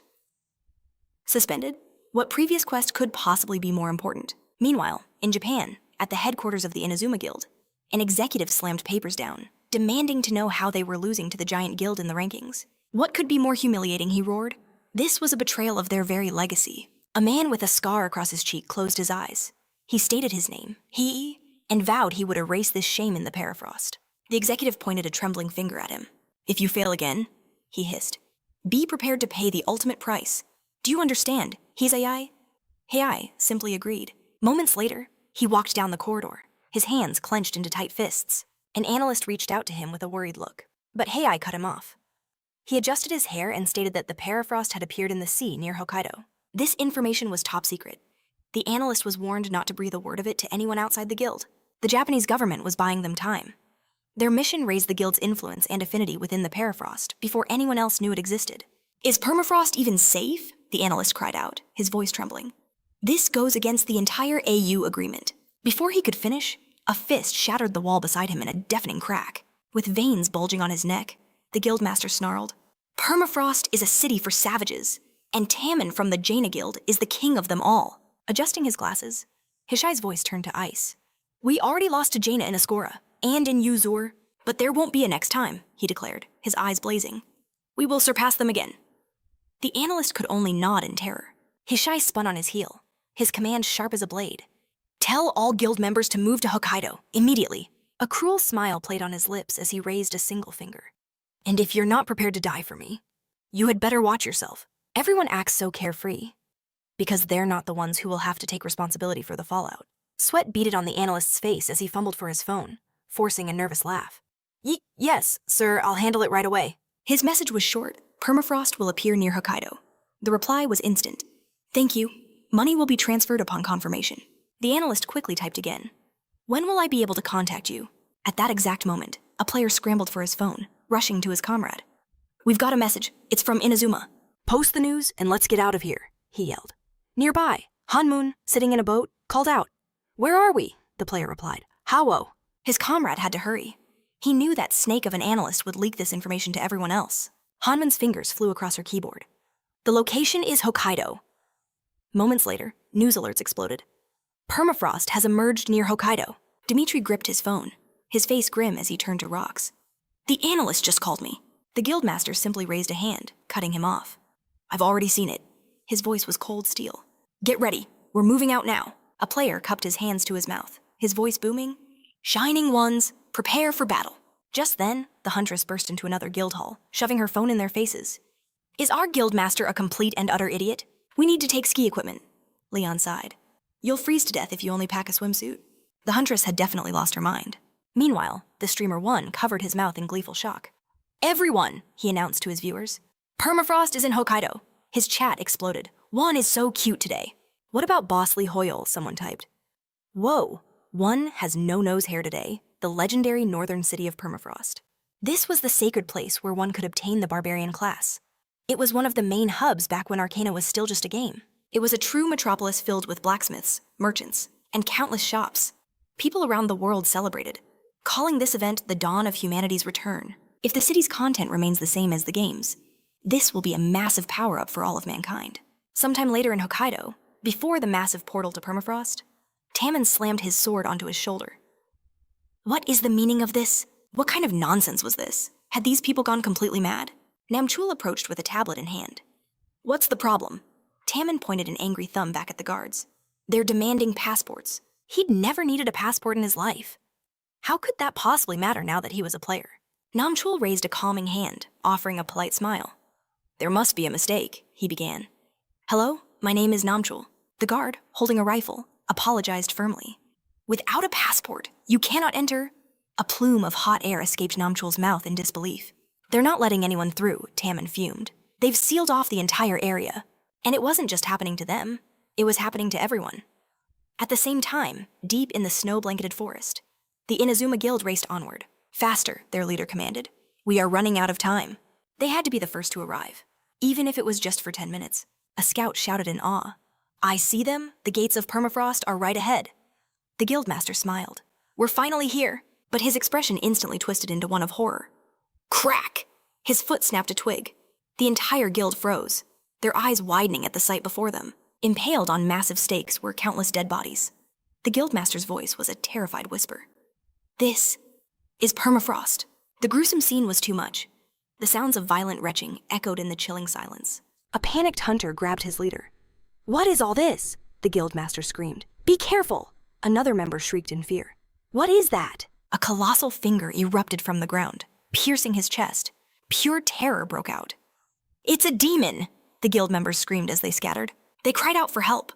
Suspended? What previous quest could possibly be more important? Meanwhile, in Japan, at the headquarters of the Inazuma Guild, an executive slammed papers down, demanding to know how they were losing to the giant guild in the rankings. What could be more humiliating, he roared. This was a betrayal of their very legacy. A man with a scar across his cheek closed his eyes. He stated his name, and vowed he would erase this shame in the permafrost. The executive pointed a trembling finger at him. If you fail again, he hissed, be prepared to pay the ultimate price. Do you understand, Hizai? Heiai simply agreed. Moments later, he walked down the corridor, his hands clenched into tight fists. An analyst reached out to him with a worried look, but Heiai cut him off. He adjusted his hair and stated that the permafrost had appeared in the sea near Hokkaido. This information was top secret. The analyst was warned not to breathe a word of it to anyone outside the guild. The Japanese government was buying them time. Their mission raised the guild's influence and affinity within the permafrost before anyone else knew it existed. Is permafrost even safe? The analyst cried out, his voice trembling. This goes against the entire AU agreement. Before he could finish, a fist shattered the wall beside him in a deafening crack. With veins bulging on his neck, the guildmaster snarled, Permafrost is a city for savages, and Tammin from the Jaina Guild is the king of them all. Adjusting his glasses, Hishai's voice turned to ice. We already lost to Jaina in Ascora, and in Yuzur, but there won't be a next time, he declared, his eyes blazing. We will surpass them again. The analyst could only nod in terror. Hishai spun on his heel, his command sharp as a blade. Tell all guild members to move to Hokkaido, immediately. A cruel smile played on his lips as he raised a single finger. And if you're not prepared to die for me, you had better watch yourself. Everyone acts so carefree, because they're not the ones who will have to take responsibility for the fallout. Sweat beaded on the analyst's face as he fumbled for his phone, forcing a nervous laugh. Yes, sir, I'll handle it right away. His message was short. Permafrost will appear near Hokkaido. The reply was instant. Thank you. Money will be transferred upon confirmation. The analyst quickly typed again. When will I be able to contact you? At that exact moment, a player scrambled for his phone, rushing to his comrade. We've got a message. It's from Inazuma. Post the news and let's get out of here, he yelled. Nearby, Hanmoon, sitting in a boat, called out. Where are we? The player replied. Hawo. His comrade had to hurry. He knew that snake of an analyst would leak this information to everyone else. Hanmoon's fingers flew across her keyboard. The location is Hokkaido. Moments later, news alerts exploded. Permafrost has emerged near Hokkaido. Dimitri gripped his phone, his face grim as he turned to Rox. The analyst just called me. The guildmaster simply raised a hand, cutting him off. I've already seen it. His voice was cold steel. Get ready. We're moving out now. A player cupped his hands to his mouth, his voice booming. Shining ones, prepare for battle. Just then, the huntress burst into another guild hall, shoving her phone in their faces. Is our guildmaster a complete and utter idiot? We need to take ski equipment. Leon sighed. You'll freeze to death if you only pack a swimsuit. The huntress had definitely lost her mind. Meanwhile, the streamer 1 covered his mouth in gleeful shock. Everyone, he announced to his viewers. Permafrost is in Hokkaido. His chat exploded. 1 is so cute today. What about Bosley Hoyle, someone typed. Whoa, 1 has no nose hair today, the legendary northern city of Permafrost. This was the sacred place where one could obtain the barbarian class. It was one of the main hubs back when Arcana was still just a game. It was a true metropolis filled with blacksmiths, merchants, and countless shops. People around the world celebrated, calling this event the dawn of humanity's return. If the city's content remains the same as the game's, this will be a massive power-up for all of mankind. Sometime later in Hokkaido, before the massive portal to Permafrost, Tamon slammed his sword onto his shoulder. What is the meaning of this? What kind of nonsense was this? Had these people gone completely mad? Namchul approached with a tablet in hand. What's the problem? Tamon pointed an angry thumb back at the guards. They're demanding passports. He'd never needed a passport in his life. How could that possibly matter now that he was a player? Namchul raised a calming hand, offering a polite smile. There must be a mistake, he began. Hello, my name is Namchul. The guard, holding a rifle, apologized firmly. Without a passport, you cannot enter. A plume of hot air escaped Namchul's mouth in disbelief. They're not letting anyone through, Tamon fumed. They've sealed off the entire area. And it wasn't just happening to them, it was happening to everyone. At the same time, deep in the snow-blanketed forest, the Inazuma Guild raced onward. Faster, their leader commanded. We are running out of time. They had to be the first to arrive, even if it was just for 10 minutes. A scout shouted in awe. I see them. The gates of Permafrost are right ahead. The guildmaster smiled. We're finally here, but his expression instantly twisted into one of horror. Crack! His foot snapped a twig. The entire guild froze, their eyes widening at the sight before them. Impaled on massive stakes were countless dead bodies. The guildmaster's voice was a terrified whisper. This is Permafrost. The gruesome scene was too much. The sounds of violent retching echoed in the chilling silence. A panicked hunter grabbed his leader. What is all this? The guildmaster screamed. Be careful! Another member shrieked in fear. What is that? A colossal finger erupted from the ground, piercing his chest. Pure terror broke out. It's a demon! The guild members screamed as they scattered. They cried out for help.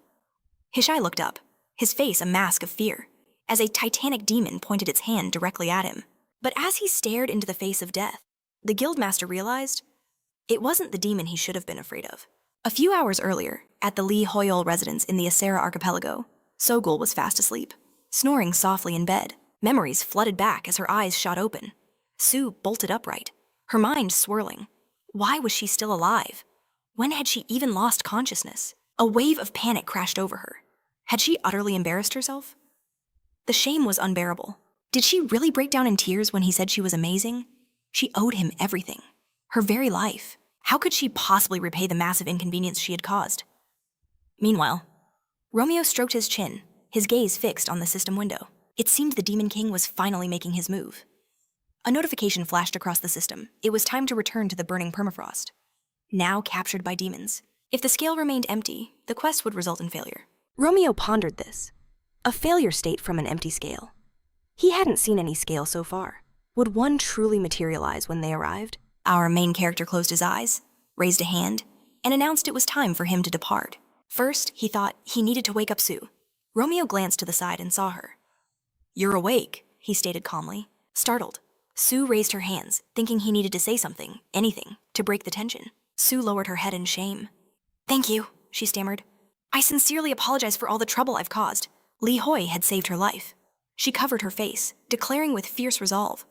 Hishai looked up, his face a mask of fear, as a titanic demon pointed its hand directly at him. But as he stared into the face of death, the guildmaster realized it wasn't the demon he should have been afraid of. A few hours earlier, at the Lee Hoyol residence in the Asera archipelago, Sogul was fast asleep, snoring softly in bed. Memories flooded back as her eyes shot open. Sue bolted upright, her mind swirling. Why was she still alive? When had she even lost consciousness? A wave of panic crashed over her. Had she utterly embarrassed herself? The shame was unbearable. Did she really break down in tears when he said she was amazing? She owed him everything. Her very life. How could she possibly repay the massive inconvenience she had caused? Meanwhile, Romeo stroked his chin, his gaze fixed on the system window. It seemed the Demon King was finally making his move. A notification flashed across the system. It was time to return to the burning permafrost. Now captured by demons. If the scale remained empty, the quest would result in failure.
Romeo pondered this. A failure state from an empty scale. He hadn't seen any scale so far. Would one truly materialize when they arrived?
Our main character closed his eyes, raised a hand, and announced it was time for him to depart. First, he thought he needed to wake up Sue. Romeo glanced to the side and saw her. "You're awake," he stated calmly. Startled, Sue raised her hands, thinking he needed to say something, anything, to break the tension. Sue lowered her head in shame. "Thank you," she stammered. "I sincerely apologize for all the trouble I've caused." Li Hoi had saved her life. She covered her face, declaring with fierce resolve,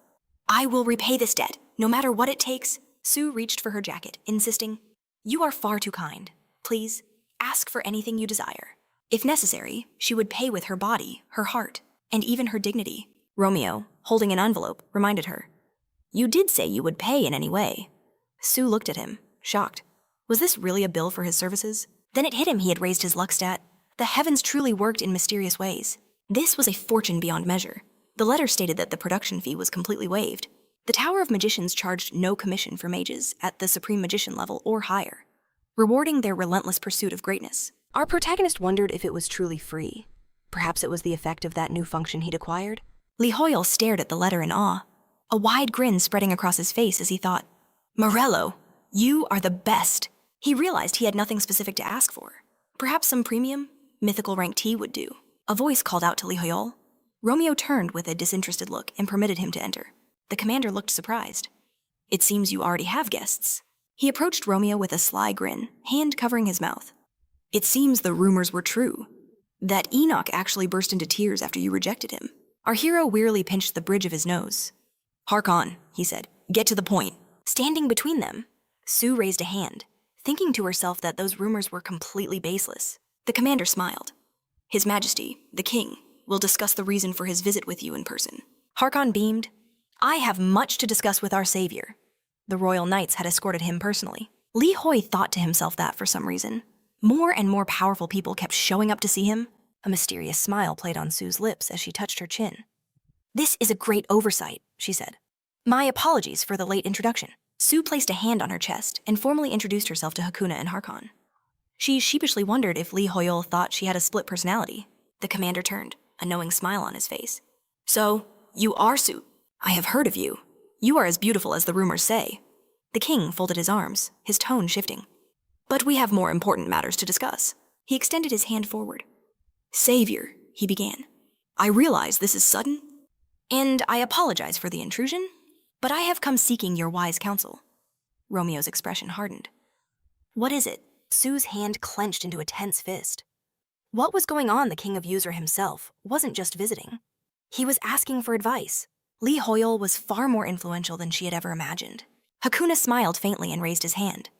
"I will repay this debt, no matter what it takes." Sue reached for her jacket, insisting, "You are far too kind. Please, ask for anything you desire." If necessary, she would pay with her body, her heart, and even her dignity. Romeo, holding an envelope, reminded her, "You did say you would pay in any way." Sue looked at him, shocked. Was this really a bill for his services? Then it hit him he had raised his luck stat. The heavens truly worked in mysterious ways. This was a fortune beyond measure. The letter stated that the production fee was completely waived. The Tower of Magicians charged no commission for mages at the Supreme Magician level or higher, rewarding their relentless pursuit of greatness.
Our protagonist wondered if it was truly free. Perhaps it was the effect of that new function he'd acquired.
Li Hoyle stared at the letter in awe, a wide grin spreading across his face as he thought, "Morello, you are the best." He realized he had nothing specific to ask for. Perhaps some premium, mythical rank tea would do. A voice called out to Li Hoyle. Romeo turned with a disinterested look and permitted him to enter. The commander looked surprised. "It seems you already have guests." He approached Romeo with a sly grin, hand covering his mouth. "It seems the rumors were true. That Enoch actually burst into tears after you rejected him." Our hero wearily pinched the bridge of his nose. "Hark on," he said. "Get to the point." Standing between them, Sue raised a hand, thinking to herself that those rumors were completely baseless. The commander smiled. "His Majesty, the King, will discuss the reason for his visit with you in person." Harkon beamed. "I have much to discuss with our savior." The royal knights had escorted him personally. Li Hoi thought to himself that for some reason. More and more powerful people kept showing up to see him. A mysterious smile played on Sue's lips as she touched her chin. "This is a great oversight," she said. "My apologies for the late introduction." Sue placed a hand on her chest and formally introduced herself to Hakuna and Harkon. She sheepishly wondered if Li Hoyle thought she had a split personality. The commander turned, a knowing smile on his face. "So, you are Sue. I have heard of you. You are as beautiful as the rumors say." The king folded his arms, his tone shifting. "But we have more important matters to discuss." He extended his hand forward. "Savior," he began. "I realize this is sudden, and I apologize for the intrusion, but I have come seeking your wise counsel." Romeo's expression hardened. "What is it?" Sue's hand clenched into a tense fist. What was going on? The King of User himself wasn't just visiting. He was asking for advice. Li Hoyle was far more influential than she had ever imagined. Hakuna smiled faintly and raised his hand.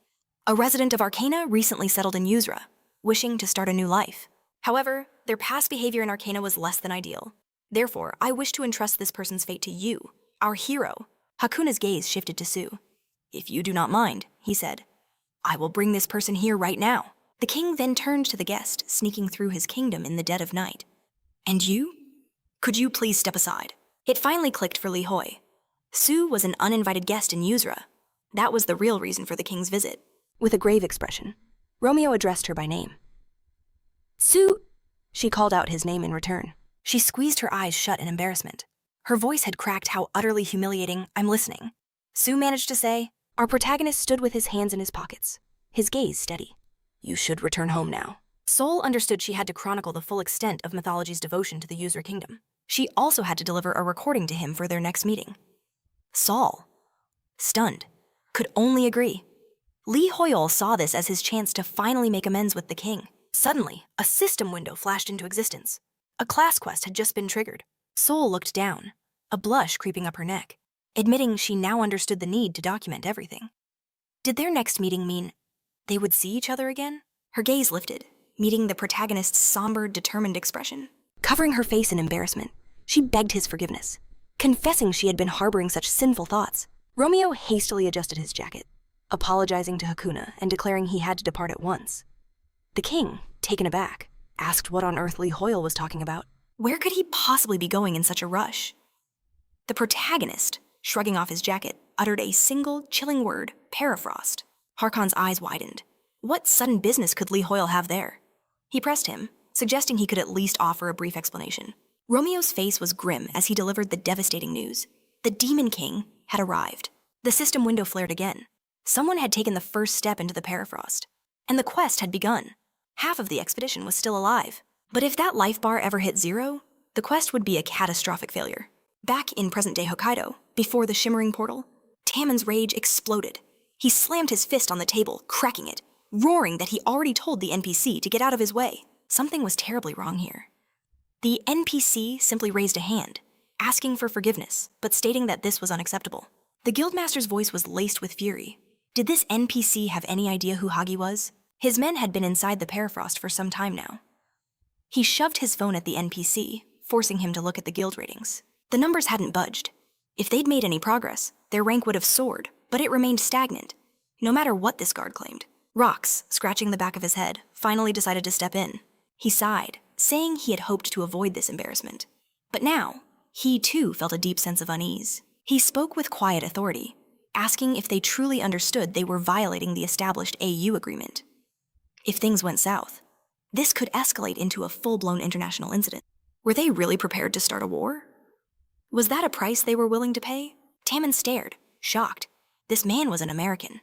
"A resident of Arcana recently settled in Yuzra, wishing to start a new life. However, their past behavior in Arcana was less than ideal. Therefore, I wish to entrust this person's fate to you, our hero." Hakuna's gaze shifted to Sue. "If you do not mind," he said, "I will bring this person here right now." The king then turned to the guest, sneaking through his kingdom in the dead of night. "And you? Could you please step aside?" It finally clicked for Li Hoi. Sue was an uninvited guest in Yuzra. That was the real reason for the king's visit.
With a grave expression, Romeo addressed her by name. "Sue," she called out his name in return.
She squeezed her eyes shut in embarrassment. Her voice had cracked. "How utterly humiliating. I'm listening." Sue managed to say.
Our protagonist stood with his hands in his pockets, his gaze steady. "You should return home now."
Sol understood she had to chronicle the full extent of Mythology's devotion to the user kingdom. She also had to deliver a recording to him for their next meeting. Sol, stunned, could only agree. Li Hoyle saw this as his chance to finally make amends with the king. Suddenly, a system window flashed into existence. A class quest had just been triggered. Sol looked down, a blush creeping up her neck, admitting she now understood the need to document everything. Did their next meeting mean they would see each other again? Her gaze lifted, meeting the protagonist's somber, determined expression. Covering her face in embarrassment, she begged his forgiveness, confessing she had been harboring such sinful thoughts.
Romeo hastily adjusted his jacket, apologizing to Hakuna and declaring he had to depart at once. The king, taken aback, asked what on earth Lee Hoyle was talking about.
Where could he possibly be going in such a rush? The protagonist, shrugging off his jacket, uttered a single, chilling word, permafrost. Harkon's eyes widened. What sudden business could Lee Hoyle have there? He pressed him, suggesting he could at least offer a brief explanation. Romeo's face was grim as he delivered the devastating news. The Demon King had arrived. The system window flared again. Someone had taken the first step into the permafrost, and the quest had begun. Half of the expedition was still alive. But if that life bar ever hit zero, the quest would be a catastrophic failure. Back in present-day Hokkaido, before the shimmering portal, Taman's rage exploded. He slammed his fist on the table, cracking it, roaring that he already told the NPC to get out of his way. Something was terribly wrong here. The NPC simply raised a hand, asking for forgiveness, but stating that this was unacceptable. The guildmaster's voice was laced with fury. Did this NPC have any idea who Hagi was? His men had been inside the permafrost for some time now. He shoved his phone at the NPC, forcing him to look at the guild ratings. The numbers hadn't budged. If they'd made any progress, their rank would have soared, but it remained stagnant, no matter what this guard claimed. Rox, scratching the back of his head, finally decided to step in. He sighed, saying he had hoped to avoid this embarrassment. But now, he too felt a deep sense of unease. He spoke with quiet authority, asking if they truly understood they were violating the established AU agreement. If things went south, this could escalate into a full-blown international incident. Were they really prepared to start a war? Was that a price they were willing to pay? Taman stared, shocked. This man was an American.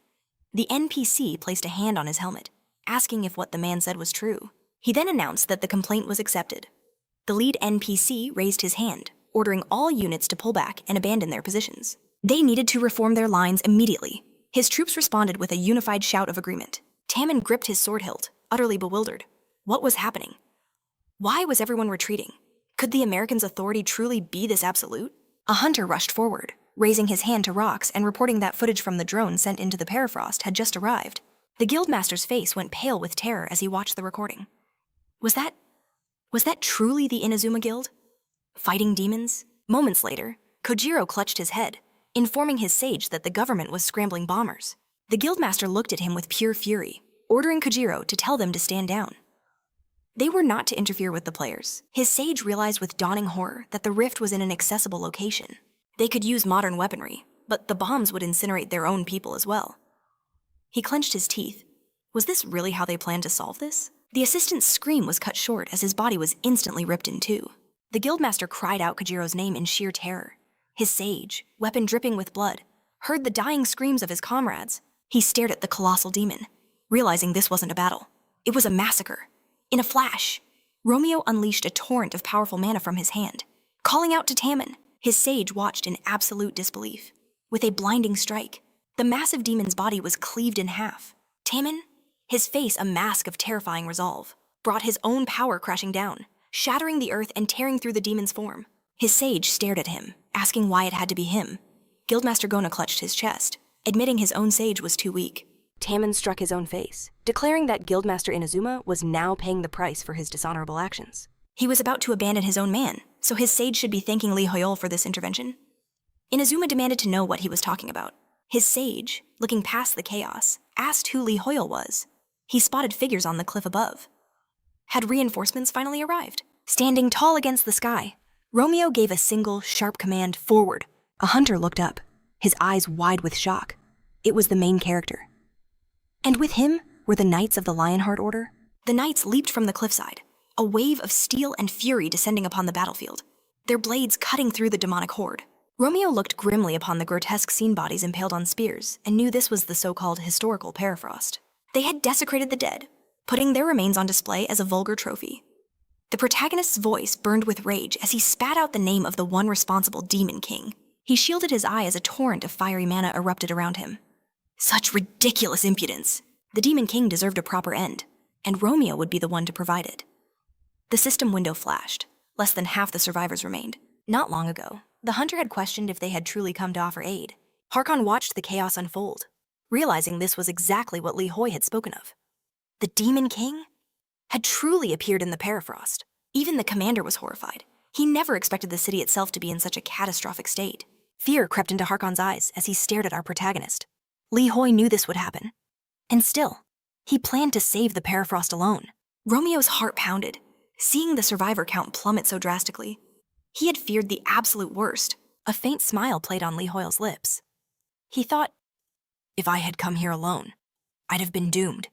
The NPC placed a hand on his helmet, asking if what the man said was true. He then announced that the complaint was accepted. The lead NPC raised his hand, ordering all units to pull back and abandon their positions. They needed to reform their lines immediately. His troops responded with a unified shout of agreement. Taman gripped his sword hilt, utterly bewildered. What was happening? Why was everyone retreating? Could the Americans' authority truly be this absolute? A hunter rushed forward, raising his hand to Rox and reporting that footage from the drone sent into the permafrost had just arrived. The guildmaster's face went pale with terror as he watched the recording. Was that truly the Inazuma Guild? Fighting demons? Moments later, Kojiro clutched his head, informing his sage that the government was scrambling bombers. The guildmaster looked at him with pure fury, ordering Kojiro to tell them to stand down. They were not to interfere with the players. His sage realized with dawning horror that the rift was in an accessible location. They could use modern weaponry, but the bombs would incinerate their own people as well. He clenched his teeth. Was this really how they planned to solve this? The assistant's scream was cut short as his body was instantly ripped in two. The guildmaster cried out Kojiro's name in sheer terror. His sage, weapon dripping with blood, heard the dying screams of his comrades. He stared at the colossal demon, realizing this wasn't a battle. It was a massacre. In a flash, Romeo unleashed a torrent of powerful mana from his hand. Calling out to Taman, his sage watched in absolute disbelief. With a blinding strike, the massive demon's body was cleaved in half. Taman, his face a mask of terrifying resolve, brought his own power crashing down, shattering the earth and tearing through the demon's form. His sage stared at him, asking why it had to be him. Guildmaster Gona clutched his chest, admitting his own sage was too weak.
Taman struck his own face, declaring that Guildmaster Inazuma was now paying the price for his dishonorable actions.
He was about to abandon his own man, so his sage should be thanking Lee Hoyle for this intervention. Inazuma demanded to know what he was talking about. His sage, looking past the chaos, asked who Lee Hoyle was. He spotted figures on the cliff above. Had reinforcements finally arrived? Standing tall against the sky, Romeo gave a single, sharp command, forward.
A hunter looked up, his eyes wide with shock. It was the main character. And with him were the Knights of the Lionheart Order.
The knights leaped from the cliffside, a wave of steel and fury descending upon the battlefield, their blades cutting through the demonic horde. Romeo looked grimly upon the grotesque scene bodies impaled on spears and knew this was the so-called historical permafrost. They had desecrated the dead, putting their remains on display as a vulgar trophy. The protagonist's voice burned with rage as he spat out the name of the one responsible Demon King. He shielded his eye as a torrent of fiery mana erupted around him. Such ridiculous impudence! The Demon King deserved a proper end, and Romeo would be the one to provide it. The system window flashed. Less than half the survivors remained. Not long ago, the hunter had questioned if they had truly come to offer aid. Harkon watched the chaos unfold, realizing this was exactly what Lee Hoy had spoken of. The Demon King had truly appeared in the permafrost. Even the commander was horrified. He never expected the city itself to be in such a catastrophic state. Fear crept into Harkon's eyes as he stared at our protagonist. Lee Hoy knew this would happen. And still, he planned to save the permafrost alone. Romeo's heart pounded. Seeing the survivor count plummet so drastically, he had feared the absolute worst.
A faint smile played on Lee Hoyle's lips. He thought, if I had come here alone, I'd have been doomed.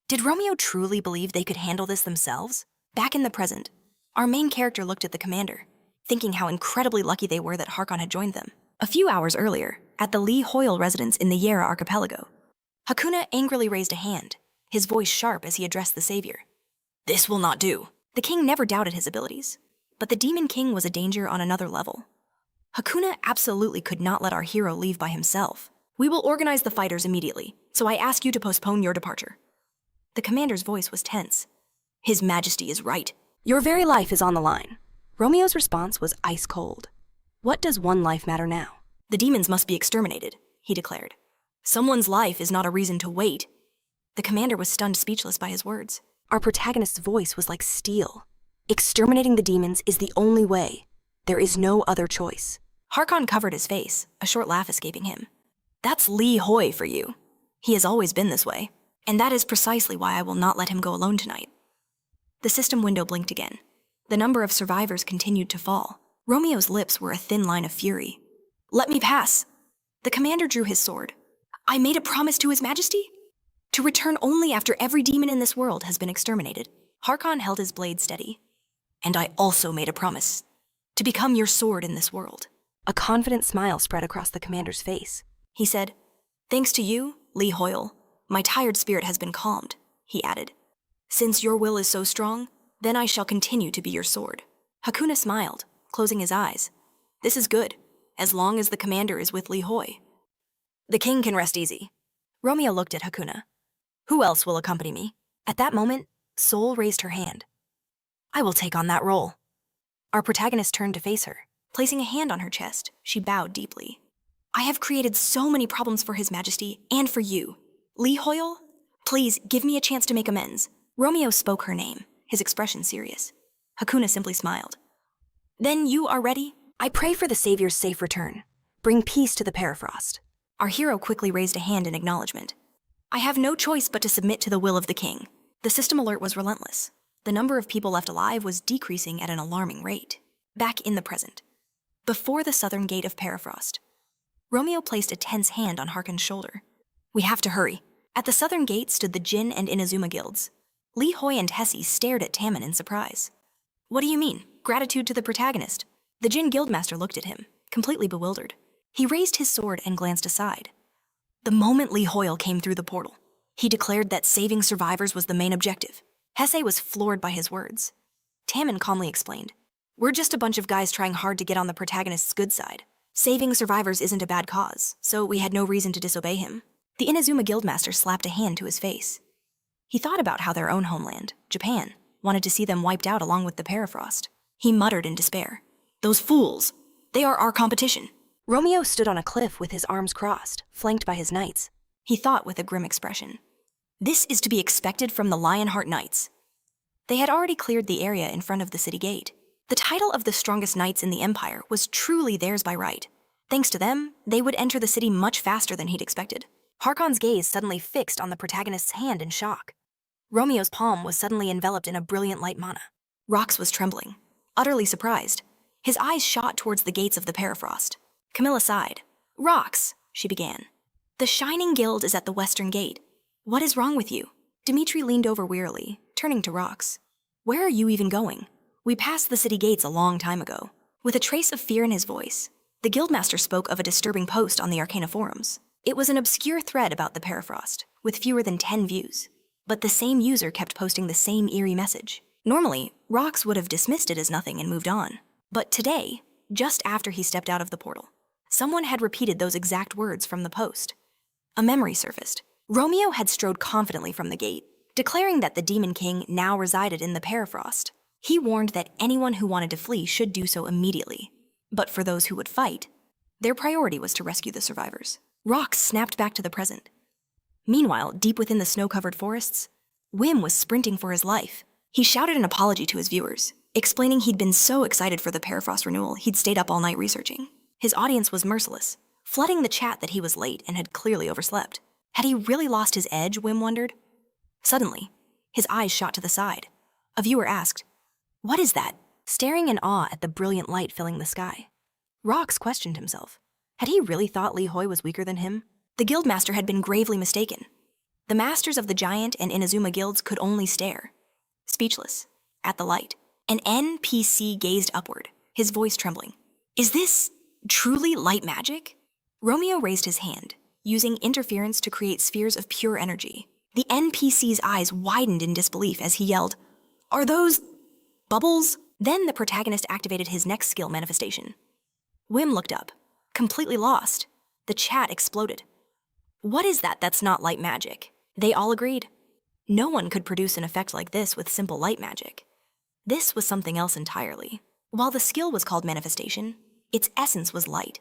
Did Romeo truly believe they could handle this themselves?
Back in the present, our main character looked at the commander, thinking how incredibly lucky they were that Harkon had joined them. A few hours earlier, at the Lee Hoyle residence in the Yera archipelago, Hakuna angrily raised a hand, his voice sharp as he addressed the savior.
This will not do.
The king never doubted his abilities, but the Demon King was a danger on another level. Hakuna absolutely could not let our hero leave by himself. We will organize the fighters immediately, so I ask you to postpone your departure. The commander's voice was tense. His Majesty is right.
Your very life is on the line. Romeo's response was ice cold. What does one life matter now?
The demons must be exterminated, he declared. Someone's life is not a reason to wait. The commander was stunned speechless by his words.
Our protagonist's voice was like steel. Exterminating the demons is the only way. There is no other choice.
Harkon covered his face, a short laugh escaping him. That's Lee Hoy for you. He has always been this way, and that is precisely why I will not let him go alone tonight. The system window blinked again. The number of survivors continued to fall. Romeo's lips were a thin line of fury. Let me pass. The commander drew his sword. I made a promise to His Majesty to return only after every demon in this world has been exterminated. Harkon held his blade steady. And I also made a promise to become your sword in this world.
A confident smile spread across the commander's face.
He said, thanks to you, Lee Hoyle, my tired spirit has been calmed, he added. Since your will is so strong, then I shall continue to be your sword. Hakuna smiled, closing his eyes. This is good, as long as the commander is with Lee Hoy. The king can rest easy. Romeo looked at Hakuna. Who else will accompany me? At that moment, Sol raised her hand. I will take on that role. Our protagonist turned to face her. Placing a hand on her chest, she bowed deeply. I have created so many problems for His Majesty and for you. Lee Hoyle, please give me a chance to make amends. Romeo spoke her name, his expression serious. Hakuna simply smiled. Then you are ready?
I pray for the Savior's safe return. Bring peace to the Perifrost.
Our hero quickly raised a hand in acknowledgement. I have no choice but to submit to the will of the king. The system alert was relentless. The number of people left alive was decreasing at an alarming rate. Back in the present. Before the southern gate of Perifrost, Romeo placed a tense hand on Harkon's shoulder. We have to hurry. At the southern gate stood the Jin and Inazuma guilds. Lee Hoy and Hesse stared at Tammin in surprise. What do you mean? Gratitude to the protagonist. The Jin guildmaster looked at him, completely bewildered. He raised his sword and glanced aside. The moment Lee Hoyle came through the portal, he declared that saving survivors was the main objective. Hesse was floored by his words. Tammin calmly explained, we're just a bunch of guys trying hard to get on the protagonist's good side. Saving survivors isn't a bad cause, so we had no reason to disobey him. The Inazuma guildmaster slapped a hand to his face. He thought about how their own homeland, Japan, wanted to see them wiped out along with the Perifrost. He muttered in despair. Those fools! They are our competition.
Romeo stood on a cliff with his arms crossed, flanked by his knights.
He thought with a grim expression. This is to be expected from the Lionheart Knights. They had already cleared the area in front of the city gate. The title of the strongest knights in the empire was truly theirs by right. Thanks to them, they would enter the city much faster than he'd expected. Harkon's gaze suddenly fixed on the protagonist's hand in shock. Romeo's palm was suddenly enveloped in a brilliant light mana. Rox was trembling, utterly surprised. His eyes shot towards the gates of the Perifrost. Camilla sighed. Rox, she began. The Shining Guild is at the western gate. What is wrong with you? Dimitri leaned over wearily, turning to Rox. Where are you even going? We passed the city gates a long time ago. With a trace of fear in his voice, the guildmaster spoke of a disturbing post on the Arcana forums. It was an obscure thread about the Perifrost, with fewer than 10 views. But the same user kept posting the same eerie message. Normally, Rox would have dismissed it as nothing and moved on. But today, just after he stepped out of the portal, someone had repeated those exact words from the post. A memory surfaced. Romeo had strode confidently from the gate, declaring that the Demon King now resided in the Perifrost. He warned that anyone who wanted to flee should do so immediately. But for those who would fight, their priority was to rescue the survivors. Rox snapped back to the present. Meanwhile, deep within the snow-covered forests, Wim was sprinting for his life. He shouted an apology to his viewers, explaining he'd been so excited for the Perifrost renewal he'd stayed up all night researching. His audience was merciless, flooding the chat that he was late and had clearly overslept. Had he really lost his edge, Wim wondered? Suddenly, his eyes shot to the side. A viewer asked, What is that? Staring in awe at the brilliant light filling the sky, Rox questioned himself. Had he really thought Li Hoi was weaker than him? The guildmaster had been gravely mistaken. The masters of the Giant and Inazuma guilds could only stare, speechless, at the light. An NPC gazed upward, his voice trembling. Is this truly light magic? Romeo raised his hand, using interference to create spheres of pure energy. The NPC's eyes widened in disbelief as he yelled, "Are those bubbles?" Then the protagonist activated his next skill manifestation. Wim looked up, completely lost. The chat exploded. What is that that's not light magic? They all agreed. No one could produce an effect like this with simple light magic. This was something else entirely. While the skill was called manifestation, its essence was light.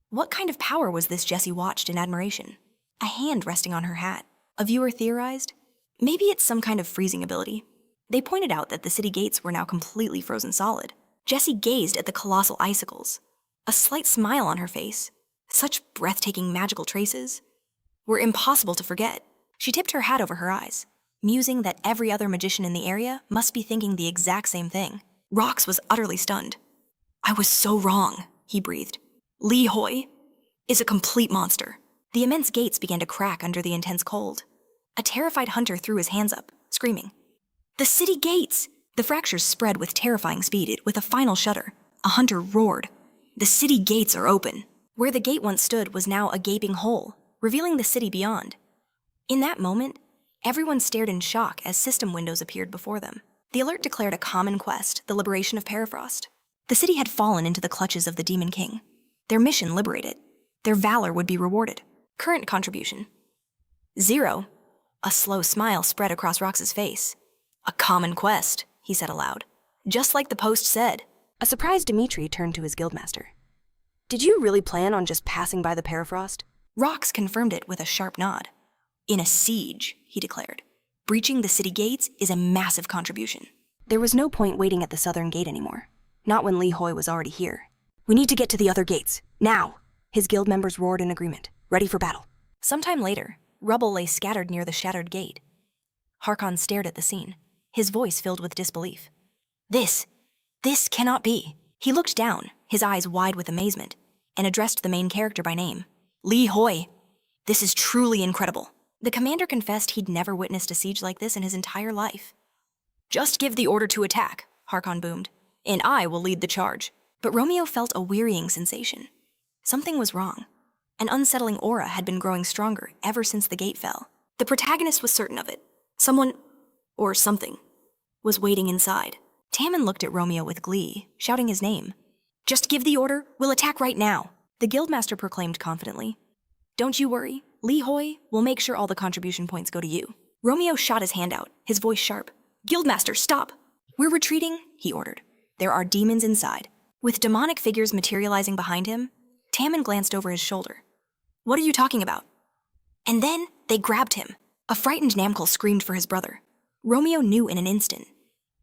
What kind of power was this Jessie watched in admiration? A hand resting on her hat. A viewer theorized, maybe it's some kind of freezing ability. They pointed out that the city gates were now completely frozen solid. Jessie gazed at the colossal icicles, a slight smile on her face. Such breathtaking magical traces were impossible to forget. She tipped her hat over her eyes, musing that every other magician in the area must be thinking the exact same thing. Rox was utterly stunned. I was so wrong, he breathed. Li Hoi is a complete monster. The immense gates began to crack under the intense cold. A terrified hunter threw his hands up, screaming. The city gates! The fractures spread with terrifying speed. With a final shudder, a hunter roared. The city gates are open. Where the gate once stood was now a gaping hole, revealing the city beyond. In that moment, everyone stared in shock as system windows appeared before them. The alert declared a common quest, the liberation of Perifrost. The city had fallen into the clutches of the Demon King. Their mission liberated. Their valor would be rewarded. Current contribution: 0. A slow smile spread across Rox's face. A common quest, he said aloud. Just like the post said.
A surprised Dimitri turned to his guildmaster. Did you really plan on just passing by the Perifrost?
Rox confirmed it with a sharp nod. In a siege, he declared. Breaching the city gates is a massive contribution.
There was no point waiting at the southern gate anymore. Not when Li Hoi was already here. We need to get to the other gates, now! His guild members roared in agreement, ready for battle.
Sometime later, rubble lay scattered near the shattered gate. Harkon stared at the scene, his voice filled with disbelief. This cannot be. He looked down, his eyes wide with amazement, and addressed the main character by name. Li Hoi. This is truly incredible. The commander confessed he'd never witnessed a siege like this in his entire life. Just give the order to attack, Harkon boomed, and I will lead the charge. But Romeo felt a wearying sensation. Something was wrong. An unsettling aura had been growing stronger ever since the gate fell. The protagonist was certain of it. Someone, or something, was waiting inside. Tammin looked at Romeo with glee, shouting his name. Just give the order, we'll attack right now, the guildmaster proclaimed confidently. Don't you worry, Li Hoi will make sure all the contribution points go to you. Romeo shot his hand out, his voice sharp. Guildmaster, stop! We're retreating, he ordered. There are demons inside. With demonic figures materializing behind him, Tammin glanced over his shoulder. What are you talking about? And then they grabbed him. A frightened Namkul screamed for his brother. Romeo knew in an instant.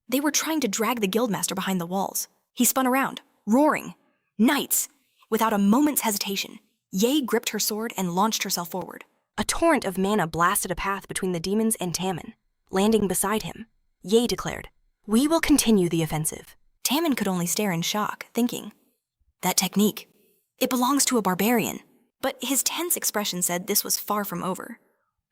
They were trying to drag the guildmaster behind the walls. He spun around, roaring. Knights! Without a moment's hesitation, Ye gripped her sword and launched herself forward.
A torrent of mana blasted a path between the demons and Tammin. Landing beside him, Ye declared, "We will continue the offensive."
Tammin could only stare in shock, thinking, that technique, it belongs to a barbarian. But his tense expression said this was far from over.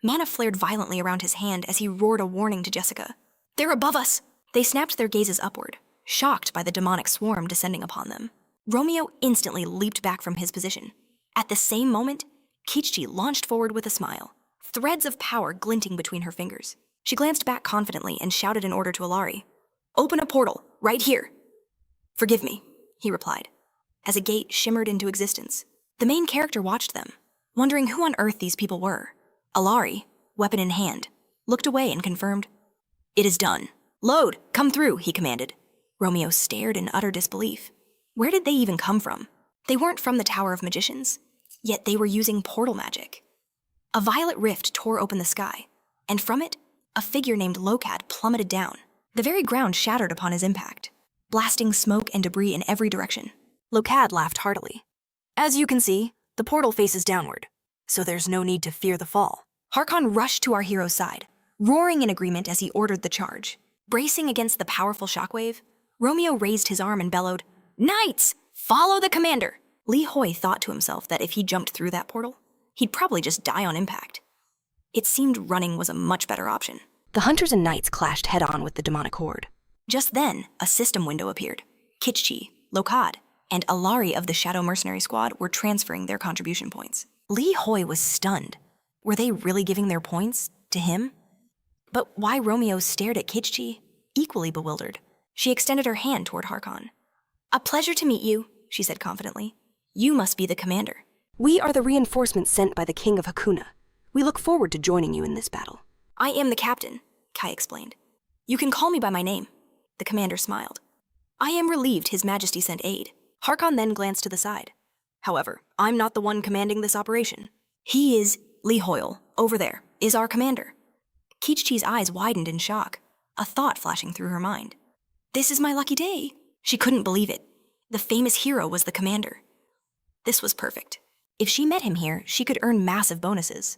Mana flared violently around his hand as he roared a warning to Jessica. They're above us! They snapped their gazes upward, shocked by the demonic swarm descending upon them. Romeo instantly leaped back from his position. At the same moment, Kichi launched forward with a smile, threads of power glinting between her fingers. She glanced back confidently and shouted an order to Alari. Open a portal, right here. Forgive me, he replied, as a gate shimmered into existence. The main character watched them, wondering who on earth these people were. Alari, weapon in hand, looked away and confirmed, It is done. Load, come through, he commanded. Romeo stared in utter disbelief. Where did they even come from? They weren't from the Tower of Magicians, yet they were using portal magic. A violet rift tore open the sky, and from it, a figure named Lokad plummeted down. The very ground shattered upon his impact, blasting smoke and debris in every direction.
Lokad laughed heartily. As you can see, the portal faces downward, so there's no need to fear the fall.
Harkon rushed to our hero's side, roaring in agreement as he ordered the charge. Bracing against the powerful shockwave, Romeo raised his arm and bellowed, "Knights, follow the commander!" Li Hoi thought to himself that if he jumped through that portal, he'd probably just die on impact. It seemed running was a much better option.
The hunters and knights clashed head-on with the demonic horde.
Just then, a system window appeared. Kitchi, Lokad, and Alari of the Shadow Mercenary Squad were transferring their contribution points. Li Hoi was stunned. Were they really giving their points to him? But why Romeo stared at Kitchi, equally bewildered. She extended her hand toward Harkon. "A pleasure to meet you," she said confidently. "You must be the commander."
We are the reinforcements sent by the King of Hakuna. We look forward to joining you in this battle.
"I am the captain," Kai explained. "You can call me by my name." The commander smiled. "I am relieved His Majesty sent aid." Harkon then glanced to the side. "However, I'm not the one commanding this operation. He is Li Hoyle, over there, is our commander." Kichi's eyes widened in shock, a thought flashing through her mind. This is my lucky day. She couldn't believe it. The famous hero was the commander. This was perfect. If she met him here, she could earn massive bonuses.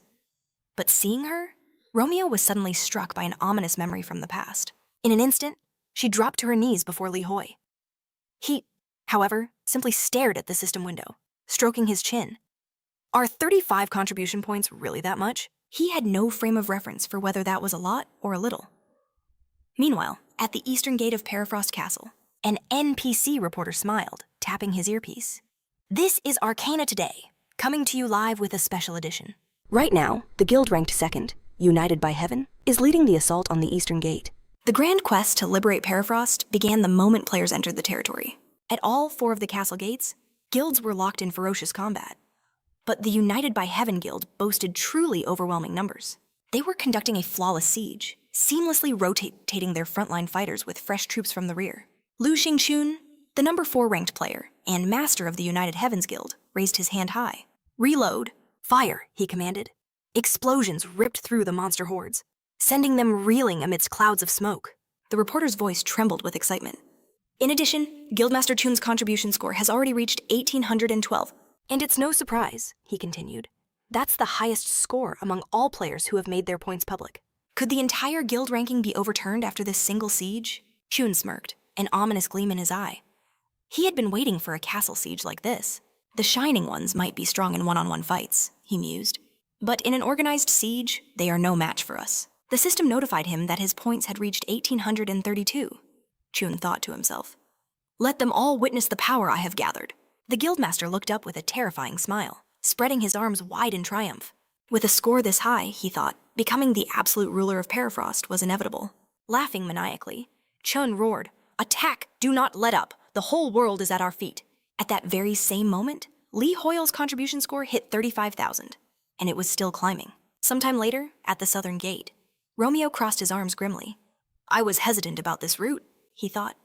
But seeing her, Romeo was suddenly struck by an ominous memory from the past. In an instant, she dropped to her knees before Li Hoi. He, however, simply stared at the system window, stroking his chin. Are 35 contribution points really that much? He had no frame of reference for whether that was a lot or a little. Meanwhile, at the eastern gate of Perifrost Castle, an NPC reporter smiled, tapping his earpiece. This is Arcana Today, coming to you live with a special edition.
Right now, the guild ranked second, United by Heaven, is leading the assault on the eastern gate.
The grand quest to liberate Perifrost began the moment players entered the territory. At all 4 of the castle gates, guilds were locked in ferocious combat. But the United by Heaven guild boasted truly overwhelming numbers. They were conducting a flawless siege, seamlessly rotating their frontline fighters with fresh troops from the rear. Lu Xingchun, the number 4 ranked player and master of the United Heavens Guild, raised his hand high. "Reload."
"Fire," he commanded. Explosions ripped through the monster hordes, sending them reeling amidst clouds of smoke.
The reporter's voice trembled with excitement. In addition, Guildmaster Chun's contribution score has already reached 1,812.
And it's no surprise, he continued. That's the highest score among all players who have made their points public.
Could the entire guild ranking be overturned after this single siege? Chun smirked, an ominous gleam in his eye. He had been waiting for a castle siege like this. The Shining Ones might be strong in one-on-one fights, he mused. But in an organized siege, they are no match for us. The system notified him that his points had reached 1,832. Chun thought to himself. Let them all witness the power I have gathered. The guildmaster looked up with a terrifying smile, spreading his arms wide in triumph. With a score this high, he thought, becoming the absolute ruler of Perifrost was inevitable. Laughing maniacally, Chun roared, "Attack! Do not let up! The whole world is at our feet!" At that very same moment, Li Hoyle's contribution score hit 35,000, and it was still climbing. Sometime later, at the southern gate, Romeo crossed his arms grimly. I was hesitant about this route, he thought,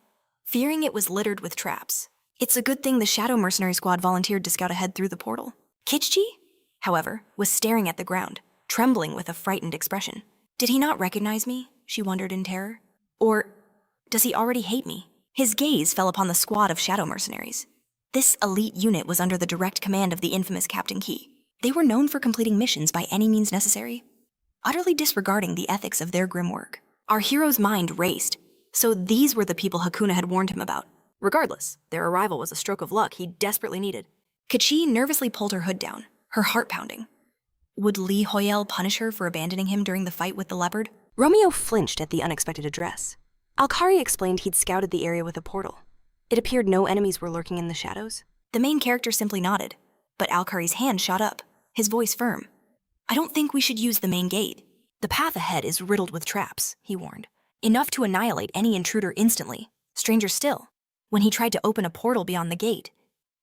fearing it was littered with traps. It's a good thing the Shadow Mercenary Squad volunteered to scout ahead through the portal. Kitchi, however, was staring at the ground, trembling with a frightened expression. Did he not recognize me? She wondered in terror. Or does he already hate me? His gaze fell upon the squad of Shadow Mercenaries. This elite unit was under the direct command of the infamous Captain Key. They were known for completing missions by any means necessary, utterly disregarding the ethics of their grim work. Our hero's mind raced. So these were the people Hakuna had warned him about. Regardless, their arrival was a stroke of luck he desperately needed. Kachi nervously pulled her hood down, her heart pounding. Would Li Hoyel punish her for abandoning him during the fight with the leopard?
Romeo flinched at the unexpected address. Alkari explained he'd scouted the area with a portal. It appeared no enemies were lurking in the shadows.
The main character simply nodded, but Alkari's hand shot up, his voice firm. I don't think we should use the main gate. The path ahead is riddled with traps, he warned. Enough to annihilate any intruder instantly. Stranger still, when he tried to open a portal beyond the gate,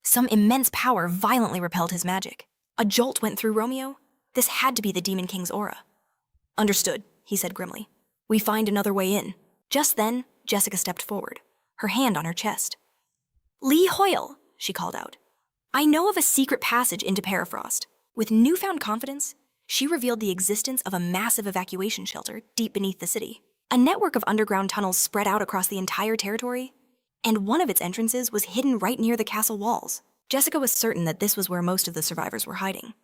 some immense power violently repelled his magic. A jolt went through Romeo. This had to be the Demon King's aura. Understood, he said grimly. We find another way in. Just then, Jessica stepped forward, her hand on her chest. Li Hoyle, she called out. I know of a secret passage into Perifrost. With newfound confidence, she revealed the existence of a massive evacuation shelter deep beneath the city. A network of underground tunnels spread out across the entire territory, and one of its entrances was hidden right near the castle walls. Jessica was certain that this was where most of the survivors were hiding.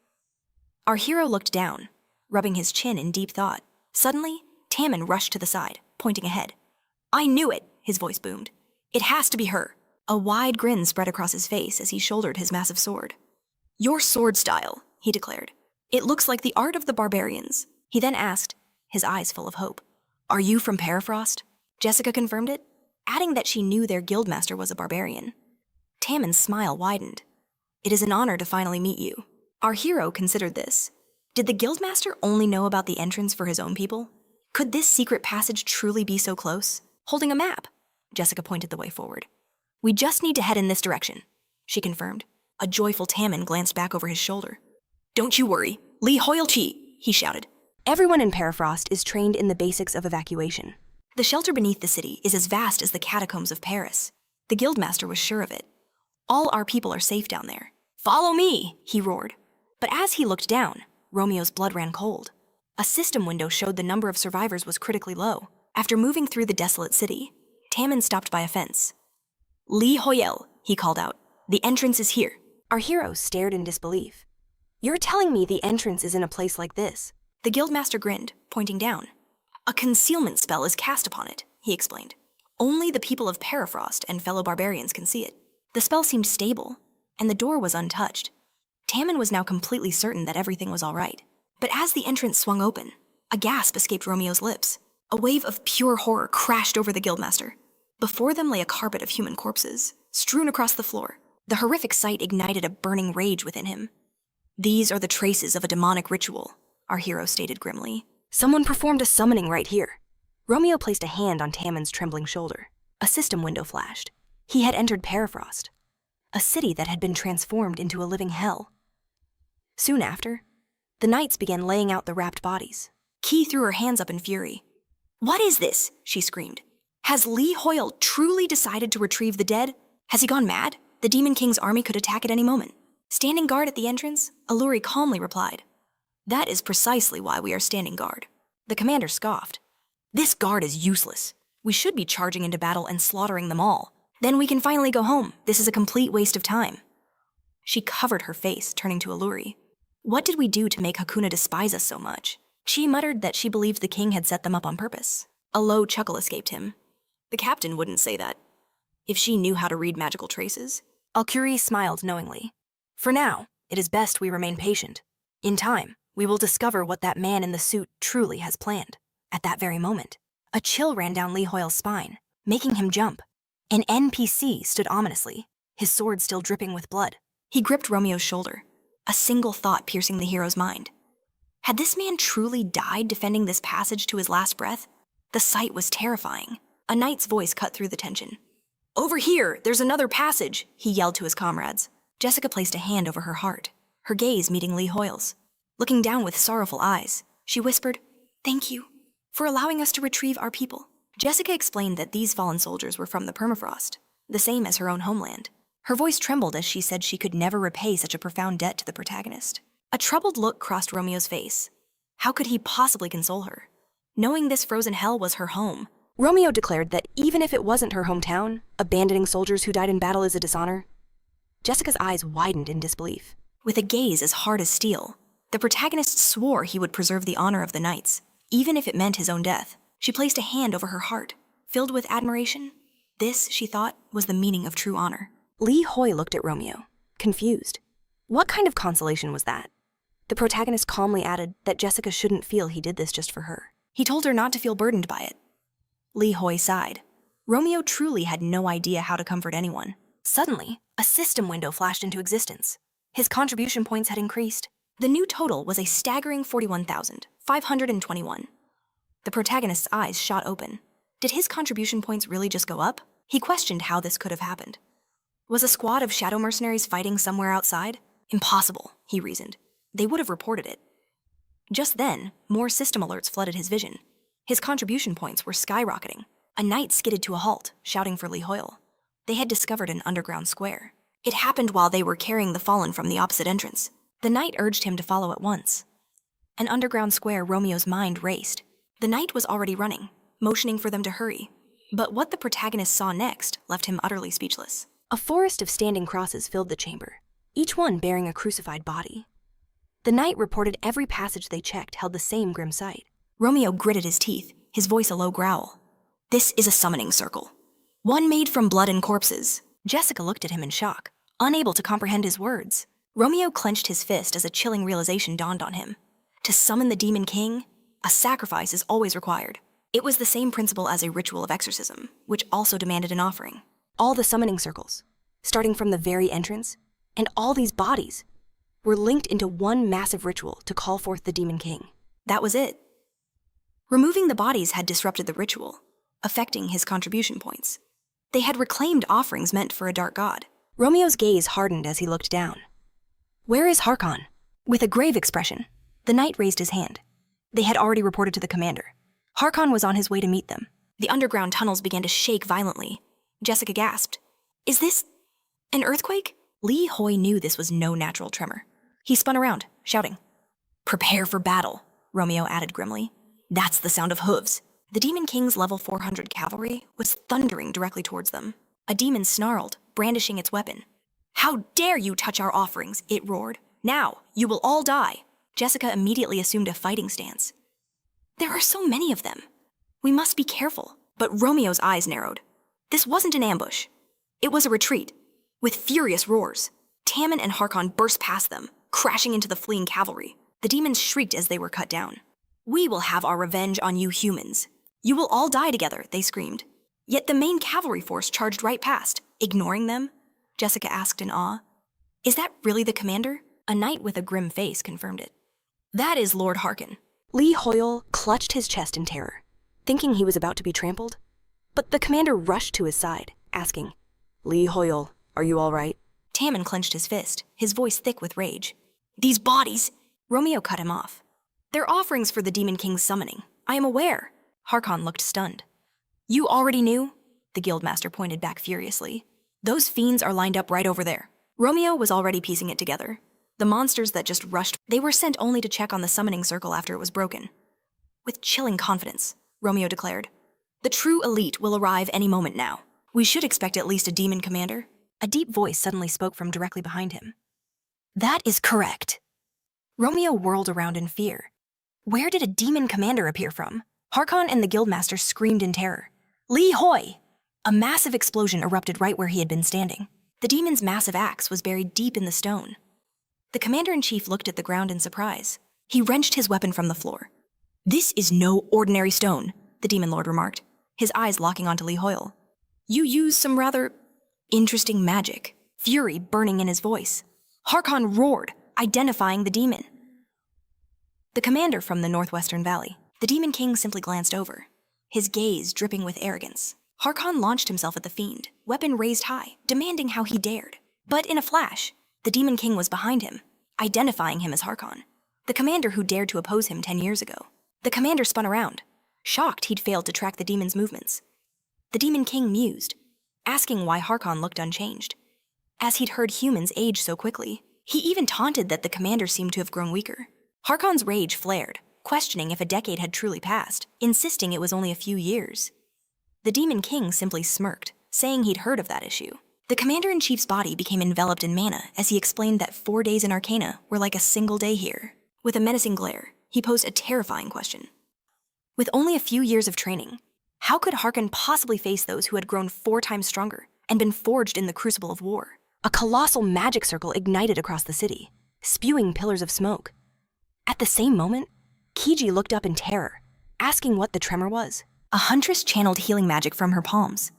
Our hero looked down, rubbing his chin in deep thought. Suddenly, Tammin rushed to the side, pointing ahead. I knew it, his voice boomed. It has to be her. A wide grin spread across his face as he shouldered his massive sword. Your sword style, he declared. It looks like the art of the barbarians. He then asked, his eyes full of hope. Are you from Perifrost? Jessica confirmed it, adding that she knew their guildmaster was a barbarian. Tammin's smile widened. It is an honor to finally meet you. Our hero considered this. Did the guildmaster only know about the entrance for his own people? Could this secret passage truly be so close? Holding a map, Jessica pointed the way forward. We just need to head in this direction, she confirmed. A joyful Tammin glanced back over his shoulder. Don't you worry, Lee Hoyle-chi, he shouted.
Everyone in Perifrost is trained in the basics of evacuation.
The shelter beneath the city is as vast as the catacombs of Paris. The guildmaster was sure of it. All our people are safe down there. Follow me, he roared. But as he looked down, Romeo's blood ran cold. A system window showed the number of survivors was critically low. After moving through the desolate city, Tammin stopped by a fence. Lee Hoyle, he called out. The entrance is here.
Our hero stared in disbelief. You're telling me the entrance is in a place like this?
The guildmaster grinned, pointing down. A concealment spell is cast upon it, he explained. Only the people of Perifrost and fellow barbarians can see it. The spell seemed stable, and the door was untouched. Tammin was now completely certain that everything was all right. But as the entrance swung open, a gasp escaped Romeo's lips. A wave of pure horror crashed over the guildmaster. Before them lay a carpet of human corpses, strewn across the floor. The horrific sight ignited a burning rage within him. These are the traces of a demonic ritual, our hero stated grimly.
Someone performed a summoning right here. Romeo placed a hand on Tammin's trembling shoulder. A system window flashed. He had entered Perifrost, a city that had been transformed into a living hell. Soon after, the knights began laying out the wrapped bodies.
Key threw her hands up in fury. What is this? She screamed. Has Lee Hoyle truly decided to retrieve the dead? Has he gone mad? The Demon King's army could attack at any moment. Standing guard at the entrance, Alluri calmly replied. That is precisely why we are standing guard. The commander scoffed. This guard is useless. We should be charging into battle and slaughtering them all. Then we can finally go home. This is a complete waste of time. She covered her face, turning to Alluri. What did we do to make Hakuna despise us so much? She muttered that she believed the king had set them up on purpose. A low chuckle escaped him. The captain wouldn't say that. If she knew how to read magical traces.
Alcuri smiled knowingly. For now, it is best we remain patient. In time, we will discover what that man in the suit truly has planned. At that very moment, a chill ran down Lee Hoyle's spine, making him jump. An NPC stood ominously, his sword still dripping with blood.
He gripped Romeo's shoulder, a single thought piercing the hero's mind. Had this man truly died defending this passage to his last breath? The sight was terrifying. A knight's voice cut through the tension. Over here, there's another passage, he yelled to his comrades. Jessica placed a hand over her heart, her gaze meeting Lee Hoyle's. Looking down with sorrowful eyes, she whispered, Thank you for allowing us to retrieve our people. Jessica explained that these fallen soldiers were from the permafrost, the same as her own homeland. Her voice trembled as she said she could never repay such a profound debt to the protagonist. A troubled look crossed Romeo's face. How could he possibly console her? Knowing this frozen hell was her home.
Romeo declared that even if it wasn't her hometown, abandoning soldiers who died in battle is a dishonor. Jessica's eyes widened in disbelief.
With a gaze as hard as steel, the protagonist swore he would preserve the honor of the knights, even if it meant his own death. She placed a hand over her heart, filled with admiration. This, she thought, was the meaning of true honor.
Lee Hoy looked at Romeo, confused. What kind of consolation was that? The protagonist calmly added that Jessica shouldn't feel he did this just for her.
He told her not to feel burdened by it. Lee Hoy sighed. Romeo truly had no idea how to comfort anyone.
Suddenly, a system window flashed into existence. His contribution points had increased.
The new total was a staggering 41,521. The protagonist's eyes shot open. Did his contribution points really just go up? He questioned how this could have happened. Was a squad of shadow mercenaries fighting somewhere outside? Impossible, he reasoned. They would have reported it. Just then, more system alerts flooded his vision. His contribution points were skyrocketing. A knight skidded to a halt, shouting for Lee Hoyle. They had discovered an underground square. It happened while they were carrying the fallen from the opposite entrance. The knight urged him to follow at once. An underground square, Romeo's mind raced. The knight was already running, motioning for them to hurry. But what the protagonist saw next left him utterly speechless.
A forest of standing crosses filled the chamber, each one bearing a crucified body. The knight reported every passage they checked held the same grim sight.
Romeo gritted his teeth, his voice a low growl. This is a summoning circle. One made from blood and corpses. Jessica looked at him in shock, unable to comprehend his words. Romeo clenched his fist as a chilling realization dawned on him. To summon the Demon King, a sacrifice is always required. It was the same principle as a ritual of exorcism, which also demanded an offering.
All the summoning circles, starting from the very entrance, and all these bodies, were linked into one massive ritual to call forth the Demon King.
That was it. Removing the bodies had disrupted the ritual, affecting his contribution points. They had reclaimed offerings meant for a dark god.
Romeo's gaze hardened as he looked down. Where is Harkon? With a grave expression, the knight raised his hand. They had already reported to the commander. Harkon was on his way to meet them.
The underground tunnels began to shake violently. Jessica gasped. Is this an earthquake? Li Hoi knew this was no natural tremor. He spun around, shouting. Prepare for battle, Romeo added grimly. That's the sound of hooves. The Demon King's level 400 cavalry was thundering directly towards them. A demon snarled, brandishing its weapon. How dare you touch our offerings, it roared. Now, you will all die. Jessica immediately assumed a fighting stance. There are so many of them. We must be careful. But Romeo's eyes narrowed. This wasn't an ambush. It was a retreat. With furious roars, Tammin and Harkon burst past them, crashing into the fleeing cavalry. The demons shrieked as they were cut down. We will have our revenge on you humans. You will all die together, they screamed. Yet the main cavalry force charged right past, ignoring them. Jessica asked in awe. Is that really the commander? A knight with a grim face confirmed it. That is Lord Harkon.
Li Hoyle clutched his chest in terror, thinking he was about to be trampled. But the commander rushed to his side, asking, Li Hoyle, are you all right?
Tammin clenched his fist, his voice thick with rage. These bodies! Romeo cut him off. They're offerings for the Demon King's summoning. I am aware. Harkon looked stunned. You already knew? The guildmaster pointed back furiously. Those fiends are lined up right over there. Romeo was already piecing it together. The monsters that just rushed, they were sent only to check on the summoning circle after it was broken. With chilling confidence, Romeo declared, the true elite will arrive any moment now. We should expect at least a demon commander.
A deep voice suddenly spoke from directly behind him. That is correct.
Romeo whirled around in fear. Where did a demon commander appear from? Harkon and the guildmaster screamed in terror. Li Hoi! A massive explosion erupted right where he had been standing. The demon's massive axe was buried deep in the stone. The commander-in-chief looked at the ground in surprise. He wrenched his weapon from the floor. This is no ordinary stone, the demon lord remarked, his eyes locking onto Li Hoyle. You use some rather interesting magic, fury burning in his voice. Harkon roared, identifying the demon. The commander from the Northwestern Valley. The Demon King simply glanced over, his gaze dripping with arrogance. Harkon launched himself at the fiend, weapon raised high, demanding how he dared. But in a flash, the Demon King was behind him, identifying him as Harkon, the commander who dared to oppose him 10 years ago. The commander spun around, shocked he'd failed to track the demon's movements. The Demon King mused, asking why Harkon looked unchanged. As he'd heard humans age so quickly, he even taunted that the commander seemed to have grown weaker. Harkon's rage flared, questioning if a decade had truly passed, insisting it was only a few years. The Demon King simply smirked, saying he'd heard of that issue. The commander-in-chief's body became enveloped in mana as he explained that 4 days in Arcana were like a single day here. With a menacing glare, he posed a terrifying question. With only a few years of training, how could Harkon possibly face those who had grown 4 times stronger and been forged in the crucible of war?
A colossal magic circle ignited across the city, spewing pillars of smoke. At the same moment, Kiji looked up in terror, asking what the tremor was.
A huntress channeled healing magic from her palms,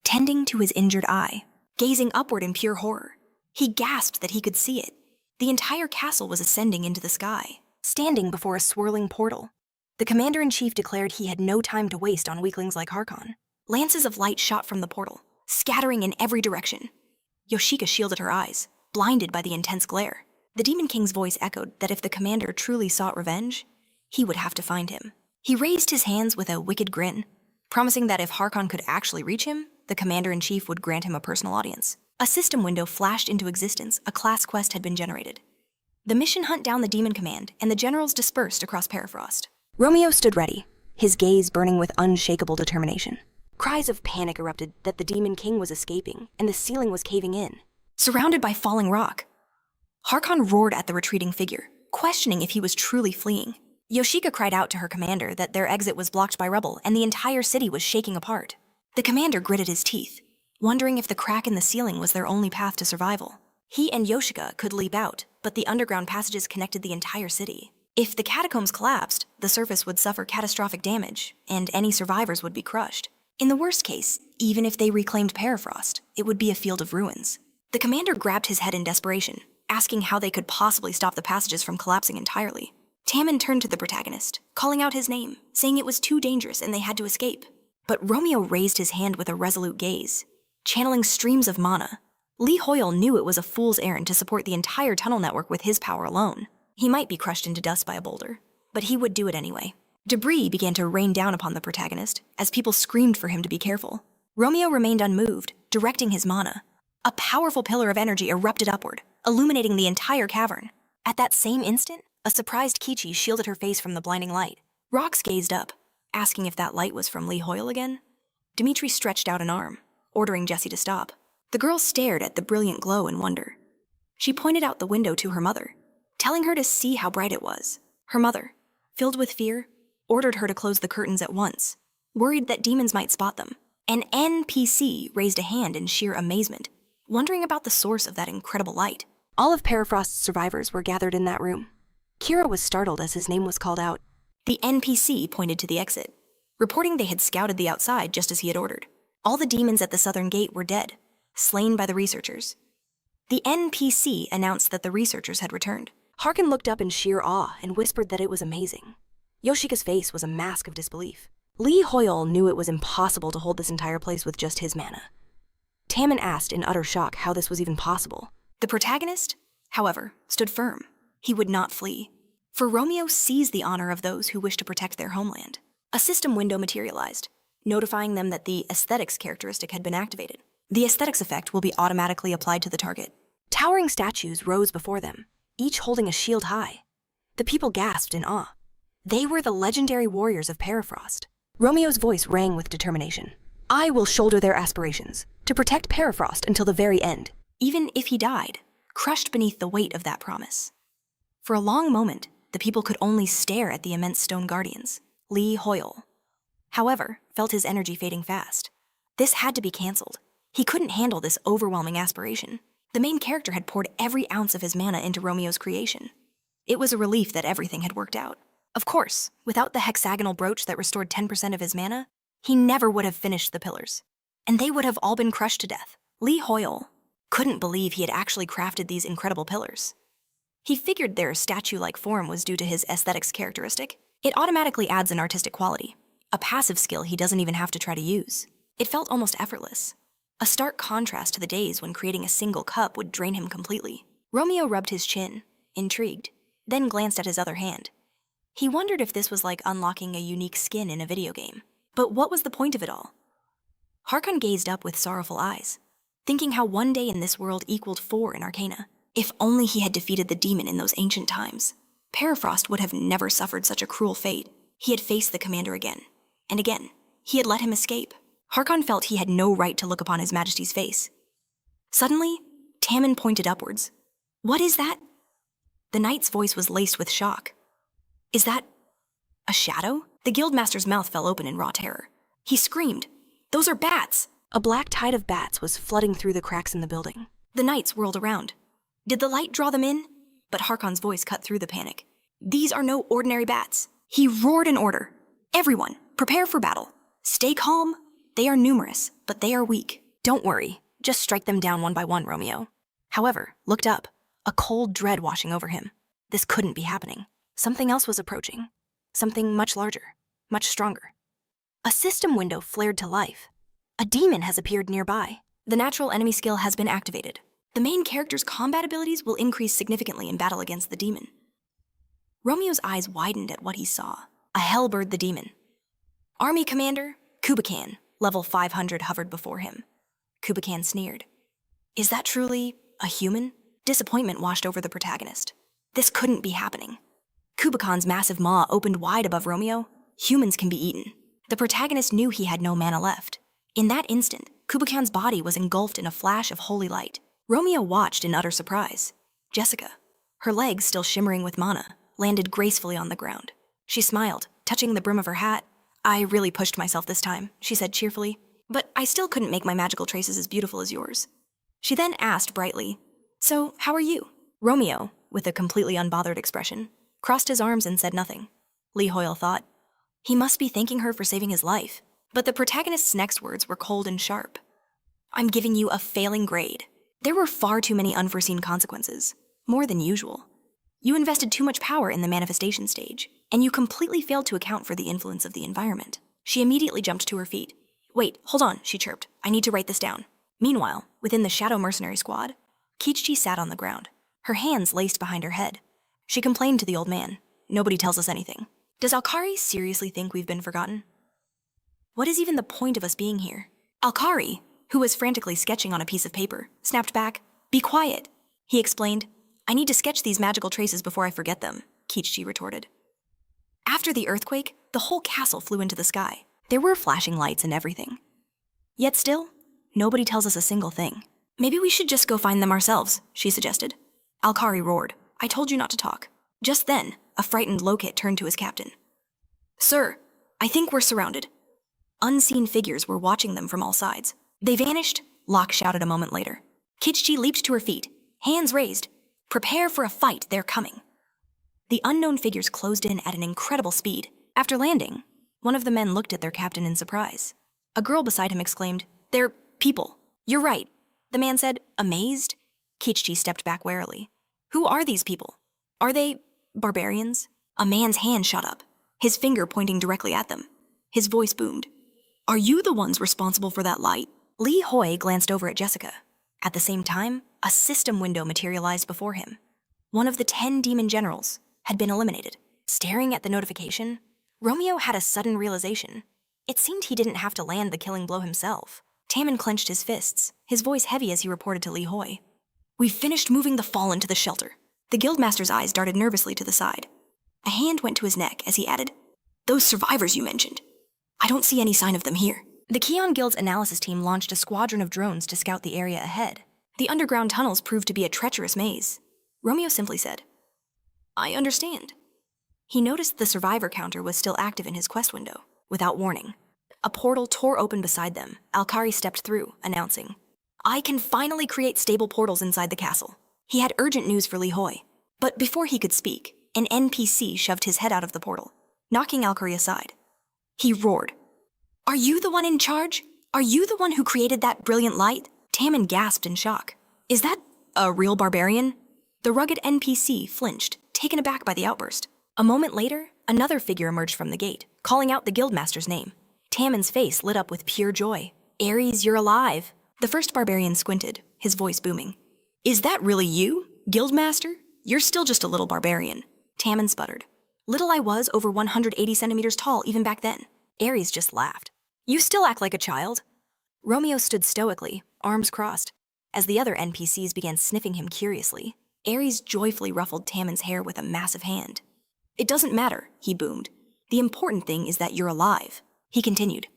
tending to his injured eye, gazing upward in pure horror. He gasped that he could see it. The entire castle was ascending into the sky, standing before a swirling portal. The commander-in-chief declared he had no time to waste on weaklings like Harkon. Lances of light shot from the portal, scattering in every direction. Yoshika shielded her eyes, blinded by the intense glare. The Demon King's voice echoed that if the commander truly sought revenge, he would have to find him. He raised his hands with a wicked grin, promising that if Harkon could actually reach him, the commander-in-chief would grant him a personal audience. A system window flashed into existence. A class quest had been generated. The mission hunt down the Demon Command, and the generals dispersed across Perifrost.
Romeo stood ready, his gaze burning with unshakable determination. Cries of panic erupted that the Demon King was escaping, and the ceiling was caving in.
Surrounded by falling rock, Harkon roared at the retreating figure, questioning if he was truly fleeing. Yoshika cried out to her commander that their exit was blocked by rubble and the entire city was shaking apart. The commander gritted his teeth, wondering if the crack in the ceiling was their only path to survival. He and Yoshika could leap out, but the underground passages connected the entire city. If the catacombs collapsed, the surface would suffer catastrophic damage, and any survivors would be crushed. In the worst case, even if they reclaimed Perifrost, it would be a field of ruins. The commander grabbed his head in desperation, asking how they could possibly stop the passages from collapsing entirely. Tammin turned to the protagonist, calling out his name, saying it was too dangerous and they had to escape. But Romeo raised his hand with a resolute gaze, channeling streams of mana. Lee Hoyle knew it was a fool's errand to support the entire tunnel network with his power alone. He might be crushed into dust by a boulder, but he would do it anyway. Debris began to rain down upon the protagonist as people screamed for him to be careful. Romeo remained unmoved, directing his mana. A powerful pillar of energy erupted upward, illuminating the entire cavern. At that same instant, a surprised Kichi shielded her face from the blinding light. Rox gazed up, asking if that light was from Lee Hoyle again. Dimitri stretched out an arm, ordering Jessie to stop. The girl stared at the brilliant glow in wonder. She pointed out the window to her mother, telling her to see how bright it was. Her mother, filled with fear, ordered her to close the curtains at once, worried that demons might spot them. An NPC raised a hand in sheer amazement, wondering about the source of that incredible light.
All of Perifrost's survivors were gathered in that room. Kira was startled as his name was called out.
The NPC pointed to the exit, reporting they had scouted the outside just as he had ordered. All the demons at the southern gate were dead, slain by the researchers. The NPC announced that the researchers had returned.
Harkin looked up in sheer awe and whispered that it was amazing. Yoshika's face was a mask of disbelief. Lee Hoyle knew it was impossible to hold this entire place with just his mana. Tammin asked in utter shock how this was even possible.
The protagonist, however, stood firm. He would not flee. For Romeo seized the honor of those who wish to protect their homeland. A system window materialized, notifying them that the aesthetics characteristic had been activated. The aesthetics effect will be automatically applied to the target.
Towering statues rose before them, each holding a shield high. The people gasped in awe. They were the legendary warriors of Perifrost. Romeo's voice rang with determination. I will shoulder their aspirations, to protect Perifrost until the very end.
Even if he died, crushed beneath the weight of that promise. For a long moment, the people could only stare at the immense stone guardians. Lee Hoyle, however, felt his energy fading fast. This had to be cancelled. He couldn't handle this overwhelming aspiration. The main character had poured every ounce of his mana into Romeo's creation. It was a relief that everything had worked out. Of course, without the hexagonal brooch that restored 10% of his mana, he never would have finished the pillars. And they would have all been crushed to death. Lee Hoyle couldn't believe he had actually crafted these incredible pillars. He figured their statue-like form was due to his aesthetics characteristic. It automatically adds an artistic quality, a passive skill he doesn't even have to try to use. It felt almost effortless. A stark contrast to the days when creating a single cup would drain him completely. Romeo rubbed his chin, intrigued, then glanced at his other hand. He wondered if this was like unlocking a unique skin in a video game. But what was the point of it all? Harkon gazed up with sorrowful eyes, thinking how one day in this world equaled 4 in Arcana. If only he had defeated the demon in those ancient times. Perifrost would have never suffered such a cruel fate. He had faced the commander again, and again. He had let him escape. Harkon felt he had no right to look upon His Majesty's face. Suddenly, Tammin pointed upwards. What is that? The knight's voice was laced with shock. Is that a shadow? The guildmaster's mouth fell open in raw terror. He screamed, Those are bats!
A black tide of bats was flooding through the cracks in the building.
The knights whirled around. Did the light draw them in? But Harkon's voice cut through the panic. These are no ordinary bats. He roared an order. Everyone, prepare for battle. Stay calm. They are numerous, but they are weak.
Don't worry. Just strike them down one by one, Romeo. However, looked up, a cold dread washing over him. This couldn't be happening. Something else was approaching. Something much larger, much stronger. A system window flared to life. A demon has appeared nearby.
The natural enemy skill has been activated. The main character's combat abilities will increase significantly in battle against the demon. Romeo's eyes widened at what he saw. A Hellbird the demon. Army Commander, Kubakan, level 500 hovered before him. Kubakan sneered. Is that truly a human? Disappointment washed over the protagonist. This couldn't be happening. Kubakan's massive maw opened wide above Romeo. Humans can be eaten. The protagonist knew he had no mana left. In that instant, Kubakan's body was engulfed in a flash of holy light. Romeo watched in utter surprise. Jessica, her legs still shimmering with mana, landed gracefully on the ground. She smiled, touching the brim of her hat. I really pushed myself this time, she said cheerfully. but I still couldn't make my magical traces as beautiful as yours. She then asked brightly, "So, how are you?" Romeo, with a completely unbothered expression, crossed his arms and said nothing. Lee Hoyle thought, he must be thanking her for saving his life. But the protagonist's next words were cold and sharp. "I'm giving you a failing grade. There were far too many unforeseen consequences, more than usual. You invested too much power in the manifestation stage, and you completely failed to account for the influence of the environment." She immediately jumped to her feet. "Wait, hold on," she chirped. "I need to write this down." Meanwhile, within the Shadow Mercenary Squad, Kiichi sat on the ground, her hands laced behind her head. She complained to the old man. "Nobody tells us anything. Does Alkari seriously think we've been forgotten? What is even the point of us being here?" Alkari, who was frantically sketching on a piece of paper, snapped back. "Be quiet," he explained. "I need to sketch these magical traces before I forget them," Kiichi retorted. After the earthquake, the whole castle flew into the sky. There were flashing lights and everything. Yet still, nobody tells us a single thing. "Maybe we should just go find them ourselves," she suggested. Alkari roared. "I told you not to talk." Just then, a frightened Lokit turned to his captain. "Sir, I think we're surrounded." Unseen figures were watching them from all sides. "They vanished," Locke shouted a moment later. Kiichi leaped to her feet, hands raised. "Prepare for a fight, they're coming." The unknown figures closed in at an incredible speed. After landing, one of the men looked at their captain in surprise. A girl beside him exclaimed, "They're people." "You're right," the man said, amazed. Kiichi stepped back warily. "Who are these people? Are they barbarians?" A man's hand shot up, his finger pointing directly at them. His voice boomed. "Are you the ones responsible for that light?" Lee Hoy glanced over at Jessica. At the same time, a system window materialized before him. One of the 10 demon generals had been eliminated. Staring at the notification, Romeo had a sudden realization. It seemed he didn't have to land the killing blow himself. Tammin clenched his fists, his voice heavy as he reported to Lee Hoy. "We've finished moving the fallen to the shelter." The guildmaster's eyes darted nervously to the side. A hand went to his neck as he added, "Those survivors you mentioned, I don't see any sign of them here." The Keon Guild's analysis team launched a squadron of drones to scout the area ahead. The underground tunnels proved to be a treacherous maze. Romeo simply said, "I understand." He noticed the survivor counter was still active in his quest window. Without warning, a portal tore open beside them. Alkari stepped through, announcing, "I can finally create stable portals inside the castle." He had urgent news for Lee Hoy. But before he could speak, an NPC shoved his head out of the portal, knocking Alkari aside. He roared, "Are you the one in charge? Are you the one who created that brilliant light?" Tammin gasped in shock. "Is that a real barbarian?" The rugged NPC flinched, taken aback by the outburst. A moment later, another figure emerged from the gate, calling out the guildmaster's name. Tammin's face lit up with pure joy. "Ares, you're alive." The first barbarian squinted, his voice booming. "Is that really you, guildmaster? You're still just a little barbarian." Tammin sputtered. "Little I was, over 180 centimeters tall even back then." Ares just laughed. "You still act like a child." Romeo stood stoically, arms crossed. As the other NPCs began sniffing him curiously, Ares joyfully ruffled Tammin's hair with a massive hand. "It doesn't matter," he boomed. "The important thing is that you're alive." He continued,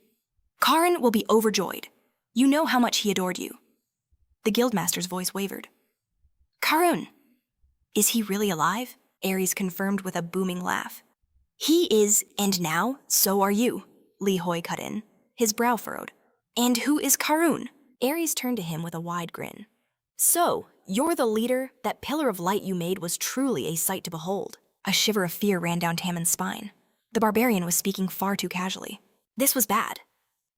"Karin will be overjoyed. You know how much he adored you." The guildmaster's voice wavered. "Karun, is he really alive?" Ares confirmed with a booming laugh. "He is, and now, so are you," Lee Hoy cut in, his brow furrowed. "And who is Karun?" Ares turned to him with a wide grin. "So, you're the leader? That pillar of light you made was truly a sight to behold." A shiver of fear ran down Tammin's spine. The barbarian was speaking far too casually. This was bad.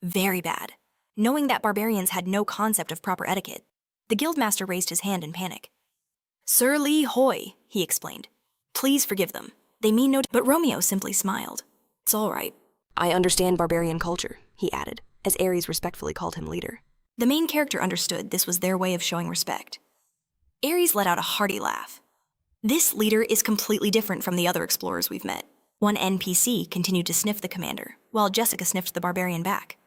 Very bad. Knowing that barbarians had no concept of proper etiquette, the guildmaster raised his hand in panic. "Sir Lee Hoy," he explained. "Please forgive them. They mean no—" But Romeo simply smiled. "It's all right. I understand barbarian culture," he added, as Ares respectfully called him leader. The main character understood this was their way of showing respect. Ares let out a hearty laugh. "This leader is completely different from the other explorers we've met." One NPC continued to sniff the commander, while Jessica sniffed the barbarian back.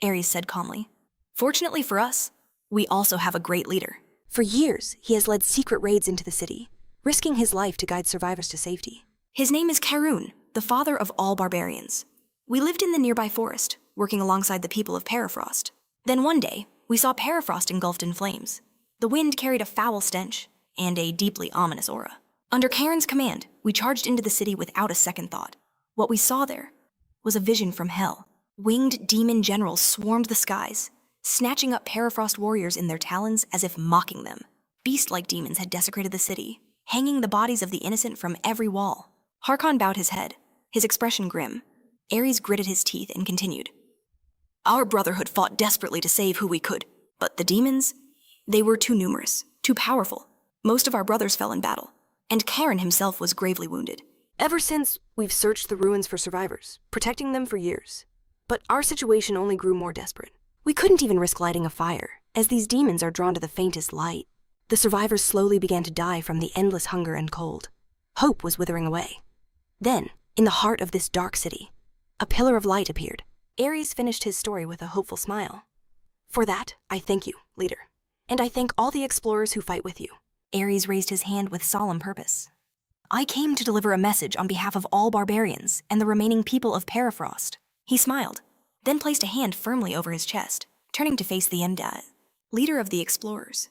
Ares said calmly, "Fortunately for us, we also have a great leader. For years, he has led secret raids into the city, risking his life to guide survivors to safety. His name is Karun, the father of all barbarians. We lived in the nearby forest, working alongside the people of Perifrost. Then one day, we saw Perifrost engulfed in flames. The wind carried a foul stench and a deeply ominous aura. Under Karen's command, we charged into the city without a second thought. What we saw there was a vision from hell. Winged demon generals swarmed the skies, snatching up perafrost warriors in their talons as if mocking them. Beast-like demons had desecrated the city, hanging the bodies of the innocent from every wall. Harkon bowed his head, his expression grim. Ares gritted his teeth and continued. Our brotherhood fought desperately to save who we could, but the demons, they were too numerous, too powerful. Most of our brothers fell in battle, and Karen himself was gravely wounded.
Ever since, we've searched the ruins for survivors, protecting them for years. But our situation only grew more desperate. We couldn't even risk lighting a fire, as these demons are drawn to the faintest light. The survivors slowly began to die from the endless hunger and cold. Hope was withering away. Then, in the heart of this dark city, a pillar of light appeared. Ares finished his story with a hopeful smile. For that, I thank you, leader. And I thank all the explorers who fight with you.
Ares raised his hand with solemn purpose. I came to deliver a message on behalf of all barbarians and the remaining people of Perafrost. He smiled, then placed a hand firmly over his chest, turning to face the invade, leader of the explorers.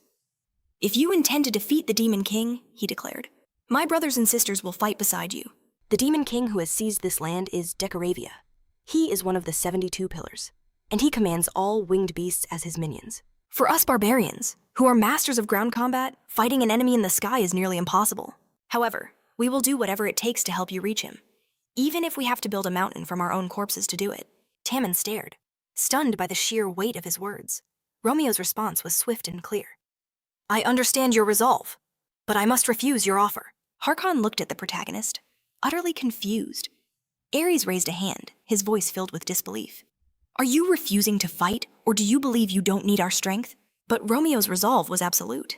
If you intend to defeat the Demon King, he declared, my brothers and sisters will fight beside you.
The Demon King who has seized this land is Decoravia. He is one of the 72 pillars, and he commands all winged beasts as his minions.
For us barbarians, who are masters of ground combat, fighting an enemy in the sky is nearly impossible. However, we will do whatever it takes to help you reach him, even if we have to build a mountain from our own corpses to do it.
Tammin stared, stunned by the sheer weight of his words. Romeo's response was swift and clear. I understand your resolve, but I must refuse your offer.
Harkon looked at the protagonist, utterly confused. Ares raised a hand, his voice filled with disbelief. Are you refusing to fight, or do you believe you don't need our strength? But Romeo's resolve was absolute.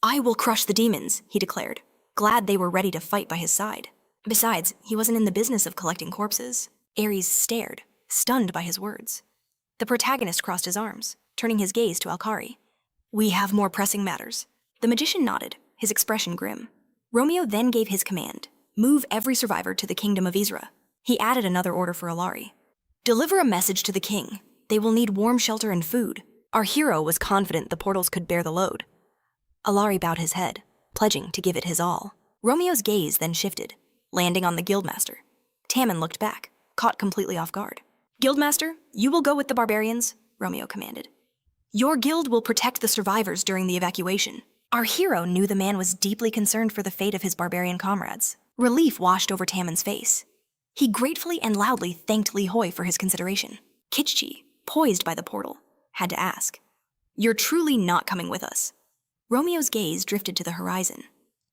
I will crush the demons, he declared, glad they were ready to fight by his side. Besides, he wasn't in the business of collecting corpses. Ares stared, stunned by his words. The protagonist crossed his arms, turning his gaze to Alkari. We have more pressing matters. The magician nodded, his expression grim. Romeo then gave his command, move every survivor to the kingdom of Isra. He added another order for Alari. Deliver a message to the king. They will need warm shelter and food. Our hero was confident the portals could bear the load. Alari bowed his head, pledging to give it his all. Romeo's gaze then shifted, landing on the guildmaster. Tammin looked back, caught completely off guard. Guildmaster, you will go with the barbarians, Romeo commanded. Your guild will protect the survivors during the evacuation. Our hero knew the man was deeply concerned for the fate of his barbarian comrades. Relief washed over Tammin's face. He gratefully and loudly thanked Li Hoi for his consideration. Kitchi, poised by the portal, had to ask, You're truly not coming with us. Romeo's gaze drifted to the horizon.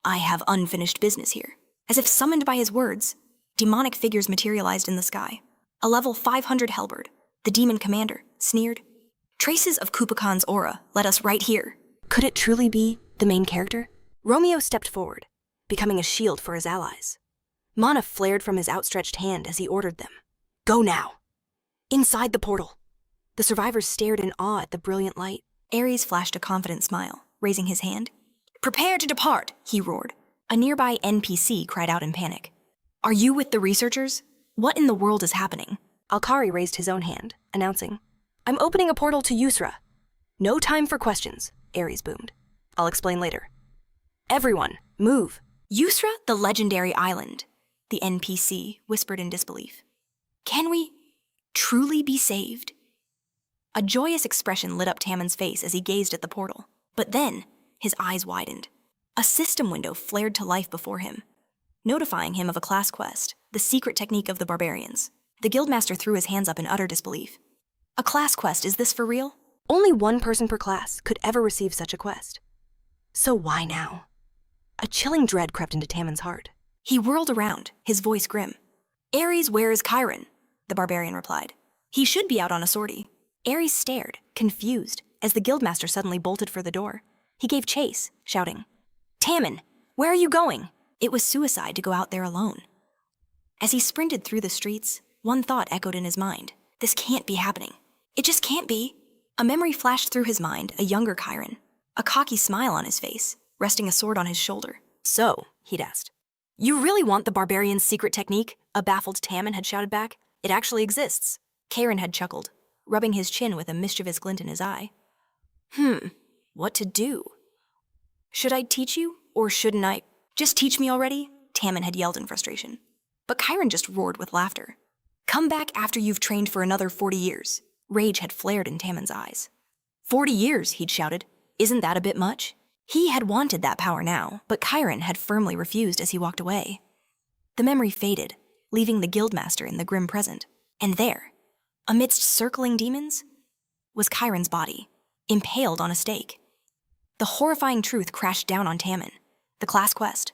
I have unfinished business here. As if summoned by his words, demonic figures materialized in the sky. A level 500 Hellbird, the demon commander, sneered. Traces of Kupakan's aura led us right here.
Could it truly be the main character? Romeo stepped forward, becoming a shield for his allies. Mana flared from his outstretched hand as he ordered them. Go now! Inside the portal! The survivors stared in awe at the brilliant light.
Ares flashed a confident smile, raising his hand. Prepare to depart, he roared. A nearby NPC cried out in panic. Are you with the researchers? What in the world is happening?
Alkari raised his own hand, announcing, I'm opening a portal to Yusra. No time for questions, Ares boomed. I'll explain later. Everyone, move.
Yusra, the legendary island, the NPC whispered in disbelief. Can we truly be saved? A joyous expression lit up Tammin's face as he gazed at the portal. But then, his eyes widened. A system window flared to life before him, notifying him of a class quest, the secret technique of the barbarians. The guildmaster threw his hands up in utter disbelief. A class quest, is this for real?
Only one person per class could ever receive such a quest. So why now? A chilling dread crept into Tammin's heart.
He whirled around, his voice grim. Ares, where is Chiron? The barbarian replied. He should be out on a sortie. Ares stared, confused, as the guildmaster suddenly bolted for the door. He gave chase, shouting, Tammin, where are you going? It was suicide to go out there alone. As he sprinted through the streets, one thought echoed in his mind. This can't be happening. It just can't be. A memory flashed through his mind, a younger Chiron, a cocky smile on his face, resting a sword on his shoulder.
So, he'd asked, you really want the barbarian's secret technique? A baffled Tammin had shouted back. It actually exists.
Chiron had chuckled, rubbing his chin with a mischievous glint in his eye. What to do? Should I teach you, or shouldn't I? Just teach me already, Tammin had yelled in frustration. But Chiron just roared with laughter. Come back after you've trained for another 40 years. Rage had flared in Tammin's eyes. 40 years, he'd shouted. Isn't that a bit much? He had wanted that power now, but Chiron had firmly refused as he walked away. The memory faded, leaving the guildmaster in the grim present. And there, amidst circling demons, was Chiron's body, impaled on a stake. The horrifying truth crashed down on Tammin. The class quest.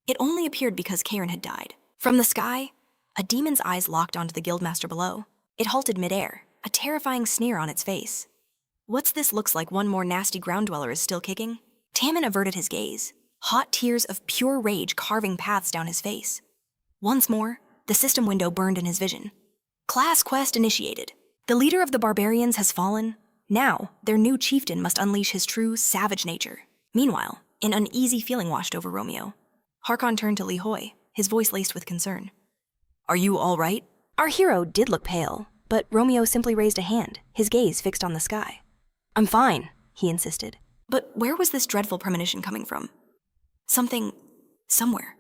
It only appeared because Chiron had died. From the sky, a demon's eyes locked onto the guildmaster below. It halted midair, a terrifying sneer on its face. What's this looks like one more nasty ground dweller is still kicking? Tammin averted his gaze, hot tears of pure rage carving paths down his face. Once more, the system window burned in his vision. Class quest initiated. The leader of the barbarians has fallen. Now, their new chieftain must unleash his true, savage nature. Meanwhile, an uneasy feeling washed over Romeo. Harkon turned to Li Hoi, his voice laced with concern. Are you all right?
Our hero did look pale, but Romeo simply raised a hand, his gaze fixed on the sky. I'm fine, he insisted.
But where was this dreadful premonition coming from? Something, somewhere,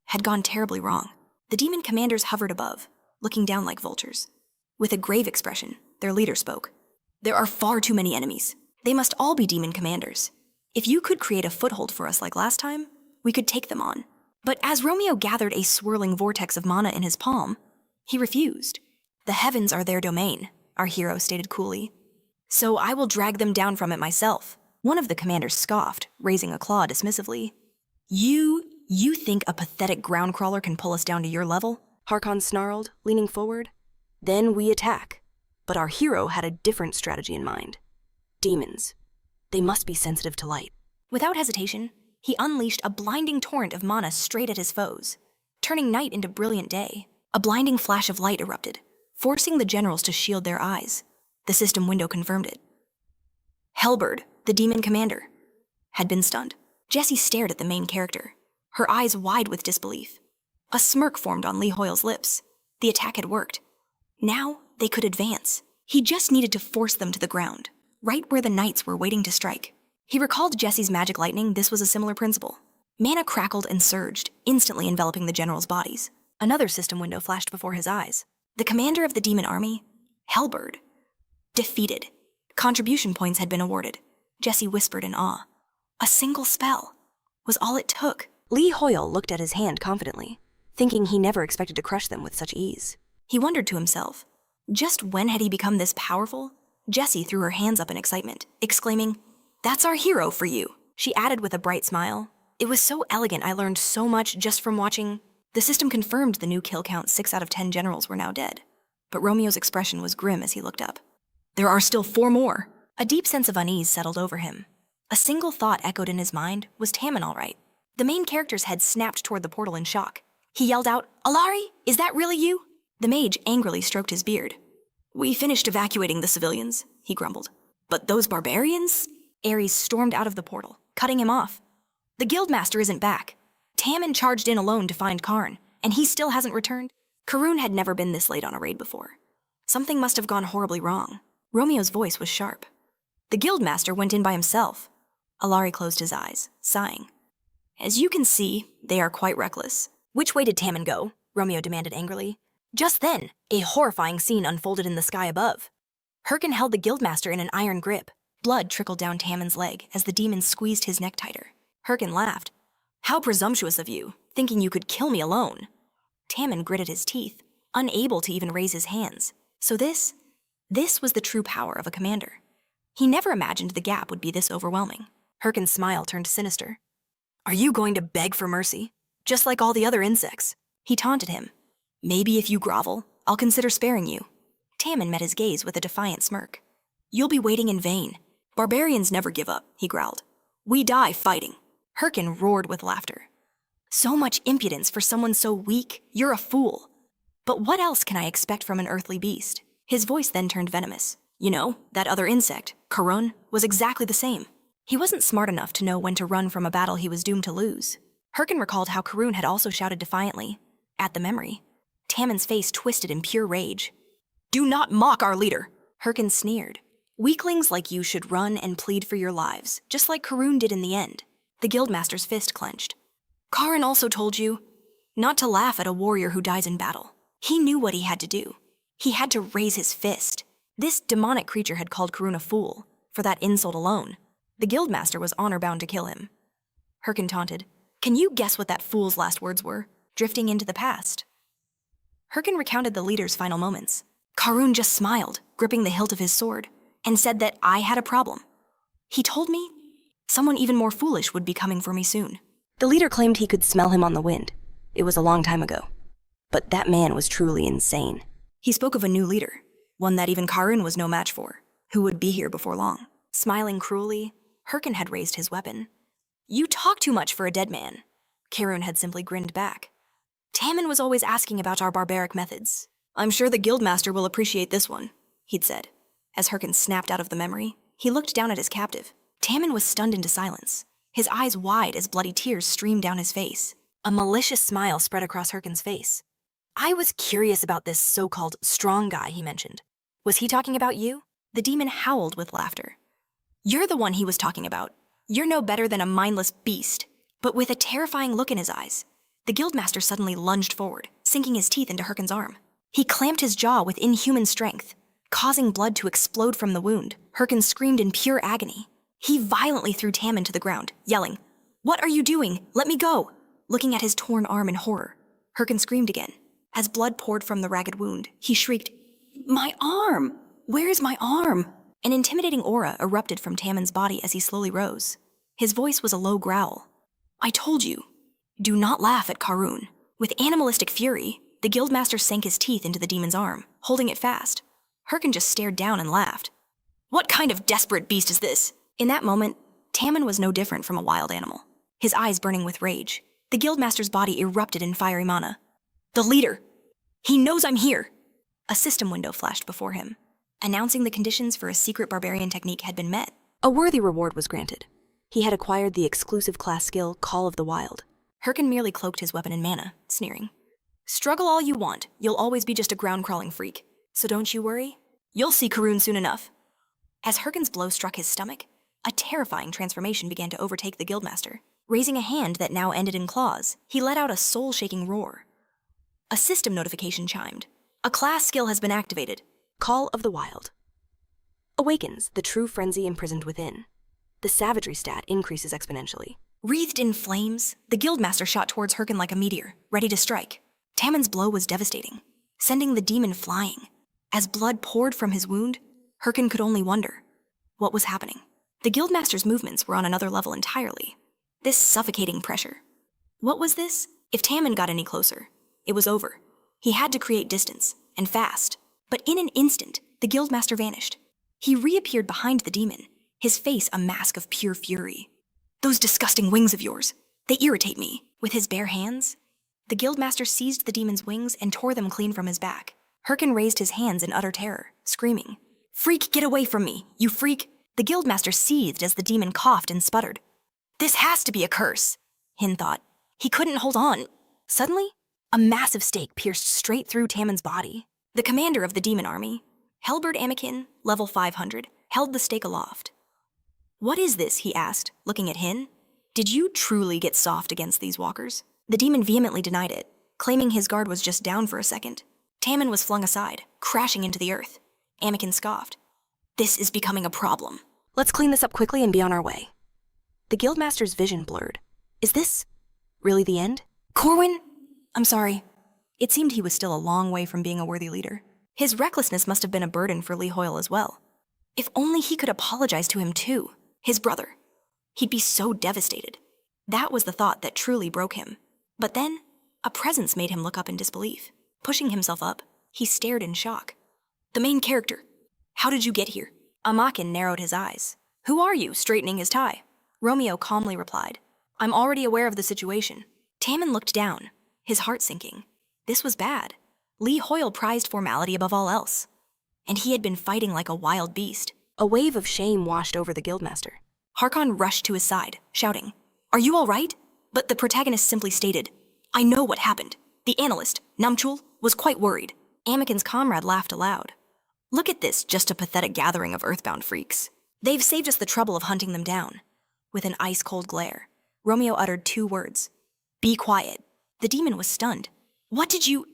had gone terribly wrong. The demon commanders hovered above, looking down like vultures. With a grave expression, their leader spoke. There are far too many enemies. They must all be demon commanders. If you could create a foothold for us like last time, we could take them on. But as Romeo gathered a swirling vortex of mana in his palm, he refused. The heavens are their domain, our hero stated coolly. So I will drag them down from it myself. One of the commanders scoffed, raising a claw dismissively. You think a pathetic ground crawler can pull us down to your level?
Harkon snarled, leaning forward. Then we attack. But our hero had a different strategy in mind. Demons. They must be sensitive to light.
Without hesitation, he unleashed a blinding torrent of mana straight at his foes, turning night into brilliant day. A blinding flash of light erupted, forcing the generals to shield their eyes. The system window confirmed it. Hellbird, the demon commander, had been stunned. Jessie stared at the main character, her eyes wide with disbelief. A smirk formed on Li Hoile's lips. The attack had worked. Now they could advance. He just needed to force them to the ground, right where the knights were waiting to strike. He recalled Jessie's magic lightning. This was a similar principle. Mana crackled and surged, instantly enveloping the generals' bodies. Another system window flashed before his eyes. The commander of the demon army, Hellbird, defeated. Contribution points had been awarded. Jessie whispered in awe. A single spell was all it took.
Li Hoile looked at his hand confidently, thinking he never expected to crush them with such ease.
He wondered to himself, just when had he become this powerful? Jessie threw her hands up in excitement, exclaiming, That's our hero for you. She added with a bright smile, It was so elegant I learned so much just from watching. The system confirmed the new kill count 6 out of 10 generals were now dead. But Romeo's expression was grim as he looked up. There are still 4 more. A deep sense of unease settled over him. A single thought echoed in his mind, was Tammin all right? The main character's head snapped toward the portal in shock. He yelled out, Alari, is that really you? The mage angrily stroked his beard. We finished evacuating the civilians, he grumbled. But those barbarians? Ares stormed out of the portal, cutting him off. The guildmaster isn't back. Tammin charged in alone to find Karn, and he still hasn't returned. Karun had never been this late on a raid before. Something must have gone horribly wrong. Romeo's voice was sharp. The guildmaster went in by himself. Alari closed his eyes, sighing. As you can see, they are quite reckless. Which way did Tammin go? Romeo demanded angrily. Just then, a horrifying scene unfolded in the sky above. Herkin held the guildmaster in an iron grip. Blood trickled down Tammin's leg as the demon squeezed his neck tighter. Herkin laughed. How presumptuous of you, thinking you could kill me alone. Tammin gritted his teeth, unable to even raise his hands. So this was the true power of a commander. He never imagined the gap would be this overwhelming. Herkin's smile turned sinister. Are you going to beg for mercy? Just like all the other insects? He taunted him. Maybe if you grovel, I'll consider sparing you. Tammin met his gaze with a defiant smirk. You'll be waiting in vain. Barbarians never give up, he growled. We die fighting. Herkin roared with laughter. So much impudence for someone so weak, you're a fool. But what else can I expect from an earthly beast? His voice then turned venomous. You know, that other insect, Karun, was exactly the same. He wasn't smart enough to know when to run from a battle he was doomed to lose. Herkin recalled how Karun had also shouted defiantly. At the memory, Tammin's face twisted in pure rage. Do not mock our leader, Herkin sneered. Weaklings like you should run and plead for your lives, just like Karun did in the end. The guildmaster's fist clenched. Karin also told you not to laugh at a warrior who dies in battle. He knew what he had to do. He had to raise his fist. This demonic creature had called Karun a fool. For that insult alone, the guildmaster was honor-bound to kill him. Herkin taunted, "Can you guess what that fool's last words were? Drifting into the past." Herkin recounted the leader's final moments. Karun just smiled, gripping the hilt of his sword, and said that I had a problem. He told me someone even more foolish would be coming for me soon.
The leader claimed he could smell him on the wind. It was a long time ago. But that man was truly insane.
He spoke of a new leader, one that even Karun was no match for, who would be here before long. Smiling cruelly, Herkin had raised his weapon. "You talk too much for a dead man." Karun had simply grinned back. "Tammin was always asking about our barbaric methods. I'm sure the guildmaster will appreciate this one," he'd said. As Herkin snapped out of the memory, he looked down at his captive. Tammin was stunned into silence, his eyes wide as bloody tears streamed down his face. A malicious smile spread across Herkin's face. "I was curious about this so-called strong guy he mentioned. Was he talking about you?" The demon howled with laughter. "You're the one he was talking about. You're no better than a mindless beast." But with a terrifying look in his eyes, the guildmaster suddenly lunged forward, sinking his teeth into Herkin's arm. He clamped his jaw with inhuman strength, causing blood to explode from the wound. Herkin screamed in pure agony. He violently threw Tammin to the ground, yelling, "What are you doing? Let me go!" Looking at his torn arm in horror, Herkin screamed again. As blood poured from the ragged wound, he shrieked, "My arm! Where is my arm?" An intimidating aura erupted from Tammin's body as he slowly rose. His voice was a low growl. "I told you, do not laugh at Karun." With animalistic fury, the guildmaster sank his teeth into the demon's arm, holding it fast. Herkin just stared down and laughed. "What kind of desperate beast is this?" In that moment, Tammin was no different from a wild animal. His eyes burning with rage, the guildmaster's body erupted in fiery mana. "The leader! He knows I'm here!" A system window flashed before him, announcing the conditions for a secret barbarian technique had been met.
A worthy reward was granted. He had acquired the exclusive class skill Call of the Wild.
Herkin merely cloaked his weapon in mana, sneering. "Struggle all you want, you'll always be just a ground-crawling freak. So don't you worry. You'll see Karun soon enough." As Herkin's blow struck his stomach, a terrifying transformation began to overtake the guildmaster. Raising a hand that now ended in claws, he let out a soul-shaking roar. A system notification chimed. "A class skill has been activated.
Call of the Wild. Awakens the true frenzy imprisoned within. The savagery stat increases exponentially."
Wreathed in flames, the guildmaster shot towards Herkin like a meteor, ready to strike. Tammin's blow was devastating, sending the demon flying. As blood poured from his wound, Herkin could only wonder what was happening. The guildmaster's movements were on another level entirely. This suffocating pressure. What was this? If Tammin got any closer, it was over. He had to create distance, and fast. But in an instant, the guildmaster vanished. He reappeared behind the demon, his face a mask of pure fury. "Those disgusting wings of yours, they irritate me." With his bare hands, the guildmaster seized the demon's wings and tore them clean from his back. Herkin raised his hands in utter terror, screaming, "Freak, get away from me, you freak!" The guildmaster seethed as the demon coughed and sputtered. "This has to be a curse," Hin thought. He couldn't hold on. Suddenly, a massive stake pierced straight through Tammin's body. The commander of the demon army, Helbert Amikin, level 500, held the stake aloft. "What is this?" he asked, looking at Hin. "Did you truly get soft against these walkers?" The demon vehemently denied it, claiming his guard was just down for a second. Tammin was flung aside, crashing into the earth. Amikin scoffed. "This is becoming a problem."
"Let's clean this up quickly and be on our way." The guildmaster's vision blurred. Is this really the end?
"Corwin? I'm sorry." It seemed he was still a long way from being a worthy leader. His recklessness must have been a burden for Lee Hoyle as well. If only he could apologize to him too, his brother. He'd be so devastated. That was the thought that truly broke him. But then, a presence made him look up in disbelief. Pushing himself up, he stared in shock. "The main character. How did you get here?" Amakin narrowed his eyes. "Who are you?" straightening his tie. Romeo calmly replied, "I'm already aware of the situation." Tammin looked down, his heart sinking. This was bad. Lee Hoyle prized formality above all else. And he had been fighting like a wild beast.
A wave of shame washed over the guildmaster.
Harkon rushed to his side, shouting, "Are you all right?" But the protagonist simply stated, "I know what happened. The analyst, Namchul, was quite worried." Amikin's comrade laughed aloud. "Look at this, just a pathetic gathering of earthbound freaks. They've saved us the trouble of hunting them down." With an ice-cold glare, Romeo uttered 2 words. "Be quiet." The demon was stunned. "What did you—"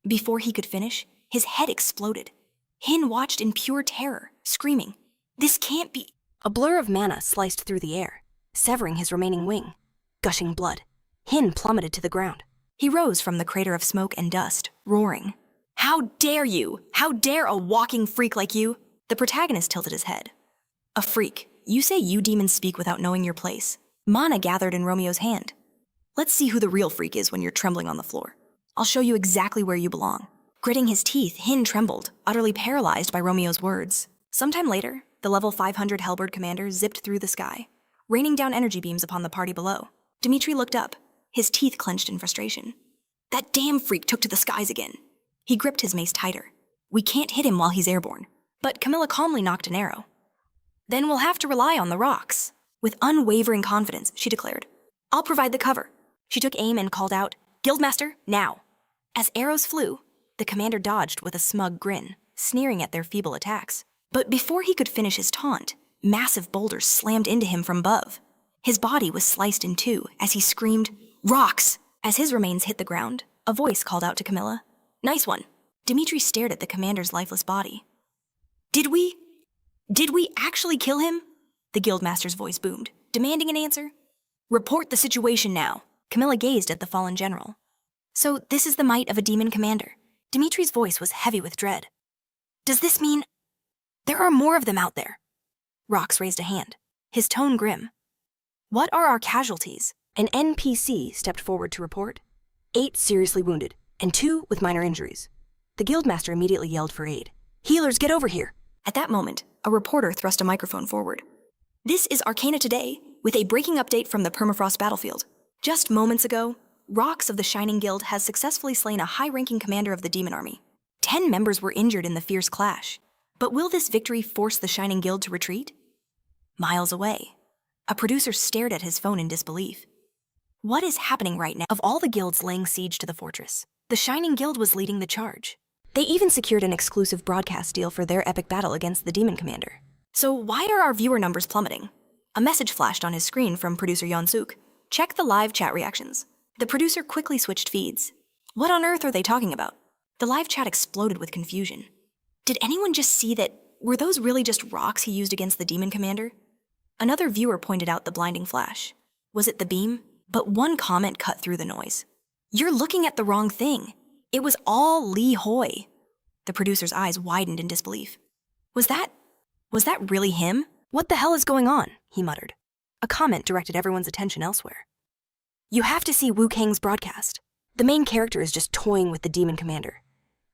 Before he could finish, his head exploded. Hin watched in pure terror, screaming, "This can't be—"
A blur of mana sliced through the air, severing his remaining wing. Gushing blood, Hin plummeted to the ground.
He rose from the crater of smoke and dust, roaring, "How dare you? How dare a walking freak like you?" The protagonist tilted his head. "A freak? You say you demons speak without knowing your place?" Mana gathered in Romeo's hand. "Let's see who the real freak is when you're trembling on the floor. I'll show you exactly where you belong." Gritting his teeth, Hin trembled, utterly paralyzed by Romeo's words. Sometime later, the level 500 Hellbird commander zipped through the sky, raining down energy beams upon the party below. Dimitri looked up, his teeth clenched in frustration. "That damn freak took to the skies again." He gripped his mace tighter. "We can't hit him while he's airborne." But Camilla calmly knocked an arrow. "Then we'll have to rely on the rocks." With unwavering confidence, she declared, "I'll provide the cover." She took aim and called out, "Guildmaster, now!" As arrows flew, the commander dodged with a smug grin, sneering at their feeble attacks. But before he could finish his taunt, massive boulders slammed into him from above. His body was sliced in two as he screamed, "Rocks!" As his remains hit the ground, a voice called out to Camilla, "Nice one." Dimitri stared at the commander's lifeless body. Did we actually kill him?" The guildmaster's voice boomed, demanding an answer. "Report the situation now." Camilla gazed at the fallen general. "So this is the might of a demon commander." Dimitri's voice was heavy with dread. "Does this mean there are more of them out there?" Rox raised a hand, his tone grim. "What are our casualties?"
An NPC stepped forward to report. 8 seriously wounded, and 2 with minor injuries. The guildmaster immediately yelled for aid. "Healers, get over here!"
At that moment, a reporter thrust a microphone forward. "This is Arcana Today, with a breaking update from the Permafrost battlefield. Just moments ago, Rox of the Shining Guild has successfully slain a high-ranking commander of the Demon Army. 10 members were injured in the fierce clash. But will this victory force the Shining Guild to retreat?" Miles away, a producer stared at his phone in disbelief. What is happening right now? Of all the guilds laying siege to the fortress, the Shining Guild was leading the charge. They even secured an exclusive broadcast deal for their epic battle against the Demon Commander. So why are our viewer numbers plummeting? A message flashed on his screen from producer Yonsuk. "Check the live chat reactions." The producer quickly switched feeds. What on earth are they talking about? The live chat exploded with confusion. Did anyone just see that? Were those really just rocks he used against the Demon Commander? Another viewer pointed out the blinding flash. Was it the beam? But one comment cut through the noise. "You're looking at the wrong thing. It was all Li Hoi." The producer's eyes widened in disbelief. Was that really him? "What the hell is going on?" he muttered. A comment directed everyone's attention elsewhere. "You have to see Wu Kang's broadcast. The main character is just toying with the Demon Commander."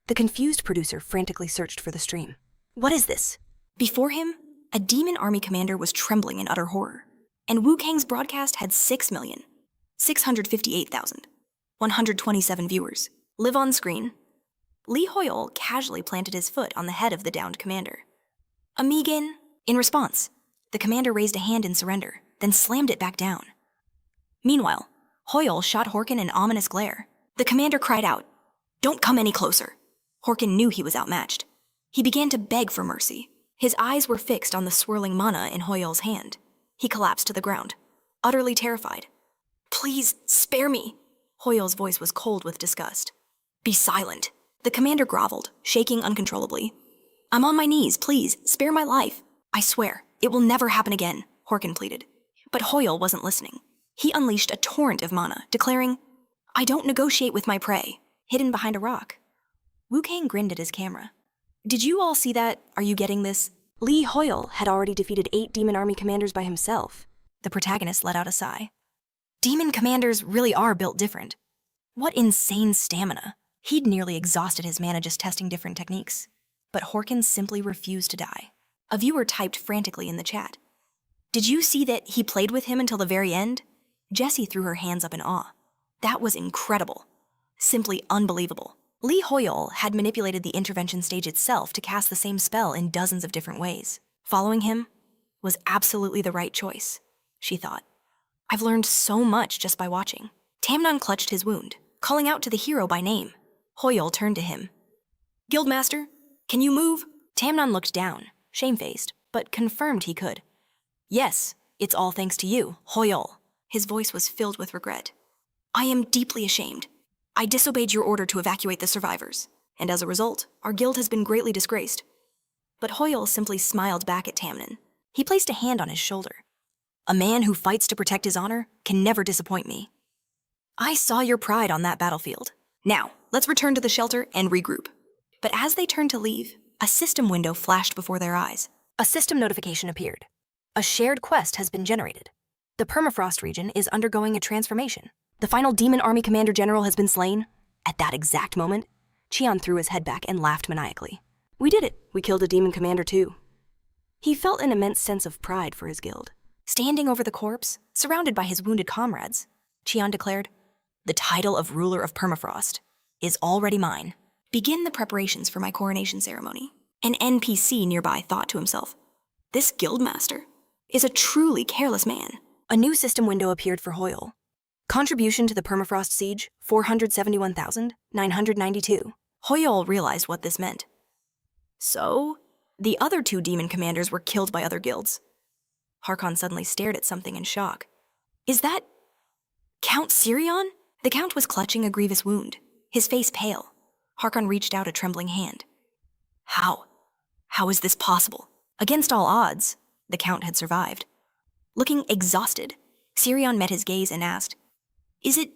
The confused producer frantically searched for the stream. What is this? Before him, a Demon Army commander was trembling in utter horror. And Wu Kang's broadcast had 6,658,127 viewers. Live on screen. Li Hoyol casually planted his foot on the head of the downed commander. "Amigin." In response, the commander raised a hand in surrender, then slammed it back down. Meanwhile, Hoyol shot Horkin an ominous glare. The commander cried out, "Don't come any closer." Horkin knew he was outmatched. He began to beg for mercy. His eyes were fixed on the swirling mana in Hoyol's hand. He collapsed to the ground, utterly terrified. "Please, spare me." Hoyol's voice was cold with disgust. "Be silent." The commander groveled, shaking uncontrollably. "I'm on my knees, please, spare my life. I swear, it will never happen again," Horkin pleaded. But Hoyol wasn't listening. He unleashed a torrent of mana, declaring, "I don't negotiate with my prey," hidden behind a rock. Wu Kang grinned at his camera. "Did you all see that? Are you getting this?" Li Hoyol had already defeated 8 Demon Army commanders by himself. The protagonist let out a sigh. Demon commanders really are built different. What insane stamina. He'd nearly exhausted his mana just testing different techniques. But Horkin simply refused to die. A viewer typed frantically in the chat. "Did you see that he played with him until the very end?" Jessie threw her hands up in awe. That was incredible. Simply unbelievable. Li Hoyol had manipulated the intervention stage itself to cast the same spell in dozens of different ways. Following him was absolutely the right choice, she thought. I've learned so much just by watching. Tamnon clutched his wound, calling out to the hero by name. Hoyol turned to him. "Guildmaster, can you move?" Tamnon looked down, shamefaced, but confirmed he could. "Yes, it's all thanks to you, Hoyol." His voice was filled with regret. "I am deeply ashamed. I disobeyed your order to evacuate the survivors, and as a result, our guild has been greatly disgraced. But Hoyle simply smiled back at Tamnin. He placed a hand on his shoulder. A man who fights to protect his honor can never disappoint me. I saw your pride on that battlefield. Now, let's return to the shelter and regroup. But as they turned to leave, a system window flashed before their eyes.
A system notification appeared. A shared quest has been generated. The permafrost region is undergoing a transformation. The final demon army commander general has been slain. At that exact moment, Cheon threw his head back and laughed maniacally. We did it. We killed a demon commander too. He felt an immense sense of pride for his guild.
Standing over the corpse, surrounded by his wounded comrades, Cheon declared, "The title of ruler of Permafrost is already mine. Begin the preparations for my coronation ceremony." An NPC nearby thought to himself, "This guildmaster is a truly careless man."
A new system window appeared for Hoyle. Contribution to the permafrost siege, 471,992.
Hoyle realized what this meant. So, the other two demon commanders were killed by other guilds. Harkon suddenly stared at something in shock. Is that Count Sirion? The Count was clutching a grievous wound, his face pale. Harkon reached out a trembling hand. How? How is this possible? Against all odds, the Count had survived. Looking exhausted, Sirion met his gaze and asked, Is it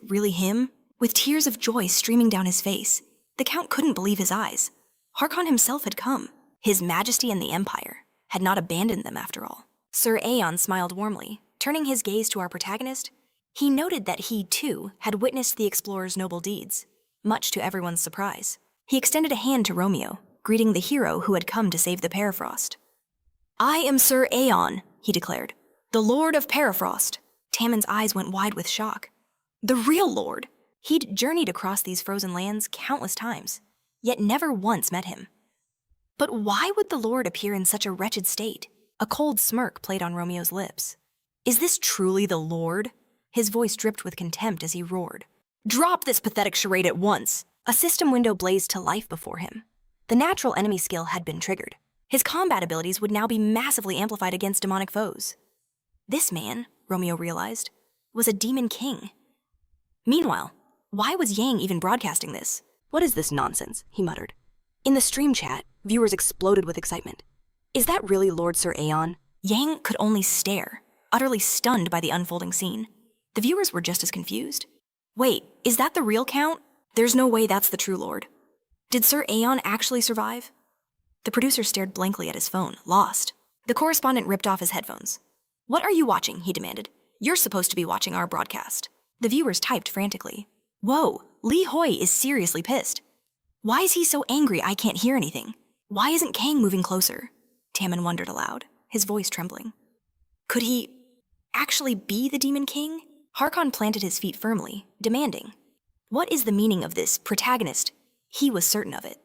really him? With tears of joy streaming down his face, the Count couldn't believe his eyes. Harkon himself had come. His Majesty and the Empire had not abandoned them after all. Sir Aeon smiled warmly. Turning his gaze to our protagonist, he noted that he, too, had witnessed the explorer's noble deeds, much to everyone's surprise. He extended a hand to Romeo, greeting the hero who had come to save the Permafrost. I am Sir Aeon, he declared, the Lord of Permafrost. Tammin's eyes went wide with shock. The real Lord! He'd journeyed across these frozen lands countless times, yet never once met him. But why would the Lord appear in such a wretched state? A cold smirk played on Romeo's lips. Is this truly the Lord? His voice dripped with contempt as he roared. Drop this pathetic charade at once!
A system window blazed to life before him. The natural enemy skill had been triggered.
His combat abilities would now be massively amplified against demonic foes. This man, Romeo realized, was a demon king. Meanwhile, why was Yang even broadcasting this?
What is this nonsense? He muttered. In the stream chat, viewers exploded with excitement. Is that really Lord Sir Aeon?
Yang could only stare, utterly stunned by the unfolding scene. The viewers were just as confused. Wait, is that the real Count? There's no way that's the true Lord. Did Sir Aeon actually survive? The producer stared blankly at his phone, lost. The correspondent ripped off his headphones. What are you watching? He demanded. You're supposed to be watching our broadcast. The viewers typed frantically. Whoa, Lee Hoi is seriously pissed. Why is he so angry I can't hear anything? Why isn't Kang moving closer? Tammin wondered aloud, his voice trembling. Could he actually be the Demon King? Harkon planted his feet firmly, demanding, what is the meaning of this protagonist? He was certain of it.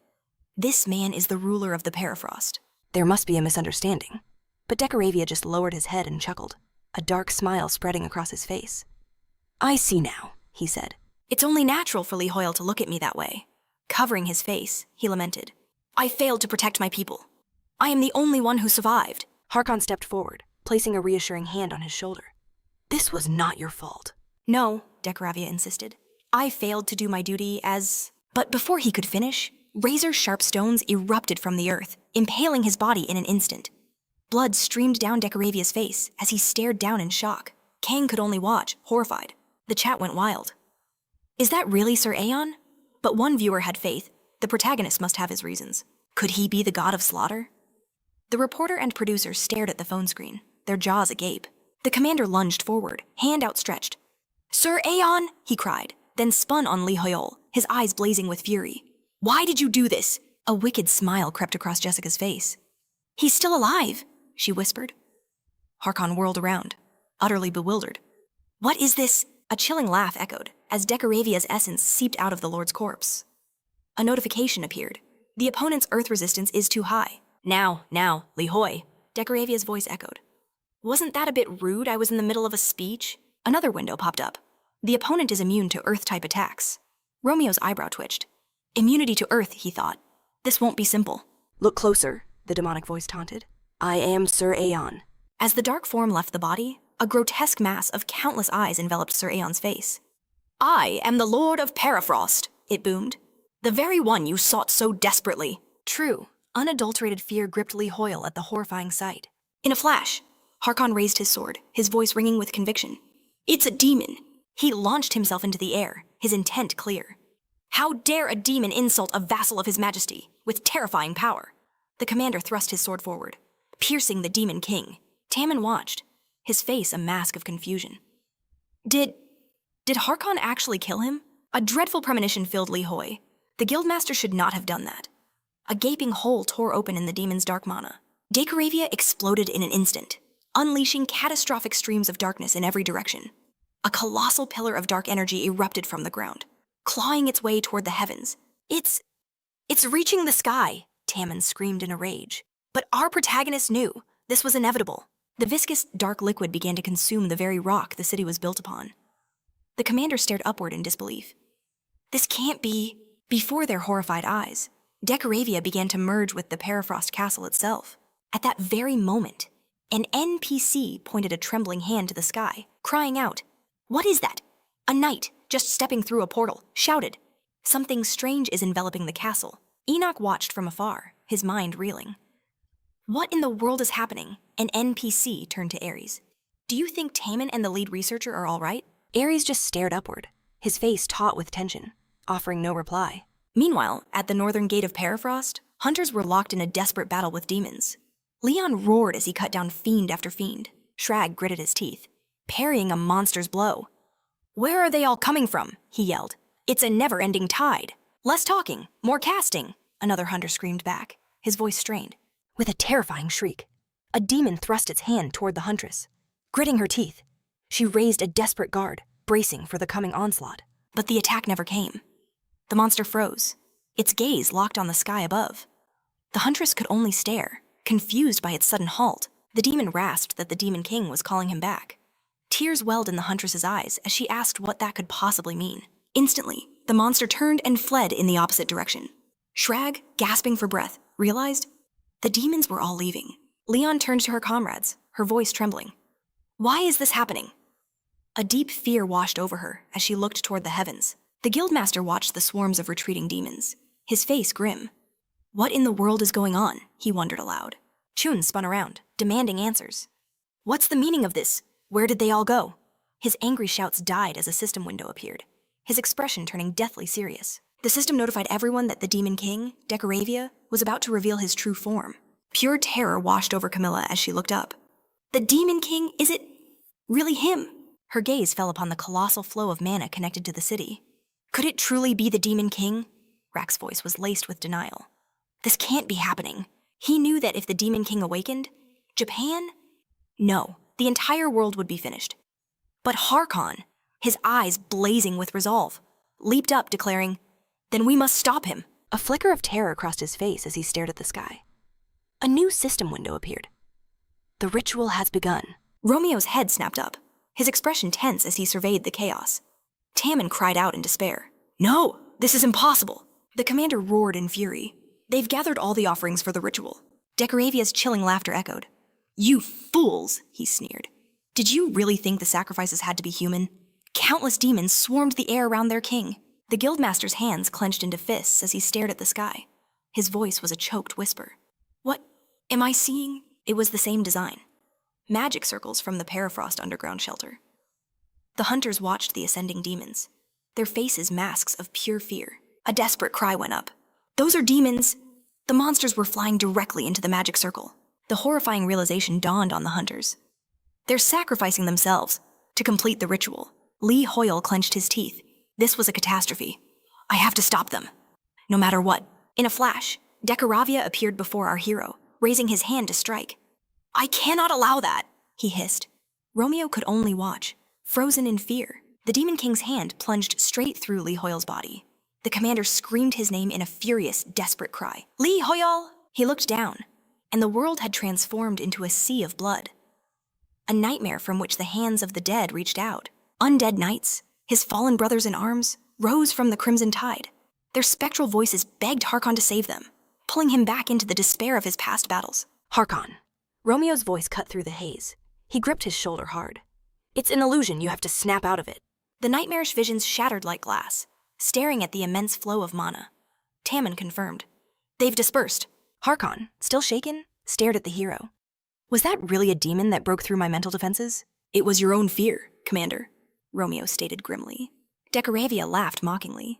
This man is the ruler of the Permafrost.
There must be a misunderstanding. But Decoravia just lowered his head and chuckled, a dark smile spreading across his face. I see now, he said.
It's only natural for Lee Hoyle to look at me that way. Covering his face, he lamented. I failed to protect my people. I am the only one who survived.
Harkon stepped forward, placing a reassuring hand on his shoulder. This was not your fault.
No, Decoravia insisted. I failed to do my duty as... But before he could finish, razor-sharp stones erupted from the earth, impaling his body in an instant. Blood streamed down Decoravia's face as he stared down in shock. Kang could only watch, horrified. The chat went wild. Is that really Sir Aeon? But one viewer had faith. The protagonist must have his reasons. Could he be the god of slaughter? The reporter and producer stared at the phone screen, their jaws agape. The commander lunged forward, hand outstretched. Sir Aeon, he cried, then spun on Lee Hoyle, his eyes blazing with fury. Why did you do this? A wicked smile crept across Jessica's face. He's still alive, she whispered. Harkon whirled around, utterly bewildered. What is this? A chilling laugh echoed as Decoravia's essence seeped out of the Lord's corpse. A notification appeared. The opponent's earth resistance is too high. Now, Lee Hoi, Decoravia's voice echoed. Wasn't that a bit rude? I was in the middle of a speech. Another window popped up. The opponent is immune to earth-type attacks. Romeo's eyebrow twitched. Immunity to earth, he thought. This won't be simple.
Look closer, the demonic voice taunted. I am Sir Aeon.
As the dark form left the body, a grotesque mass of countless eyes enveloped Sir Aeon's face. I am the Lord of Perifrost, it boomed. The very one you sought so desperately.
True, unadulterated fear gripped Lee Hoyle at the horrifying sight.
In a flash, Harkon raised his sword, his voice ringing with conviction. It's a demon. He launched himself into the air, his intent clear. How dare a demon insult a vassal of his majesty, with terrifying power? The commander thrust his sword forward, piercing the demon king. Tammin watched, his face a mask of confusion. Did Harkon actually kill him? A dreadful premonition filled Lee Hoy. The guildmaster should not have done that. A gaping hole tore open in the demon's dark mana. Decoravia exploded in an instant, unleashing catastrophic streams of darkness in every direction. A colossal pillar of dark energy erupted from the ground, clawing its way toward the heavens. It's reaching the sky, Tammin screamed in a rage. But our protagonist knew this was inevitable. The viscous, dark liquid began to consume the very rock the city was built upon. The commander stared upward in disbelief. This can't be. Before their horrified eyes, Decoravia began to merge with the Perifrost castle itself. At that very moment, an NPC pointed a trembling hand to the sky, crying out, "What is that?" A knight, just stepping through a portal, shouted, "Something strange is enveloping the castle." Enoch watched from afar, his mind reeling. What in the world is happening? An NPC turned to Ares. Do you think Tammin and the lead researcher are all right?
Ares just stared upward, his face taut with tension, offering no reply.
Meanwhile, at the northern gate of Perifrost, hunters were locked in a desperate battle with demons. Leon roared as he cut down fiend after fiend. Shrag gritted his teeth, parrying a monster's blow. "Where are they all coming from?" he yelled. "It's a never-ending tide." "Less talking, more casting," another hunter screamed back, his voice strained.
With a terrifying shriek, a demon thrust its hand toward the huntress. Gritting her teeth, she raised a desperate guard, bracing for the coming onslaught.
But the attack never came. The monster froze, its gaze locked on the sky above. The huntress could only stare, confused by its sudden halt. The demon rasped that the Demon King was calling him back. Tears welled in the huntress's eyes as she asked what that could possibly mean. Instantly, the monster turned and fled in the opposite direction. Shrag, gasping for breath, realized the demons were all leaving. Leon turned to her comrades, her voice trembling. "Why is this happening?" A deep fear washed over her as she looked toward the heavens. The guildmaster watched the swarms of retreating demons, his face grim. What in the world is going on? He wondered aloud. Chun spun around, demanding answers. What's the meaning of this? Where did they all go? His angry shouts died as a system window appeared, his expression turning deathly serious. The system notified everyone that the Demon King, Decoravia, was about to reveal his true form. Pure terror washed over Camilla as she looked up. The Demon King? Is it really him? Her gaze fell upon the colossal flow of mana connected to the city. Could it truly be the Demon King? Rack's voice was laced with denial. This can't be happening. He knew that if the Demon King awakened, Japan? No, the entire world would be finished. But Harkon, his eyes blazing with resolve, leaped up, declaring, "Then we must stop him."
A flicker of terror crossed his face as he stared at the sky. A new system window appeared. The ritual has begun.
Romeo's head snapped up, his expression tense as he surveyed the chaos. Tammin cried out in despair. "No, this is impossible." The commander roared in fury. "They've gathered all the offerings for the ritual." Decoravia's chilling laughter echoed. "You fools," he sneered. "Did you really think the sacrifices had to be human? Countless demons swarmed the air around their king." The guildmaster's hands clenched into fists as he stared at the sky. His voice was a choked whisper. "What am I seeing?" It was the same design. Magic circles from the Perifrost underground shelter. The hunters watched the ascending demons, their faces masks of pure fear. A desperate cry went up. "Those are demons!" The monsters were flying directly into the magic circle. The horrifying realization dawned on the hunters. They're sacrificing themselves to complete the ritual. Lee Hoyle clenched his teeth. This was a catastrophe. I have to stop them, no matter what. In a flash, Decoravia appeared before our hero, raising his hand to strike. "I cannot allow that," he hissed. Romeo could only watch, frozen in fear. The Demon King's hand plunged straight through Lee Hoyle's body. The commander screamed his name in a furious, desperate cry. "Lee Hoyle!" He looked down, and the world had transformed into a sea of blood. A nightmare from which the hands of the dead reached out. Undead knights, his fallen brothers in arms, rose from the crimson tide. Their spectral voices begged Harkon to save them, pulling him back into the despair of his past battles.
Harkon. Romeo's voice cut through the haze. He gripped his shoulder hard. "It's an illusion, you have to snap out of it."
The nightmarish visions shattered like glass, staring at the immense flow of mana. Tammin confirmed. They've dispersed.
Harkon, still shaken, stared at the hero. Was that really a demon that broke through my mental defenses?
It was your own fear, Commander, Romeo stated grimly. Decoravia laughed mockingly.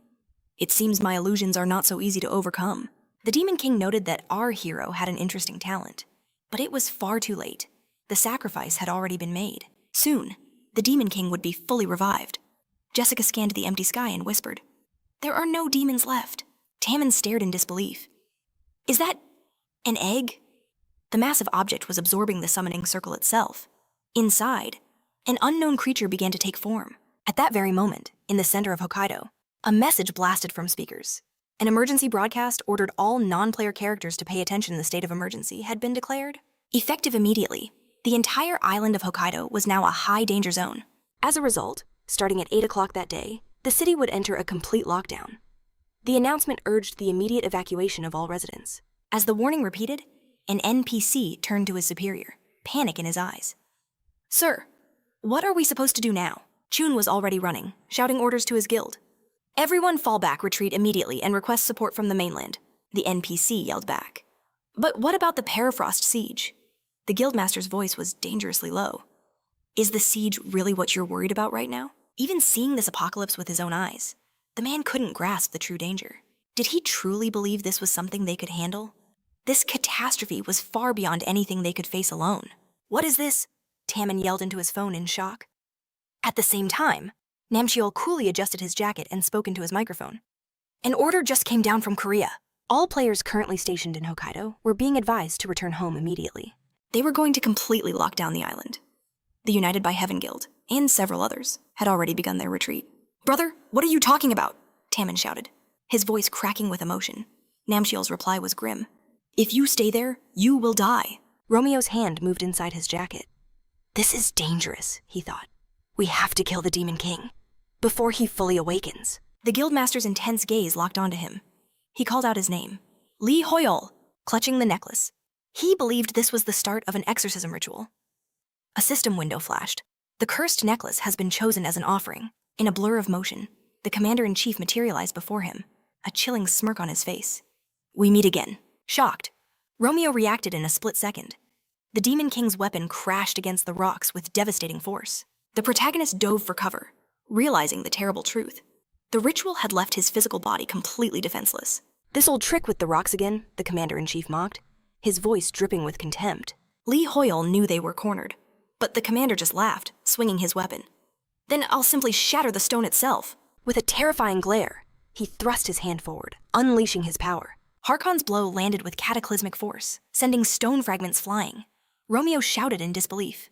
It seems my illusions are not so easy to overcome. The Demon King noted that our hero had an interesting talent, but it was far too late. The sacrifice had already been made. Soon, the Demon King would be fully revived. Jessica scanned the empty sky and whispered, "There are no demons left." Tammin stared in disbelief. "Is that an egg?" The massive object was absorbing the summoning circle itself. Inside, an unknown creature began to take form.
At that very moment, in the center of Hokkaido, a message blasted from speakers. An emergency broadcast ordered all non-player characters to pay attention. The state of emergency had been declared.
Effective immediately, the entire island of Hokkaido was now a high-danger zone.
As a result, starting at 8 o'clock that day, the city would enter a complete lockdown. The announcement urged the immediate evacuation of all residents.
As the warning repeated, an NPC turned to his superior, panic in his eyes. "Sir, what are we supposed to do now?" Chun was already running, shouting orders to his guild. "Everyone fall back, retreat immediately, and request support from the mainland," the NPC yelled back. "But what about the Perifrost siege?" The guildmaster's voice was dangerously low. "Is the siege really what you're worried about right now?" Even seeing this apocalypse with his own eyes, the man couldn't grasp the true danger. Did he truly believe this was something they could handle? This catastrophe was far beyond anything they could face alone.
"What is this?" Tammin yelled into his phone in shock. At the same time, Namchiol coolly adjusted his jacket and spoke into his microphone. "An order just came down from Korea. All players currently stationed in Hokkaido were being advised to return home immediately."
They were going to completely lock down the island. The United by Heaven Guild, and several others, had already begun their retreat. "Brother, what are you talking about?" Tammin shouted, his voice cracking with emotion. Namchiol's reply was grim. "If you stay there, you will die."
Romeo's hand moved inside his jacket. "This is dangerous," he thought. "We have to kill the Demon King before he fully awakens."
The guildmaster's intense gaze locked onto him. He called out his name, Lee Hoyol, clutching the necklace. He believed this was the start of an exorcism ritual. A system window flashed. The cursed necklace has been chosen as an offering. In a blur of motion, the commander-in-chief materialized before him, a chilling smirk on his face. "We meet again." Shocked, Romeo reacted in a split second. The Demon King's weapon crashed against the rocks with devastating force. The protagonist dove for cover, realizing the terrible truth. The ritual had left his physical body completely defenseless.
"This old trick with the rocks again," the commander-in-chief mocked, his voice dripping with contempt.
Lee Hoyol knew they were cornered, but the commander just laughed, swinging his weapon. "Then I'll simply shatter the stone itself."
With a terrifying glare, he thrust his hand forward, unleashing his power.
Harkon's blow landed with cataclysmic force, sending stone fragments flying. Romeo shouted in disbelief.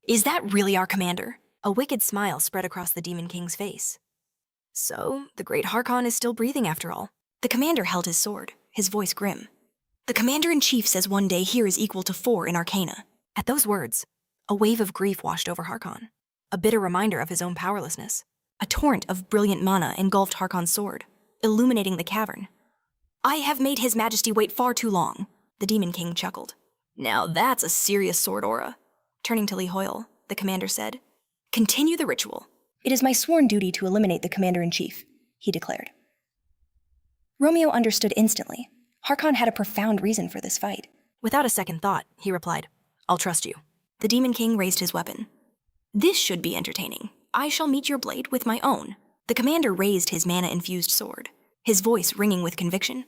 "Is that really our commander?"
A wicked smile spread across the Demon King's face. "So, the great Harkon is still breathing after all."
The commander held his sword, his voice grim. "The commander-in-chief says one day here is equal to 4 in Arcana."
At those words, a wave of grief washed over Harkon, a bitter reminder of his own powerlessness.
A torrent of brilliant mana engulfed Harkon's sword, illuminating the cavern. "I have made His Majesty wait far too long," the Demon King chuckled. "Now that's a serious sword aura." Turning to Lee Hoyol, the commander said, "Continue the ritual." "It is my sworn duty to eliminate the commander-in-chief," he declared. Romeo understood instantly. Harkon had a profound reason for this fight.
Without a second thought, he replied, "I'll trust you."
The Demon King raised his weapon. "This should be entertaining. I shall meet your blade with my own." The commander raised his mana-infused sword, his voice ringing with conviction.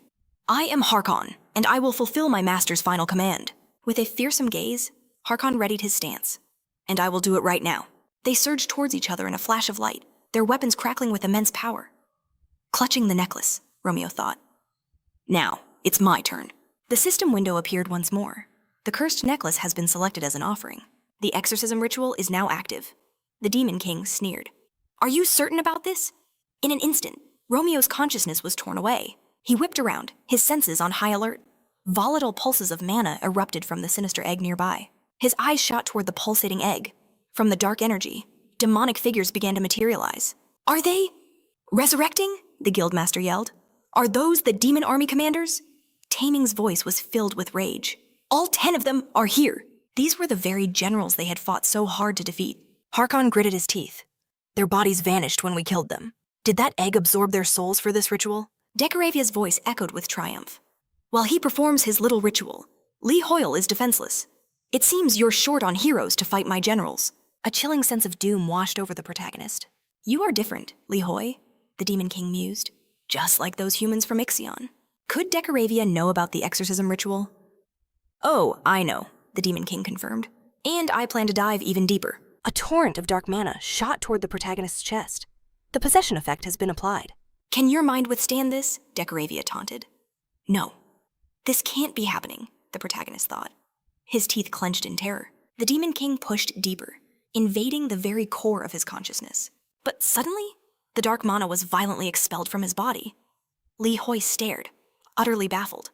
"I am Harkon, and I will fulfill my master's final command." With a fearsome gaze, Harkon readied his stance. "And I will do it right now." They surged towards each other in a flash of light, their weapons crackling with immense power. Clutching the necklace, Romeo thought. "Now, it's my turn." The system window appeared once more. The cursed necklace has been selected as an offering. The exorcism ritual is now active. The Demon King sneered. "Are you certain about this?" In an instant, Romeo's consciousness was torn away. He whipped around, his senses on high alert. Volatile pulses of mana erupted from the sinister egg nearby. His eyes shot toward the pulsating egg. From the dark energy, demonic figures began to materialize. "Are they resurrecting?" the guildmaster yelled. "Are those the demon army commanders?" Taming's voice was filled with rage. "All 10 of them are here." These were the very generals they had fought so hard to defeat.
Harkon gritted his teeth. Their bodies vanished when we killed them. Did that egg absorb their souls for this ritual?
Decoravia's voice echoed with triumph. While he performs his little ritual, Lee Hoyle is defenseless. It seems you're short on heroes to fight my generals.
A chilling sense of doom washed over the protagonist.
You are different, Lee Hoy, the Demon King mused. Just like those humans from Ixion. Could Decoravia know about the exorcism ritual? Oh, I know, the Demon King confirmed. And I plan to dive even deeper.
A torrent of dark mana shot toward the protagonist's chest. The possession effect has been applied.
Can your mind withstand this? Decoravia taunted. No. This can't be happening, the protagonist thought. His teeth clenched in terror. The Demon King pushed deeper, invading the very core of his consciousness. But suddenly, the dark mana was violently expelled from his body. Lee Hoy stared, utterly baffled.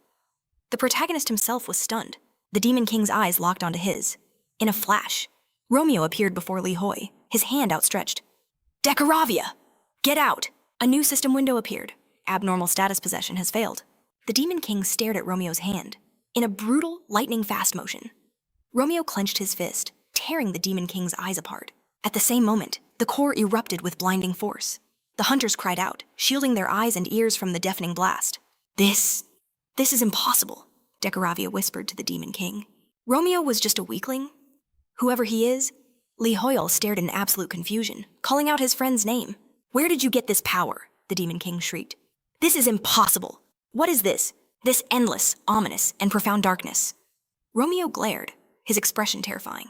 The protagonist himself was stunned. The Demon King's eyes locked onto his. In a flash, Romeo appeared before Lee Hoy, his hand outstretched. Decoravia! Get out! A new system window appeared. Abnormal status possession has failed. The Demon King stared at Romeo's hand, in a brutal, lightning-fast motion. Romeo clenched his fist, tearing the Demon King's eyes apart. At the same moment, the core erupted with blinding force. The hunters cried out, shielding their eyes and ears from the deafening blast. This is impossible, Decoravia whispered to the Demon King. Romeo was just a weakling. Whoever he is, Lee Hoyle stared in absolute confusion, calling out his friend's name. Where did you get this power? The Demon King shrieked. This is impossible. What is this? This endless, ominous, and profound darkness. Romeo glared, his expression terrifying.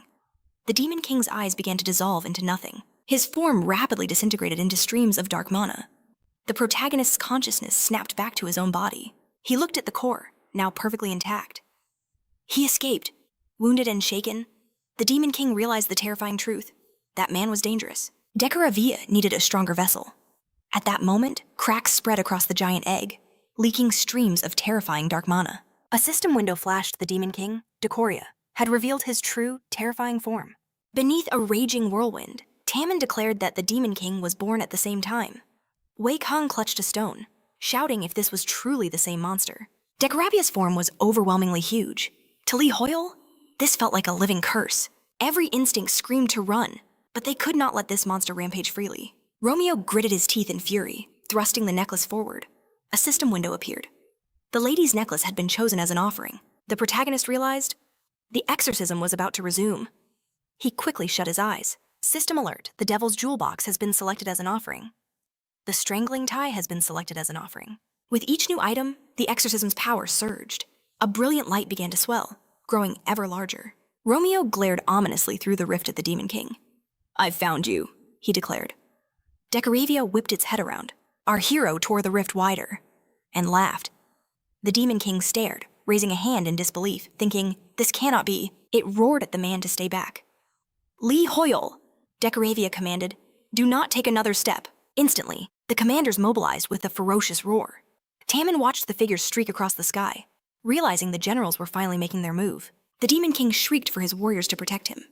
The Demon King's eyes began to dissolve into nothing. His form rapidly disintegrated into streams of dark mana. The protagonist's consciousness snapped back to his own body. He looked at the core, now perfectly intact. He escaped. Wounded and shaken, the Demon King realized the terrifying truth. That man was dangerous. Decoravia needed a stronger vessel. At that moment, cracks spread across the giant egg, leaking streams of terrifying dark mana.
A system window flashed the Demon King, Decoria, had revealed his true, terrifying form.
Beneath a raging whirlwind, Tammin declared that the Demon King was born at the same time. Wei Kong clutched a stone, shouting if this was truly the same monster. Decoravia's form was overwhelmingly huge. To Lee Hoyle, this felt like a living curse. Every instinct screamed to run, but they could not let this monster rampage freely. Romeo gritted his teeth in fury, thrusting the necklace forward. A system window appeared. The lady's necklace had been chosen as an offering. The protagonist realized the exorcism was about to resume. He quickly shut his eyes. System alert, the Devil's Jewel Box has been selected as an offering. The Strangling Tie has been selected as an offering. With each new item, the exorcism's power surged. A brilliant light began to swell, growing ever larger. Romeo glared ominously through the rift at the Demon King. I've found you, he declared. Decoravia whipped its head around. Our hero tore the rift wider, and laughed. The Demon King stared, raising a hand in disbelief, thinking, this cannot be. It roared at the man to stay back. Lee Hoyle, Decoravia commanded, do not take another step. Instantly, the commanders mobilized with a ferocious roar. Tammin watched the figures streak across the sky, realizing the generals were finally making their move. The Demon King shrieked for his warriors to protect him.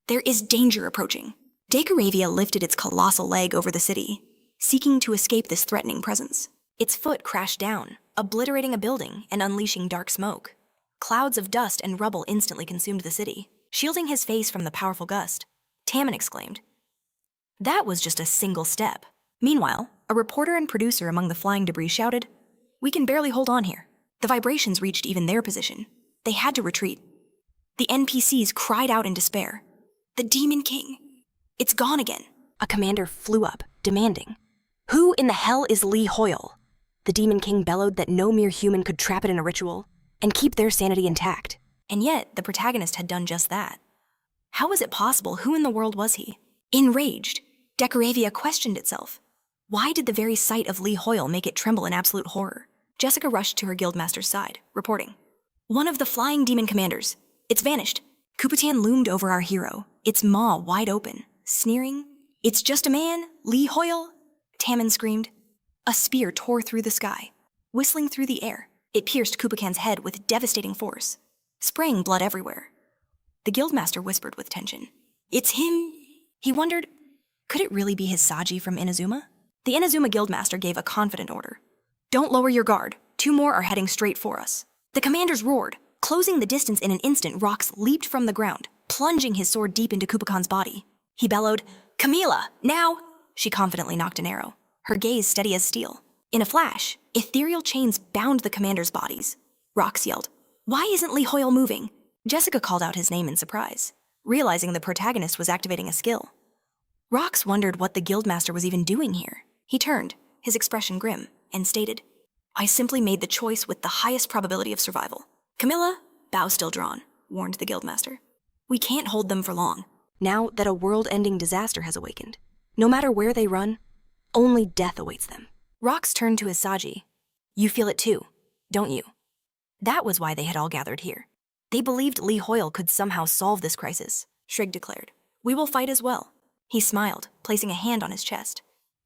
There is danger approaching. Decoravia lifted its colossal leg over the city, seeking to escape this threatening presence. Its foot crashed down, obliterating a building and unleashing dark smoke. Clouds of dust and rubble instantly consumed the city. Shielding his face from the powerful gust, Tammin exclaimed. That was just a single step. Meanwhile, a reporter and producer among the flying debris shouted, we can barely hold on here. The vibrations reached even their position. They had to retreat. The NPCs cried out in despair. The Demon King. It's gone again.
A commander flew up, demanding, who in the hell is Lee Hoyle? The Demon King bellowed that no mere human could trap it in a ritual and keep their sanity intact.
And yet, the protagonist had done just that. How was it possible? Who in the world was he? Enraged, Decoravia questioned itself. Why did the very sight of Lee Hoyle make it tremble in absolute horror? Jessica rushed to her guildmaster's side, reporting. One of the flying demon commanders. It's vanished. Kupitan loomed over our hero, its maw wide open, sneering. It's just a man, Lee Hoyle, Tammin screamed. A spear tore through the sky. Whistling through the air, it pierced Kupikan's head with devastating force, spraying blood everywhere. The guildmaster whispered with tension. It's him. He wondered, could it really be his Saji from Inazuma? The Inazuma guildmaster gave a confident order. Don't lower your guard. 2 more are heading straight for us. The commanders roared. Closing the distance in an instant, Rox leaped from the ground, plunging his sword deep into Kupikan's body. He bellowed, Camila, now! She confidently knocked an arrow, her gaze steady as steel. In a flash, ethereal chains bound the commander's bodies. Rox yelled, "Why isn't Lee Hoyle moving?" Jessica called out his name in surprise, realizing the protagonist was activating a skill. Rox wondered what the guildmaster was even doing here. He turned, his expression grim, and stated, "I simply made the choice with the highest probability of survival." "Camilla, bow still drawn," warned the guildmaster. "We can't hold them for long."
Now that a world-ending disaster has awakened, no matter where they run, only death awaits them.
Rox turned to his Saji. "You feel it too, don't you?" That was why they had all gathered here. They believed Lee Hoyle could somehow solve this crisis, Shrigg declared. "We will fight as well." He smiled, placing a hand on his chest.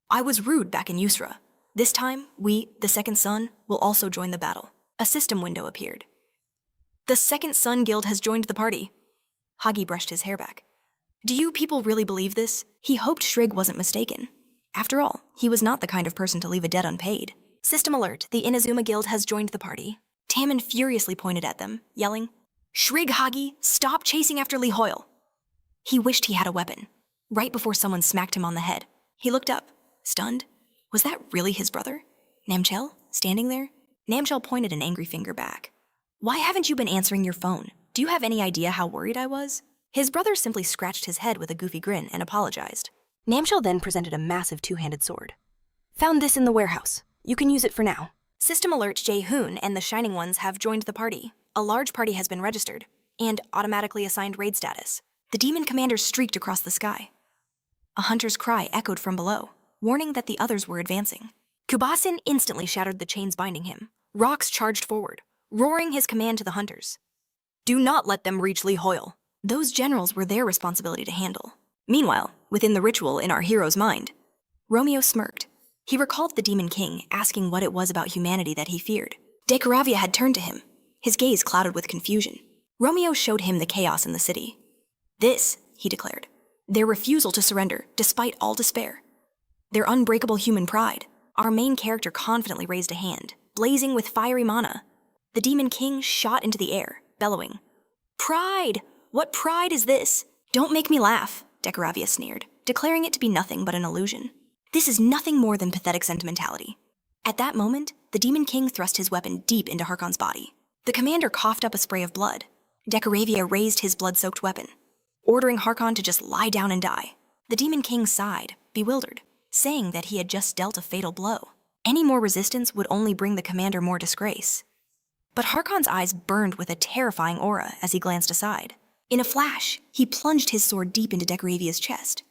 "I was rude back in Yusra. This time, we, the Second Sun, will also join the battle." A system window appeared. "The Second Sun Guild has joined the party." Hagi brushed his hair back. "Do you people really believe this?" He hoped Shrigg wasn't mistaken. After all, he was not the kind of person to leave a debt unpaid. "System alert, the Inazuma Guild has joined the party." Tammin furiously pointed at them, yelling, "Shrigg, Hagi, stop chasing after Lee Hoyle." He wished he had a weapon. Right before someone smacked him on the head, he looked up, stunned. Was that really his brother? Namchel, standing there? Namchel pointed an angry finger back. "Why haven't you been answering your phone? Do you have any idea how worried I was?" His brother simply scratched his head with a goofy grin and apologized.
Namchel then presented a massive two-handed sword. "Found this in the warehouse. You can use it for now."
System alert, Jae-hoon and the Shining Ones have joined the party. A large party has been registered, and automatically assigned raid status. The demon commander streaked across the sky. A hunter's cry echoed from below, warning that the others were advancing. Kubasin instantly shattered the chains binding him. Rox charged forward, roaring his command to the hunters. "Do not let them reach Lee Hoyle." Those generals were their responsibility to handle. Meanwhile, within the ritual in our hero's mind, Romeo smirked. He recalled the Demon King asking what it was about humanity that he feared. Decaravia had turned to him, his gaze clouded with confusion. Romeo showed him the chaos in the city. "This," he declared, "their refusal to surrender, despite all despair. Their unbreakable human pride." Our main character confidently raised a hand, blazing with fiery mana. The Demon King shot into the air, bellowing, "Pride! What pride is this?" "Don't make me laugh," Decaravia sneered, declaring it to be nothing but an illusion. "This is nothing more than pathetic sentimentality." At that moment, the Demon King thrust his weapon deep into Harkon's body. The commander coughed up a spray of blood. Decaravia raised his blood-soaked weapon, ordering Harkon to just lie down and die. The Demon King sighed, bewildered, saying that he had just dealt a fatal blow. Any more resistance would only bring the commander more disgrace. But Harkon's eyes burned with a terrifying aura as he glanced aside. In a flash, he plunged his sword deep into Decaravia's chest.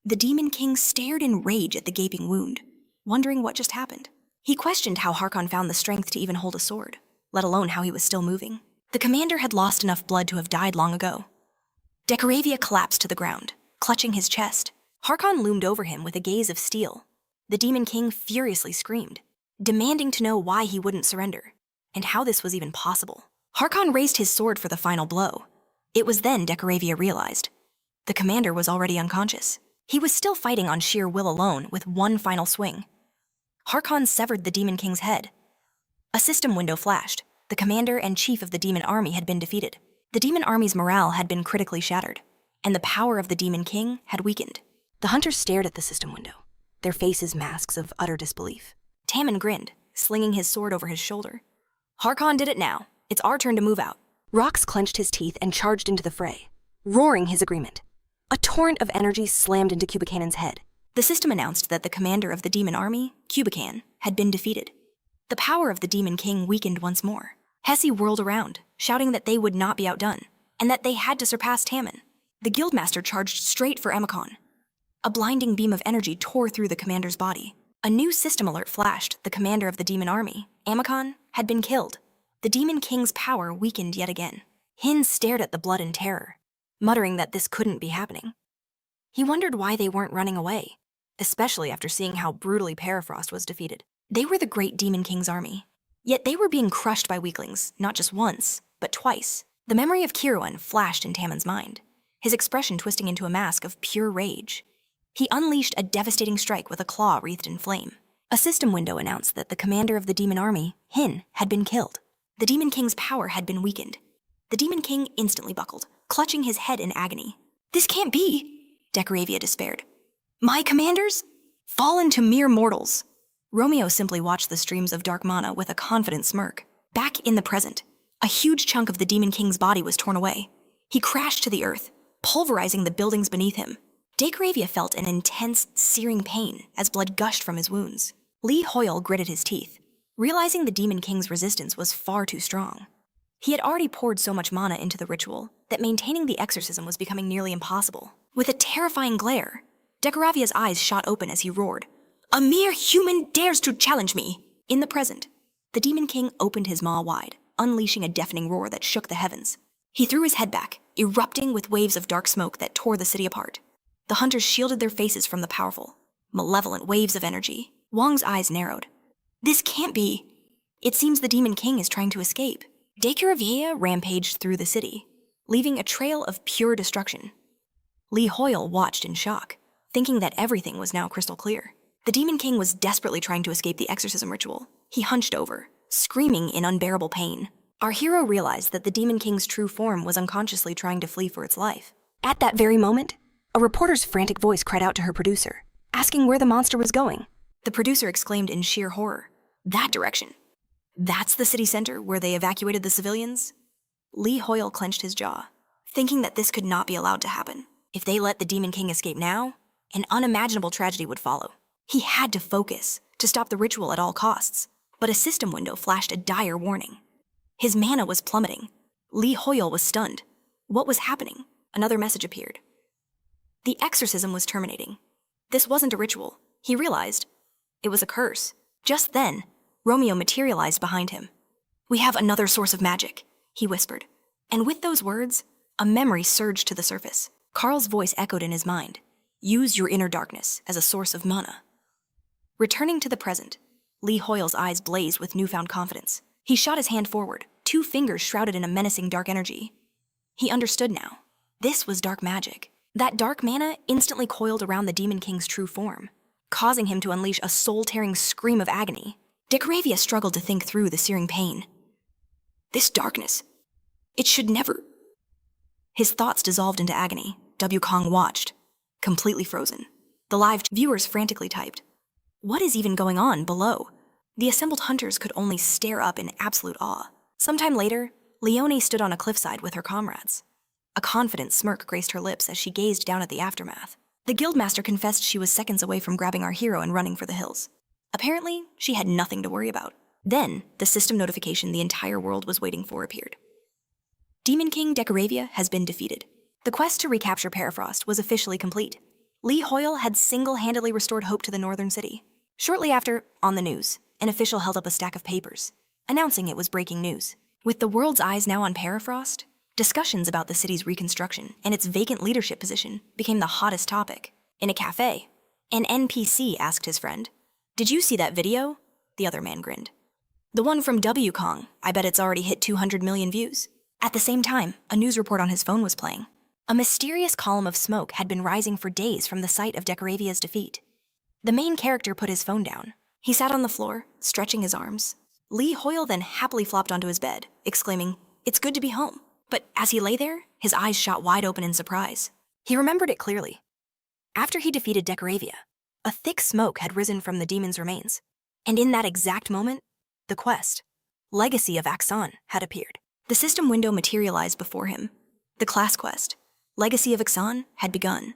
The Demon King stared in rage at the gaping wound, wondering what just happened. He questioned how Harkon found the strength to even hold a sword, let alone how he was still moving. The commander had lost enough blood to have died long ago. Decaravia collapsed to the ground, clutching his chest. Harkon loomed over him with a gaze of steel. The Demon King furiously screamed, demanding to know why he wouldn't surrender, and how this was even possible. Harkon raised his sword for the final blow. It was then Decaravia realized. The commander was already unconscious. He was still fighting on sheer will alone with one final swing. Harkon severed the Demon King's head. A system window flashed. The commander and chief of the demon army had been defeated. The demon army's morale had been critically shattered, and the power of the Demon King had weakened.
The hunters stared at the system window, their faces masks of utter disbelief.
Tammin grinned, slinging his sword over his shoulder. "Harkon did it now. It's our turn to move out."
Rox clenched his teeth and charged into the fray, roaring his agreement. A torrent of energy slammed into Cubicanon's head.
The system announced that the commander of the demon army, Cubican, had been defeated. The power of the Demon King weakened once more. Hesi whirled around, shouting that they would not be outdone, and that they had to surpass Tammin. The guildmaster charged straight for Emicon. A blinding beam of energy tore through the commander's body. A new system alert flashed. The commander of the demon army, Amicon, had been killed. The Demon King's power weakened yet again. Hin stared at the blood in terror, muttering that this couldn't be happening. He wondered why they weren't running away, especially after seeing how brutally Perifrost was defeated. They were the great Demon King's army, yet they were being crushed by weaklings, not just once, but twice. The memory of Kiruan flashed in Tammin's mind, his expression twisting into a mask of pure rage. He unleashed a devastating strike with a claw wreathed in flame. A system window announced that the commander of the demon army, Hin, had been killed. The Demon King's power had been weakened. The Demon King instantly buckled, clutching his head in agony. "This can't be!" Decaravia despaired. My commanders? Fallen to mere mortals. Romeo simply watched the streams of dark mana with a confident smirk. Back in the present, a huge chunk of the Demon King's body was torn away. He crashed to the earth, pulverizing the buildings beneath him. Decaravia felt an intense, searing pain as blood gushed from his wounds. Lee Hoyle gritted his teeth, realizing the Demon King's resistance was far too strong. He had already poured so much mana into the ritual that maintaining the exorcism was becoming nearly impossible. With a terrifying glare, Decaravia's eyes shot open as he roared, "A mere human dares to challenge me!" In the present, the Demon King opened his maw wide, unleashing a deafening roar that shook the heavens. He threw his head back, erupting with waves of dark smoke that tore the city apart. The hunters shielded their faces from the powerful, malevolent waves of energy. Wang's eyes narrowed. This can't be. It seems the Demon King is trying to escape. Decaravia rampaged through the city, leaving a trail of pure destruction. Lee Hoyle watched in shock, thinking that everything was now crystal clear. The Demon King was desperately trying to escape the exorcism ritual. He hunched over, screaming in unbearable pain. Our hero realized that the Demon King's true form was unconsciously trying to flee for its life.
At that very moment, a reporter's frantic voice cried out to her producer, asking where the monster was going.
The producer exclaimed in sheer horror, "That direction! That's the city center where they evacuated the civilians?" Lee Hoyle clenched his jaw, thinking that this could not be allowed to happen. If they let the Demon King escape now, an unimaginable tragedy would follow. He had to focus, to stop the ritual at all costs. But a system window flashed a dire warning. His mana was plummeting. Lee Hoyle was stunned. What was happening? Another message appeared. The exorcism was terminating. This wasn't a ritual, he realized. It was a curse. Just then, Romeo materialized behind him. "We have another source of magic," he whispered. And with those words, a memory surged to the surface. Carl's voice echoed in his mind. "Use your inner darkness as a source of mana." Returning to the present, Lee Hoyle's eyes blazed with newfound confidence. He shot his hand forward, 2 fingers shrouded in a menacing dark energy. He understood now. This was dark magic. That dark mana instantly coiled around the Demon King's true form, causing him to unleash a soul-tearing scream of agony. Decaravia struggled to think through the searing pain. This darkness, it should never... His thoughts dissolved into agony. W. Kong watched, completely frozen. The live viewers frantically typed, "What is even going on below?" The assembled hunters could only stare up in absolute awe. Sometime later, Leone stood on a cliffside with her comrades. A confident smirk graced her lips as she gazed down at the aftermath. The guildmaster confessed she was seconds away from grabbing our hero and running for the hills. Apparently, she had nothing to worry about. Then, the system notification the entire world was waiting for appeared. Demon King Decaravia has been defeated. The quest to recapture Perifrost was officially complete. Lee Hoyle had single-handedly restored hope to the northern city. Shortly after, on the news, an official held up a stack of papers, announcing it was breaking news. With the world's eyes now on Perifrost, discussions about the city's reconstruction and its vacant leadership position became the hottest topic. In a cafe, an NPC asked his friend, "Did you see that video?" The other man grinned. "The one from W. Kong. I bet it's already hit 200 million views." At the same time, a news report on his phone was playing. A mysterious column of smoke had been rising for days from the site of Decaravia's defeat. The main character put his phone down. He sat on the floor, stretching his arms. Lee Hoyle then happily flopped onto his bed, exclaiming, "It's good to be home." But as he lay there, his eyes shot wide open in surprise. He remembered it clearly. After he defeated Decaravia, a thick smoke had risen from the demon's remains. And in that exact moment, the quest, Legacy of Axon, had appeared. The system window materialized before him. The class quest, Legacy of Axon, had begun.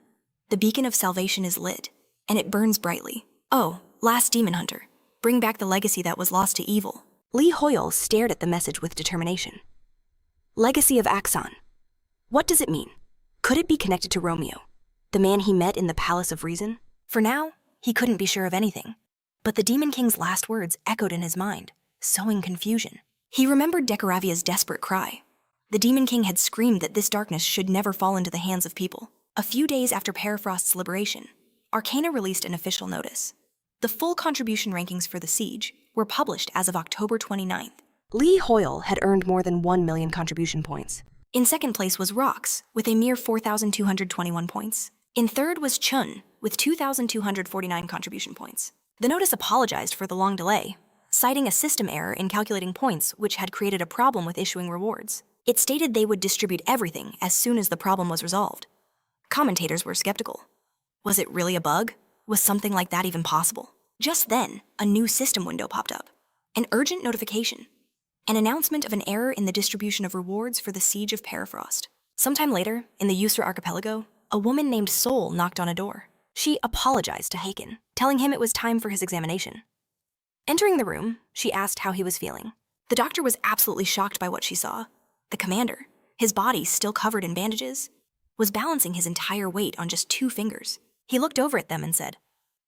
The beacon of salvation is lit, and it burns brightly. "Oh, last demon hunter, bring back the legacy that was lost to evil."
Lee Hoyle stared at the message with determination. Legacy of Axon. What does it mean? Could it be connected to Romeo, the man he met in the Palace of Reason?
For now, he couldn't be sure of anything. But the Demon King's last words echoed in his mind, sowing confusion. He remembered Decaravia's desperate cry. The Demon King had screamed that this darkness should never fall into the hands of people. A few days after Perifrost's liberation, Arcana released an official notice. The full contribution rankings for the siege were published as of October 29th.
Lee Hoyle had earned more than 1 million contribution points.
In second place was Rox, with a mere 4,221 points. In third was Chun, with 2,249 contribution points. The notice apologized for the long delay, citing a system error in calculating points which had created a problem with issuing rewards. It stated they would distribute everything as soon as the problem was resolved. Commentators were skeptical. Was it really a bug? Was something like that even possible? Just then, a new system window popped up. An urgent notification. An announcement of an error in the distribution of rewards for the siege of Perifrost. Sometime later, in the Yusra archipelago, a woman named Sol knocked on a door. She apologized to Haken, telling him it was time for his examination. Entering the room, she asked how he was feeling. The doctor was absolutely shocked by what she saw. The commander, his body still covered in bandages, was balancing his entire weight on just 2 fingers. He looked over at them and said,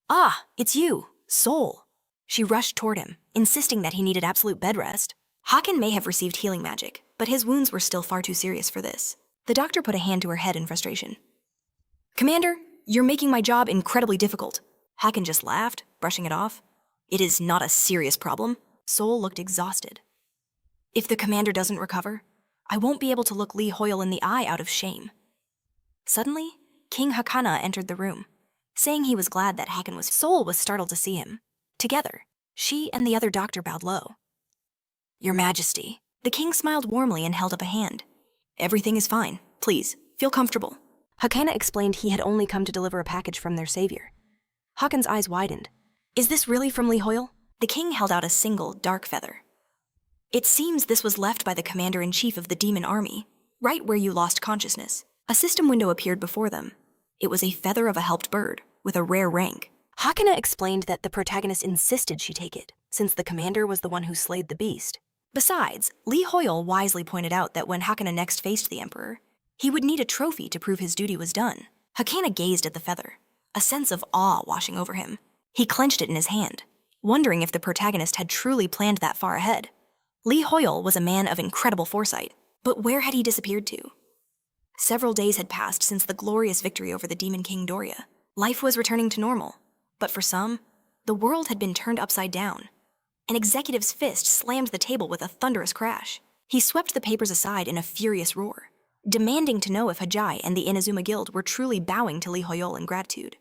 "Ah, it's you, Sol." She rushed toward him, insisting that he needed absolute bed rest. Haken may have received healing magic, but his wounds were still far too serious for this. The doctor put a hand to her head in frustration. "Commander, you're making my job incredibly difficult." Haken just laughed, brushing it off. "It is not a serious problem." Sol looked exhausted. "If the commander doesn't recover, I won't be able to look Lee Hoyle in the eye out of shame." Suddenly, King Hakana entered the room, saying he was glad that Haken was. Sol was startled to see him. Together, she and the other doctor bowed low. "Your Majesty." The king smiled warmly and held up a hand. "Everything is fine. Please, feel comfortable." Hakana explained he had only come to deliver a package from their savior. Haken's eyes widened. "Is this really from Lee Hoyle?" The king held out a single, dark feather. "It seems this was left by the commander-in-chief of the demon army, right where you lost consciousness." A system window appeared before them. It was a feather of a helped bird, with a rare rank. Hakana explained that the protagonist insisted she take it, since the commander was the one who slayed the beast. Besides, Lee Hoyle wisely pointed out that when Hakana next faced the emperor, he would need a trophy to prove his duty was done. Hakana gazed at the feather, a sense of awe washing over him. He clenched it in his hand, wondering if the protagonist had truly planned that far ahead. Lee Hoyle was a man of incredible foresight, but where had he disappeared to? Several days had passed since the glorious victory over the Demon King Doria. Life was returning to normal, but for some, the world had been turned upside down. An executive's fist slammed the table with a thunderous crash. He swept the papers aside in a furious roar, demanding to know if Hajai and the Inazuma Guild were truly bowing to Lee Hoyle in gratitude.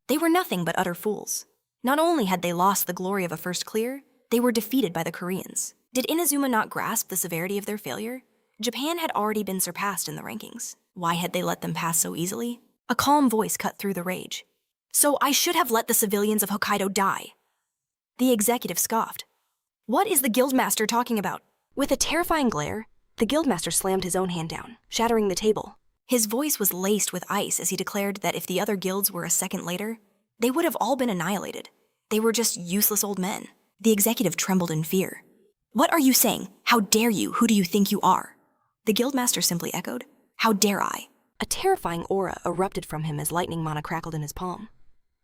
They were nothing but utter fools. Not only had they lost the glory of a first clear, they were defeated by the Koreans. Did Inazuma not grasp the severity of their failure? Japan had already been surpassed in the rankings. Why had they let them pass so easily? A calm voice cut through the rage. "So I should have let the civilians of Hokkaido die." The executive scoffed. "What is the guildmaster talking about?" With a terrifying glare, the guildmaster slammed his own hand down, shattering the table. His voice was laced with ice as he declared that if the other guilds were a second later, they would have all been annihilated. They were just useless old men. The executive trembled in fear. "What are you saying? How dare you? Who do you think you are?" The guildmaster simply echoed, "How dare I?" A terrifying aura erupted from him as lightning mana crackled in his palm.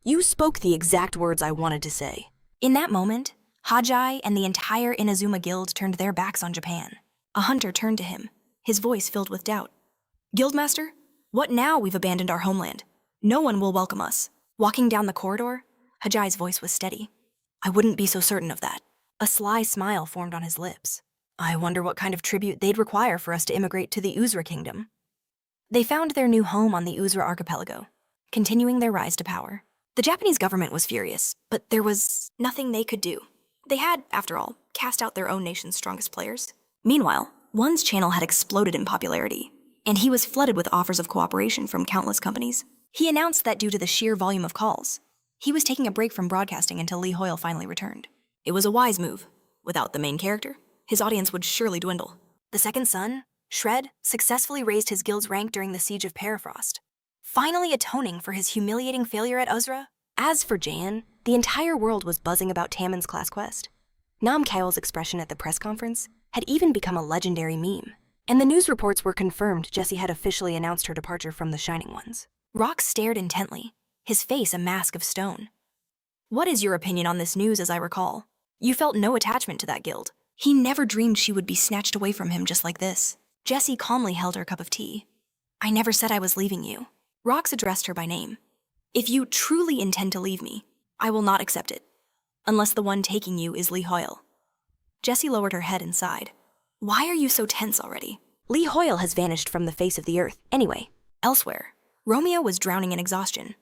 "You spoke the exact words I wanted to say." In that moment, Hajai and the entire Inazuma Guild turned their backs on Japan. A hunter turned to him, his voice filled with doubt. "Guildmaster, what now we've abandoned our homeland? No one will welcome us." Walking down the corridor, Hajai's voice was steady. "I wouldn't be so certain of that." A sly smile formed on his lips. "I wonder what kind of tribute they'd require for us to immigrate to the Uzra kingdom." They found their new home on the Uzra archipelago, continuing their rise to power. The Japanese government was furious, but there was nothing they could do. They had, after all, cast out their own nation's strongest players. Meanwhile, One's channel had exploded in popularity, and he was flooded with offers of cooperation from countless companies. He announced that due to the sheer volume of calls, he was taking a break from broadcasting until Lee Hoyle finally returned. It was a wise move. Without the main character, his audience would surely dwindle. The second son, Shred, successfully raised his guild's rank during the siege of Perifrost, finally atoning for his humiliating failure at Uzra. As for Jan, the entire world was buzzing about Taman's class quest. Nam Kyle's expression at the press conference had even become a legendary meme, and the news reports were confirmed Jessie had officially announced her departure from the Shining Ones. Rock stared intently, his face a mask of stone. "What is your opinion on this news? As I recall, you felt no attachment to that guild." He never dreamed she would be snatched away from him just like this. Jessie calmly held her cup of tea. "I never said I was leaving you." Rox addressed her by name. "If you truly intend to leave me, I will not accept it, unless the one taking you is Lee Hoyle." Jessie lowered her head and sighed. "Why are you so tense already?" "Lee Hoyle has vanished from the face of the earth, anyway." Elsewhere, Romeo was drowning in exhaustion.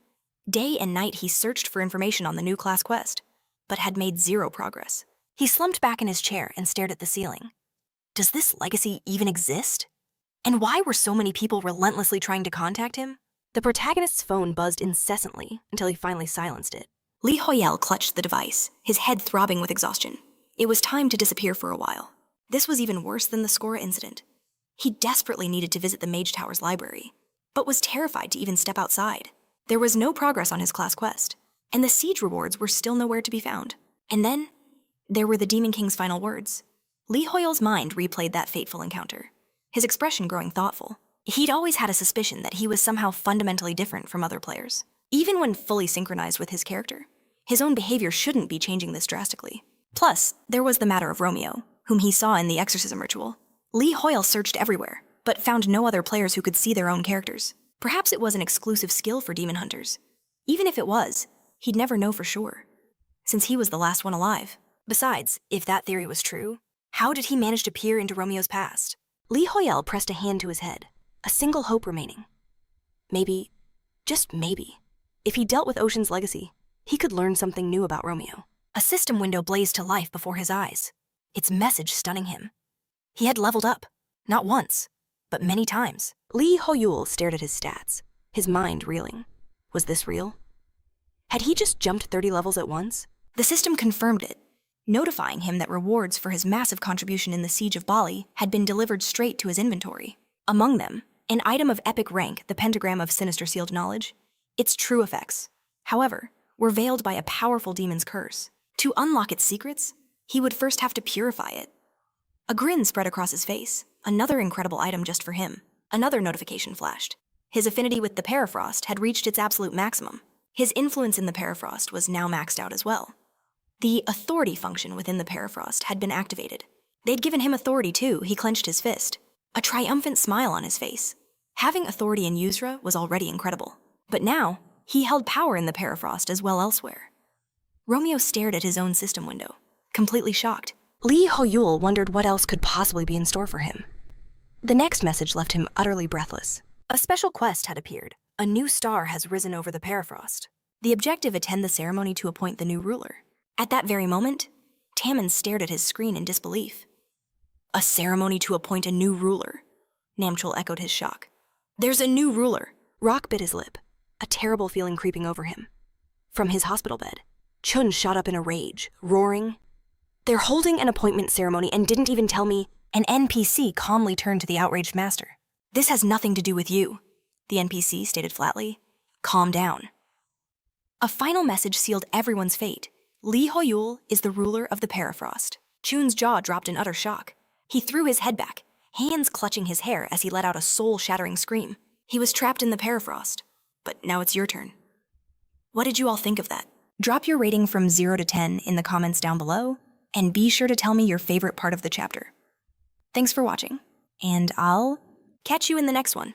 Day and night he searched for information on the new class quest, but had made zero progress. He slumped back in his chair and stared at the ceiling. Does this legacy even exist? And why were so many people relentlessly trying to contact him?
The protagonist's phone buzzed incessantly until he finally silenced it.
Lee Hoyel clutched the device, his head throbbing with exhaustion. It was time to disappear for a while. This was even worse than the Skora incident. He desperately needed to visit the Mage Tower's library, but was terrified to even step outside. There was no progress on his class quest, and the siege rewards were still nowhere to be found. And then, there were the Demon King's final words. Lee Hoyle's mind replayed that fateful encounter, his expression growing thoughtful. He'd always had a suspicion that he was somehow fundamentally different from other players. Even when fully synchronized with his character, his own behavior shouldn't be changing this drastically. Plus, there was the matter of Romeo, whom he saw in the exorcism ritual. Lee Hoyle searched everywhere, but found no other players who could see their own characters. Perhaps it was an exclusive skill for demon hunters. Even if it was, he'd never know for sure, since he was the last one alive.
Besides, if that theory was true, how did he manage to peer into Romeo's past? Lee Hoyle pressed a hand to his head, a single hope remaining. Maybe, just maybe, if he dealt with Ocean's legacy, he could learn something new about Romeo. A system window blazed to life before his eyes, its message stunning him. He had leveled up, not once, but many times. Lee Hoyul stared at his stats, his mind reeling. Was this real? Had he just jumped 30 levels at once?
The system confirmed it, notifying him that rewards for his massive contribution in the Siege of Bali had been delivered straight to his inventory. Among them, an item of epic rank, the pentagram of sinister sealed knowledge. Its true effects, however, were veiled by a powerful demon's curse. To unlock its secrets, he would first have to purify it. A grin spread across his face, another incredible item just for him. Another notification flashed. His affinity with the Perifrost had reached its absolute maximum. His influence in the Perifrost was now maxed out as well. The authority function within the Perifrost had been activated. They'd given him authority too. He clenched his fist, a triumphant smile on his face. Having authority in Yusra was already incredible, but now he held power in the Perifrost as well elsewhere. Romeo stared at his own system window, completely shocked.
Lee Hoyul wondered what else could possibly be in store for him. The next message left him utterly breathless. A special quest had appeared. A new star has risen over the Perifrost.
The objective: attend the ceremony to appoint the new ruler. At that very moment, Tammin stared at his screen in disbelief. A ceremony to appoint a new ruler? Namchul echoed his shock. There's a new ruler.
Rock bit his lip, a terrible feeling creeping over him. From his hospital bed, Chun shot up in a rage, roaring, "They're holding an appointment ceremony and didn't even tell me."
An NPC calmly turned to the outraged master. This has nothing to do with you, the NPC stated flatly. Calm down. A final message sealed everyone's fate. Lee Hoyul is the ruler of the Perifrost. Chun's jaw dropped in utter shock. He threw his head back, hands clutching his hair as he let out a soul-shattering scream. He was trapped in the Perifrost, but now it's your turn. What did you all think of that? Drop your rating from 0 to 10 in the comments down below, and be sure to tell me your favorite part of the chapter. Thanks for watching, and I'll catch you in the next one.